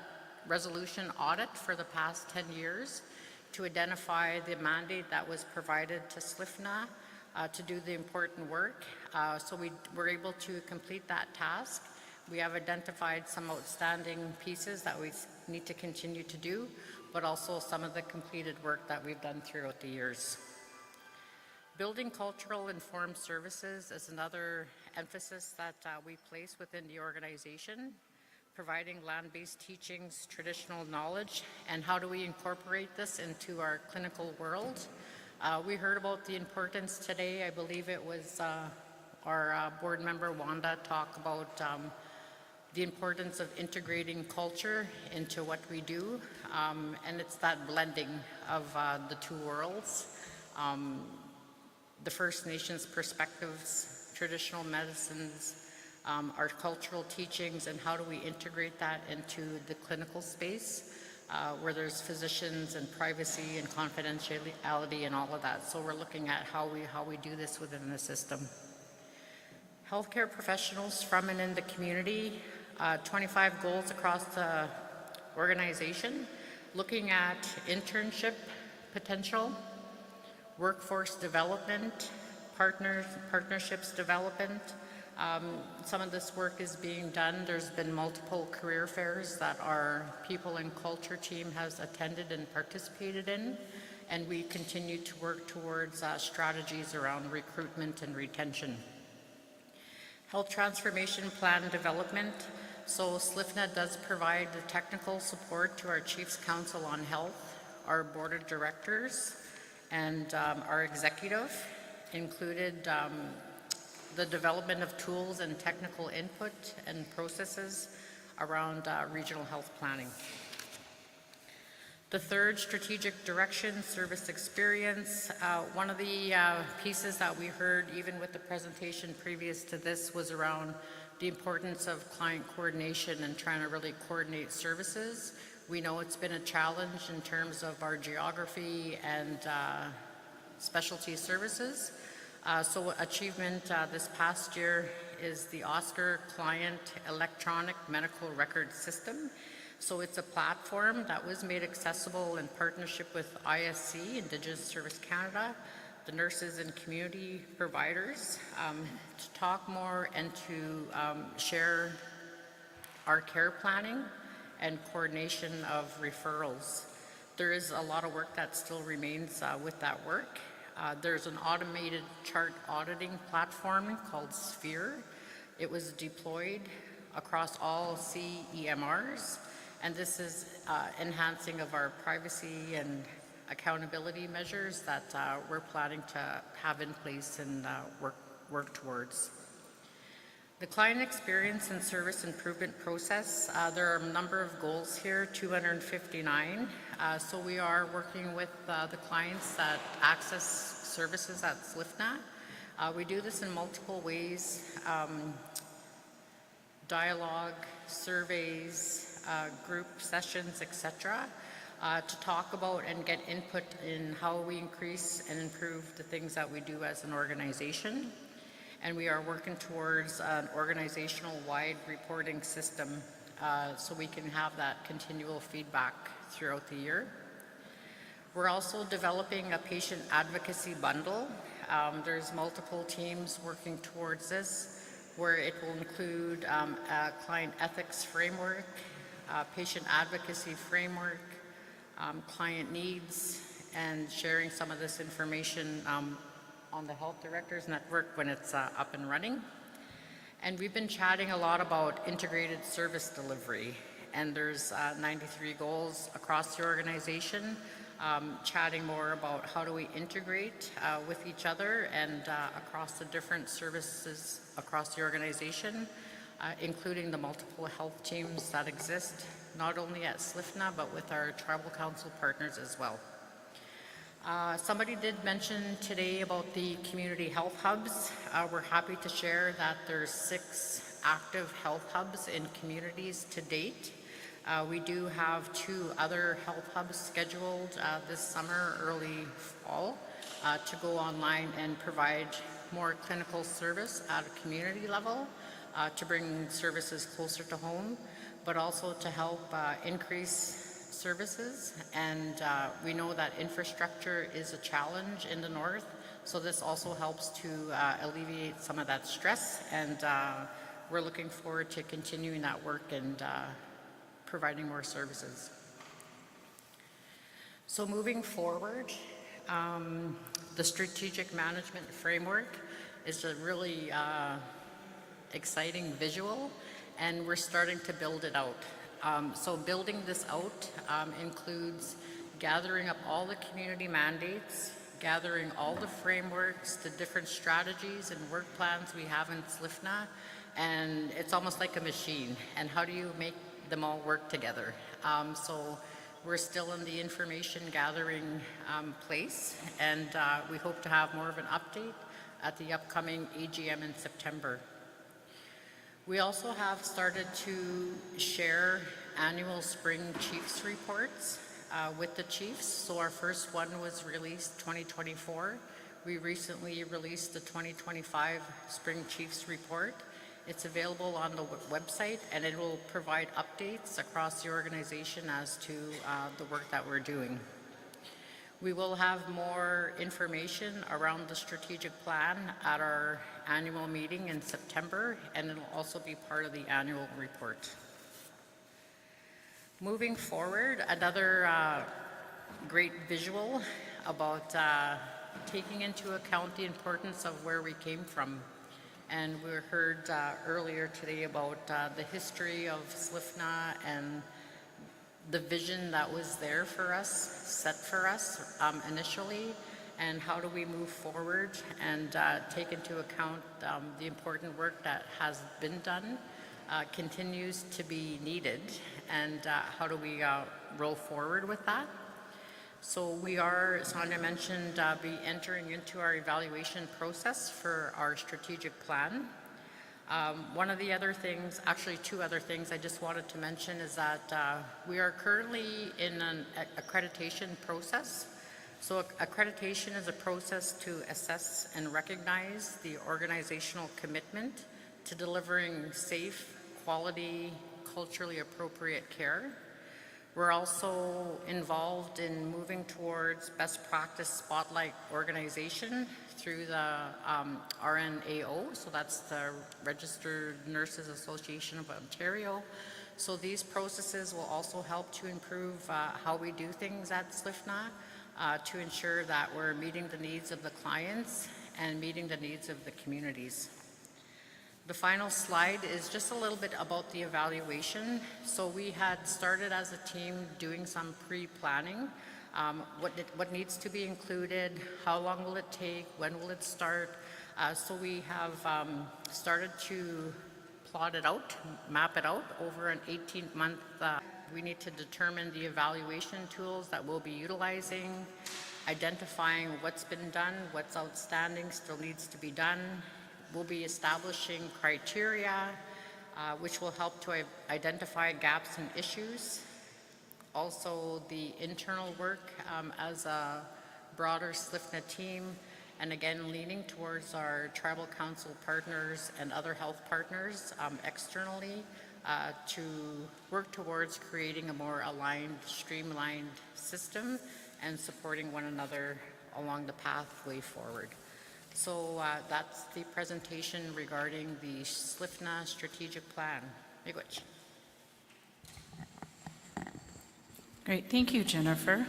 resolution audit for the past 10 years to identify the mandate that was provided to SLFNHA to do the important work. So we were able to complete that task. We have identified some outstanding pieces that we need to continue to do, but also some of the completed work that we've done throughout the years. Building cultural informed services is another emphasis that we place within the organization, providing land-based teachings, traditional knowledge, and how do we incorporate this into our clinical world. We heard about the importance today. I believe it was our board member Wanda talk about the importance of integrating culture into what we do, and it's that blending of the two worlds. The First Nations perspectives, traditional medicines, our cultural teachings, and how do we integrate that into the clinical space where there's physicians and privacy and confidentiality and all of that. So we're looking at how we do this within the system. Healthcare professionals from and in the community, 25 goals across the organization, looking at internship potential, workforce development, partnerships development. Some of this work is being done. There's been multiple career fairs that our people and culture team has attended and participated in, and we continue to work towards strategies around recruitment and retention. Health transformation plan development. So SLFNHA does provide the technical support to our Chiefs Council on Health, our board of directors, and our executive, included the development of tools and technical input and processes around regional health planning. The third strategic direction, service experience. One of the pieces that we heard even with the presentation previous to this was around the importance of client coordination and trying to really coordinate services. We know it's been a challenge in terms of our geography and specialty services. So achievement this past year is the Oscar Client Electronic Medical Record System. So it's a platform that was made accessible in partnership with ISC, Indigenous Service Canada, the nurses and community providers, to talk more and to share our care planning and coordination of referrals. There is a lot of work that still remains with that work. There's an automated chart auditing platform called Sphere. It was deployed across all CEMRs, and this is enhancing of our privacy and accountability measures that we're planning to have in place and work towards. The client experience and service improvement process, there are a number of goals here, 259. So we are working with the clients that access services at SLFNHA. We do this in multiple ways, dialogue, surveys, group sessions, etc., to talk about and get input in how we increase and improve the things that we do as an organization. And we are working towards an organizational-wide reporting system so we can have that continual feedback throughout the year. We're also developing a patient advocacy bundle. There's multiple teams working towards this, where it will include a client ethics framework, patient advocacy framework, client needs, and sharing some of this information on the Health Directors Network when it's up and running. And we've been chatting a lot about integrated service delivery, and there's 93 goals across the organization, chatting more about how do we integrate with each other and across the different services across the organization, including the multiple health teams that exist, not only at SLFNHA, but with our tribal council partners as well. Somebody did mention today about the community health hubs. We're happy to share that there's 6 active health hubs in communities to date. We do have 2 other health hubs scheduled this summer, early fall, to go online and provide more clinical service at a community level, to bring services closer to home, but also to help increase services. And we know that infrastructure is a challenge in the north, so this also helps to alleviate some of that stress, and we're looking forward to continuing that work and providing more services. So moving forward, the strategic management framework is a really exciting visual, and we're starting to build it out. So building this out includes gathering up all the community mandates, gathering all the frameworks, the different strategies and work plans we have in SLFNHA, and it's almost like a machine. And how do you make them all work together? So we're still in the information gathering place, and we hope to have more of an update at the upcoming AGM in September. We also have started to share annual spring chiefs reports with the chiefs. So our first one was released 2024. We recently released the 2025 spring chiefs report. It's available on the website, and it will provide updates across the organization as to the work that we're doing. We will have more information around the strategic plan at our annual meeting in September, and it'll also be part of the annual report. Moving forward, another great visual about taking into account the importance of where we came from. And we heard earlier today about the history of SLFNHA and the vision that was there for us, set for us initially, and how do we move forward and take into account the important work that has been done, continues to be needed, and how do we roll forward with that. So we are, as Sonia mentioned, be entering into our evaluation process for our strategic plan. One of the other things, actually 2 other things I just wanted to mention is that we are currently in an accreditation process. So accreditation is a process to assess and recognize the organizational commitment to delivering safe, quality, culturally appropriate care. We're also involved in moving towards best practice spotlight organization through the RNAO, so that's the Registered Nurses Association of Ontario. So these processes will also help to improve how we do things at SLFNHA. to ensure that we're meeting the needs of the clients and meeting the needs of the communities. The final slide is just a little bit about the evaluation. So we had started as a team doing some pre-planning. What needs to be included, how long will it take, when will it start? So we have started to plot it out, map it out over an 18-month. We need to determine the evaluation tools that we'll be utilizing, identifying what's been done, what's outstanding, still needs to be done. We'll be establishing criteria, which will help to identify gaps and issues. Also, the internal work as a broader SLFNHA team, and again, leaning towards our tribal council partners and other health partners externally to work towards creating a more aligned, streamlined system and supporting one another along the pathway forward. So that's the presentation regarding the SLFNHA strategic plan. Miigwech.
Great, thank you, Jennifer.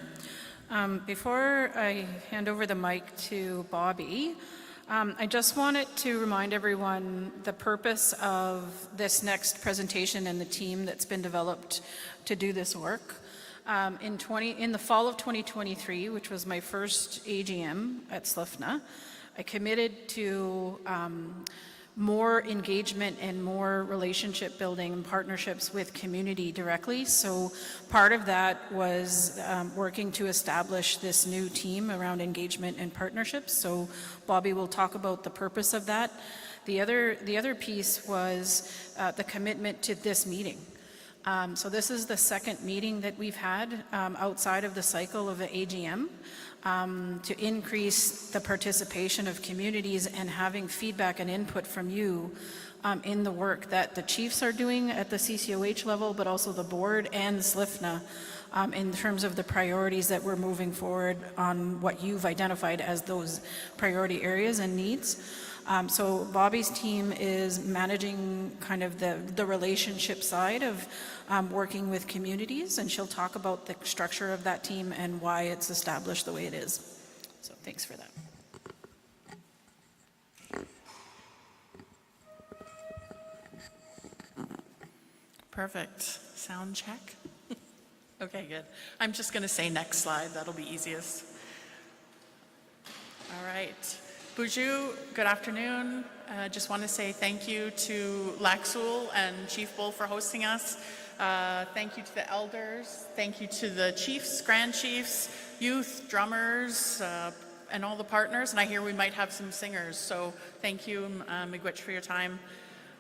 Before I hand over the mic to Bobby, I just wanted to remind everyone the purpose of this next presentation and the team that's been developed to do this work. In the fall of 2023, which was my first AGM at SLFNHA, I committed to more engagement and more relationship building and partnerships with community directly. So part of that was working to establish this new team around engagement and partnerships. So Bobby will talk about the purpose of that. The other piece was the commitment to this meeting. So this is the second meeting that we've had outside of the cycle of the AGM. To increase the participation of communities and having feedback and input from you in the work that the chiefs are doing at the CCOH level, but also the board and SLFNHA in terms of the priorities that we're moving forward on what you've identified as those priority areas and needs. So Bobby's team is managing kind of the relationship side of working with communities, and she'll talk about the structure of that team and why it's established the way it is. So thanks for that.
Perfect. Sound check. Okay, good. I'm just going to say next slide. That'll be easiest. All right. Buju, good afternoon. Just want to say thank you to Laxul and Chief Bull for hosting us. Thank you to the elders. Thank you to the chiefs, grand chiefs, youth, drummers, and all the partners. And I hear we might have some singers. So thank you, Miigwech, for your time.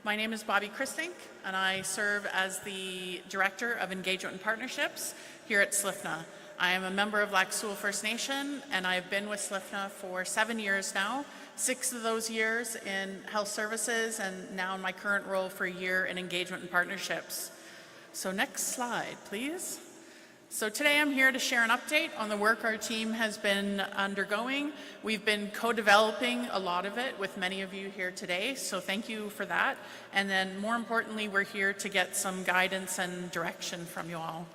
My name is Bobby Christink, and I serve as the Director of Engagement and Partnerships here at SLFNHA. I am a member of Laxul First Nation, and I've been with SLFNHA for 7 years now, 6 of those years in health services, and now in my current role for a year in engagement and partnerships. So next slide, please. So today I'm here to share an update on the work our team has been undergoing. We've been co-developing a lot of it with many of you here today, so thank you for that. And then more importantly, we're here to get some guidance and direction from you all.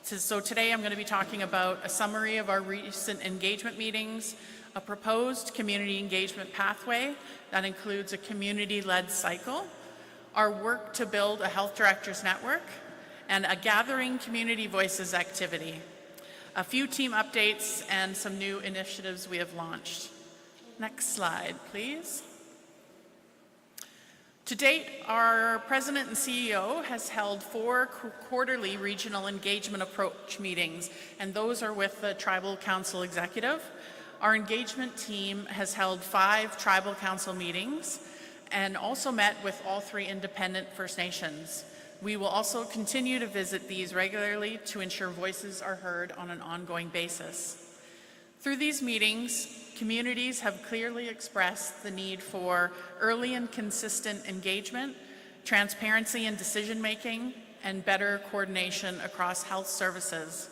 So today I'm going to be talking about a summary of our recent engagement meetings, a proposed community engagement pathway that includes a community-led cycle, our work to build a health directors network, and a gathering community voices activity, a few team updates, and some new initiatives we have launched. Next slide, please. To date, our President and CEO has held 4 quarterly regional engagement approach meetings, and those are with the Tribal Council Executive. Our engagement team has held 5 Tribal Council meetings and also met with all 3 independent First Nations. We will also continue to visit these regularly to ensure voices are heard on an ongoing basis. Through these meetings, communities have clearly expressed the need for early and consistent engagement, transparency in decision-making, and better coordination across health services.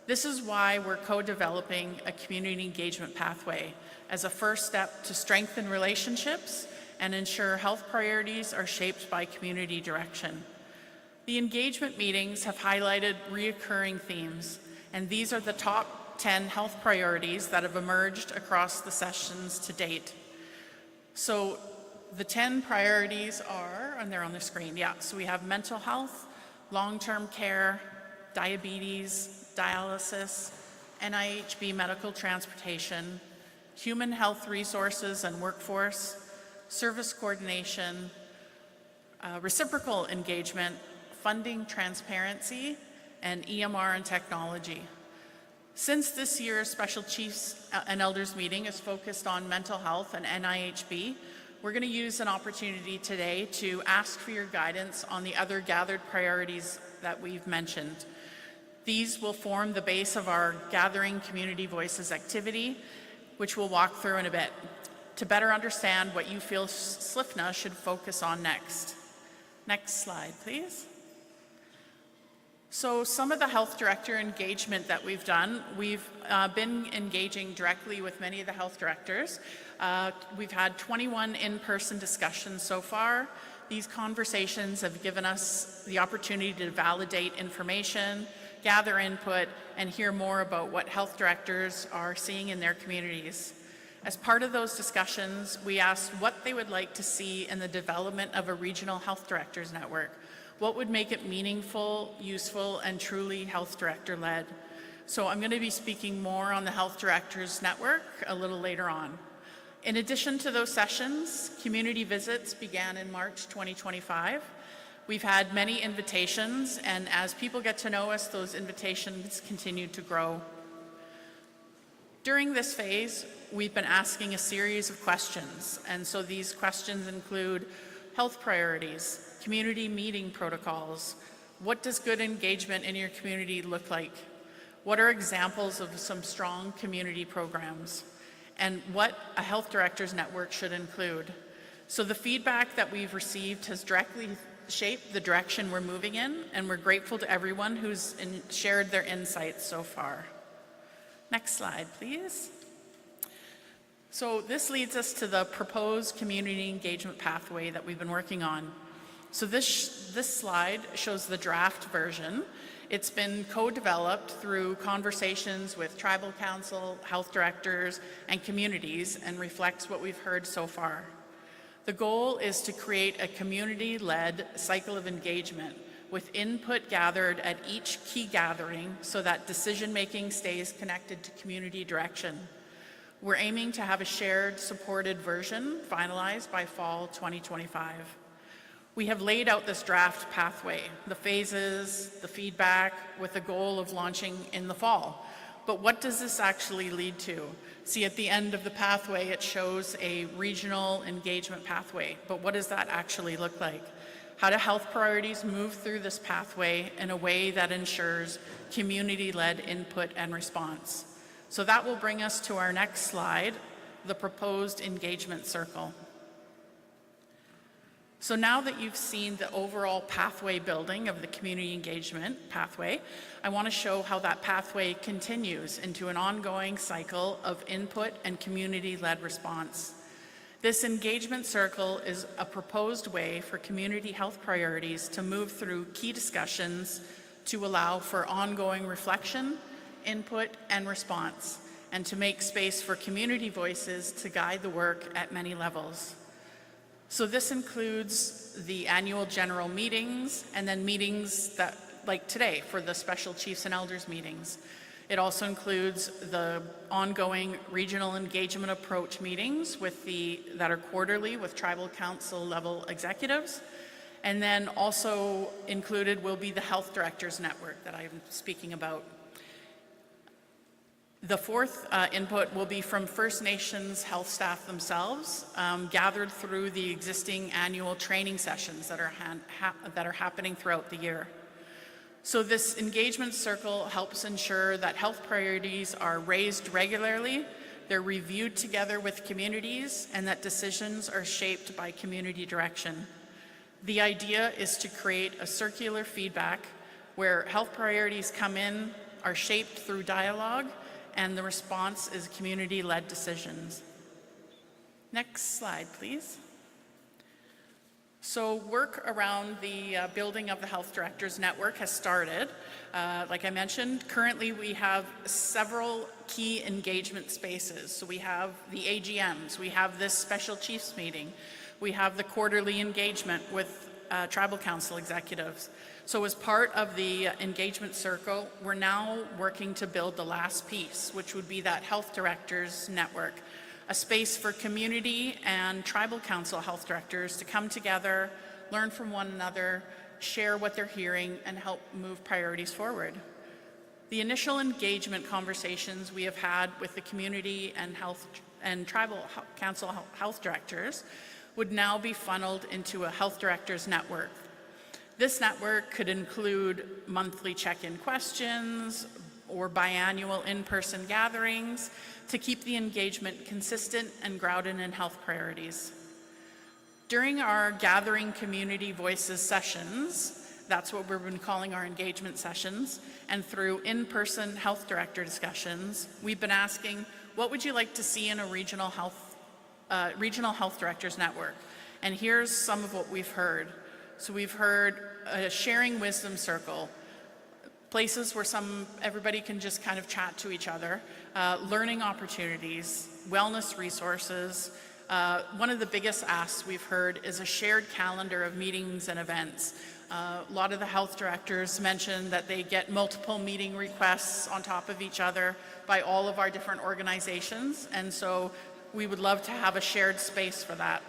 This is why we're co-developing a community engagement pathway as a first step to strengthen relationships and ensure health priorities are shaped by community direction. The engagement meetings have highlighted reoccurring themes, and these are the top 10 health priorities that have emerged across the sessions to date. So the 10 priorities are, and they're on the screen, yeah. So we have mental health, long-term care, diabetes, dialysis, NIHB medical transportation, human health resources and workforce, service coordination, reciprocal engagement, funding transparency, and EMR and technology. Since this year's Special Chiefs and Elders meeting is focused on mental health and NIHB, we're going to use an opportunity today to ask for your guidance on the other gathered priorities that we've mentioned. These will form the base of our Gathering Community Voices activity, which we'll walk through in a bit, to better understand what you feel SLFNHA should focus on next. Next slide, please. So some of the health director engagement that we've done, we've been engaging directly with many of the health directors. We've had 21 in-person discussions so far. These conversations have given us the opportunity to validate information, gather input, and hear more about what health directors are seeing in their communities. As part of those discussions, we asked what they would like to see in the development of a regional health directors network. What would make it meaningful, useful, and truly health director-led? So I'm going to be speaking more on the Health Directors Network a little later on. In addition to those sessions, community visits began in March 2025. We've had many invitations, and as people get to know us, those invitations continue to grow. During this phase, we've been asking a series of questions, and so these questions include health priorities, community meeting protocols, what does good engagement in your community look like? What are examples of some strong community programs? And what a health directors network should include. So the feedback that we've received has directly shaped the direction we're moving in, and we're grateful to everyone who's shared their insights so far. Next slide, please. So this leads us to the proposed community engagement pathway that we've been working on. So this slide shows the draft version. It's been co-developed through conversations with tribal council, health directors, and communities, and reflects what we've heard so far. The goal is to create a community-led cycle of engagement with input gathered at each key gathering so that decision-making stays connected to community direction. We're aiming to have a shared, supported version finalized by fall 2025. We have laid out this draft pathway, the phases, the feedback, with the goal of launching in the fall. But what does this actually lead to? See, at the end of the pathway, it shows a regional engagement pathway. But what does that actually look like? How do health priorities move through this pathway in a way that ensures community-led input and response? So that will bring us to our next slide, the proposed engagement circle. So now that you've seen the overall pathway building of the community engagement pathway, I want to show how that pathway continues into an ongoing cycle of input and community-led response. This engagement circle is a proposed way for community health priorities to move through key discussions to allow for ongoing reflection, input, and response, and to make space for community voices to guide the work at many levels. So this includes the annual general meetings and then meetings that, like today, for the Special Chiefs and Elders meetings. It also includes the ongoing regional engagement approach meetings that are quarterly with tribal council level executives. And then also included will be the Health Directors Network that I'm speaking about. The fourth input will be from First Nations health staff themselves, gathered through the existing annual training sessions that are happening throughout the year. So this engagement circle helps ensure that health priorities are raised regularly, they're reviewed together with communities, and that decisions are shaped by community direction. The idea is to create a circular feedback where health priorities come in, are shaped through dialogue, and the response is community-led decisions. Next slide, please. So work around the building of the Health Directors Network has started. Like I mentioned, currently we have several key engagement spaces. So we have the AGMs, we have this special chiefs meeting, we have the quarterly engagement with tribal council executives. So as part of the engagement circle, we're now working to build the last piece, which would be that Health Directors Network, a space for community and tribal council health directors to come together, learn from one another, share what they're hearing, and help move priorities forward. The initial engagement conversations we have had with the community and tribal council health directors would now be funneled into a Health Directors Network. This network could include monthly check-in questions or biannual in-person gatherings to keep the engagement consistent and grounded in health priorities. During our Gathering Community Voices sessions, that's what we've been calling our engagement sessions, and through in-person health director discussions, we've been asking, what would you like to see in a regional health directors network? And here's some of what we've heard. So we've heard a sharing wisdom circle, places where everybody can just kind of chat to each other, learning opportunities, wellness resources. One of the biggest asks we've heard is a shared calendar of meetings and events. A lot of the health directors mentioned that they get multiple meeting requests on top of each other by all of our different organizations, and so we would love to have a shared space for that.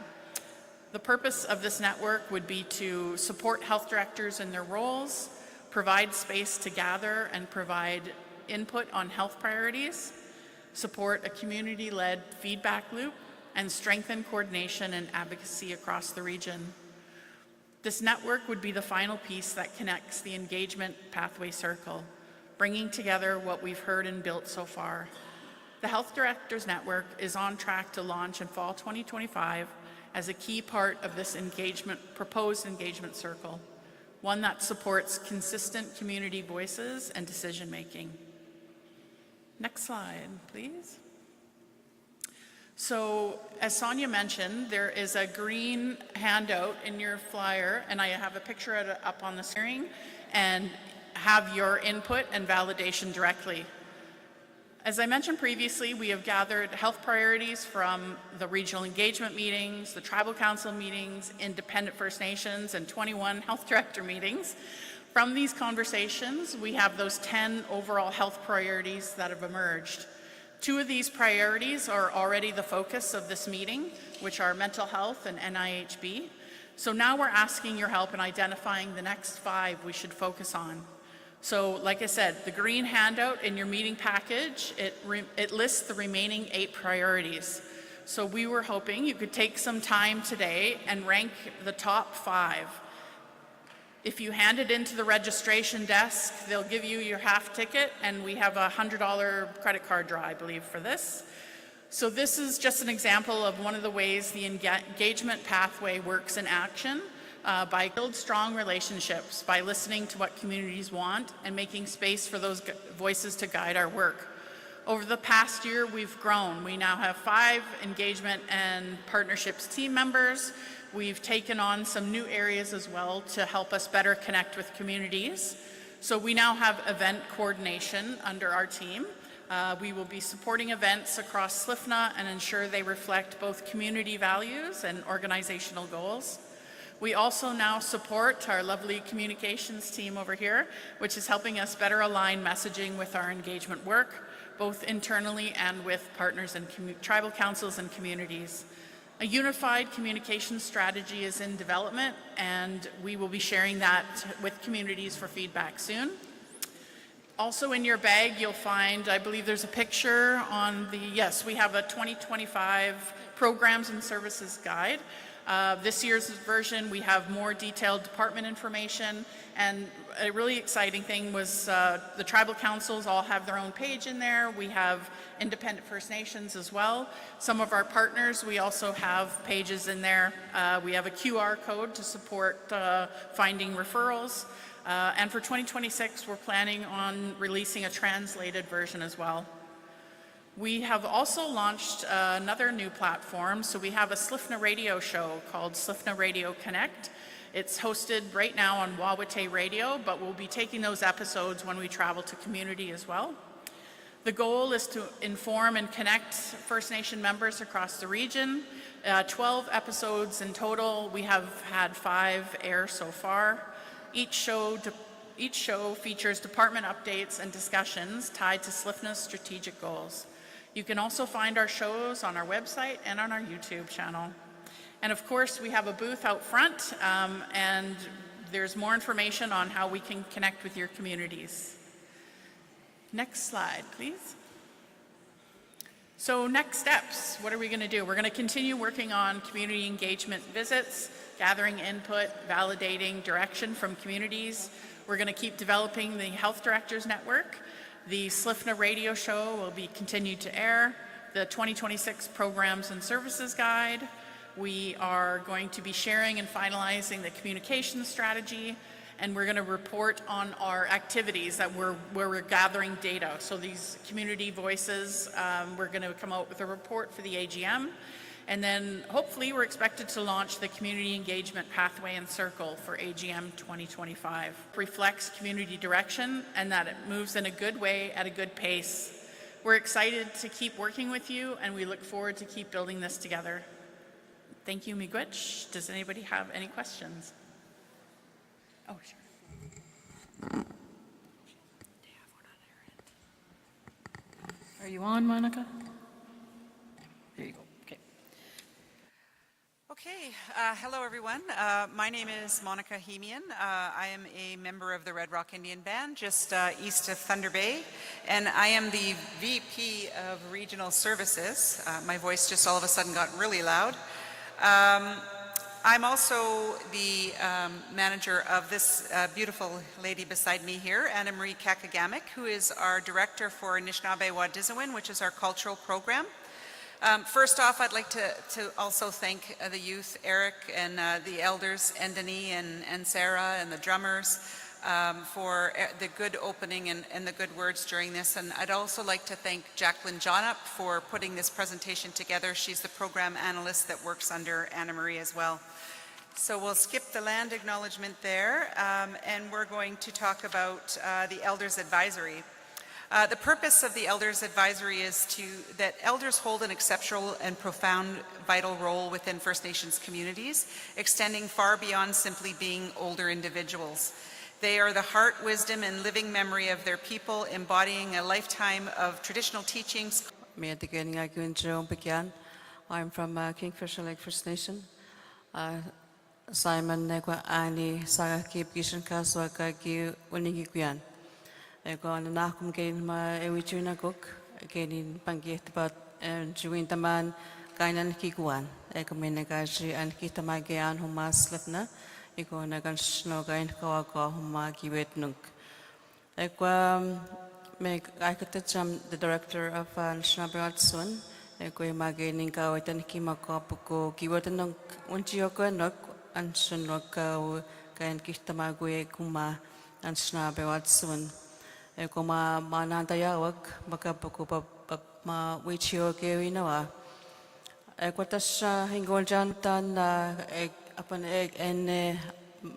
The purpose of this network would be to support health directors in their roles, provide space to gather and provide input on health priorities, support a community-led feedback loop, and strengthen coordination and advocacy across the region. This network would be the final piece that connects the engagement pathway circle, bringing together what we've heard and built so far. The Health Directors Network is on track to launch in fall 2025 as a key part of this proposed engagement circle, one that supports consistent community voices and decision-making. Next slide, please. So, as Sonia mentioned, there is a green handout in your flyer, and I have a picture of it up on the screen, and have your input and validation directly. As I mentioned previously, we have gathered health priorities from the regional engagement meetings, the tribal council meetings, independent First Nations, and 21 health director meetings. From these conversations, we have those 10 overall health priorities that have emerged. 2 of these priorities are already the focus of this meeting, which are mental health and NIHB. So now we're asking your help in identifying the next 5 we should focus on. So, like I said, the green handout in your meeting package, it lists the remaining 8 priorities. So we were hoping you could take some time today and rank the top 5. If you hand it into the registration desk, they'll give you your half ticket, and we have a $100 credit card draw, I believe, for this. So this is just an example of one of the ways the engagement pathway works in action. By build strong relationships, by listening to what communities want and making space for those voices to guide our work. Over the past year, we've grown. We now have 5 engagement and partnerships team members. We've taken on some new areas as well to help us better connect with communities. So we now have event coordination under our team. We will be supporting events across SLFNHA and ensure they reflect both community values and organizational goals. We also now support our lovely communications team over here, which is helping us better align messaging with our engagement work, both internally and with partners and tribal councils and communities. A unified communication strategy is in development, and we will be sharing that with communities for feedback soon. Also in your bag, you'll find, I believe there's a picture on yes, we have a 2025 Programs and Services Guide. This year's version, we have more detailed department information, and a really exciting thing was the tribal councils all have their own page in there. We have independent First Nations as well. Some of our partners, we also have pages in there. We have a QR code to support finding referrals. And for 2026, we're planning on releasing a translated version as well. We have also launched another new platform. So we have a SLFNHA radio show called SLFNHA Radio Connect. It's hosted right now on Wawate Radio, but we'll be taking those episodes when we travel to community as well. The goal is to inform and connect First Nation members across the region. 12 episodes in total. We have had 5 air so far. Each show features department updates and discussions tied to SLFNHA's strategic goals. You can also find our shows on our website and on our YouTube channel. And of course, we have a booth out front, and there's more information on how we can connect with your communities. Next slide, please. So next steps, what are we going to do? We're going to continue working on community engagement visits, gathering input, validating direction from communities. We're going to keep developing the Health Directors Network. The SLFNHA radio show will be continued to air. The 2026 Programs and Services Guide. We are going to be sharing and finalizing the communication strategy, and we're going to report on our activities where we're gathering data. So these community voices, we're going to come out with a report for the AGM. And then hopefully we're expected to launch the Community Engagement Pathway and Circle for AGM 2025. Reflects community direction and that it moves in a good way at a good pace. We're excited to keep working with you, and we look forward to keep building this together. Thank you, Miigwech. Does anybody have any questions? Oh, sure.
Are you on, Monica? There you go. Okay.
Okay, hello everyone. My name is Monica Hemian. I am a member of the Red Rock Indian Band just east of Thunder Bay, and I am the VP of Regional Services. My voice just all of a sudden got really loud. I'm also the manager of this beautiful lady beside me here, Anna Marie Kakagamic, who is our director for Anishinaabe Wadizawin, which is our cultural program. First off, I'd like to also thank the youth, Eric, and the elders, Endani and Sarah, and the drummers for the good opening and the good words during this. And I'd also like to thank Jacqueline Jonup for putting this presentation together. She's the program analyst that works under Anna Marie as well. So we'll skip the land acknowledgement there, and we're going to talk about the Elders Advisory. The purpose of the Elders Advisory is that elders hold an exceptional and profound vital role within First Nations communities, extending far beyond simply being older individuals. They are the heart, wisdom, and living memory of their people, embodying a lifetime of traditional teachings.
I'm from Kingfisher Lake First Nation. Simon Negwa Ani Saga Keep Gishan Kaswa Kagi Winigikuyan. Ego an nakum gain ma ewichuna cook, again pangiet about Juin Taman, Gainan Kikuan, Ecominagashi and Kitamagian Humas Slipna, Ego Nagan Snogain Kawaka Huma Kiwet Nunk. I could touch the director of Schnabrat Sun, Ego Magaining Kawitan Kimakapuko, Kiwatanunk, Unchioka Nuk, and Sunroka, Gain Kitamagwe Kuma, and Schnabrat Sun. Eko manantayawag makapukupa ma wichio kewinawa. Eko tas hingol jantan apan en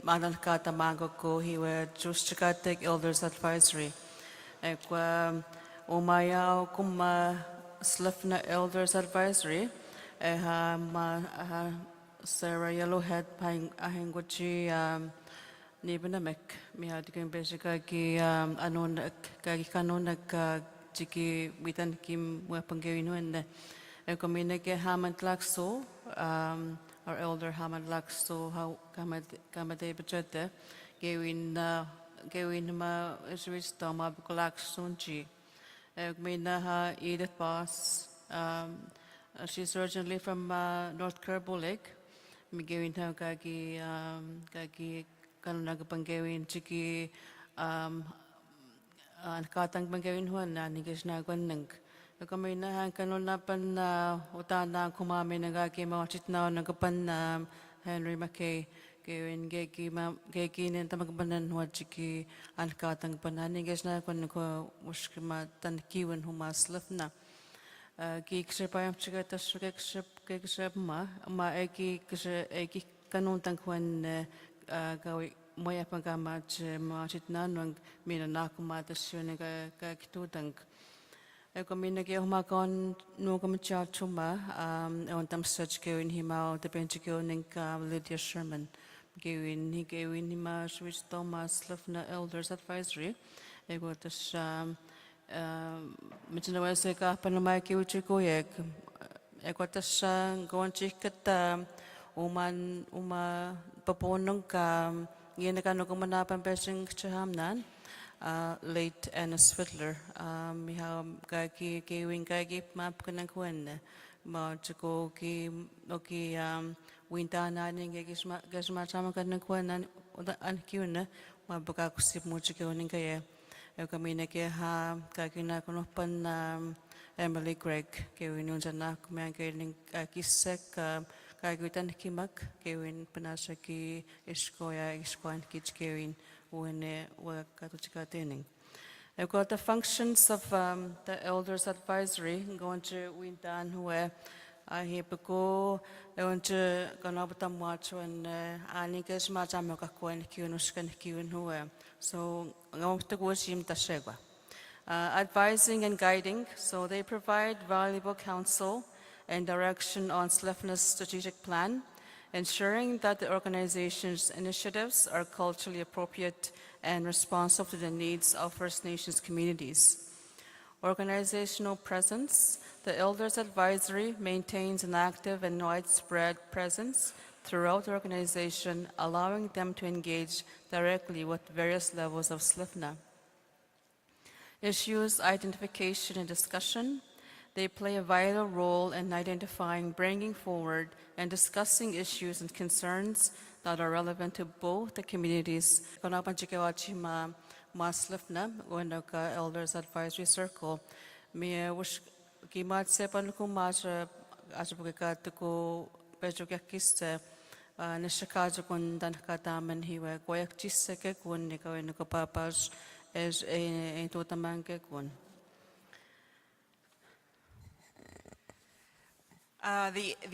manankata mango ko hiwe Justikatek Elders Advisory. Eko umayaw kuma SLFNHA Elders Advisory. Sarah Yellowhead ahingwachi Nibanamek, mi had going basically anon kagi kanon chiki witan kim wapangewino and ecomineke hamad lakso our elder hamad lakso how kamade bajete gewin ma is toma bukolaksunchi mina ha Edith Boss she's originally from North Caribou Lake mi gewin ha kagi kanon nagapangewin chiki katang pangewin huan na nigis na gwanang kami na kanon na pan utana kumami nagaki mawachit na nagapan Henry McKay gewin geki nin tamagbanan huat chiki katang pan na nigis na kwan ko mushkima tan kiwan humas SLFNHA. Gikse bayam chiga tashuga gikse ma egi kanun tangkwan gawi moya pangama ma chitnan wang mina nakuma tashune ga kitudang. Eko mina ge huma kon nugam chuma on tam such gewin hima the bench gewin Lydia Sherman gewin hima switch Thomas SLFNHA Elders Advisory. Ego tas mitna wese ka panama kiuchiko yek. Ego tas goan chikat uma paponong ka yena no kumanapan pesing chahamnan. Late Anna Swidler. We have Gaki Gawing Gagi map Kanakwen. Marchako Oki Wintana and Gasmatama Kanakwen and Kuna, Mabukakusip Muchiko Ninkaya. Elkaminake ha Kakina Konopan Emily Gregg, Gawin Unzanak, Mangaling Kisek, Gagutan Kimak, Gawin Panasaki, Iskoya, Iskoan Kitch Gawin. I've got the functions of the Elders Advisory. I'm going to win down where I hear go. I want to go over the watch when I need to smart Amaka and Kunuskan Kun who so I'm going to go Jim Tashegwa. Advising and guiding, so they provide valuable counsel and direction on SLFNHA's strategic plan, ensuring that the organization's initiatives are culturally appropriate and responsive to the needs of First Nations communities. Organizational presence. The Elders Advisory maintains an active and widespread presence throughout the organization, allowing them to engage directly with various levels of SLFNHA. Issues identification and discussion. They play a vital role in identifying, bringing forward, and discussing issues and concerns that are relevant to both the communities. SLFNHA, Elders Advisory Circle. Me wish kimat sepan ko mas asapagkat ko pejogakiste nishakajo kun dan kataman hiwa koyak chiseke kun nikaw nakapapas as a totamangke kun.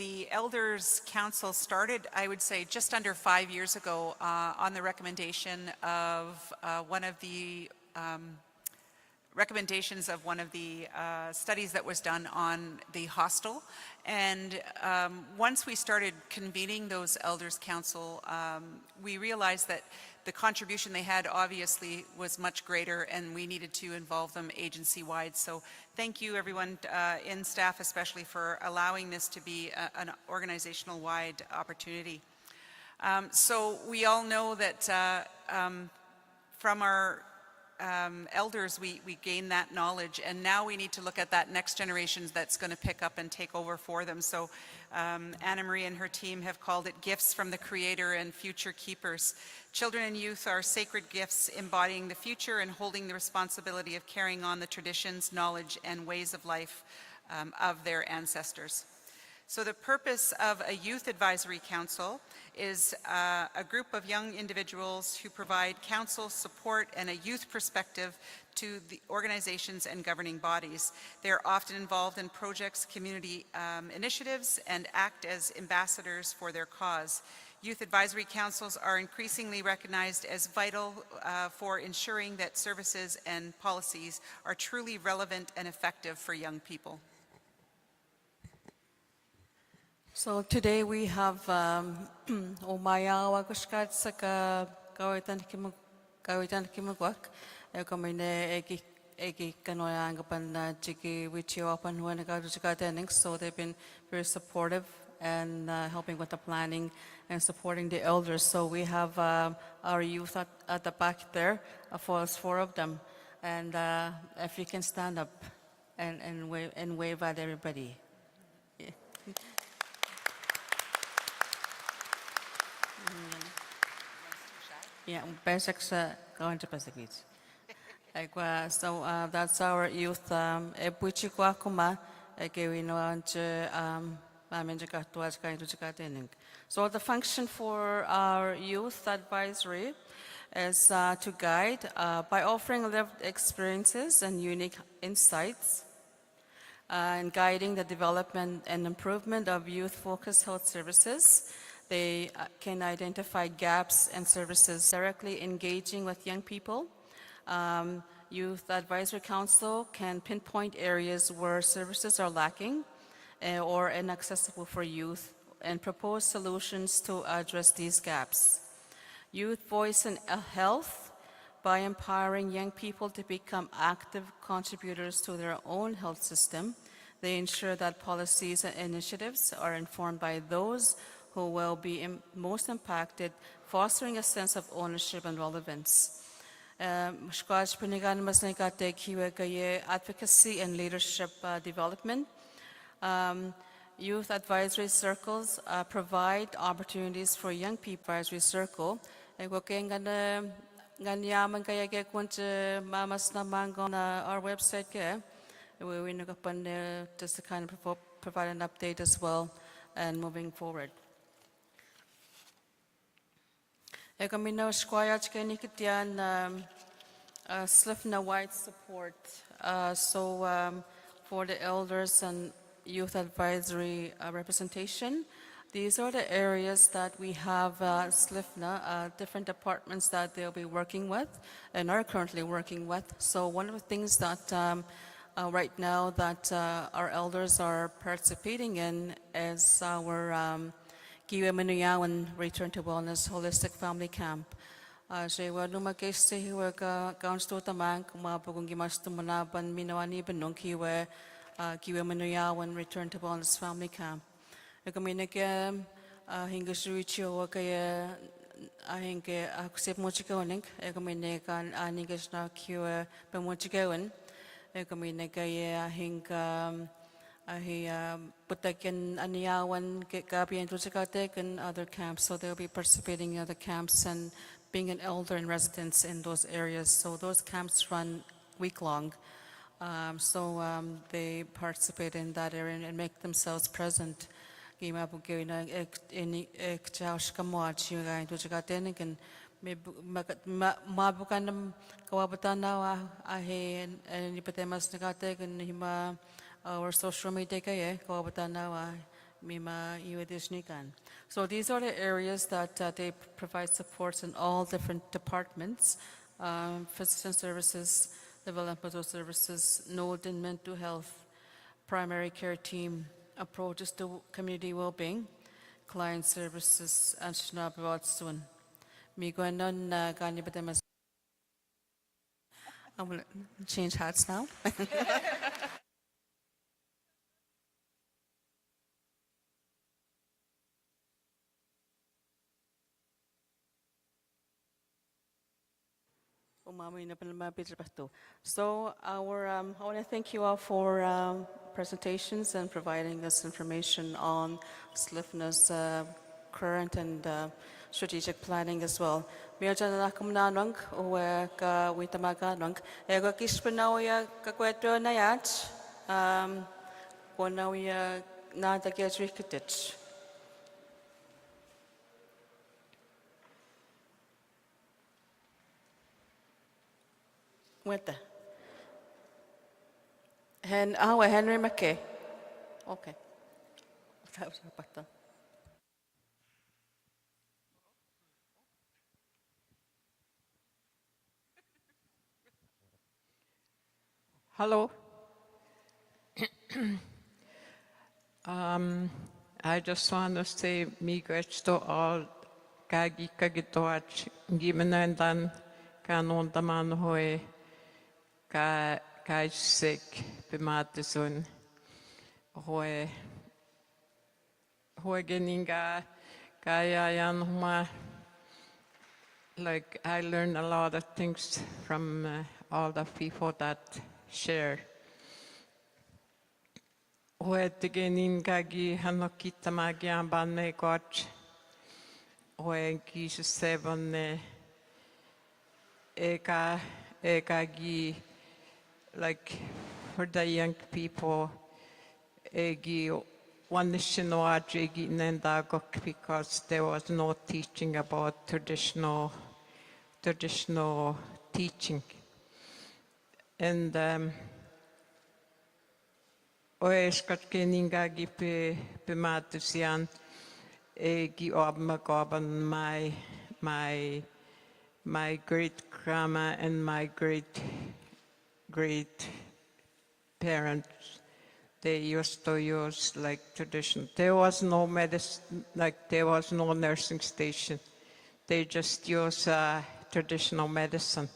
The Elders Council started, I would say, just under 5 years ago on the recommendation of one of the studies that was done on the hostel. And once we started convening those Elders Council, we realized that the contribution they had obviously was much greater and we needed to involve them agency-wide. So thank you everyone in staff especially for allowing this to be an organizational-wide opportunity. So we all know that from our elders we gain that knowledge, and now we need to look at that next generation that's going to pick up and take over for them. So Anna Marie and her team have called it gifts from the Creator and future keepers. Children and youth are sacred gifts embodying the future and holding the responsibility of carrying on the traditions, knowledge, and ways of life of their ancestors. So the purpose of a Youth Advisory Council is a group of young individuals who provide counsel, support, and a youth perspective to the organizations and governing bodies. They're often involved in projects, community initiatives, and act as ambassadors for their cause. Youth Advisory Councils are increasingly recognized as vital for ensuring that services and policies are truly relevant and effective for young people.
So today we have Umayawa Kushkat Saka Kawitan Kimagwak, Ekomine Egi Kanoyangapan Chiki Wichiopan when I so they've been very supportive and helping with the planning and supporting the elders. So we have our youth at the back there, for us, 4 of them. And if you can stand up and wave at everybody. Yeah. Yeah, basics going to basics. So that's our youth. Epuchikwa kuma So the function for our youth advisory is to guide by offering lived experiences and unique insights, in guiding the development and improvement of youth-focused health services. They can identify gaps and services directly engaging with young people. Youth Advisory Council can pinpoint areas where services are lacking or inaccessible for youth and propose solutions to address these gaps. Youth Voice in Health, by empowering young people to become active contributors to their own health system, they ensure that policies and initiatives are informed by those who will be most impacted, fostering a sense of ownership and relevance. Advocacy and leadership development. Youth advisory circles provide opportunities for young people. Advisory circle. Mamas on our website. We just to kind of provide an update as well and moving forward. SLFNHA wide support. For the elders and youth advisory representation, these are the areas that we have SLFNHA, different departments that they'll be working with and are currently working with. So one of the things that right now that our elders are participating in is our Kiwe Minuyawan Return to Wellness Holistic Family Camp. Saya lumageste hiwa ka kaunsto tamang kumabugong gimasto manaban minawani benong kiwe Minuyawan Return to Wellness Family Camp. Ekamineke hinga suicho kaya ahinge aksep mochikawanik ekaminekan aningas na kiwe pemochikawan ekamineke ahinga Putakin Aniyawan Gabi and Rujakatek and other camps. So they'll be participating in other camps and being an elder and residents in those areas. So those camps run week-long. They participate in that area and make themselves present. Or social media So these are the areas that they provide supports in all different departments, physician services, developmental services, node and mental health, primary care team, approaches to community well-being, client services, and soon. I'm going to change hats now. So I want to thank you all for presentations and providing us information on SLFNHA's current and strategic planning as well. Mio dyan na kumnanong o ka witamaganong ego kispanawya kakweto na yat konawya na dagyajrikitich. Weta. Henry McKay. Okay.
Hello. I just want to say miigwech to all kagi kagitoach gimenandan kanon daman hoy ka sick bematisun hoy geninga kaya yan huma. Like I learned a lot of things from all the people that share. Hoy tigenin kagi hanokita magian banne coach. Hoy kisu seven ekagi like for the young people egi one egi nendagok because there was no teaching about traditional teaching. And oeskat keninga pe matusian gi obmagoban my great grandma and my great parents, they used to use like tradition. There was no medicine, like there was no nursing station. They just use traditional medicine.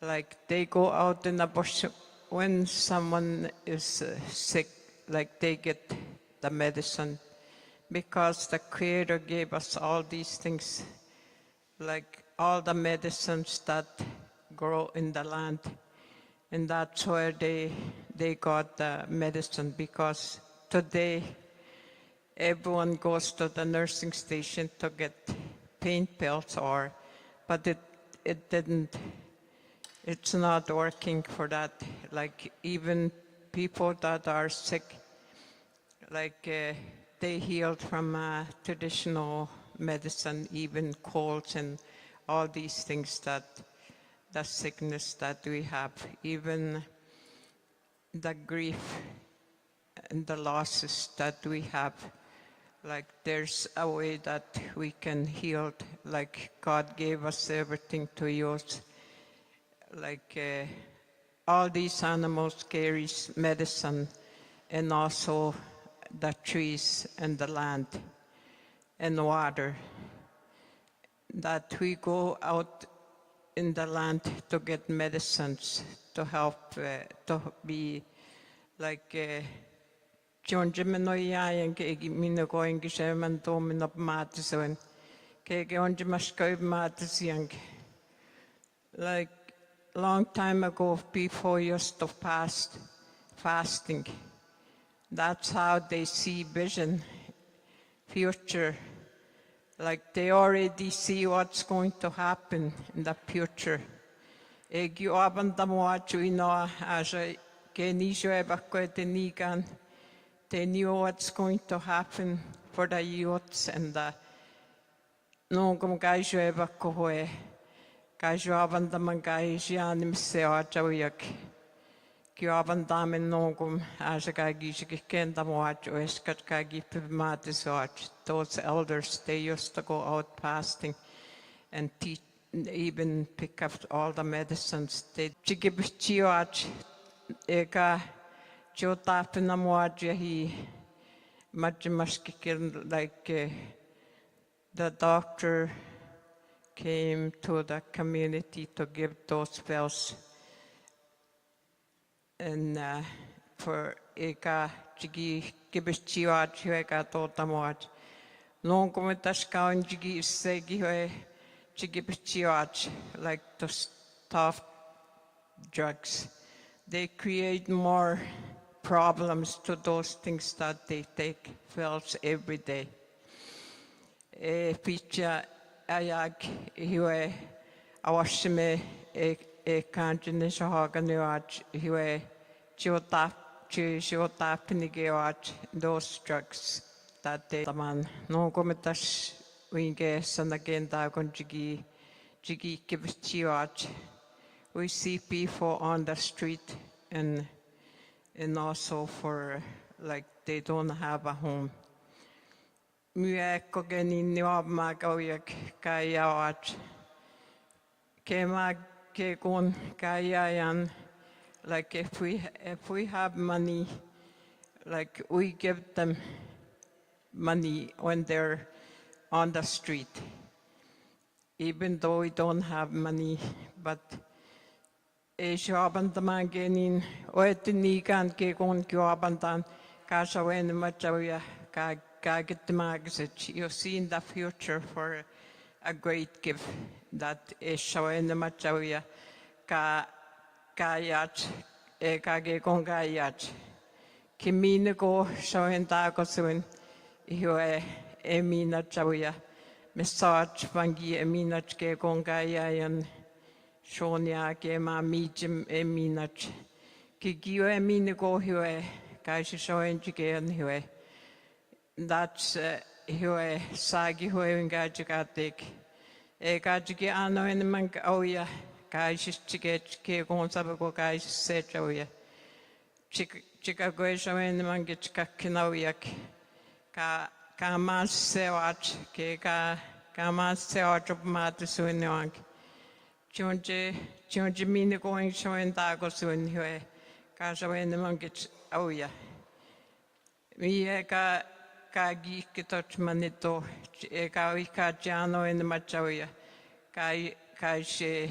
Like they go out in the bush when someone is sick, like they get the medicine because the Creator gave us all these things, like all the medicines that grow in the land. And that's where they got the medicine, because today everyone goes to the nursing station to get pain pills, but it's not working for that. Like even people that are sick, like they healed from traditional medicine, even colds and all these things, that the sickness that we have, even the grief and the losses that we have. Like there's a way that we can heal, like God gave us everything to use. Like all these animals carry medicine, and also the trees and the land and water, that we go out in the land to get medicines to help to be like John Jimenoyan Gimino going German Domin Matison Kegon Jimasko Matisiang. Like long time ago, people used to fast, fasting. That's how they see vision, future. Like they already see what's going to happen in the future. Egi abandamoachu inoa aja genisho ebako tenigan. They knew what's going to happen for the youths and the nongum gaisho ebako hoe. Gaisho abandamangai jianim seoachawiak. Giobandamin nongum aja gagisha kendamoachu eskat gagi pimatisoach. Those elders, they used to go out fasting and teach, even pick up all the medicines. They give chiach eka jotapinamoaja he majamaskikin, like the doctor came to the community to give those pills. And for eka chigi gibichiach eka totamoach. Non come tascaun chigi segi hoe chigibichiach, like to stop drugs. They create more problems to those things that they take pills every day. Picha ayag hiwe awashime kanjinish haganuach hiwe chiota pinigeach, those drugs that they man no gometas winge sanagenda gon jigi kivichiach. We see people on the street and also for like they don't have a home. Mueko genin niwabma goyak kayawach. Kema kegon kayayan. Like if we have money, like we give them money when they're on the street, even though we don't have money, but jobandaman genin oetinigan kegon jobandan kasawen machawya kagitmagsit. You see in the future for a great gift that is showing the machawya kayach kagegon kayach kiminago showing dagosuin ihue emina chawya massage vangi emina kegon kayayan Shonya gema mijim eminach. Kigio eminago hue, kaisi shoen jigen hue. That's hue sagi hue ingajikatik. Egajiki ano en mang kaisi chiget ke gonsabago kaisi sechoya. chica goishawen mangich ka kinawiak ka mas sewach ke ka mas sewach of matisuinwag. Chonje mine going showen dago suin hue ka shawen mangich auya. Mi ka gikitoch manito ka wika jano in the machauya. Ka she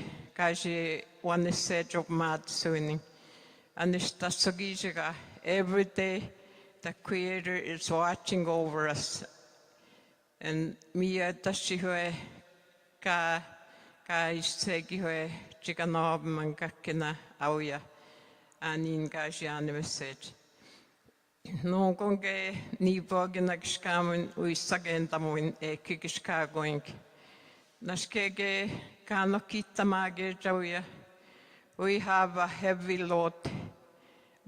one set of matisuining. And every day the Creator is watching over us. And Mia Tashihue ka Isegihue Chikanob Mankakina Auya and in Gajian message. No gonge ni boginak skamun uisagentamuin e kikishka going. Nashkege kanokita mage jauya. We have a heavy load.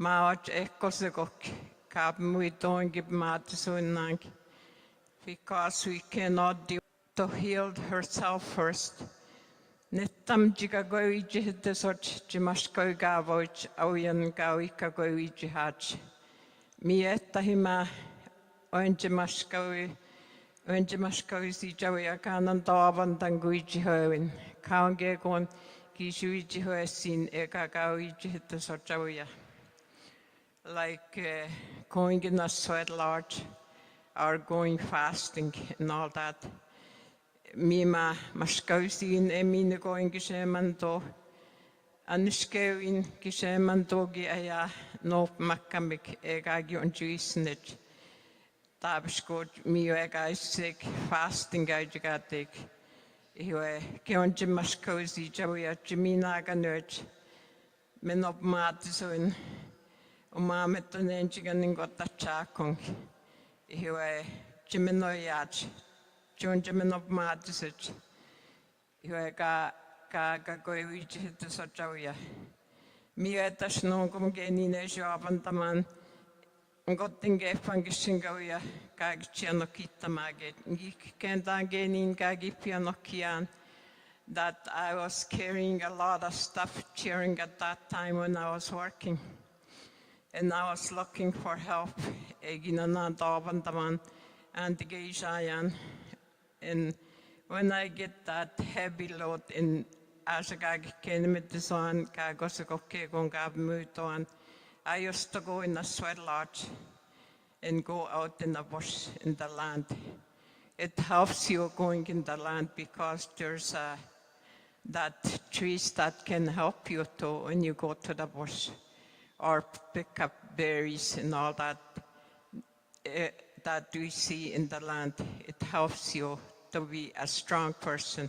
Maat ekosegok kap mui don't give matsuinang because we cannot do to heal herself first. Netam jigagoiji the such jimashko gavoich auyan gawika goiji hatch. Mietahima onjimashko si jawia kanan davan danguiji hoin. Kange gon kishuiji hoesin eka gawiji the such jawia. Like going in a sweat lodge or going fasting and all that. Mima maskausin emine going gishemanto anskewin gishemantogi aya no makamik egagi on juisnit. Tabskot mio ega sick fasting gajigatik. Iwe keonjim maskausi jawia jimina ganurch. Menop matisuin. Umamet on engineering got the chakong. He were Jimino Yach, John Jimin of Madisage. He were Gagoich hit the Sojaria. Me at the Snogum Geni Nejo Avantaman, got in Gay Fungishingoya, Gag Chianokita Maggot, Geek Kendan Genin Gagi Pianokian. That I was carrying a lot of stuff cheering at that time when I was working. And I was looking for help, and when I get that heavy load in Ashagag Kenemitzon, Kagosakokegongamuton, I used to go in a sweat lodge and go out in the bush in the land. It helps you going in the land because there's that trees that can help you to when you go to the bush. Or pick up berries and all that that we see in the land. It helps you to be a strong person.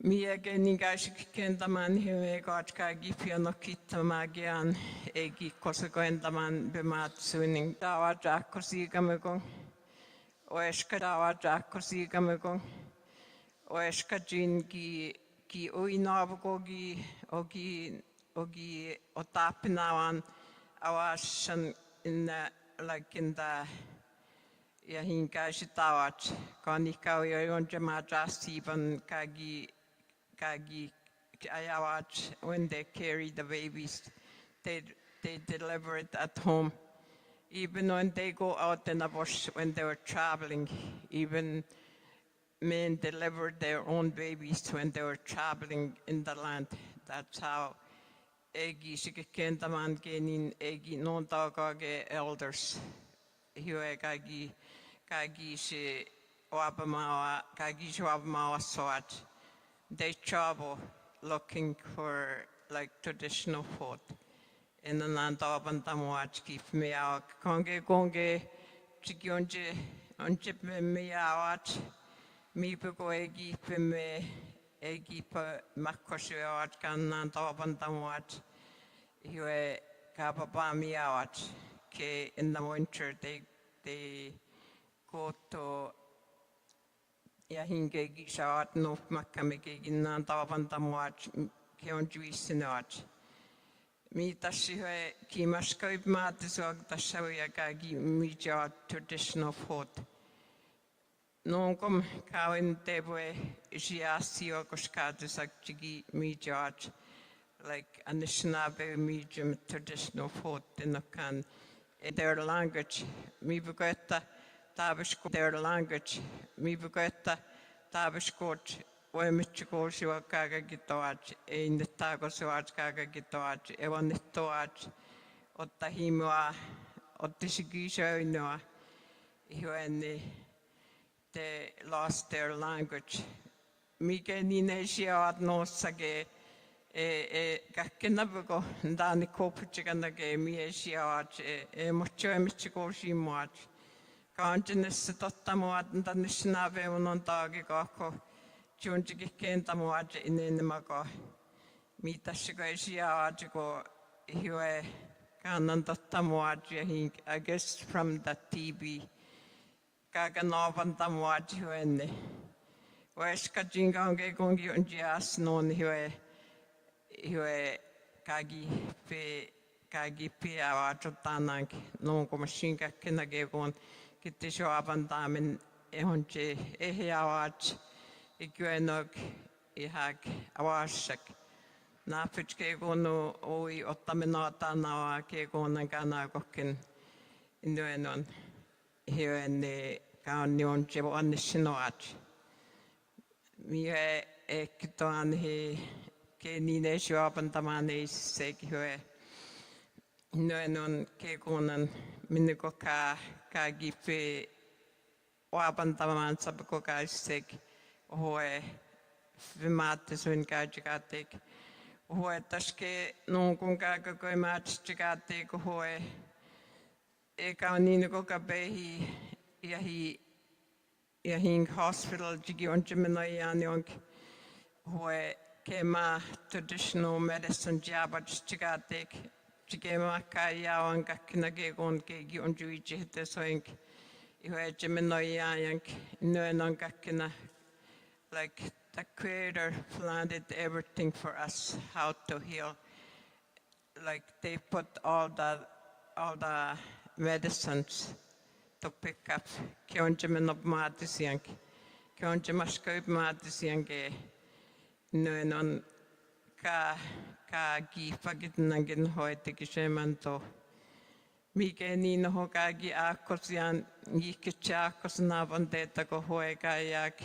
Mi again ingashik kendaman hiwe gotka gipiano kita magian egi kosegoendaman bemat suning dawa jakosi gamegong oeshka dawa jakosi gamegong oeshka jin gi uinabogi ogi otapinawan awashan in the like in the yahinkashitawach konikau yonjamajasiban kagi ayawach when they carry the babies they deliver it at home. Even when they go out in the bush when they were traveling, even men delivered their own babies when they were traveling in the land. That's how Egi Shikakendaman Genin Egi non dogage elders. Hue Gagi Shi Wabamawa Gagi Wabamawa Swat. They travel looking for like traditional food. In the land of Bantamwach keep me out. Konge Gonge Chigionje Onjip me out. Mi Pugo Egi Pime. Egipa Makoshuat Kanan Tabantamwat, Hue Kapapamiawat, K in the winter they go to Yahinge Gishawat no Makamiki in Nantabantamwat, Keon Juisinat. Mitashue Kimashkoib Matisog the Shawiyagagi Mija traditional food. Nongum Kawin Debwe Giasio Goshkadisakjigi me George like Anishinaabe medium traditional food in their language. Mi bugöta tabisko their language. Mi bugöta tabiskot oimichiko siwa kaga gitoaj ein tago siwaj kaga gitoaj ewan nitoaj otta himua ottisigisa inoa when they lost their language. Mike nine siaat no sage kakkinabugo ndani kopuchiganage mi siaat mucho emichiko simuat. Kanjinis tottamuat ndanishnave unon tagi kako chunjiki kentamuat inenemago. Mitashiko siaat go hiwe kanan tottamuat I guess from the TB. Kaga novan tamuat hiwenne. Weska jingange gongi unjias non hiwe kagi pe awachotanang non komishinga kinage gon kitisho abandamin ehonje ehe awach iguenog ihag awashak. Nafichke gonu oi ottaminata nawa ke gonan gana gokin inuenon hiwenne kaunion jevo annishinoach. Mie ekitoan he ke nine shuapan tamane seg hue noenon ke konan miniko ka gipe wapan taman sabko ka seg hoe vimate suin ka jikatek hoe taske non kun ka ko match jikatek hoe e ka niniko ka behi Yahing hospital jigi onjimino yanyong hoe kema traditional medicine jabaj jigatek jigema kaya wanga kinage gon kegi onjui jihte soink hoe jimino yanyong noenanga kina like the creator planted everything for us how to heal like they put all the medicines to pick up kionjamin of matisiank kionjamaskoip matisianke noenon ka gi pagitnangin hoitikishemanto mike niin ho kagi akkosian gikichakos navanteta ko hoekayak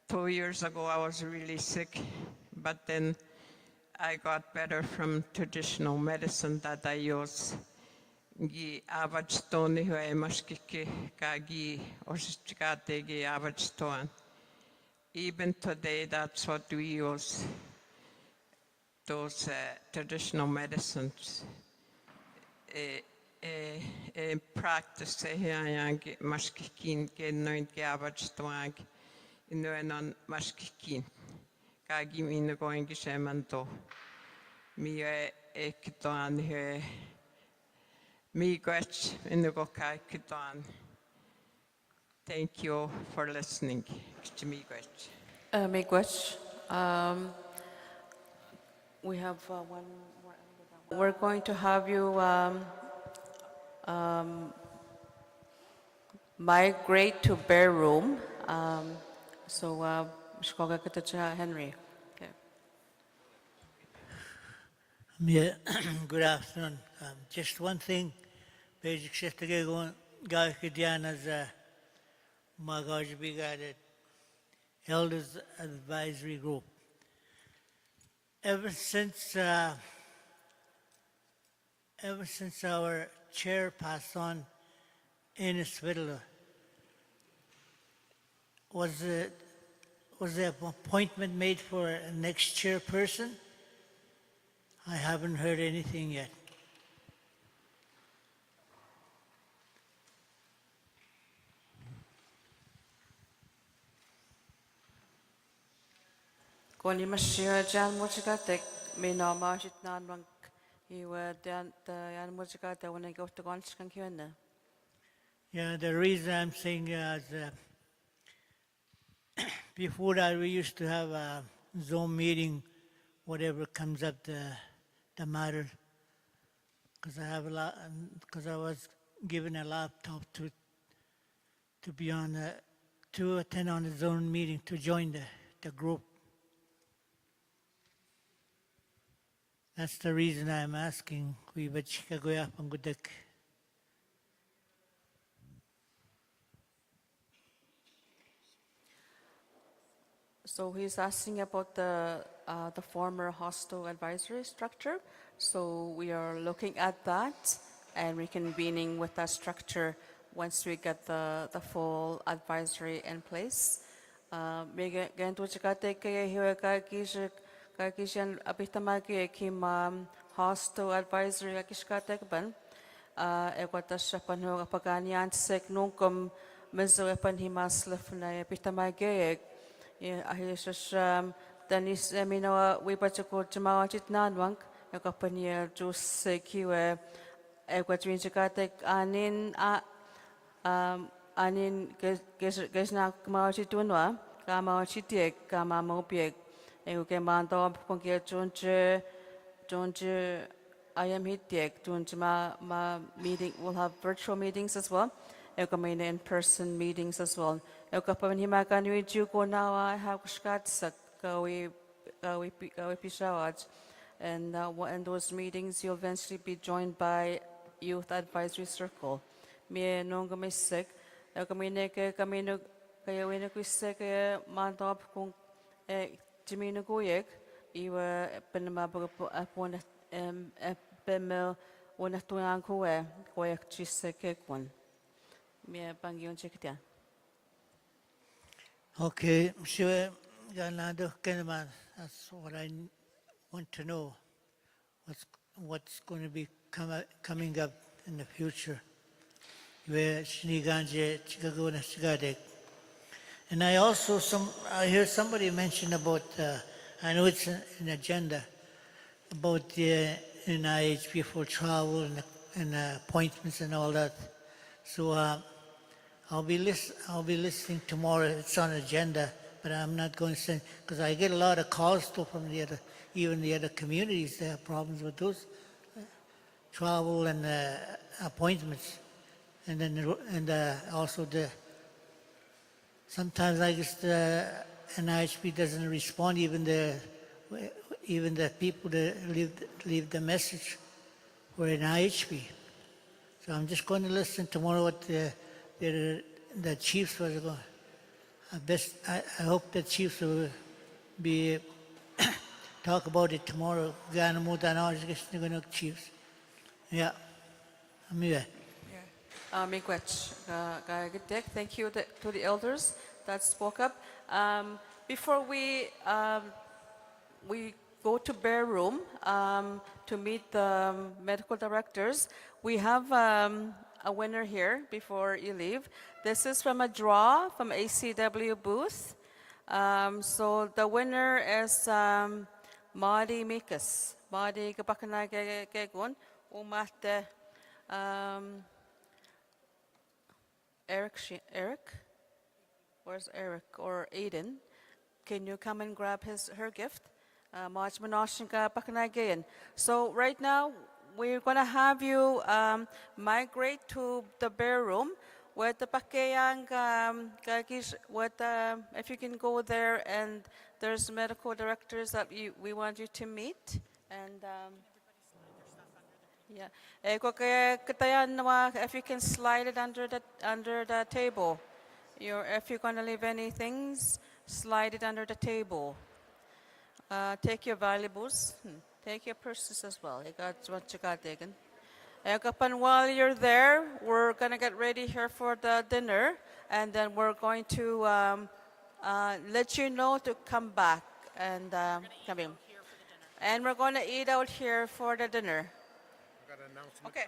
2 years ago I was really sick but then I got better from traditional medicine that I use gi avajstoni hoe maskike kagi osistikate gi avajstoan. Even today, that's what we use, those traditional medicines. Practice here, maskikin kennoin gi avajstoan, innoenon maskikin. Kagi minne koinki semanto. Mie ekitoan he Miigwech inugokai kitan. Thank you for listening. Miigwech.
Miigwech, we have one more. We're going to have you migrate to bare room. So, Henry. Okay.
Yeah, good afternoon. Just one thing, basic sister going Gaikidiana's Magajbigadet Elders Advisory Group. Ever since our chair passed on in Svitla, was the appointment made for a next chairperson? I haven't heard anything yet.
Koni mashia jan mochikatek mina majit nan bank iwa dan yan mochikate when I go to Gonchkan Kyenda.
Yeah, the reason I'm saying is before that we used to have a Zoom meeting, whatever comes up the matter, because I was given a laptop to be on to attend on the Zoom meeting to join the group. That's the reason I'm asking. We bachikagoya pangudak.
So he's asking about the former hostel advisory structure. So we are looking at that and reconvening with that structure once we get the full advisory in place. Mega gantu chikate kaya hiwa ka kishan apitamagi kim hostel advisory akishkate ban. Equatasha panho apagani ansek nunkum mezo epan himas lefna apitamagi. Yeah, I Danis Emino, we Pachako Jamawachit Nanwank, a company juice kiwe, Equatrinchikatek, Anin Gesna Kamachitunwa, Kamachitiek, Kama Mopiek, Eukemando, Ponkia Junje, I am Hitiek, Junjima meeting, we'll have virtual meetings as well. Ekamina in-person meetings as well. Ekapaman himakan yu juko nawa hakushkatsak kawi pishawaj. And in those meetings, you'll eventually be joined by Youth Advisory Circle. Me nonga misek. Ekamine ke kamino kaya wina kwisek mantop kung jimino kuyek. Iwa penamabaga apon pemel wana tuyang kuwe koyak chisek ekwan.
Okay, sure. That's what I want to know. What's going to be coming up in the future? And I also I hear somebody mention about I know it's an agenda about the NIHP for travel and appointments and all that. So I'll be listening tomorrow. It's on agenda, but I'm not going to send because I get a lot of calls too from even the other communities. They have problems with those travel and appointments, and then also sometimes I guess the NIHP doesn't respond. Even the people that leave the message for NIHP. So I'm just going to listen tomorrow what the chiefs was going. I hope the chiefs will be talk about it tomorrow. Chiefs. Yeah.
Thank you to the elders that spoke up. Before we go to Bear Room to meet the medical directors, we have a winner here before you leave. This is from a draw from ACW booth. So the winner is Madi Mikas. Madi Kapakanagagun, Umate Eric? Where's Eric or Aiden? Can you come and grab her gift? So right now, we're going to have you migrate to the Bear Room with the pakeyang, if you can go there, and there's medical directors that we want you to meet. And yeah, if you can slide it under the table. If you're going to leave anything, slide it under the table. Take your valuables. Take your purses as well. You got what you got taken. And while you're there, we're going to get ready here for the dinner. And then we're going to let you know to come back and come in. And we're going to eat out here for the dinner. Okay.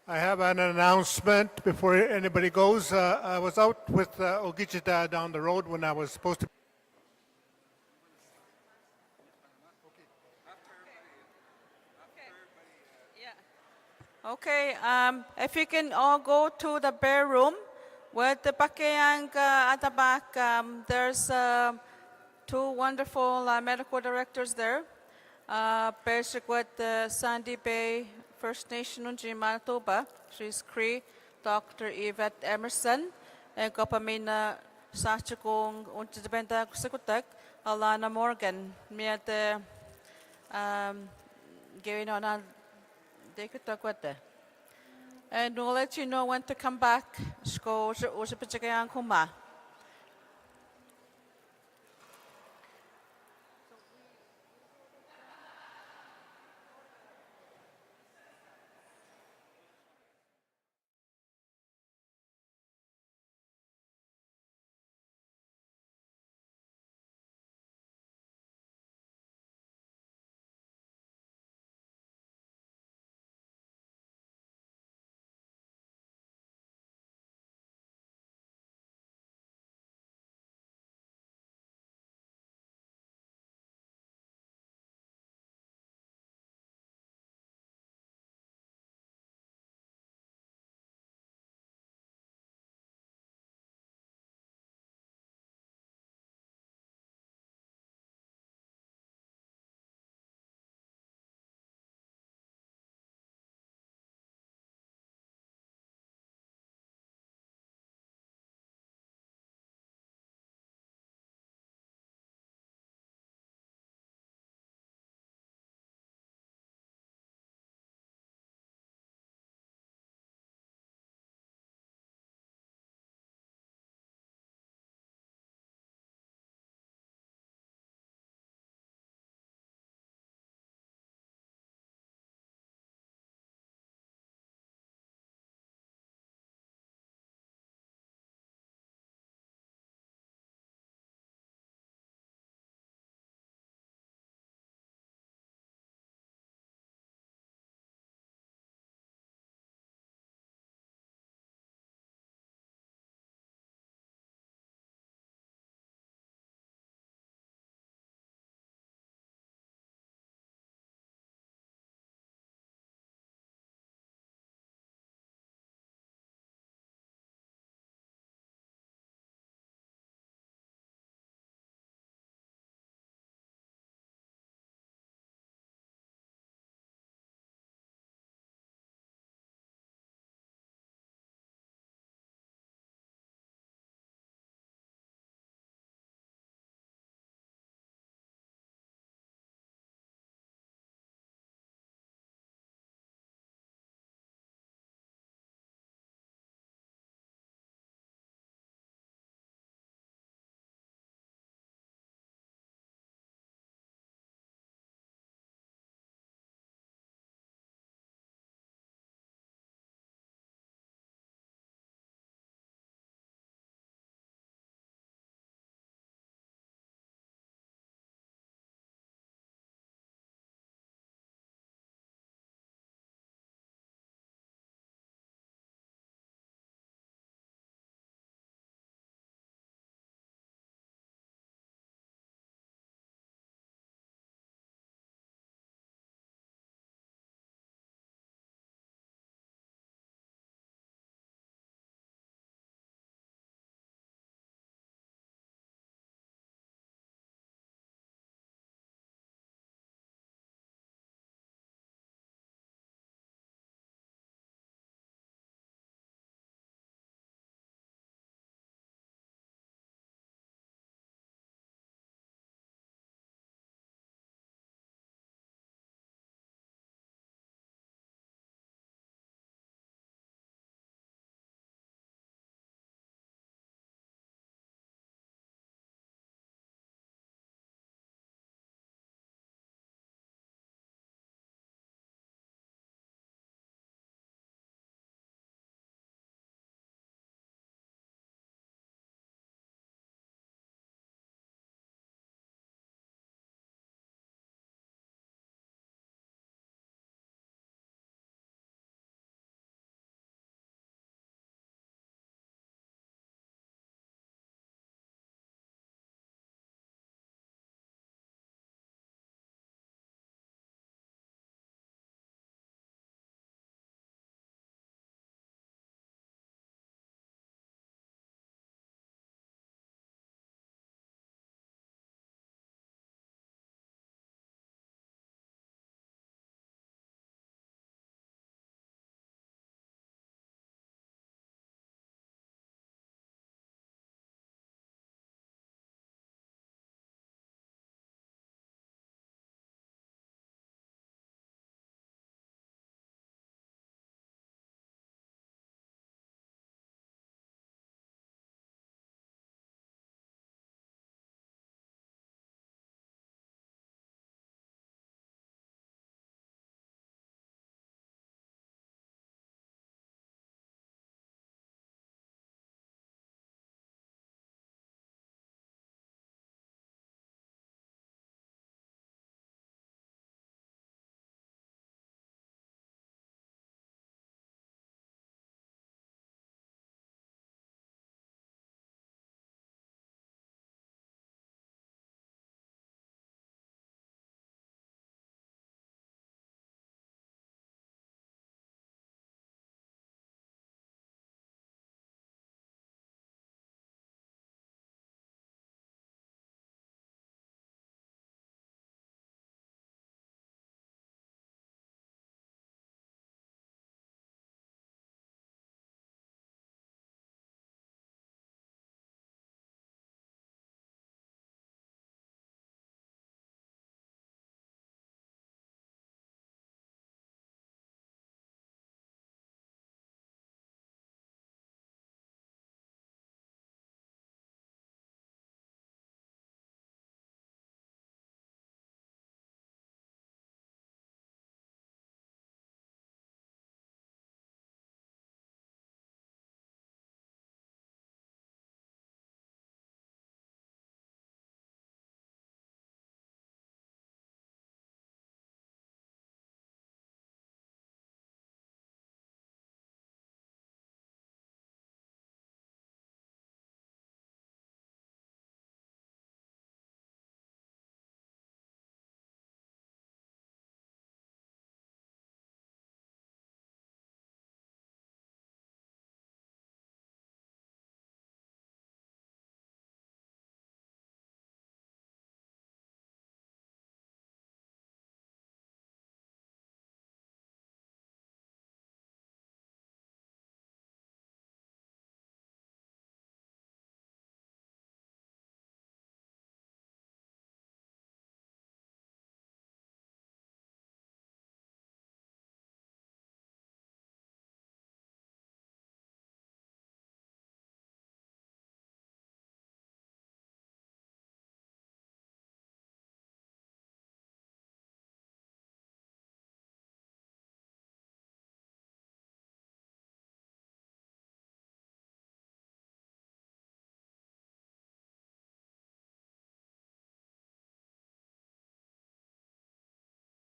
I have an announcement before anybody goes. I was out with Ogichita down the road when I was supposed to.
Okay, if you can all go to the Bear Room with the pakeyang at the back, there's two wonderful medical directors there. Basic with the Sandy Bay First Nation in Manitoba, she's Cree, Dr. Yvette Emerson, and Kopamina Sachakong Untibenda Sikutek, Alana Morgan, Miate Gary no na and we'll let you know when to come back. Sko, was a particular kuma.